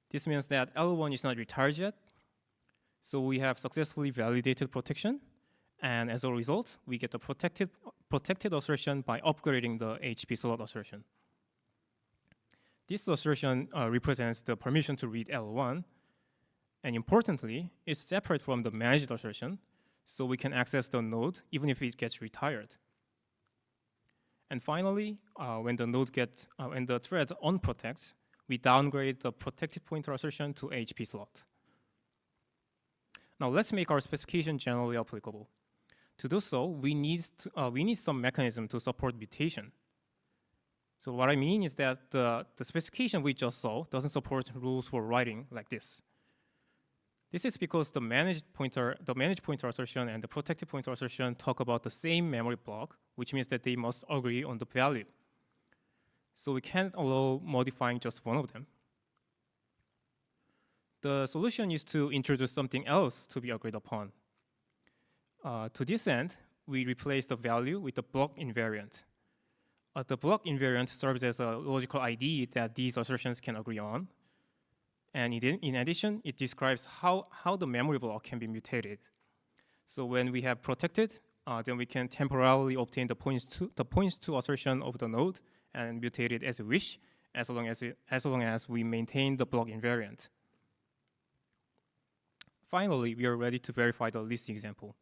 S15: This means that L1 is not retired yet, so we have successfully validated protection, and as a result, we get the protected assertion by upgrading the HP slot assertion. This assertion represents the permission to read L1, and importantly, it's separate from the managed assertion, so we can access the node even if it gets retired. And finally, when the thread unprotects, we downgrade the protected pointer assertion to HP slot. Now let's make our specification generally applicable. To do so, we need some mechanism to support mutation. So what I mean is that the specification we just saw doesn't support rules for writing like this. This is because the managed pointer assertion and the protected pointer assertion talk about the same memory block, which means that they must agree on the value. So we can't allow modifying just one of them. The solution is to introduce something else to be agreed upon. To this end, we replace the value with the block invariant. The block invariant serves as a logical ID that these assertions can agree on. And in addition, it describes how the memory block can be mutated. So when we have protected, then we can temporarily obtain the points to assertion of the node and mutate it as we wish, as long as we maintain the block invariant. Finally, we are ready to verify the list example.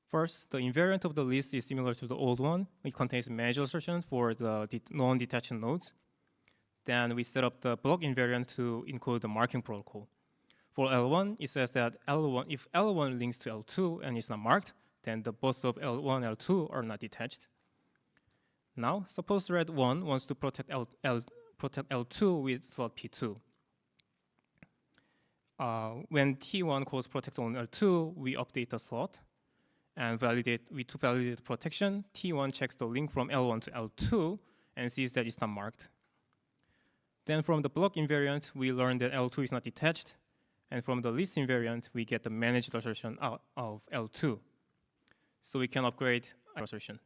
S15: First, the invariant of the list is similar to the old one. It contains managed assertions for the non-detached nodes. Then we set up the block invariant to encode the marking protocol. For L1, it says that if L1 links to L2 and is not marked, then both of L1 and L2 are not detached. Now, suppose thread 1 wants to protect L2 with slot P2. When T1 calls protect on L2, we update the slot and to validate protection. T1 checks the link from L1 to L2 and sees that it's not marked. Then from the block invariant, we learn that L2 is not detached. And from the list invariant, we get the managed assertion out of L2. So we can upgrade assertion.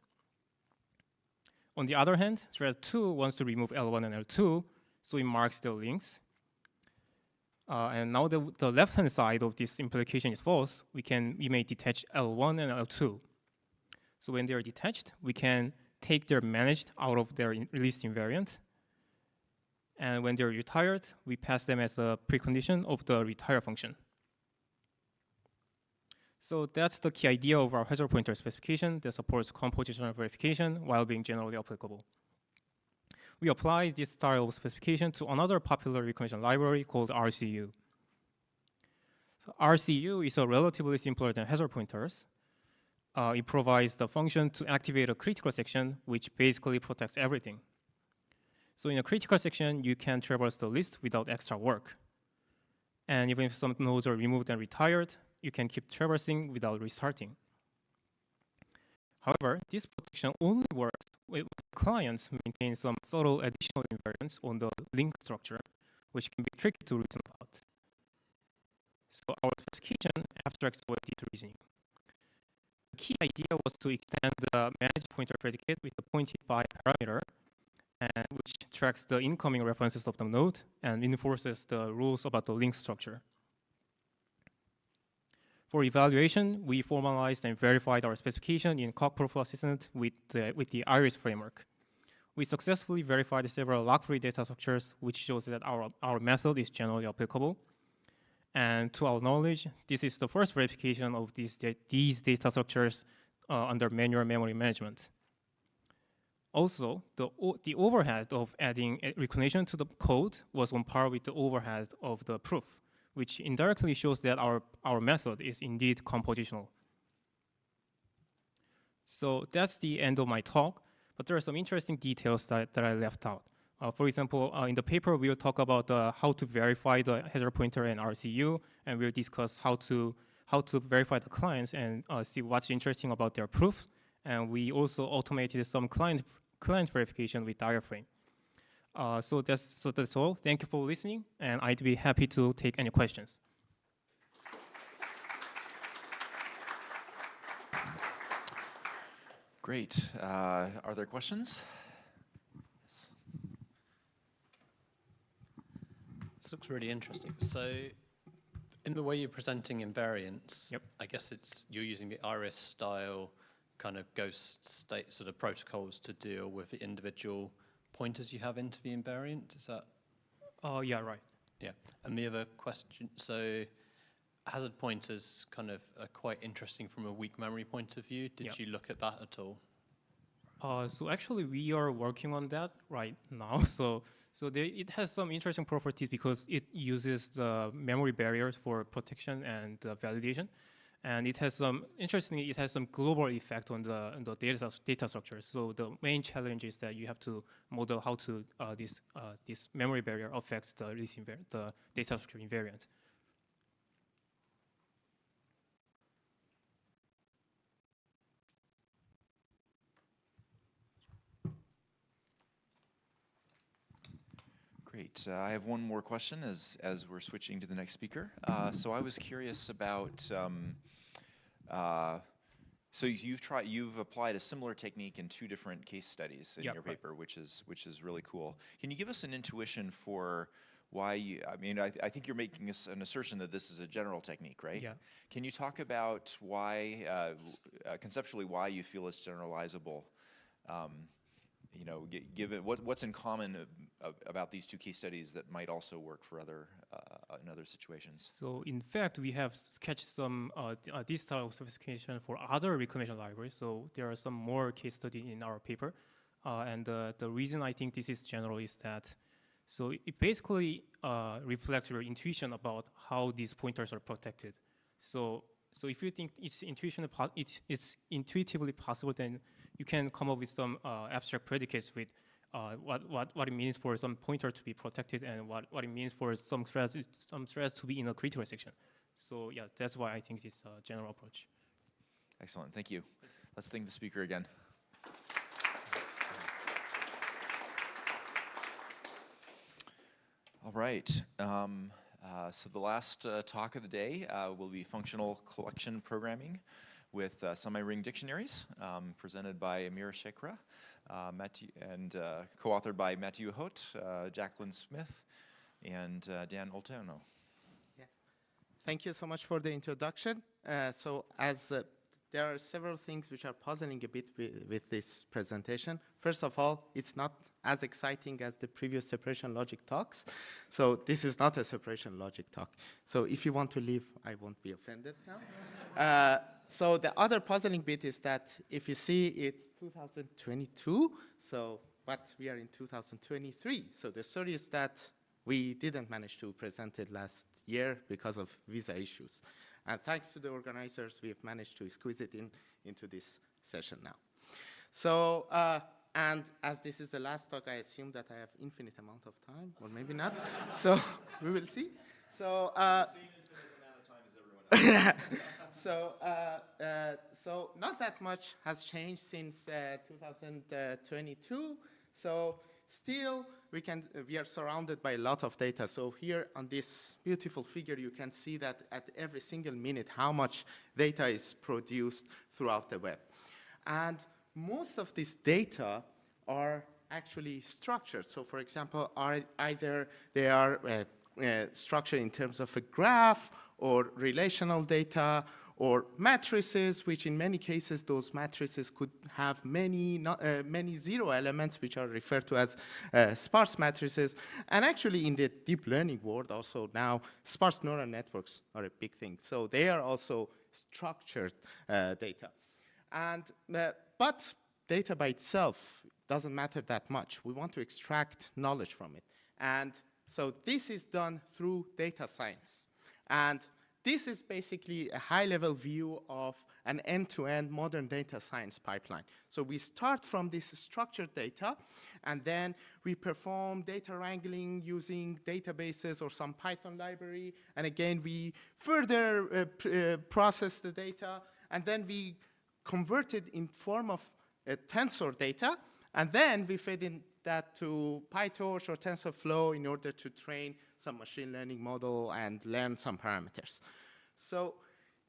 S15: On the other hand, thread 2 wants to remove L1 and L2, so it marks the links. And now the left-hand side of this implication is false. We may detach L1 and L2. So when they are detached, we can take their managed out of their list invariant. And when they're retired, we pass them as the precondition of the retire function. So that's the key idea of our hazard pointer specification that supports compositional verification while being generally applicable. We apply this style of specification to another popular recognition library called RCU. So RCU is a relatively simpler than hazard pointers. It provides the function to activate a critical section, which basically protects everything. So in a critical section, you can traverse the list without extra work. And even if some nodes are removed and retired, you can keep traversing without restarting. However, this protection only works when clients maintain some subtle additional invariants on the link structure, which can be tricky to reason about. So our specification abstracts away this reasoning. The key idea was to extend the managed pointer predicate with the pointed by parameter, and which tracks the incoming references of the node and enforces the rules about the link structure. For evaluation, we formalized and verified our specification in Coq Proof Assistant with the IRIS framework. We successfully verified several lock-free data structures, which shows that our method is generally applicable. And to our knowledge, this is the first verification of these data structures under manual memory management. Also, the overhead of adding recognition to the code was on par with the overhead of the proof, which indirectly shows that our method is indeed compositional. So that's the end of my talk, but there are some interesting details that I left out. For example, in the paper, we'll talk about how to verify the hazard pointer and RCU, and we'll discuss how to verify the clients and see what's interesting about their proofs. And we also automated some client verification with diaphragm. So that's all. Thank you for listening, and I'd be happy to take any questions.
S7: Great. Are there questions? Yes.
S17: This looks really interesting. So in the way you're presenting invariants, I guess you're using the IRIS style kind of ghost state sort of protocols to deal with the individual pointers you have into the invariant. Is that?
S15: Oh, yeah, right.
S17: Yeah. And the other question, so hazard pointers kind of are quite interesting from a weak memory point of view. Did you look at that at all?
S15: So actually, we are working on that right now. So it has some interesting properties because it uses the memory barriers for protection and validation. And it has some, interestingly, it has some global effect on the data structure. So the main challenge is that you have to model how to this memory barrier affects the data structure invariant.
S7: Great. I have one more question as we're switching to the next speaker. So I was curious about. So you've applied a similar technique in 2 different case studies in your paper, which is really cool. Can you give us an intuition for why you? I mean, I think you're making an assertion that this is a general technique, right?
S15: Yeah.
S7: Can you talk about why, conceptually, why you feel it's generalizable? You know, given what's in common about these 2 case studies that might also work for in other situations?
S15: So in fact, we have sketched some this style of sophistication for other reclamation libraries. So there are some more case study in our paper, and the reason I think this is general is that so it basically reflects your intuition about how these pointers are protected. So if you think it's intuitively possible, then you can come up with some abstract predicates with what it means for some pointer to be protected and what it means for some threads to be in a critical section. So yeah, that's why I think this is a general approach.
S7: Excellent, thank you. Let's thank the speaker again. All right. So the last talk of the day will be functional collection programming with semi-ring dictionaries, presented by Amir Shekra, and co-authored by Matthew Hote, Jacqueline Smith, and Dan Olteano.
S11: Yeah. Thank you so much for the introduction. So as there are several things which are puzzling a bit with this presentation. First of all, it's not as exciting as the previous separation logic talks. So this is not a separation logic talk. So if you want to leave, I won't be offended now. So the other puzzling bit is that if you see it's 2022, but we are in 2023. So the story is that we didn't manage to present it last year because of visa issues. And thanks to the organizers, we have managed to squeeze it into this session now. So, and as this is the last talk, I assume that I have infinite amount of time, or maybe not. So we will see. So, so not that much has changed since 2022. So still, we are surrounded by a lot of data. So here on this beautiful figure, you can see that at every single minute, how much data is produced throughout the web. And most of this data are actually structured. So for example, either they are structured in terms of a graph or relational data or matrices, which in many cases, those matrices could have many zero elements, which are referred to as sparse matrices. And actually, in the deep learning world, also now, sparse neural networks are a big thing. So they are also structured data. And, but data by itself doesn't matter that much. We want to extract knowledge from it. And so this is done through data science. And this is basically a high-level view of an end-to-end modern data science pipeline. So we start from this structured data, and then we perform data wrangling using databases or some Python library. And again, we further process the data, and then we convert it in form of tensor data, and then we feed in that to PyTorch or TensorFlow in order to train some machine learning model and learn some parameters. So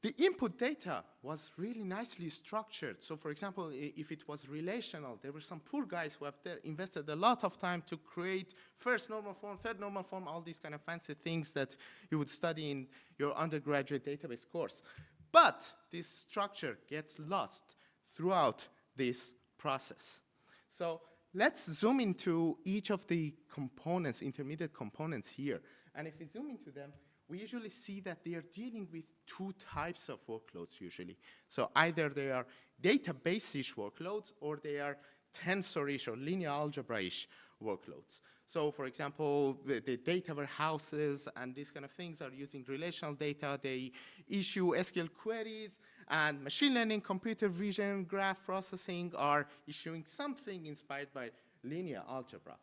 S11: the input data was really nicely structured. So for example, if it was relational, there were some poor guys who have invested a lot of time to create first normal form, third normal form, all these kind of fancy things that you would study in your undergraduate database course. But this structure gets lost throughout this process. So let's zoom into each of the components, intermediate components here. And if we zoom into them, we usually see that they are dealing with two types of workloads usually. So either they are database-ish workloads or they are tensor-ish or linear algebra-ish workloads. So for example, the data warehouses and these kind of things are using relational data. They issue SQL queries, and machine learning, computer vision, graph processing are issuing something inspired by linear algebra.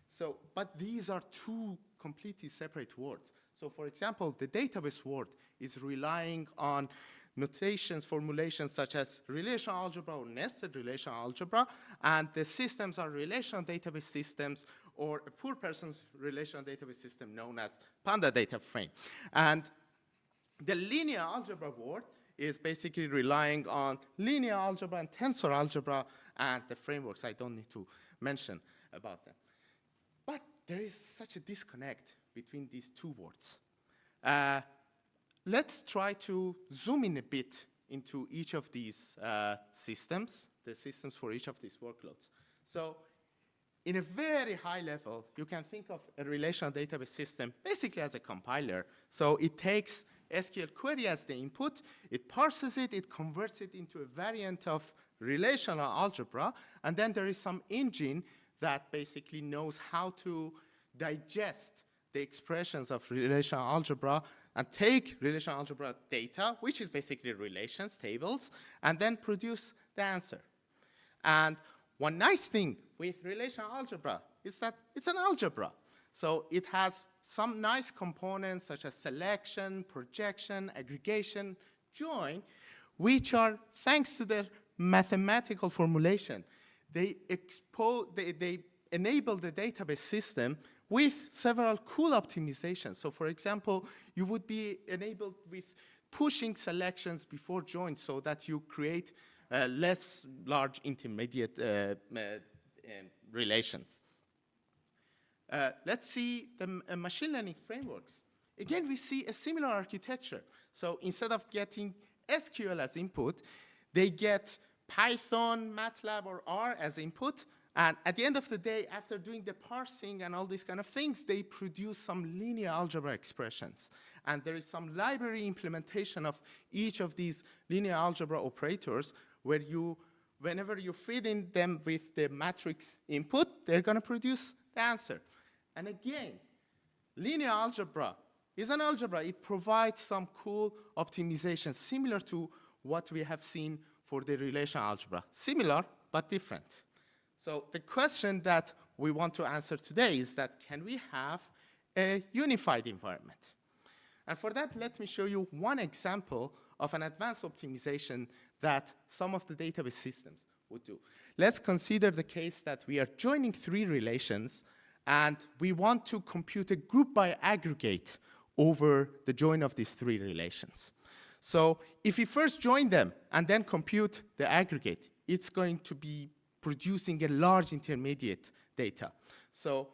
S11: So, but these are two completely separate worlds. So for example, the database world is relying on notations, formulations such as relational algebra or nested relational algebra, and the systems are relational database systems or a poor person's relational database system known as Panda data frame. And the linear algebra world is basically relying on linear algebra and tensor algebra and the frameworks. I don't need to mention about them. But there is such a disconnect between these two worlds. Let's try to zoom in a bit into each of these systems, the systems for each of these workloads. So in a very high level, you can think of a relational database system basically as a compiler. So it takes SQL query as the input, it parses it, it converts it into a variant of relational algebra, and then there is some engine that basically knows how to digest the expressions of relational algebra and take relational algebra data, which is basically relations, tables, and then produce the answer. And one nice thing with relational algebra is that it's an algebra. So it has some nice components such as selection, projection, aggregation, join, which are, thanks to their mathematical formulation, they enable the database system with several cool optimizations. So for example, you would be enabled with pushing selections before joins so that you create less large intermediate relations. Let's see the machine learning frameworks. Again, we see a similar architecture. So instead of getting SQL as input, they get Python, MATLAB, or R as input. And at the end of the day, after doing the parsing and all these kind of things, they produce some linear algebra expressions. And there is some library implementation of each of these linear algebra operators where whenever you feed in them with the matrix input, they're going to produce the answer. And again, linear algebra is an algebra. It provides some cool optimization, similar to what we have seen for the relational algebra. Similar, but different. So the question that we want to answer today is that, can we have a unified environment? And for that, let me show you one example of an advanced optimization that some of the database systems would do. Let's consider the case that we are joining three relations, and we want to compute a group by aggregate over the join of these three relations. So if we first join them and then compute the aggregate, it's going to be producing a large intermediate data. So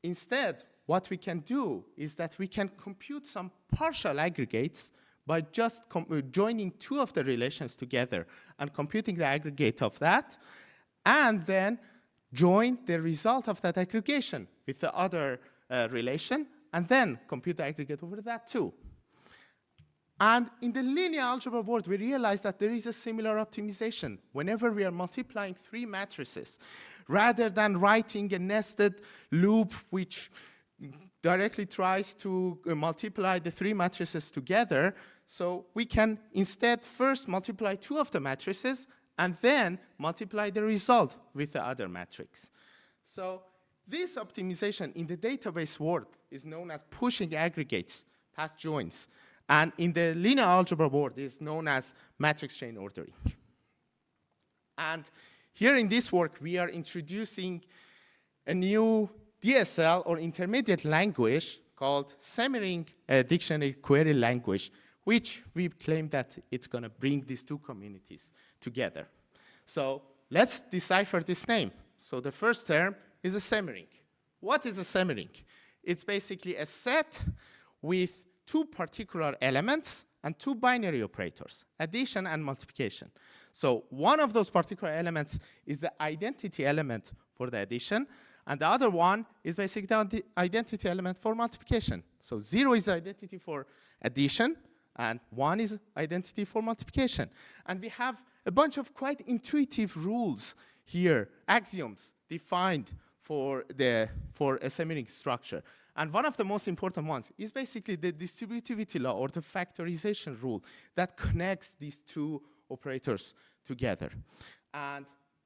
S11: instead, what we can do is that we can compute some partial aggregates by just joining two of the relations together and computing the aggregate of that, and then join the result of that aggregation with the other relation, and then compute the aggregate over that too. And in the linear algebra world, we realize that there is a similar optimization. Whenever we are multiplying three matrices, rather than writing a nested loop which directly tries to multiply the three matrices together, so we can instead first multiply two of the matrices and then multiply the result with the other matrix. So this optimization in the database world is known as pushing aggregates past joins. And in the linear algebra world, is known as matrix chain ordering. And here in this work, we are introducing a new DSL, or intermediate language, called Semmering Dictionary Query Language, which we claim that it's going to bring these two communities together. So let's decipher this name. So the first term is a Semmering. What is a Semmering? It's basically a set with two particular elements and two binary operators, addition and multiplication. So one of those particular elements is the identity element for the addition, and the other one is basically the identity element for multiplication. So 0 is the identity for addition, and 1 is identity for multiplication. And we have a bunch of quite intuitive rules here, axioms defined for a Semmering structure. And one of the most important ones is basically the distributivity law, or the factorization rule, that connects these two operators together. And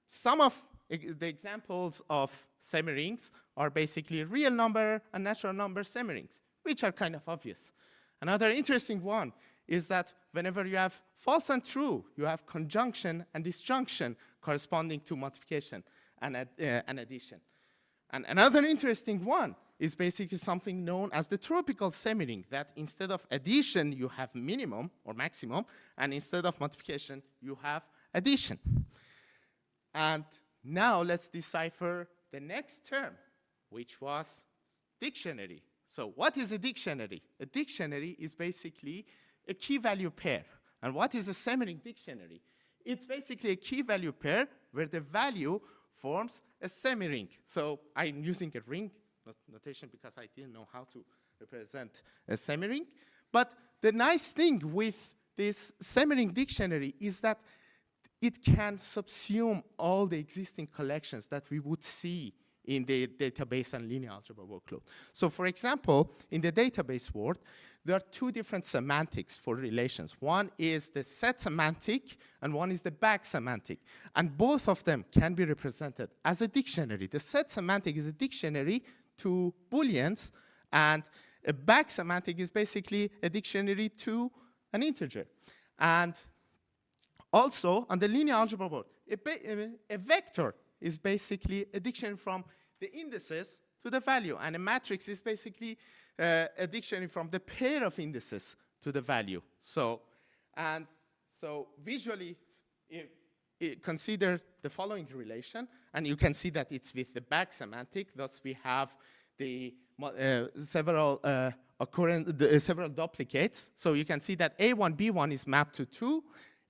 S11: some of the examples of Semmerings are basically real number and natural number Semmerings, which are kind of obvious. Another interesting one is that whenever you have false and true, you have conjunction and disjunction corresponding to multiplication and addition. And another interesting one is basically something known as the tropical Semmering, that instead of addition, you have minimum or maximum, and instead of multiplication, you have addition. And now let's decipher the next term, which was dictionary. So what is a dictionary? A dictionary is basically a key-value pair. And what is a Semmering dictionary? It's basically a key-value pair where the value forms a Semmering. So I'm using a ring notation because I didn't know how to represent a Semmering. But the nice thing with this Semmering dictionary is that it can subsume all the existing collections that we would see in the database and linear algebra workload. So for example, in the database world, there are two different semantics for relations. One is the set semantic, and one is the back semantic. And both of them can be represented as a dictionary. The set semantic is a dictionary to Booleans, and a back semantic is basically a dictionary to an integer. And also, on the linear algebra board, a vector is basically a dictionary from the indices to the value, and a matrix is basically a dictionary from the pair of indices to the value. So visually, consider the following relation, and you can see that it's with the back semantic. Thus, we have the several duplicates. So you can see that A1, B1 is mapped to 2,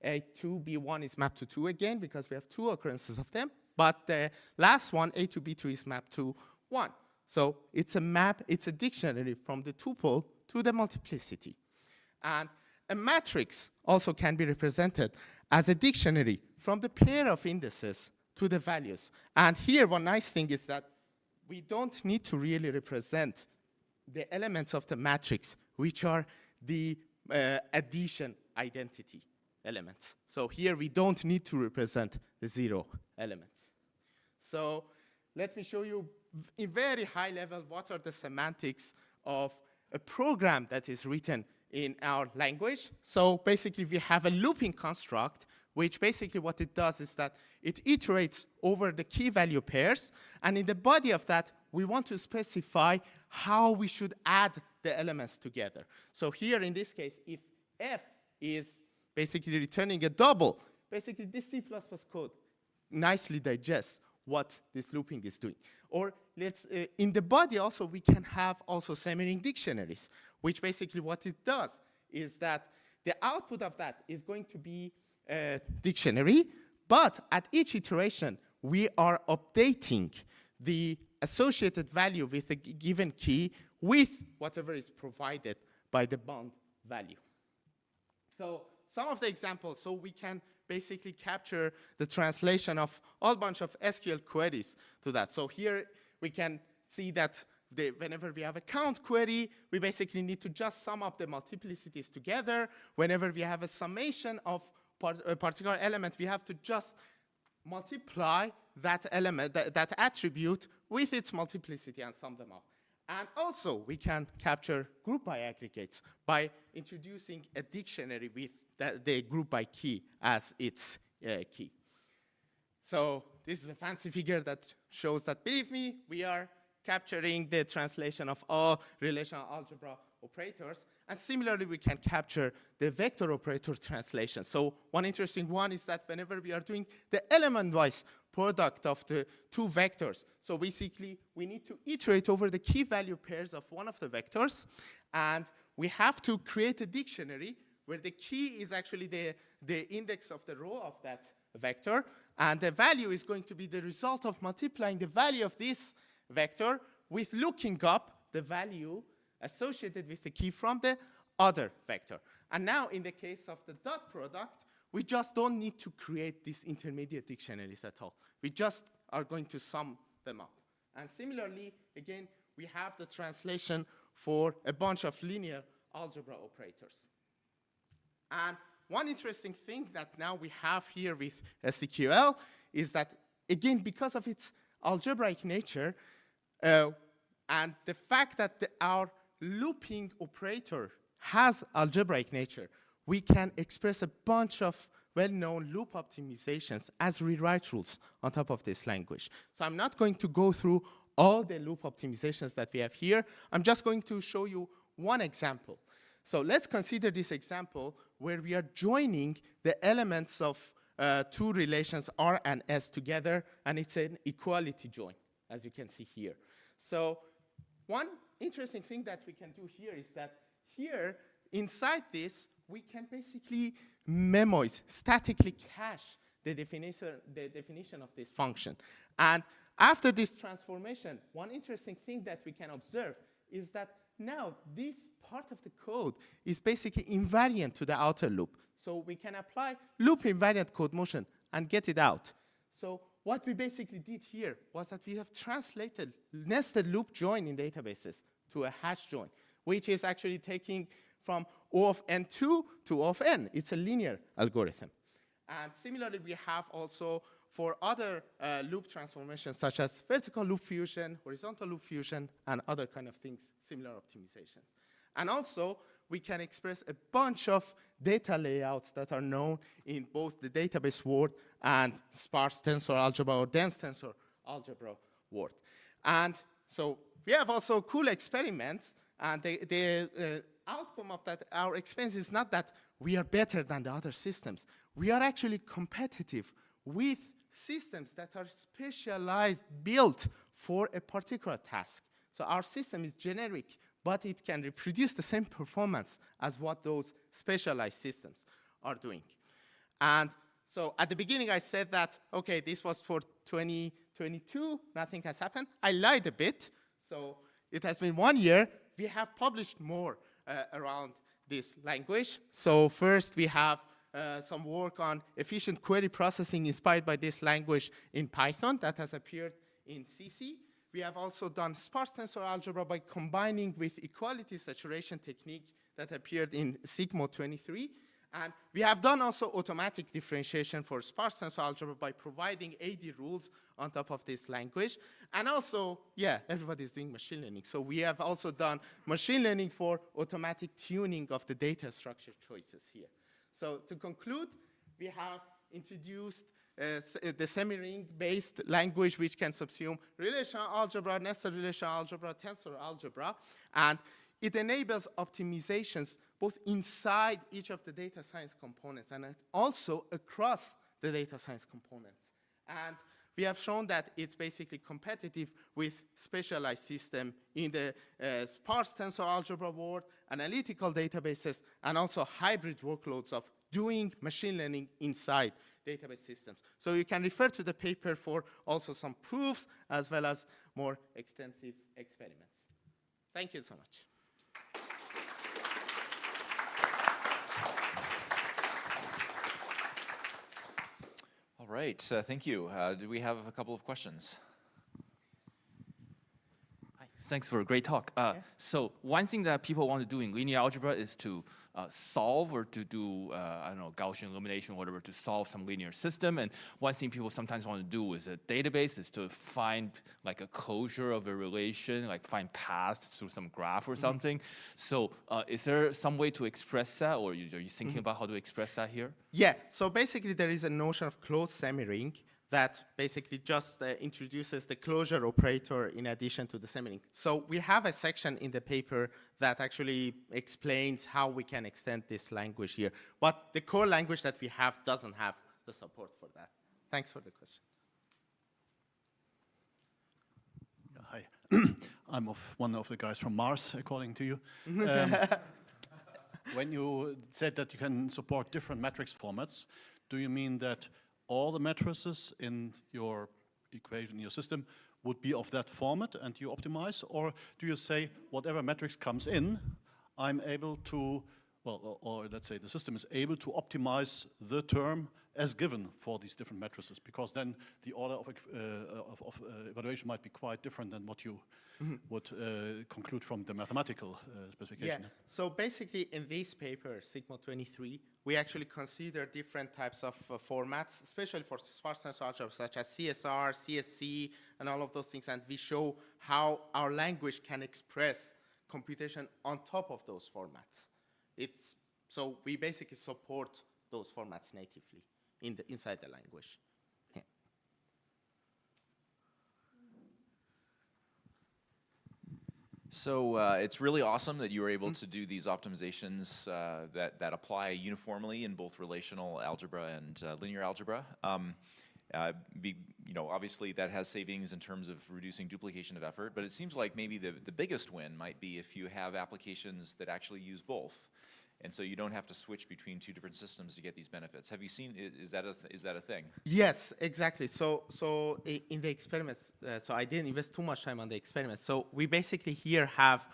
S11: A2, B1 is mapped to 2 again, because we have 2 occurrences of them. But the last one, A2, B2, is mapped to 1. So it's a map, it's a dictionary from the tuple to the multiplicity. And a matrix also can be represented as a dictionary from the pair of indices to the values. And here, one nice thing is that we don't need to really represent the elements of the matrix, which are the addition identity elements. So here, we don't need to represent the 0 elements. So let me show you in very high level what are the semantics of a program that is written in our language. So basically, we have a looping construct, which basically what it does is that it iterates over the key value pairs. And in the body of that, we want to specify how we should add the elements together. So here, in this case, if F is basically returning a double, basically this C++ code nicely digests what this looping is doing. Or let's, in the body also, we can have also semi-ring dictionaries, which basically what it does is that the output of that is going to be a dictionary, but at each iteration, we are updating the associated value with a given key with whatever is provided by the bound value. So some of the examples, so we can basically capture the translation of a bunch of SQL queries to that. So here we can see that whenever we have a count query, we basically need to just sum up the multiplicities together. Whenever we have a summation of a particular element, we have to just multiply that element, that attribute with its multiplicity and sum them up. And also, we can capture group by aggregates by introducing a dictionary with the group by key as its key. So this is a fancy figure that shows that, believe me, we are capturing the translation of all relational algebra operators. And similarly, we can capture the vector operator translation. So one interesting one is that whenever we are doing the element-wise product of the 2 vectors, so basically, we need to iterate over the key value pairs of one of the vectors. And we have to create a dictionary where the key is actually the index of the row of that vector. And the value is going to be the result of multiplying the value of this vector with looking up the value associated with the key from the other vector. And now, in the case of the dot product, we just don't need to create these intermediate dictionaries at all. We just are going to sum them up. And similarly, again, we have the translation for a bunch of linear algebra operators. And one interesting thing that now we have here with SQL is that, again, because of its algebraic nature, and the fact that our looping operator has algebraic nature, we can express a bunch of well-known loop optimizations as rewrite rules on top of this language. So I'm not going to go through all the loop optimizations that we have here. I'm just going to show you one example. So let's consider this example where we are joining the elements of 2 relations R and S together, and it's an equality join, as you can see here. So one interesting thing that we can do here is that here, inside this, we can basically memoize, statically cache the definition of this function. And after this transformation, one interesting thing that we can observe is that now this part of the code is basically invariant to the outer loop. So we can apply loop invariant code motion and get it out. So what we basically did here was that we have translated nested loop join in databases to a hash join, which is actually taking from O of n2 to O of n. It's a linear algorithm. And similarly, we have also for other loop transformations, such as vertical loop fusion, horizontal loop fusion, and other kind of things, similar optimizations. And also, we can express a bunch of data layouts that are known in both the database world and sparse tensor algebra or dense tensor algebra world. And so we have also cool experiments, and the outcome of that, our experience is not that we are better than the other systems. We are actually competitive with systems that are specialized, built for a particular task. So our system is generic, but it can reproduce the same performance as what those specialized systems are doing. And so at the beginning, I said that, okay, this was for 2022, nothing has happened. I lied a bit. So it has been 1 year. We have published more around this language. So first, we have some work on efficient query processing inspired by this language in Python that has appeared in CC. We have also done sparse tensor algebra by combining with equality saturation technique that appeared in SPLASH'23. And we have done also automatic differentiation for sparse tensor algebra by providing AD rules on top of this language. And also, yeah, everybody's doing machine learning. So we have also done machine learning for automatic tuning of the data structure choices here. So to conclude, we have introduced the semi-ring-based language which can subsume relational algebra, nested relational algebra, tensor algebra, and it enables optimizations both inside each of the data science components and also across the data science components. And we have shown that it's basically competitive with specialized system in the sparse tensor algebra world, analytical databases, and also hybrid workloads of doing machine learning inside database systems. So you can refer to the paper for also some proofs as well as more extensive experiments. Thank you so much.
S7: All right, thank you. Do we have a couple of questions?
S4: Thanks for a great talk. So one thing that people want to do in linear algebra is to solve or to do, I don't know, Gaussian elimination or whatever to solve some linear system. And one thing people sometimes want to do with a database is to find like a closure of a relation, like find paths through some graph or something. So is there some way to express that, or are you thinking about how to express that here?
S11: Yeah, so basically there is a notion of closed semi-ring that basically just introduces the closure operator in addition to the semi-ring. So we have a section in the paper that actually explains how we can extend this language here. But the core language that we have doesn't have the support for that. Thanks for the question.
S16: Yeah, hi. I'm one of the guys from Mars, according to you. When you said that you can support different matrix formats, do you mean that all the matrices in your equation, your system, would be of that format and you optimize? Or do you say whatever matrix comes in, I'm able to, well, or let's say the system is able to optimize the term as given for these different matrices, because then the order of evaluation might be quite different than what you would conclude from the mathematical specification.
S11: Yeah, so basically in this paper, SPLASH'23, we actually consider different types of formats, especially for sparse tensor algebra, such as CSR, CSC, and all of those things, and we show how our language can express computation on top of those formats. So we basically support those formats natively inside the language. Yeah.
S7: So it's really awesome that you were able to do these optimizations that apply uniformly in both relational algebra and linear algebra. Obviously that has savings in terms of reducing duplication of effort, but it seems like maybe the biggest win might be if you have applications that actually use both. And so you don't have to switch between two different systems to get these benefits. Have you seen, is that a thing?
S11: Yes, exactly. So in the experiments, so I didn't invest too much time on the experiments. So we basically here have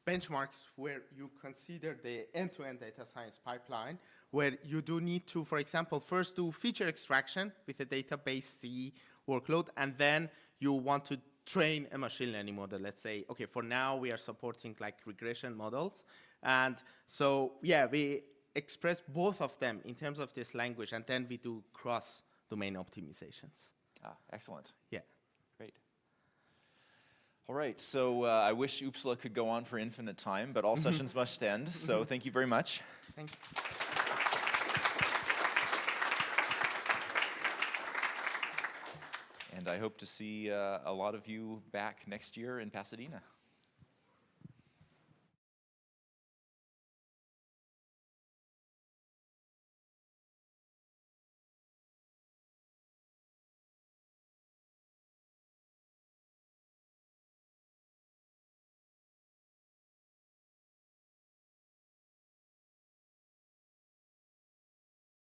S11: benchmarks where you consider the end-to-end data science pipeline, where you do need to, for example, first do feature extraction with a database C workload, and then you want to train a machine learning model. Let's say, okay, for now we are supporting like regression models. And so, yeah, we express both of them in terms of this language, and then we do cross-domain optimizations.
S7: Ah, excellent.
S11: Yeah.
S7: Great. All right, so I wish UPSLA could go on for infinite time, but all sessions must end. So thank you very much.
S11: Thank you.
S7: And I hope to see a lot of you back next year in Pasadena.